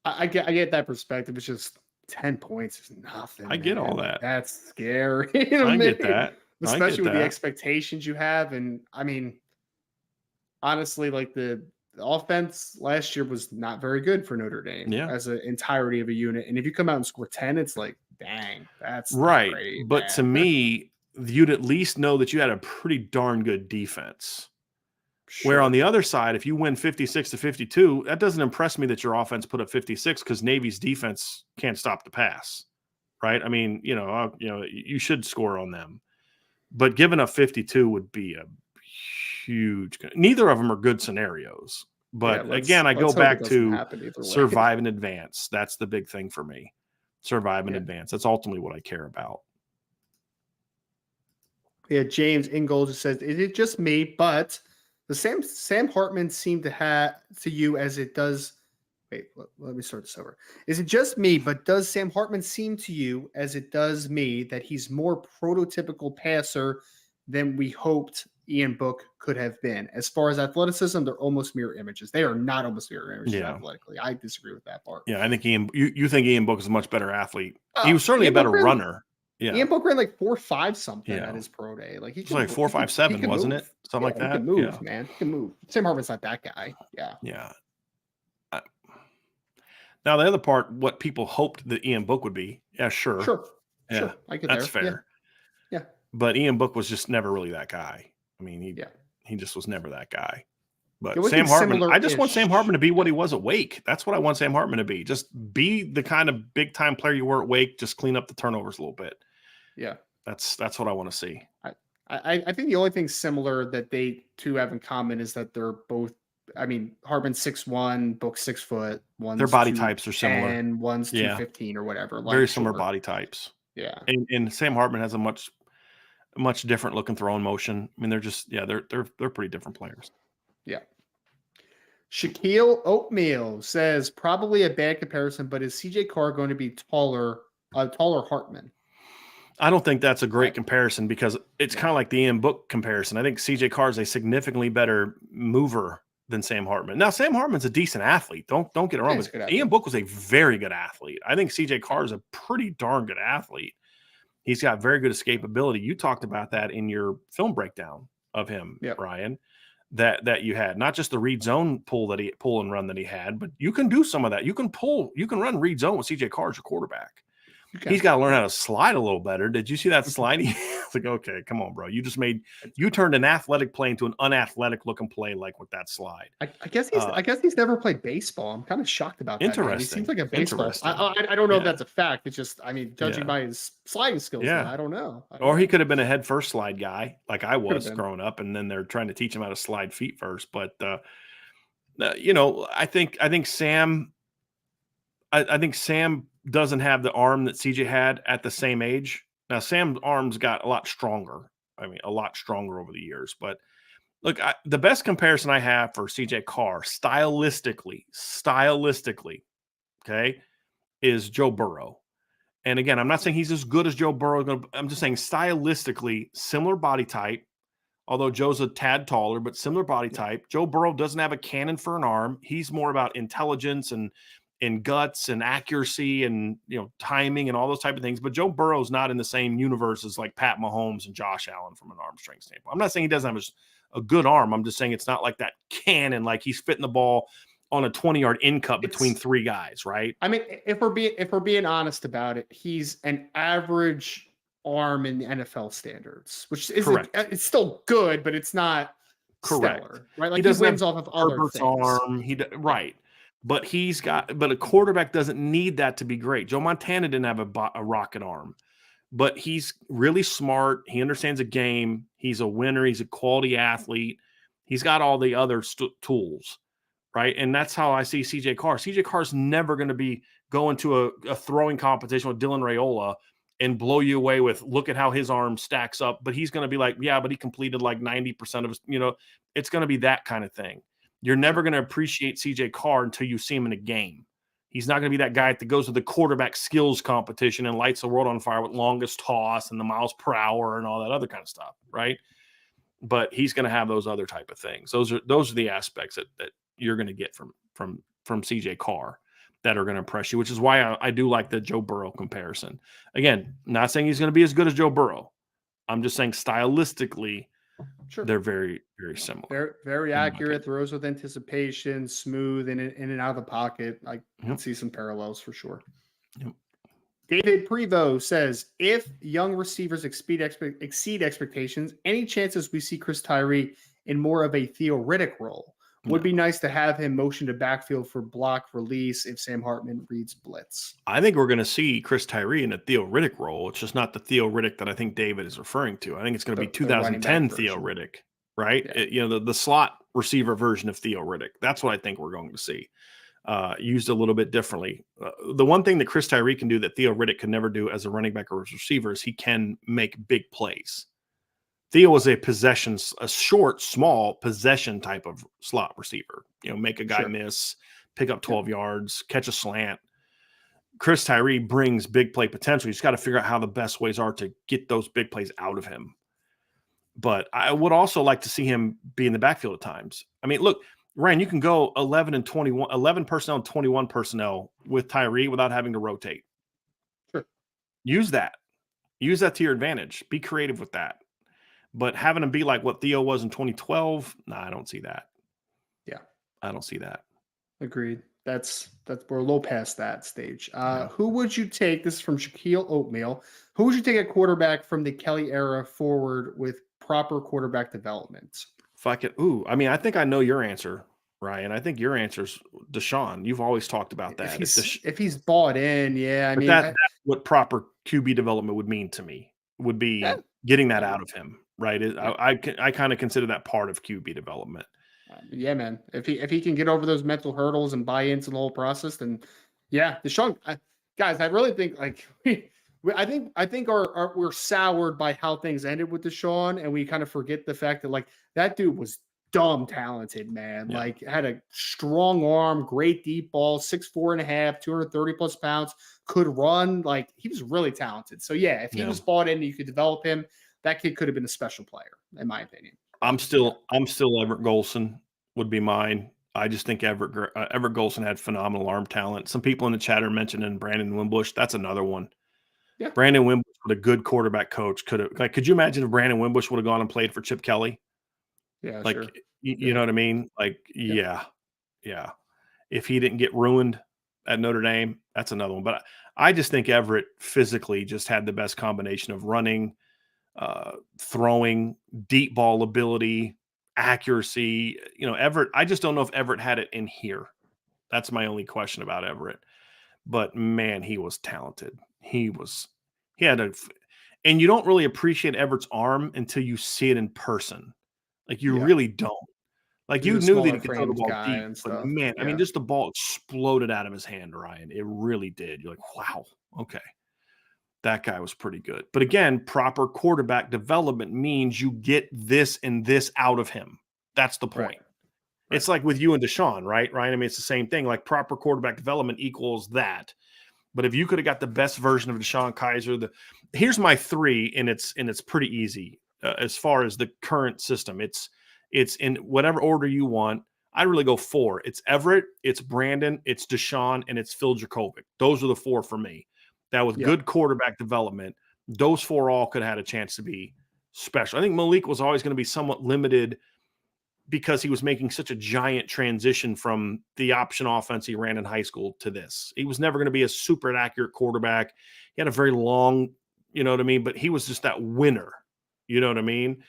I get that perspective. It's just 10 points is nothing. I get all that. That's scary. I get that. Especially with the expectations you have. And I mean, honestly, like the offense last year was not very good for Notre Dame as an entirety of a unit. And if you come out and score 10, it's like, dang, that's right. Great, but man. To me, you'd at least know that you had a pretty darn good defense. Sure. Where on the other side, if you win 56-52, that doesn't impress me that your offense put up 56 because Navy's defense can't stop the pass, right? I mean, you should score on them, but giving up 52 would be a huge. Neither of them are good scenarios, but again, I go back to survive and advance. That's the big thing for me. Survive and advance. That's ultimately what I care about. Yeah, James Ingold just says, "Is it just me? But the Sam Hartman seemed to you as it does." Wait, let me start this over. Is it just me? But does Sam Hartman seem to you as it does me that he's more prototypical passer than we hoped Ian Book could have been? As far as athleticism, they're almost mirror images. They are not almost mirror images athletically. I disagree with that part. Yeah, I think you think Ian Book is a much better athlete. He was certainly a better runner. Yeah, Ian Book ran like 4.5 something at his pro day. Like he was like 4.57, wasn't it? Something like that. He can move, man. He can move. Sam Hartman's not that guy. Yeah. Yeah. Now the other part, what people hoped that Ian Book would be. Yeah, sure. Yeah, sure. I get that's fair. Yeah. But Ian Book was just never really that guy. I mean, he just was never that guy. But Sam Hartman, I just want Sam Hartman to be what he was at Wake. That's what I want Sam Hartman to be. Just be the kind of big time player you were at Wake. Just clean up the turnovers a little bit. Yeah, that's what I want to see. I think the only thing similar that they two have in common is that they're both. I mean, Hartman's 6'1", Book 6 foot. Their body types are similar. And one's 215 or whatever. Very similar body types. Yeah, and Sam Hartman has a much different looking throwing motion. I mean, they're just they're pretty different players. Yeah. Shaquille Oatmeal says probably a bad comparison, but is CJ Carr going to be taller Hartman? I don't think that's a great comparison because it's kind of like the Ian Book comparison. I think CJ Carr is a significantly better mover than Sam Hartman. Now, Sam Hartman's a decent athlete. Don't get it wrong. Ian Book was a very good athlete. I think CJ Carr is a pretty darn good athlete. He's got very good escapability. You talked about that in your film breakdown of him, Ryan, that you had. Not just the read zone pull and run that he had, but you can do some of that. You can run read zone with CJ Carr as your quarterback. Okay. He's got to learn how to slide a little better. Did you see that slide? It's like, okay, come on, bro. You turned an athletic play into an unathletic looking play, like with that slide. I guess he's never played baseball. I'm kind of shocked about that. Interesting. He seems like a baseball. I don't know if that's a fact. It's just, I mean, judging by his sliding skills, I don't know. Or he could have been a head first slide guy, like I was growing up, and then they're trying to teach him how to slide feet first. But I think Sam doesn't have the arm that CJ had at the same age. Now, Sam's arms got a lot stronger. I mean, a lot stronger over the years. But look, the best comparison I have for CJ Carr, stylistically, okay, is Joe Burrow. And again, I'm not saying he's as good as Joe Burrow. I'm just saying stylistically, similar body type. Although Joe's a tad taller, but similar body type. Joe Burrow doesn't have a cannon for an arm. He's more about intelligence and guts and accuracy and timing and all those type of things. But Joe Burrow's not in the same universe as like Pat Mahomes and Josh Allen from an arm strength standpoint. I'm not saying he doesn't have a good arm. I'm just saying it's not like that cannon, like he's fitting the ball on a 20-yard in cut between three guys, right? I mean, if we're being honest about it, he's an average arm in the NFL standards, which is it's still good, but it's not stellar, right? Like he wins off of other things. Arm, right. But a quarterback doesn't need that to be great. Joe Montana didn't have a rocket arm, but he's really smart. He understands a game. He's a winner. He's a quality athlete. He's got all the other tools, right? And that's how I see CJ Carr. CJ Carr's never going to be going to a throwing competition with Dylan Raiola and blow you away with, look at how his arm stacks up. But he's going to be like, yeah, but he completed like 90% of his, it's going to be that kind of thing. You're never going to appreciate CJ Carr until you see him in a game. He's not going to be that guy that goes to the quarterback skills competition and lights the world on fire with longest toss and the miles per hour and all that other kind of stuff, right? But he's going to have those other type of things. Those are the aspects that you're going to get from CJ Carr that are going to impress you, which is why I do like the Joe Burrow comparison. Again, not saying he's going to be as good as Joe Burrow. I'm just saying stylistically, they're very, very similar. Very, very accurate, throws with anticipation, smooth in and out of the pocket. I can see some parallels for sure. Yep. David Prevost says, if young receivers exceed expectations, any chances we see Chris Tyree in more of a theoretic role? Would be nice to have him motion to backfield for block release if Sam Hartman reads blitz. I think we're going to see Chris Tyree in a Theo Riddick role. It's just not the Theo Riddick that I think David is referring to. I think it's going to be 2010 Theo Riddick, right? Yeah. The slot receiver version of Theo Riddick. That's what I think we're going to see. Used a little bit differently. The one thing that Chris Tyree can do that Theo Riddick could never do as a running back or as a receiver is he can make big plays. Theo was a short, small possession type of slot receiver. Make a guy miss, pick up 12 yards, catch a slant. Chris Tyree brings big play potential. He's got to figure out how the best ways are to get those big plays out of him. But I would also like to see him be in the backfield at times. I mean, look, Ryan, you can go 11 personnel and 21 personnel with Tyree without having to rotate. Sure. Use that to your advantage. Be creative with that. But having him be like what Theo was in 2012, I don't see that. Yeah. I don't see that. Agreed. That's we're a little past that stage. Who would you take? This is from Shaquille Oatmeal. Who would you take at quarterback from the Kelly era forward with proper quarterback development? I think I know your answer, Ryan. I think your answer's DeShone. You've always talked about that. If he's bought in, yeah. That's what proper QB development would mean to me. Would be getting that out of him, right? I kind of consider that part of QB development. Yeah, man. If he can get over those mental hurdles and buy into the whole process, then DeShone, guys, I really think I think we're soured by how things ended with DeShone, and we kind of forget the fact that that dude was dumb talented, man. Yeah. Had a strong arm, great deep ball, 6'4.5", 230 plus pounds, could run. He was really talented. So if he was bought in, you could develop him. That kid could have been a special player, in my opinion. I'm still Everett Golson would be mine. I just think Everett Golson had phenomenal arm talent. Some people in the chat are mentioning Brandon Wimbush. That's another one. Yeah. Brandon Wimbush with a good quarterback coach could you imagine if Brandon Wimbush would have gone and played for Chip Kelly? Yeah, sure. You know what I mean? Yeah. If he didn't get ruined at Notre Dame, that's another one. But I just think Everett physically just had the best combination of running, throwing, deep ball ability, accuracy. Everett, I just don't know if Everett had it in here. That's my only question about Everett. But man, he was talented. And you don't really appreciate Everett's arm until you see it in person. You really don't. You knew that he could throw the ball deep, but man, I mean, just the ball exploded out of his hand, Ryan. It really did. You're like, wow, okay. That guy was pretty good. But again, proper quarterback development means you get this and this out of him. That's the point. Right. It's like with you and DeShone, right, Ryan? I mean, it's the same thing. Proper quarterback development equals that. But if you could have got the best version of DeShone Kizer, here's my three, and it's pretty easy as far as the current system. It's in whatever order you want. I'd really go four. It's Everett, it's Brandon, it's DeShone, and it's Phil Jurkovec. Those are the four for me. That with good quarterback development, those four all could have had a chance to be special. I think Malik was always going to be somewhat limited because he was making such a giant transition from the option offense he ran in high school to this. He was never going to be a super accurate quarterback. He had a very long, you know what I mean? But he was just that winner. You know what I mean?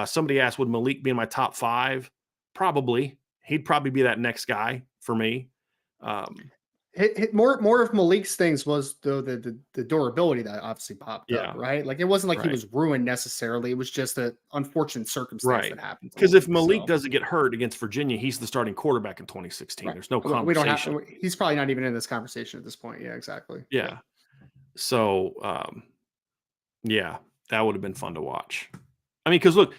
Somebody asked, would Malik be in my top five? Probably. He'd probably be that next guy for me. More of Malik's things was the durability that obviously popped up, right? It wasn't like he was ruined necessarily. It was just an unfortunate circumstance that happened. Because if Malik doesn't get hurt against Virginia, he's the starting quarterback in 2016. Right. There's no conversation. He's probably not even in this conversation at this point. Yeah, exactly. Yeah. So Yeah, that would have been fun to watch. I mean, because look,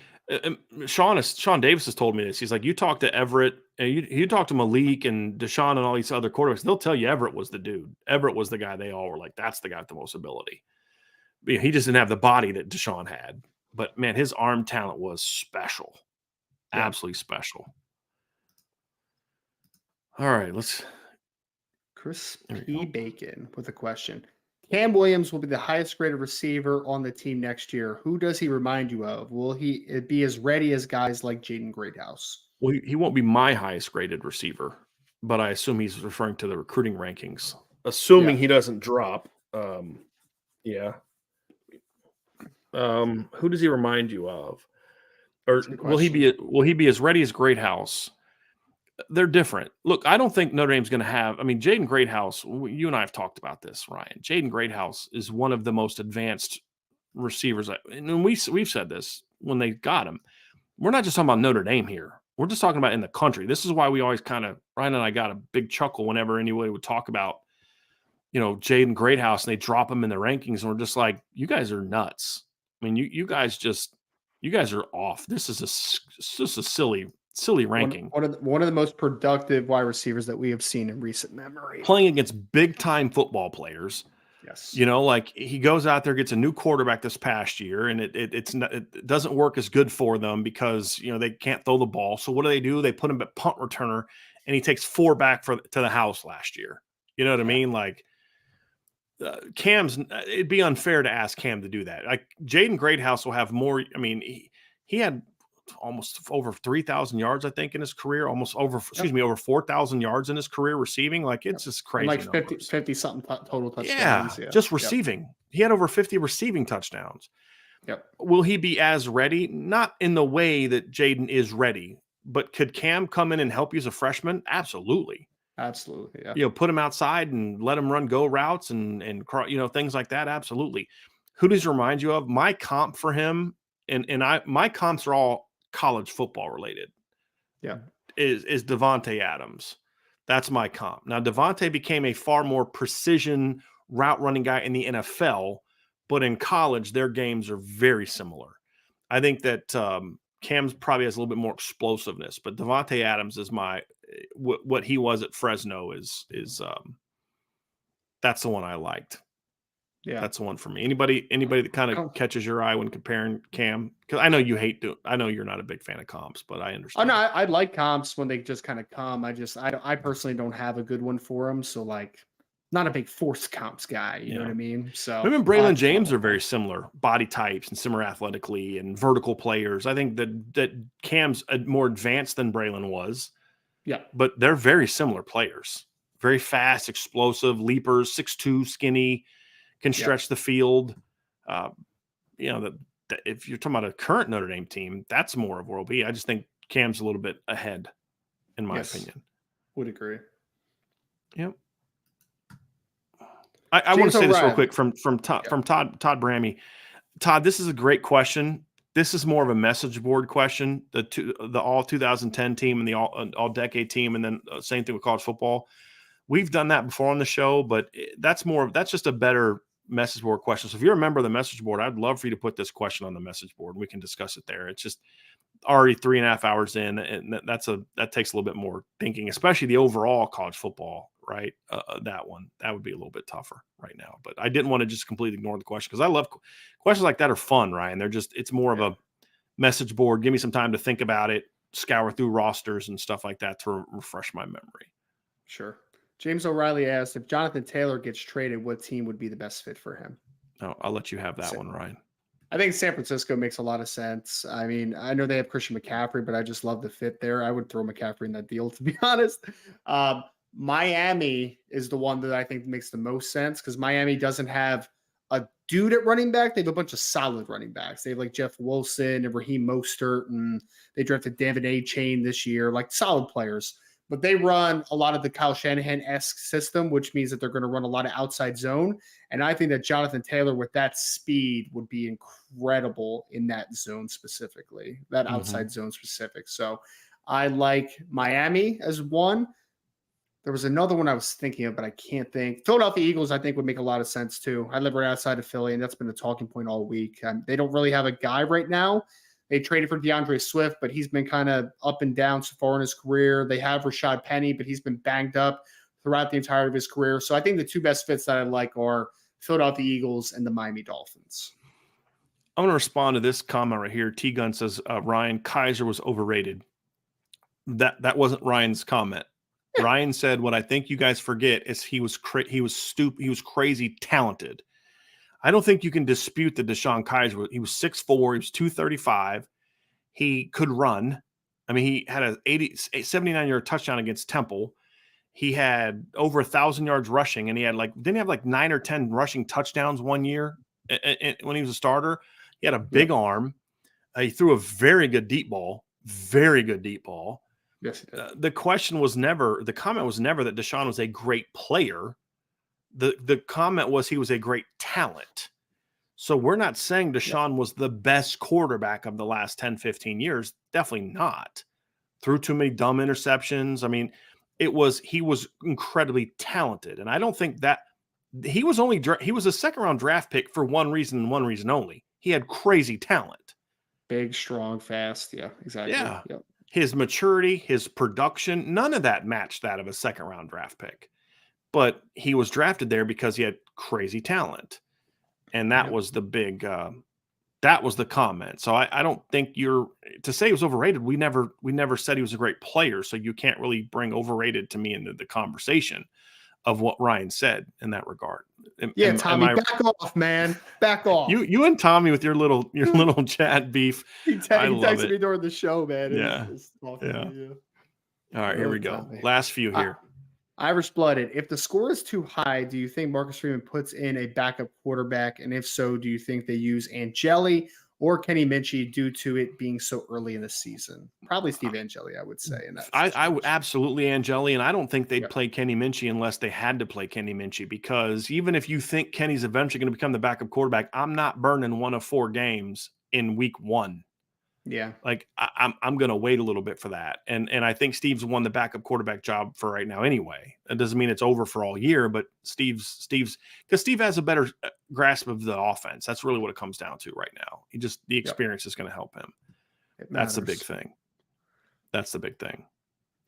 Sean Davis has told me this. He's like, you talk to Everett, and you talk to Malik and DeShone and all these other quarterbacks, they'll tell you Everett was the dude. Everett was the guy they all were like, that's the guy with the most ability. He just didn't have the body that DeShone had. But, man, his arm talent was special. Yeah. Absolutely special. All right, let's – Chris P. Bacon with a question. Cam Williams will be the highest graded receiver on the team next year. Who does he remind you of? Will he be as ready as guys like Jaden Greathouse? Well, he won't be my highest graded receiver, but I assume he's referring to the recruiting rankings. Assuming he doesn't drop. Yeah. Who does he remind you of? Or will he be as ready as Greathouse? They're different. Look, I don't think Notre Dame's going to have – I mean, Jaden Greathouse, you and I have talked about this, Ryan. Jaden Greathouse is one of the most advanced receivers. And we've said this when they got him. We're not just talking about Notre Dame here. We're just talking about in the country. This is why we always kind of – Ryan and I got a big chuckle whenever anybody would talk about, Jaden Greathouse, and they drop him in the rankings, and we're just like, you guys are nuts. I mean, you guys are off. This is just a silly ranking. One of the most productive wide receivers that we have seen in recent memory. Playing against big-time football players. Yes. Like he goes out there, gets a new quarterback this past year, and it doesn't work as good for them because, they can't throw the ball. So what do? They put him at punt returner, and he takes 4 back to the house last year. You know what I mean? Like Cam's – it'd be unfair to ask Cam to do that. Like Jaden Greathouse will have more – I mean, he had – almost over 3,000 yards, I think, in his career. Over 4,000 yards in his career receiving. Like, it's just crazy. And like 50 something total touchdowns. Yeah, just receiving. Yep. He had over 50 receiving touchdowns. Yep. Will he be as ready? Not in the way that Jaden is ready, but could Cam come in and help you as a freshman? Absolutely. Absolutely. Yeah. Put him outside and let him run go routes and things like that. Absolutely. Who does he remind you of? My comp for him, my comps are all college football related. Yeah. Is Devontae Adams. That's my comp. Now, Devontae became a far more precision route running guy in the NFL, but in college, their games are very similar. I think that Cam's probably has a little bit more explosiveness, but Devontae Adams is what he was at Fresno is that's the one I liked. Yeah, that's the one for me. Anybody that kind of catches your eye when comparing Cam? Because I know you I know you're not a big fan of comps, but I understand. Oh no, I like comps when they just kind of come. I personally don't have a good one for them. So like, not a big force comps guy. You know what I mean? So him and Braylon James are very similar body types and similar athletically and vertical players. I think that Cam's more advanced than Braylon was. Yeah, but they're very similar players. Very fast, explosive, leapers, 6'2", skinny. Can stretch the field. If you're talking about a current Notre Dame team, that's more of where we'll be. I just think Cam's a little bit ahead, in my opinion. Would agree. Yep. I want to say this real quick from Todd Brammy. Todd, this is a great question. This is more of a message board question. The all 2010 team and the all decade team, and then same thing with college football. We've done that before on the show, but that's just a better message board question. So if you're a member of the message board, I'd love for you to put this question on the message board and we can discuss it there. It's just already 3.5 hours in, and that takes a little bit more thinking, especially the overall college football, right? That would be a little bit tougher right now, but I didn't want to just completely ignore the question because I love questions like that are fun, Ryan. It's more of a message board. Give me some time to think about it, scour through rosters and stuff like that to refresh my memory. Sure. James O'Reilly asked, if Jonathan Taylor gets traded, what team would be the best fit for him? Oh, I'll let you have that one, Ryan. I think San Francisco makes a lot of sense. I mean, I know they have Christian McCaffrey, but I just love the fit there. I would throw McCaffrey in that deal, to be honest. Miami is the one that I think makes the most sense because Miami doesn't have a dude at running back. They have a bunch of solid running backs. They have like Jeff Wilson and Raheem Mostert, and they drafted David A-Chain this year, like solid players. But they run a lot of the Kyle Shanahan-esque system, which means that they're going to run a lot of outside zone. And I think that Jonathan Taylor with that speed would be incredible in that zone specifically, that outside zone specific. So I like Miami as one. There was another one I was thinking of, but I can't think. Philadelphia Eagles, I think, would make a lot of sense too. I live right outside of Philly, and that's been a talking point all week. They don't really have a guy right now. They traded for DeAndre Swift, but he's been kind of up and down so far in his career. They have Rashad Penny, but he's been banged up throughout the entirety of his career. So I think the two best fits that I like are Philadelphia Eagles and the Miami Dolphins. I'm going to respond to this comment right here. T-Gun says, Ryan, Kizer was overrated. That wasn't Ryan's comment. Ryan said, what I think you guys forget is he was crazy talented. I don't think you can dispute that DeShone Kizer, he was 6'4", he was 235. He could run. I mean, he had a 79-yard touchdown against Temple. He had over 1,000 yards rushing, and he had didn't he have 9 or 10 rushing touchdowns one year when he was a starter? He had a big arm. He threw a very good deep ball. Yes, he did. The comment was never that DeShone was a great player. The comment was he was a great talent. So we're not saying DeShone was the best quarterback of the last 10, 15 years. Definitely not. Threw too many dumb interceptions. I mean, he was incredibly talented. And I don't think that he was a second-round draft pick for one reason and one reason only. He had crazy talent. Big, strong, fast. Yeah, exactly. Yeah. Yep. His maturity, his production, none of that matched that of a second-round draft pick. But he was drafted there because he had crazy talent. And that was the big that was the comment. So I don't think to say he was overrated. We never said he was a great player. So you can't really bring overrated to me into the conversation of what Ryan said in that regard. Tommy, back off, man. Back off. You and Tommy with your little chat beef. He texted me during the show, man. Yeah. All right, here we go. Tommy. Last few here. Irish blooded. If the score is too high, do you think Marcus Freeman puts in a backup quarterback? And if so, do you think they use Angeli or Kenny Minchey due to it being so early in the season? Probably Steve Angeli, I would say. I would absolutely Angeli, and I don't think they'd play Kenny Minchey unless they had to play Kenny Minchey, because even if you think Kenny's eventually going to become the backup quarterback, I'm not burning one of 4 games in week 1. Yeah. I'm going to wait a little bit for that. And I think Steve's won the backup quarterback job for right now anyway. It doesn't mean it's over for all year, but Steve's because Steve has a better grasp of the offense. That's really what it comes down to right now. The experience is going to help him. That's the big thing.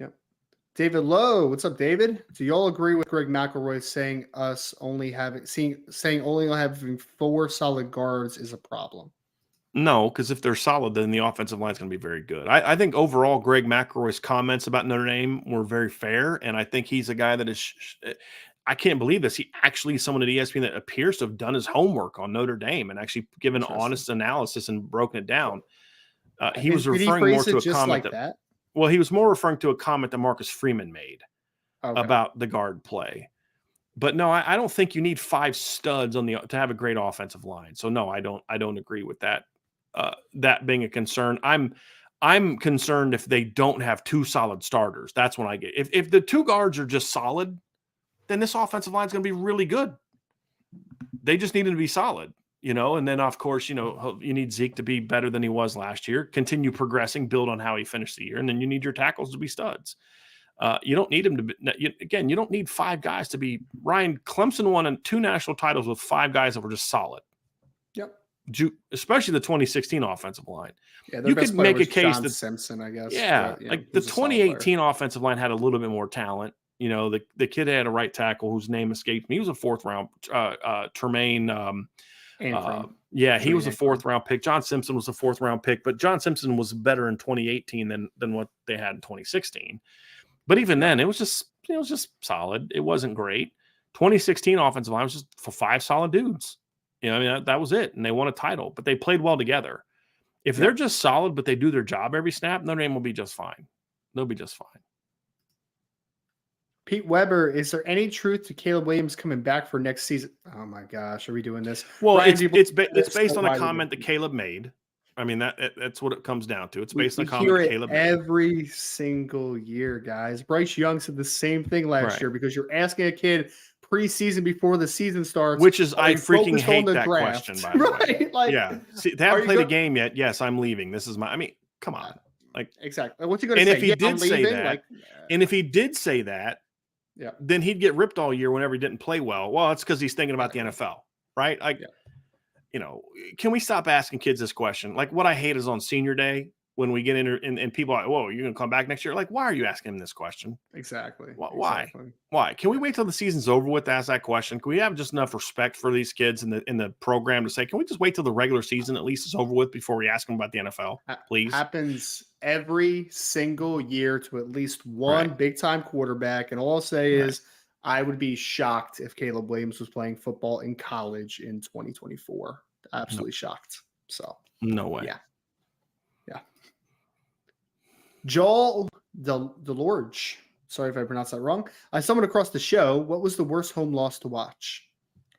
Yep. David Lowe, what's up, David? Do y'all agree with Greg McElroy saying only having 4 solid guards is a problem? No, because if they're solid, then the offensive line is going to be very good. I think overall, Greg McElroy's comments about Notre Dame were very fair, and I think he's a guy that is I can't believe this. He actually is someone at ESPN that appears to have done his homework on Notre Dame and actually given honest analysis and broken it down. He was referring more to a comment that. Well, he was more referring to a comment that Marcus Freeman made about the guard play. But no, I don't think you need 5 studs to have a great offensive line. So no, I don't agree with that. That being a concern. I'm concerned if they don't have 2 solid starters. That's when I get if the 2 guards are just solid, then this offensive line is going to be really good. They just need to be solid, and then of course, you need Zeke to be better than he was last year, continue progressing, build on how he finished the year. And then you need your tackles to be studs. You don't need him to be, you don't need 5 guys to be. Ryan, Clemson won 2 national titles with 5 guys that were just solid. Yep. Especially the 202016 offensive line. Yeah, you could make a case John that Simpson, I guess. Yeah, the 2018 offensive line had a little bit more talent. The kid had a right tackle whose name escaped me. He was a 4th round. Tremaine. He was a 4th round pick. John Simpson was a 4th round pick, but John Simpson was better in 2018 than what they had in 2016. But even then, it was just solid. It wasn't great. 2016 offensive line was just for 5 solid dudes. That was it. And they won a title, but they played well together. If they're just solid, but they do their job every snap, Notre Dame will be just fine. They'll be just fine. Pete Weber, is there any truth to Caleb Williams coming back for next season? Oh my gosh, are we doing this? Well, it's based on a comment that Caleb made. I mean, that's what it comes down to. It's based on a comment that Caleb made. Every single year, guys. Bryce Young said the same thing last year, because you're asking a kid preseason before the season starts. Which is, I freaking hate that question, by the way. See, they haven't played a game yet. Yes, I'm leaving. This is come on. Exactly. What's he going to say? And if he did say that, then he'd get ripped all year whenever he didn't play well. Well, it's because he's thinking about the NFL, right? Like, can we stop asking kids this question? Like, what I hate is on senior day when we get in and people are like, whoa, you're going to come back next year? Like, why are you asking him this question? Exactly. Why? Exactly. Why? Can we wait till the season's over with to ask that question? Can we have just enough respect for these kids in the program to say, can we just wait till the regular season at least is over with before we ask them about the NFL, please? Happens every single year to at least one big-time quarterback. And all I'll say is I would be shocked if Caleb Williams was playing football in college in 2024. Absolutely shocked. So no way. Yeah. Joel Delorge. Sorry if I pronounced that wrong. I stumbled across the show. What was the worst home loss to watch?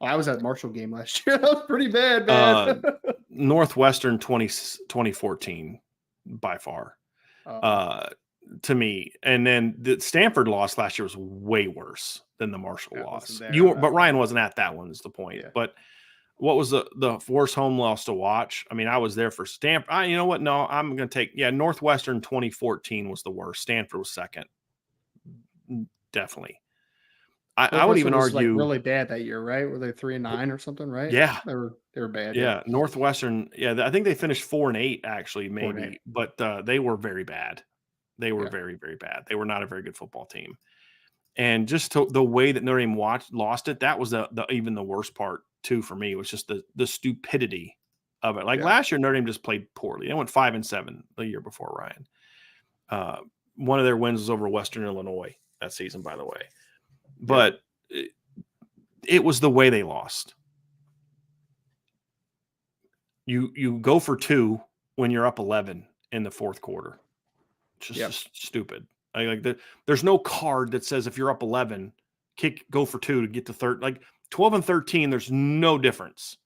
I was at Marshall game last year. That was pretty bad, man. Northwestern 2014 by far. To me. And then the Stanford loss last year was way worse than the Marshall loss. But Ryan wasn't at that one is the point. Yeah. But what was the worst home loss to watch? I mean, I was there for Stanford. You know what? No, I'm going to take Northwestern 2014 was the worst. Stanford was second. Definitely. I would even argue like really bad that year, right? Were they 3-9 or something, right? Yeah. They were bad. Yeah. Northwestern. Yeah. I think they finished 4-8 actually, maybe, but they were very bad. They were very, very bad. They were not a very good football team. And just the way that Notre Dame lost it, that was even the worst part too for me. It was just the stupidity of it. Like last year, Notre Dame just played poorly. They went 5-7 the year before, Ryan. One of their wins was over Western Illinois that season, by the way. But it was the way they lost. You go for 2 when you're up 11 in the fourth quarter. It's just stupid. There's no card that says if you're up 11, go for 2 to get to third. Like 12 and 13, there's no difference.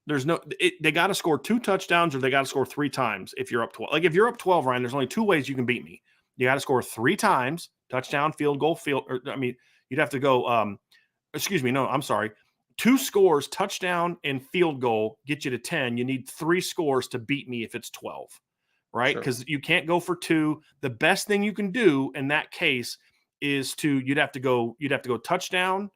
They got to score 2 touchdowns or they got to score 3 times if you're up 12. Like if you're up 12, Ryan, there's only 2 ways you can beat me. You got to score 3 times, touchdown, field goal, you'd have to go. I'm sorry. 2 scores, touchdown and field goal get you to 10. You need 3 scores to beat me if it's 12. Right? Because you can't go for 2. The best thing you can do in that case is you'd have to go touchdown,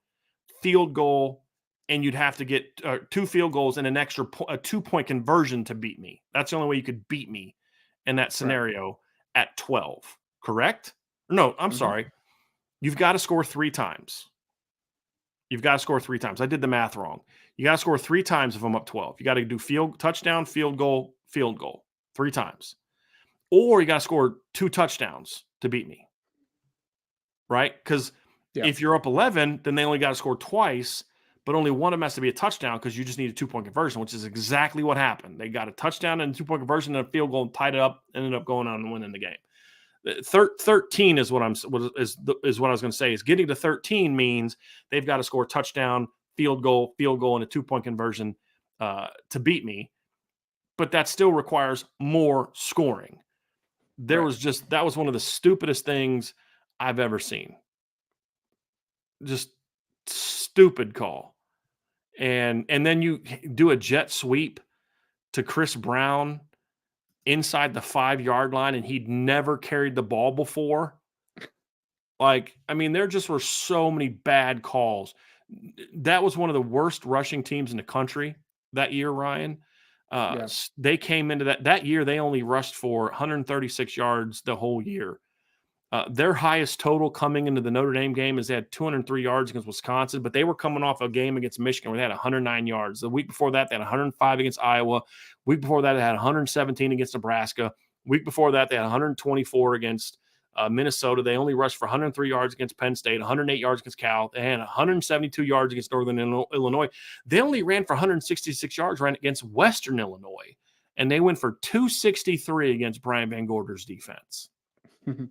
field goal, and you'd have to get 2 field goals and an extra a 2-point conversion to beat me. That's the only way you could beat me in that scenario at 12. Correct? No, I'm sorry. You've got to score 3 times. You've got to score 3 times. I did the math wrong. You got to score 3 times if I'm up 12. You got to do touchdown, field goal, 3 times. Or you got to score 2 touchdowns to beat me, right? Because if you're up 11, then they only got to score twice, but only one of them has to be a touchdown because you just need a 2-point conversion, which is exactly what happened. They got a touchdown and a 2-point conversion and a field goal and tied it up, ended up going on and winning the game. 13 is what I was going to say. Is getting to 13 means they've got to score touchdown, field goal, and a 2-point conversion to beat me, but that still requires more scoring. That was one of the stupidest things I've ever seen. Just stupid call. And then you do a jet sweep to Chris Brown inside the 5-yard line, and he'd never carried the ball before. There just were so many bad calls. That was one of the worst rushing teams in the country that year, Ryan. They came into that year, they only rushed for 136 yards the whole year. Their highest total coming into the Notre Dame game is they had 203 yards against Wisconsin, but they were coming off a game against Michigan where they had 109 yards. The week before that, they had 105 against Iowa. Week before that, they had 117 against Nebraska. Week before that, they had 124 against Minnesota. They only rushed for 103 yards against Penn State, 108 yards against Cal. They had 172 yards against Northern Illinois. They only ran for 166 yards against Western Illinois, and they went for 263 against Brian Van Gorder's defense. And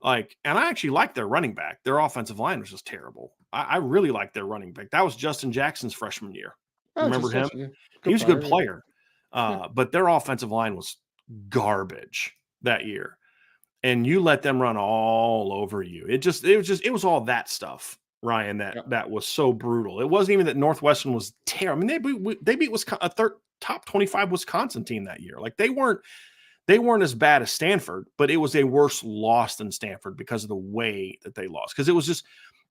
I actually liked their running back. Their offensive line was just terrible. I really liked their running back. That was Justin Jackson's freshman year. Remember him? He was a good player. But their offensive line was garbage that year. And you let them run all over you. It was all that stuff, Ryan, that was so brutal. It wasn't even that Northwestern was terrible. I mean, they beat Wisconsin, top 25 Wisconsin team that year. Like they weren't They weren't as bad as Stanford, but it was a worse loss than Stanford because of the way that they lost. Because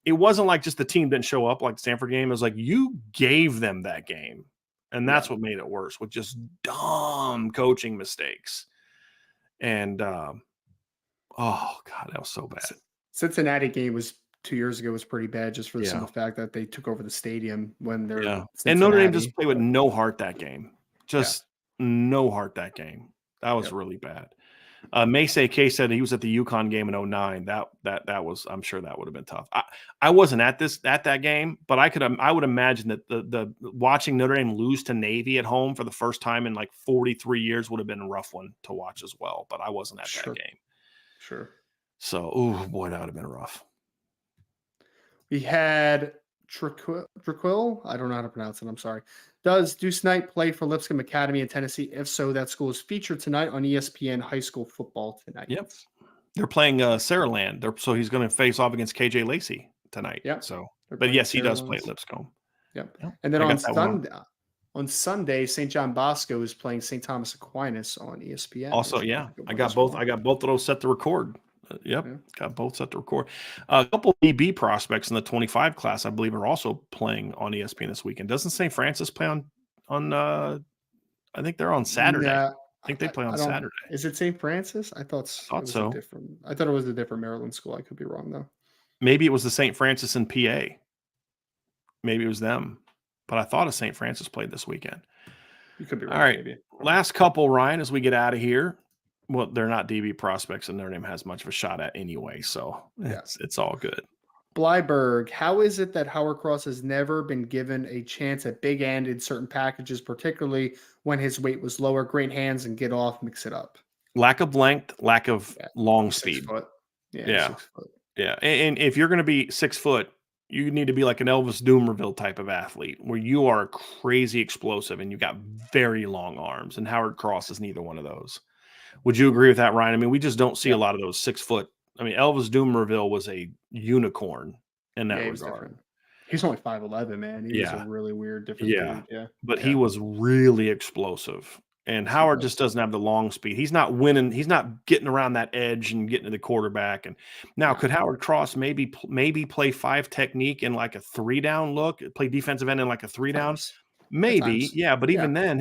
it wasn't like just the team didn't show up like the Stanford game. It was like you gave them that game. And that's what made it worse, with just dumb coaching mistakes. And, oh, God, that was so bad. Cincinnati game was 2 years ago was pretty bad just for the simple fact that they took over the stadium when they're And Notre Dame just played with no heart that game. Just no heart that game. That was really bad. Mace K said he was at the UConn game in 2009. That was, I'm sure that would have been tough. I wasn't at that game, but I would imagine that the watching Notre Dame lose to Navy at home for the first time in like 43 years would have been a rough one to watch as well. But I wasn't at that game. Sure. So, oh boy, that would have been rough. We had Traquil. I don't know how to pronounce it. I'm sorry. Does Deuce Knight play for Lipscomb Academy in Tennessee? If so, that school is featured tonight on ESPN High School Football tonight. Yep. They're playing Saraland. So he's going to face off against KJ Lacey tonight. Yeah. So, but yes, he does play at Lipscomb. Yep. And then on Sunday, St. John Bosco is playing St. Thomas Aquinas on ESPN. Also, I got both of those set to record. Got both set to record. A couple of DB prospects in the 25 class, I believe, are also playing on ESPN this weekend. Doesn't St. Francis play on I think they're on Saturday. I think they play on Saturday. Is it St. Francis? I thought so. I thought it was a different Maryland school. I could be wrong, though. Maybe it was the St. Francis in PA. Maybe it was them. But I thought a St. Francis played this weekend. You could be wrong. All right. Maybe. Last couple, Ryan, as we get out of here. Well, they're not DB prospects, and Notre Dame has much of a shot at anyway, so it's all good. Blyberg, how is it that Howard Cross has never been given a chance at big end in certain packages, particularly when his weight was lower? Great hands and get off, mix it up. Lack of length, lack of long speed. 6 foot. Yeah. 6 foot. Yeah. And if you're going to be 6 foot, you need to be like an Elvis Dumervil type of athlete where you are crazy explosive and you got very long arms. And Howard Cross is neither one of those. Would you agree with that, Ryan? I mean, we just don't see a lot of those 6 foot. I mean, Elvis Dumervil was a unicorn in that regard. He's only 5'11", man. He's a really weird, different dude. Yeah. But he was really explosive. And Howard just doesn't have the long speed. He's not winning. He's not getting around that edge and getting to the quarterback. And now, could Howard Cross maybe play 5 technique in like a 3-down look, play defensive end in like a 3-down? Maybe, But even then,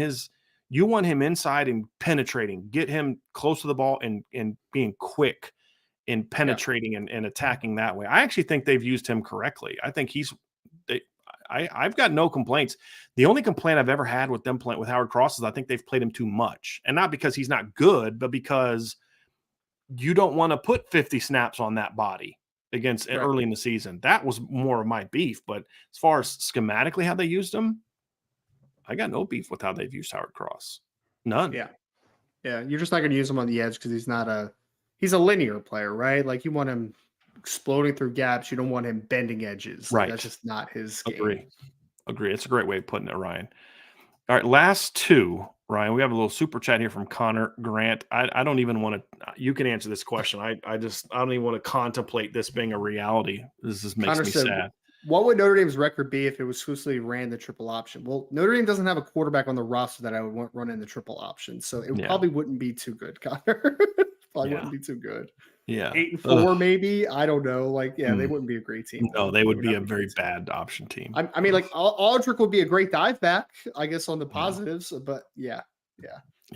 you want him inside and penetrating, get him close to the ball and being quick in penetrating and attacking that way. I actually think they've used him correctly. I think I've got no complaints. The only complaint I've ever had with them playing with Howard Cross is I think they've played him too much, and not because he's not good, but because you don't want to put 50 snaps on that body against early in the season. That was more of my beef. But as far as schematically how they used him, I got no beef with how they've used Howard Cross. None. Yeah. You're just not going to use him on the edge because he's a linear player, right? Like you want him exploding through gaps. You don't want him bending edges. Right. That's just not his game. Agree. It's a great way of putting it, Ryan. All right. Last two, Ryan, we have a little super chat here from Connor Grant. I don't even want to, you can answer this question. I don't even want to contemplate this being a reality. This just makes me sad. What would Notre Dame's record be if it was exclusively ran the triple option? Well, Notre Dame doesn't have a quarterback on the roster that I would want running the triple option. So it probably wouldn't be too good, Connor. Wouldn't be too good. Yeah. 8-4 maybe. I don't know. They wouldn't be a great team. No, they would be a very bad option team. I mean, Aldrich would be a great dive back, I guess, on the positives. But yeah.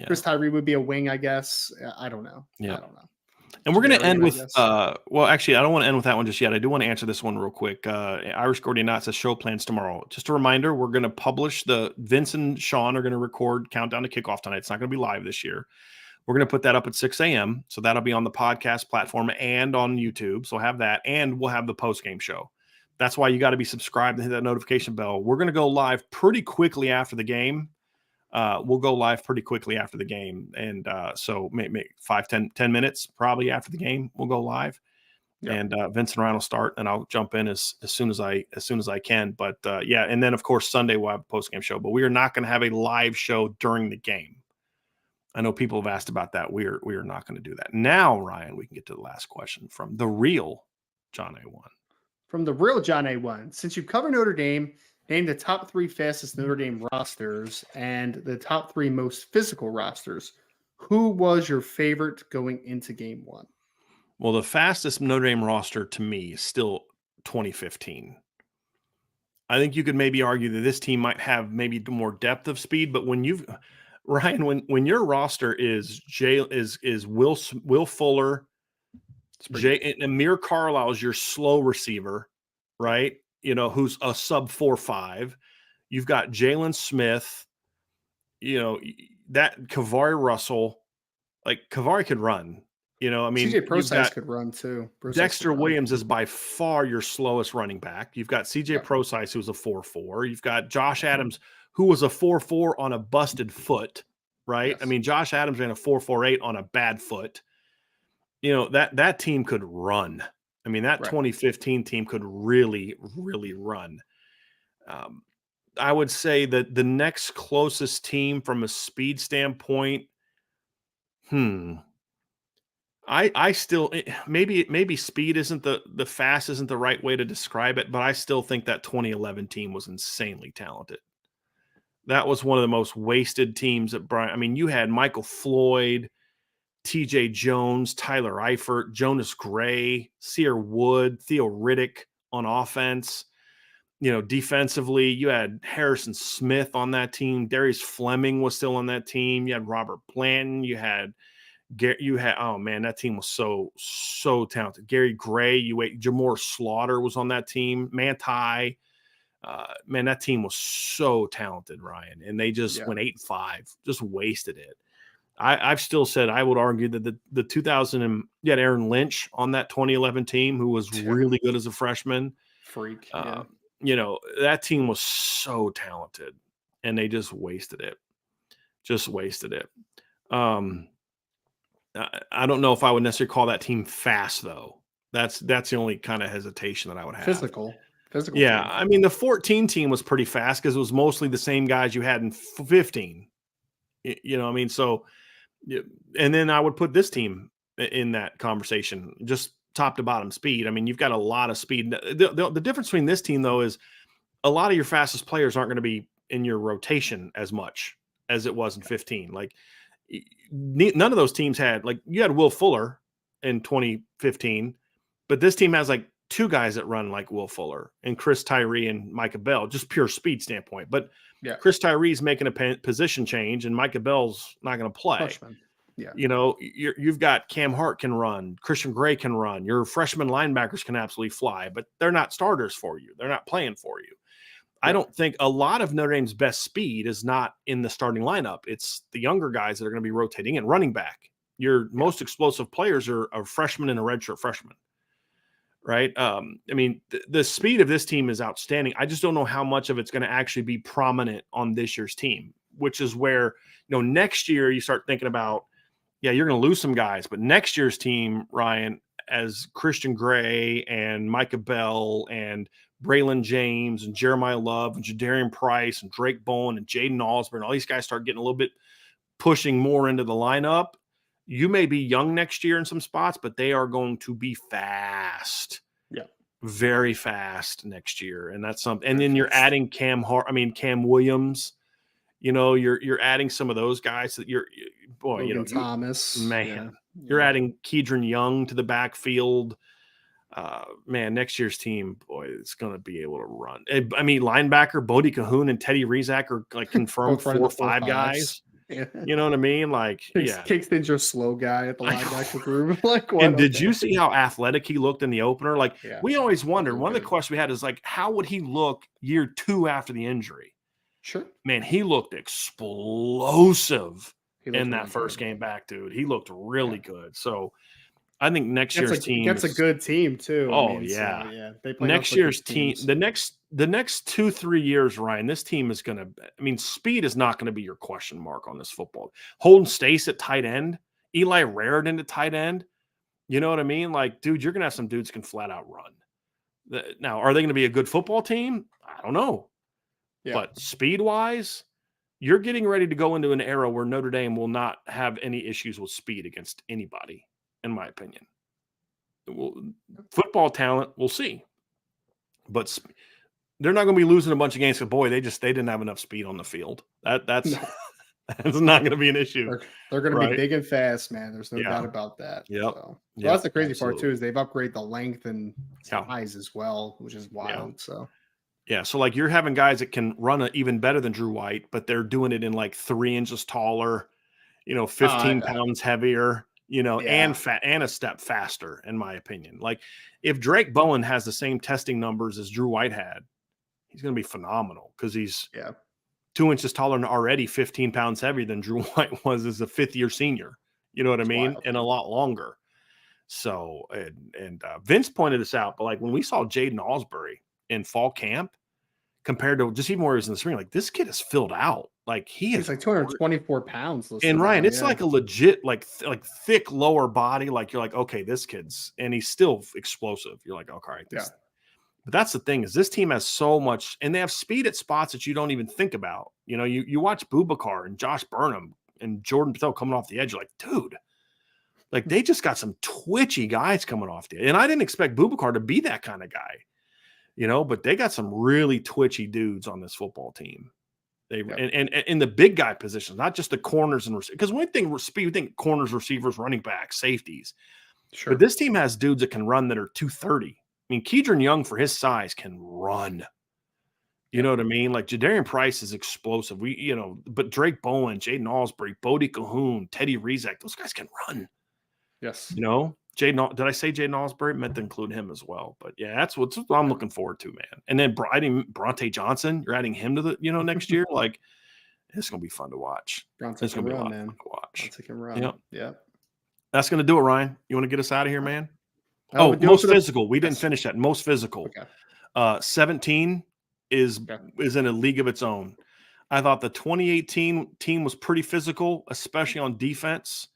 Chris Tyree would be a wing, I guess. I don't know. Yeah. I don't know. And we're going to end with, well, actually, I don't want to end with that one just yet. I do want to answer this one real quick. Irish Gordy Knott says show plans tomorrow. Just a reminder, we're going to publish Vince and Sean are going to record Countdown to Kickoff tonight. It's not going to be live this year. We're going to put that up at 6 a.m. So that'll be on the podcast platform and on YouTube. So have that. And we'll have the post-game show. That's why you got to be subscribed and hit that notification bell. We're going to go live pretty quickly after the game. We'll go live pretty quickly after the game. And so maybe 10 minutes probably after the game, we'll go live. Yep. And Vince and Ryan will start, and I'll jump in as soon as I can. But and then of course Sunday we'll have a post-game show. But we are not going to have a live show during the game. I know people have asked about that. We are not going to do that. Now, Ryan, we can get to the last question from the real John A1. From the real John A1. Since you've covered Notre Dame, name the top 3 fastest Notre Dame rosters and the top 3 most physical rosters. Who was your favorite going into game one? Well, the fastest Notre Dame roster to me is still 2015. I think you could maybe argue that this team might have maybe more depth of speed, but when you've Ryan, when your roster is Will Fuller, and Amir Carlisle is your slow receiver, right? You know, who's a sub 4.5. You've got Jalen Smith, you know, that Kavari Russell, like Kavari could run. You know, I mean, CJ Procise could run too. Dexter Williams is by far your slowest running back. You've got CJ Procise, who's a 4.4. You've got Josh Adams, who was a 4.4 on a busted foot, right? Yes. I mean, Josh Adams ran a 4.48 on a bad foot. You know, that team could run. I mean, that 2015 team could really, really run. I would say that the next closest team from a speed standpoint, I still maybe speed isn't the fast isn't the right way to describe it, but I still think that 2011 team was insanely talented. That was one of the most wasted teams at Bryant. I mean, you had Michael Floyd, TJ Jones, Tyler Eifert, Jonas Gray, Sear Wood, Theo Riddick on offense. You know, defensively, you had Harrison Smith on that team. Darius Fleming was still on that team. You had Robert Blanton. Oh man, that team was so talented. Gary Gray, Jamor Slaughter was on that team. Manti, man, that team was so talented, Ryan, and they just went 8-5, just wasted it. I've still said I would argue that the 2000 and you had Aaron Lynch on that 2011 team who was really good as a freshman. Freak, you know, that team was so talented, and they just wasted it. I don't know if I would necessarily call that team fast, though. That's the only kind of hesitation that I would have. Physical. Yeah, team. I mean, the 14 team was pretty fast because it was mostly the same guys you had in 15. You know, I mean, so, and then I would put this team in that conversation, just top to bottom speed. I mean, you've got a lot of speed. The difference between this team, though, is a lot of your fastest players aren't going to be in your rotation as much as it was in 15. Like, none of those teams had, like, you had Will Fuller in 2015, but this team has like two guys that run like Will Fuller and Chris Tyree and Micah Bell, just pure speed standpoint. But Chris Tyree's making a position change and Micah Bell's not going to play. Freshman. Yeah. You know, you've got Cam Hart can run, Christian Gray can run, your freshman linebackers can absolutely fly, but they're not starters for you. They're not playing for you. I don't think a lot of Notre Dame's best speed is not in the starting lineup. It's the younger guys that are going to be rotating in. Running back, your most explosive players are a freshman and a redshirt freshman, right? I mean, the speed of this team is outstanding. I just don't know how much of it's going to actually be prominent on this year's team, which is where, you know, next year you start thinking about, you're going to lose some guys, but next year's team, Ryan, as Christian Gray and Micah Bell and Braylon James and Jeremiah Love and Jadarian Price and Drake Bowen and Jaden Osborne, all these guys start getting a little bit pushing more into the lineup. You may be young next year in some spots, but they are going to be fast. Yeah. Very fast next year. And that's something. And then you're adding Cam Williams. You know, you're adding some of those guys that Logan Thomas. You're adding Kedron Young to the backfield. Man, next year's team, boy, it's going to be able to run. I mean, linebacker Bodie Cahoon and Teddy Rizak are like confirmed 4 or 5 guys. Yeah. You know what I mean? Like, Kingston's your slow guy at the linebacker group. Like, and did you see how athletic he looked in the opener? Like, we always wondered. One of the questions we had is like, how would he look year 2 after the injury? Sure. Man, he looked explosive in that first game back, dude. He looked really good. So I think next year's team gets a good team too. Oh, they play next year's team. The next 2-3 years, Ryan, this team is going to. I mean, speed is not going to be your question mark on this football. Holden Staes at tight end, Eli Raridan at tight end. You know what I mean? Like, dude, you're going to have some dudes who can flat out run. Now, are they going to be a good football team? I don't know. Yeah. But speed wise, you're getting ready to go into an era where Notre Dame will not have any issues with speed against anybody. In my opinion, football talent, we'll see, but they're not going to be losing a bunch of games. Because boy, they didn't have enough speed on the field. That's It's not going to be an issue. They're going to be right? big and fast, man. There's no doubt about that. Yep. So, well, that's the crazy part too, is they've upgraded the length and size as well, which is wild. So so like you're having guys that can run even better than Drew White, but they're doing it in like 3 inches taller, 15 pounds heavier, and fat and a step faster, in my opinion. Like if Drake Bowen has the same testing numbers as Drew White had, he's going to be phenomenal because he's 2 inches taller and already 15 pounds heavier than Drew White was as a 5th-year senior. You know what I mean? Wild, and a lot longer. So, and Vince pointed this out, but like when we saw Jaden Alsbury in fall camp compared to just even where he was in the spring, like this kid is filled out. Like he's like 224 pounds. And Ryan, it's like a legit, like thick lower body. Like you're like, okay, this kid's, and he's still explosive. You're like, okay, this. But that's the thing, is this team has so much, and they have speed at spots that you don't even think about. You watch Boubacar and Josh Burnham and Jordan Patel coming off the edge. You're like, dude, like they just got some twitchy guys coming off the edge. And I didn't expect Boubacar to be that kind of guy, but they got some really twitchy dudes on this football team. And in the big guy positions, not just the corners and receivers. Because when we think speed, we think corners, receivers, running backs, safeties. Sure. But this team has dudes that can run that are 230. I mean, Keydron Young, for his size, can run. You know what I mean? Like, Jadarian Price is explosive. But Drake Bowen, Jaden Alsbury, Bodie Cahoon, Teddy Rizek, those guys can run. Yes. Did I say Jaden Alsbury? I meant to include him as well. But, yeah, that's what I'm looking forward to, man. And then Bronte Johnson, you're adding him to the, next year. Like, it's going to be fun to watch. It's going to be a lot of fun to watch. Bronte can run. Yeah. That's going to do it, Ryan. You want to get us out of here, man? Most physical. We didn't finish that. Most physical. Okay. 17 is in a league of its own. I thought the 2018 team was pretty physical, especially on defense.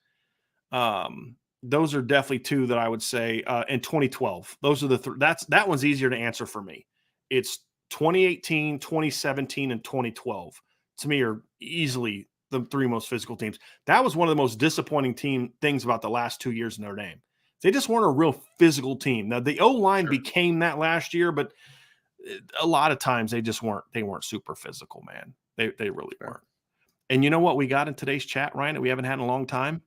Those are definitely two that I would say. In 2012, those are the that one's easier to answer for me. It's 2018, 2017, and 2012. To me, are easily the 3 most physical teams. That was one of the most disappointing things about the last 2 years in Notre Dame. They just weren't a real physical team. Now the O-line became that last year, but a lot of times they just weren't. They weren't super physical, man. They really weren't. And you know what we got in today's chat, Ryan, that we haven't had in a long time?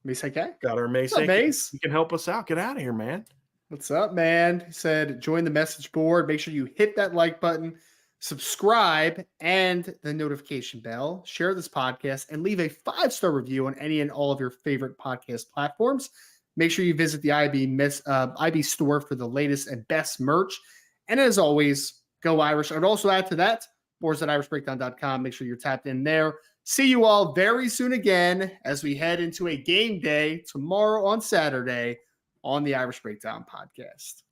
Mace K. Got our Mace. Mace. You can help us out. Get out of here, man. What's up, man? He said, join the message board. Make sure you hit that like button, subscribe, and the notification bell. Share this podcast and leave a 5-star review on any and all of your favorite podcast platforms. Make sure you visit the IB store for the latest and best merch. And as always, go Irish. I'd also add to that, boards at irishbreakdown.com. Make sure you're tapped in there. See you all very soon again as we head into a game day tomorrow on Saturday on the Irish Breakdown podcast.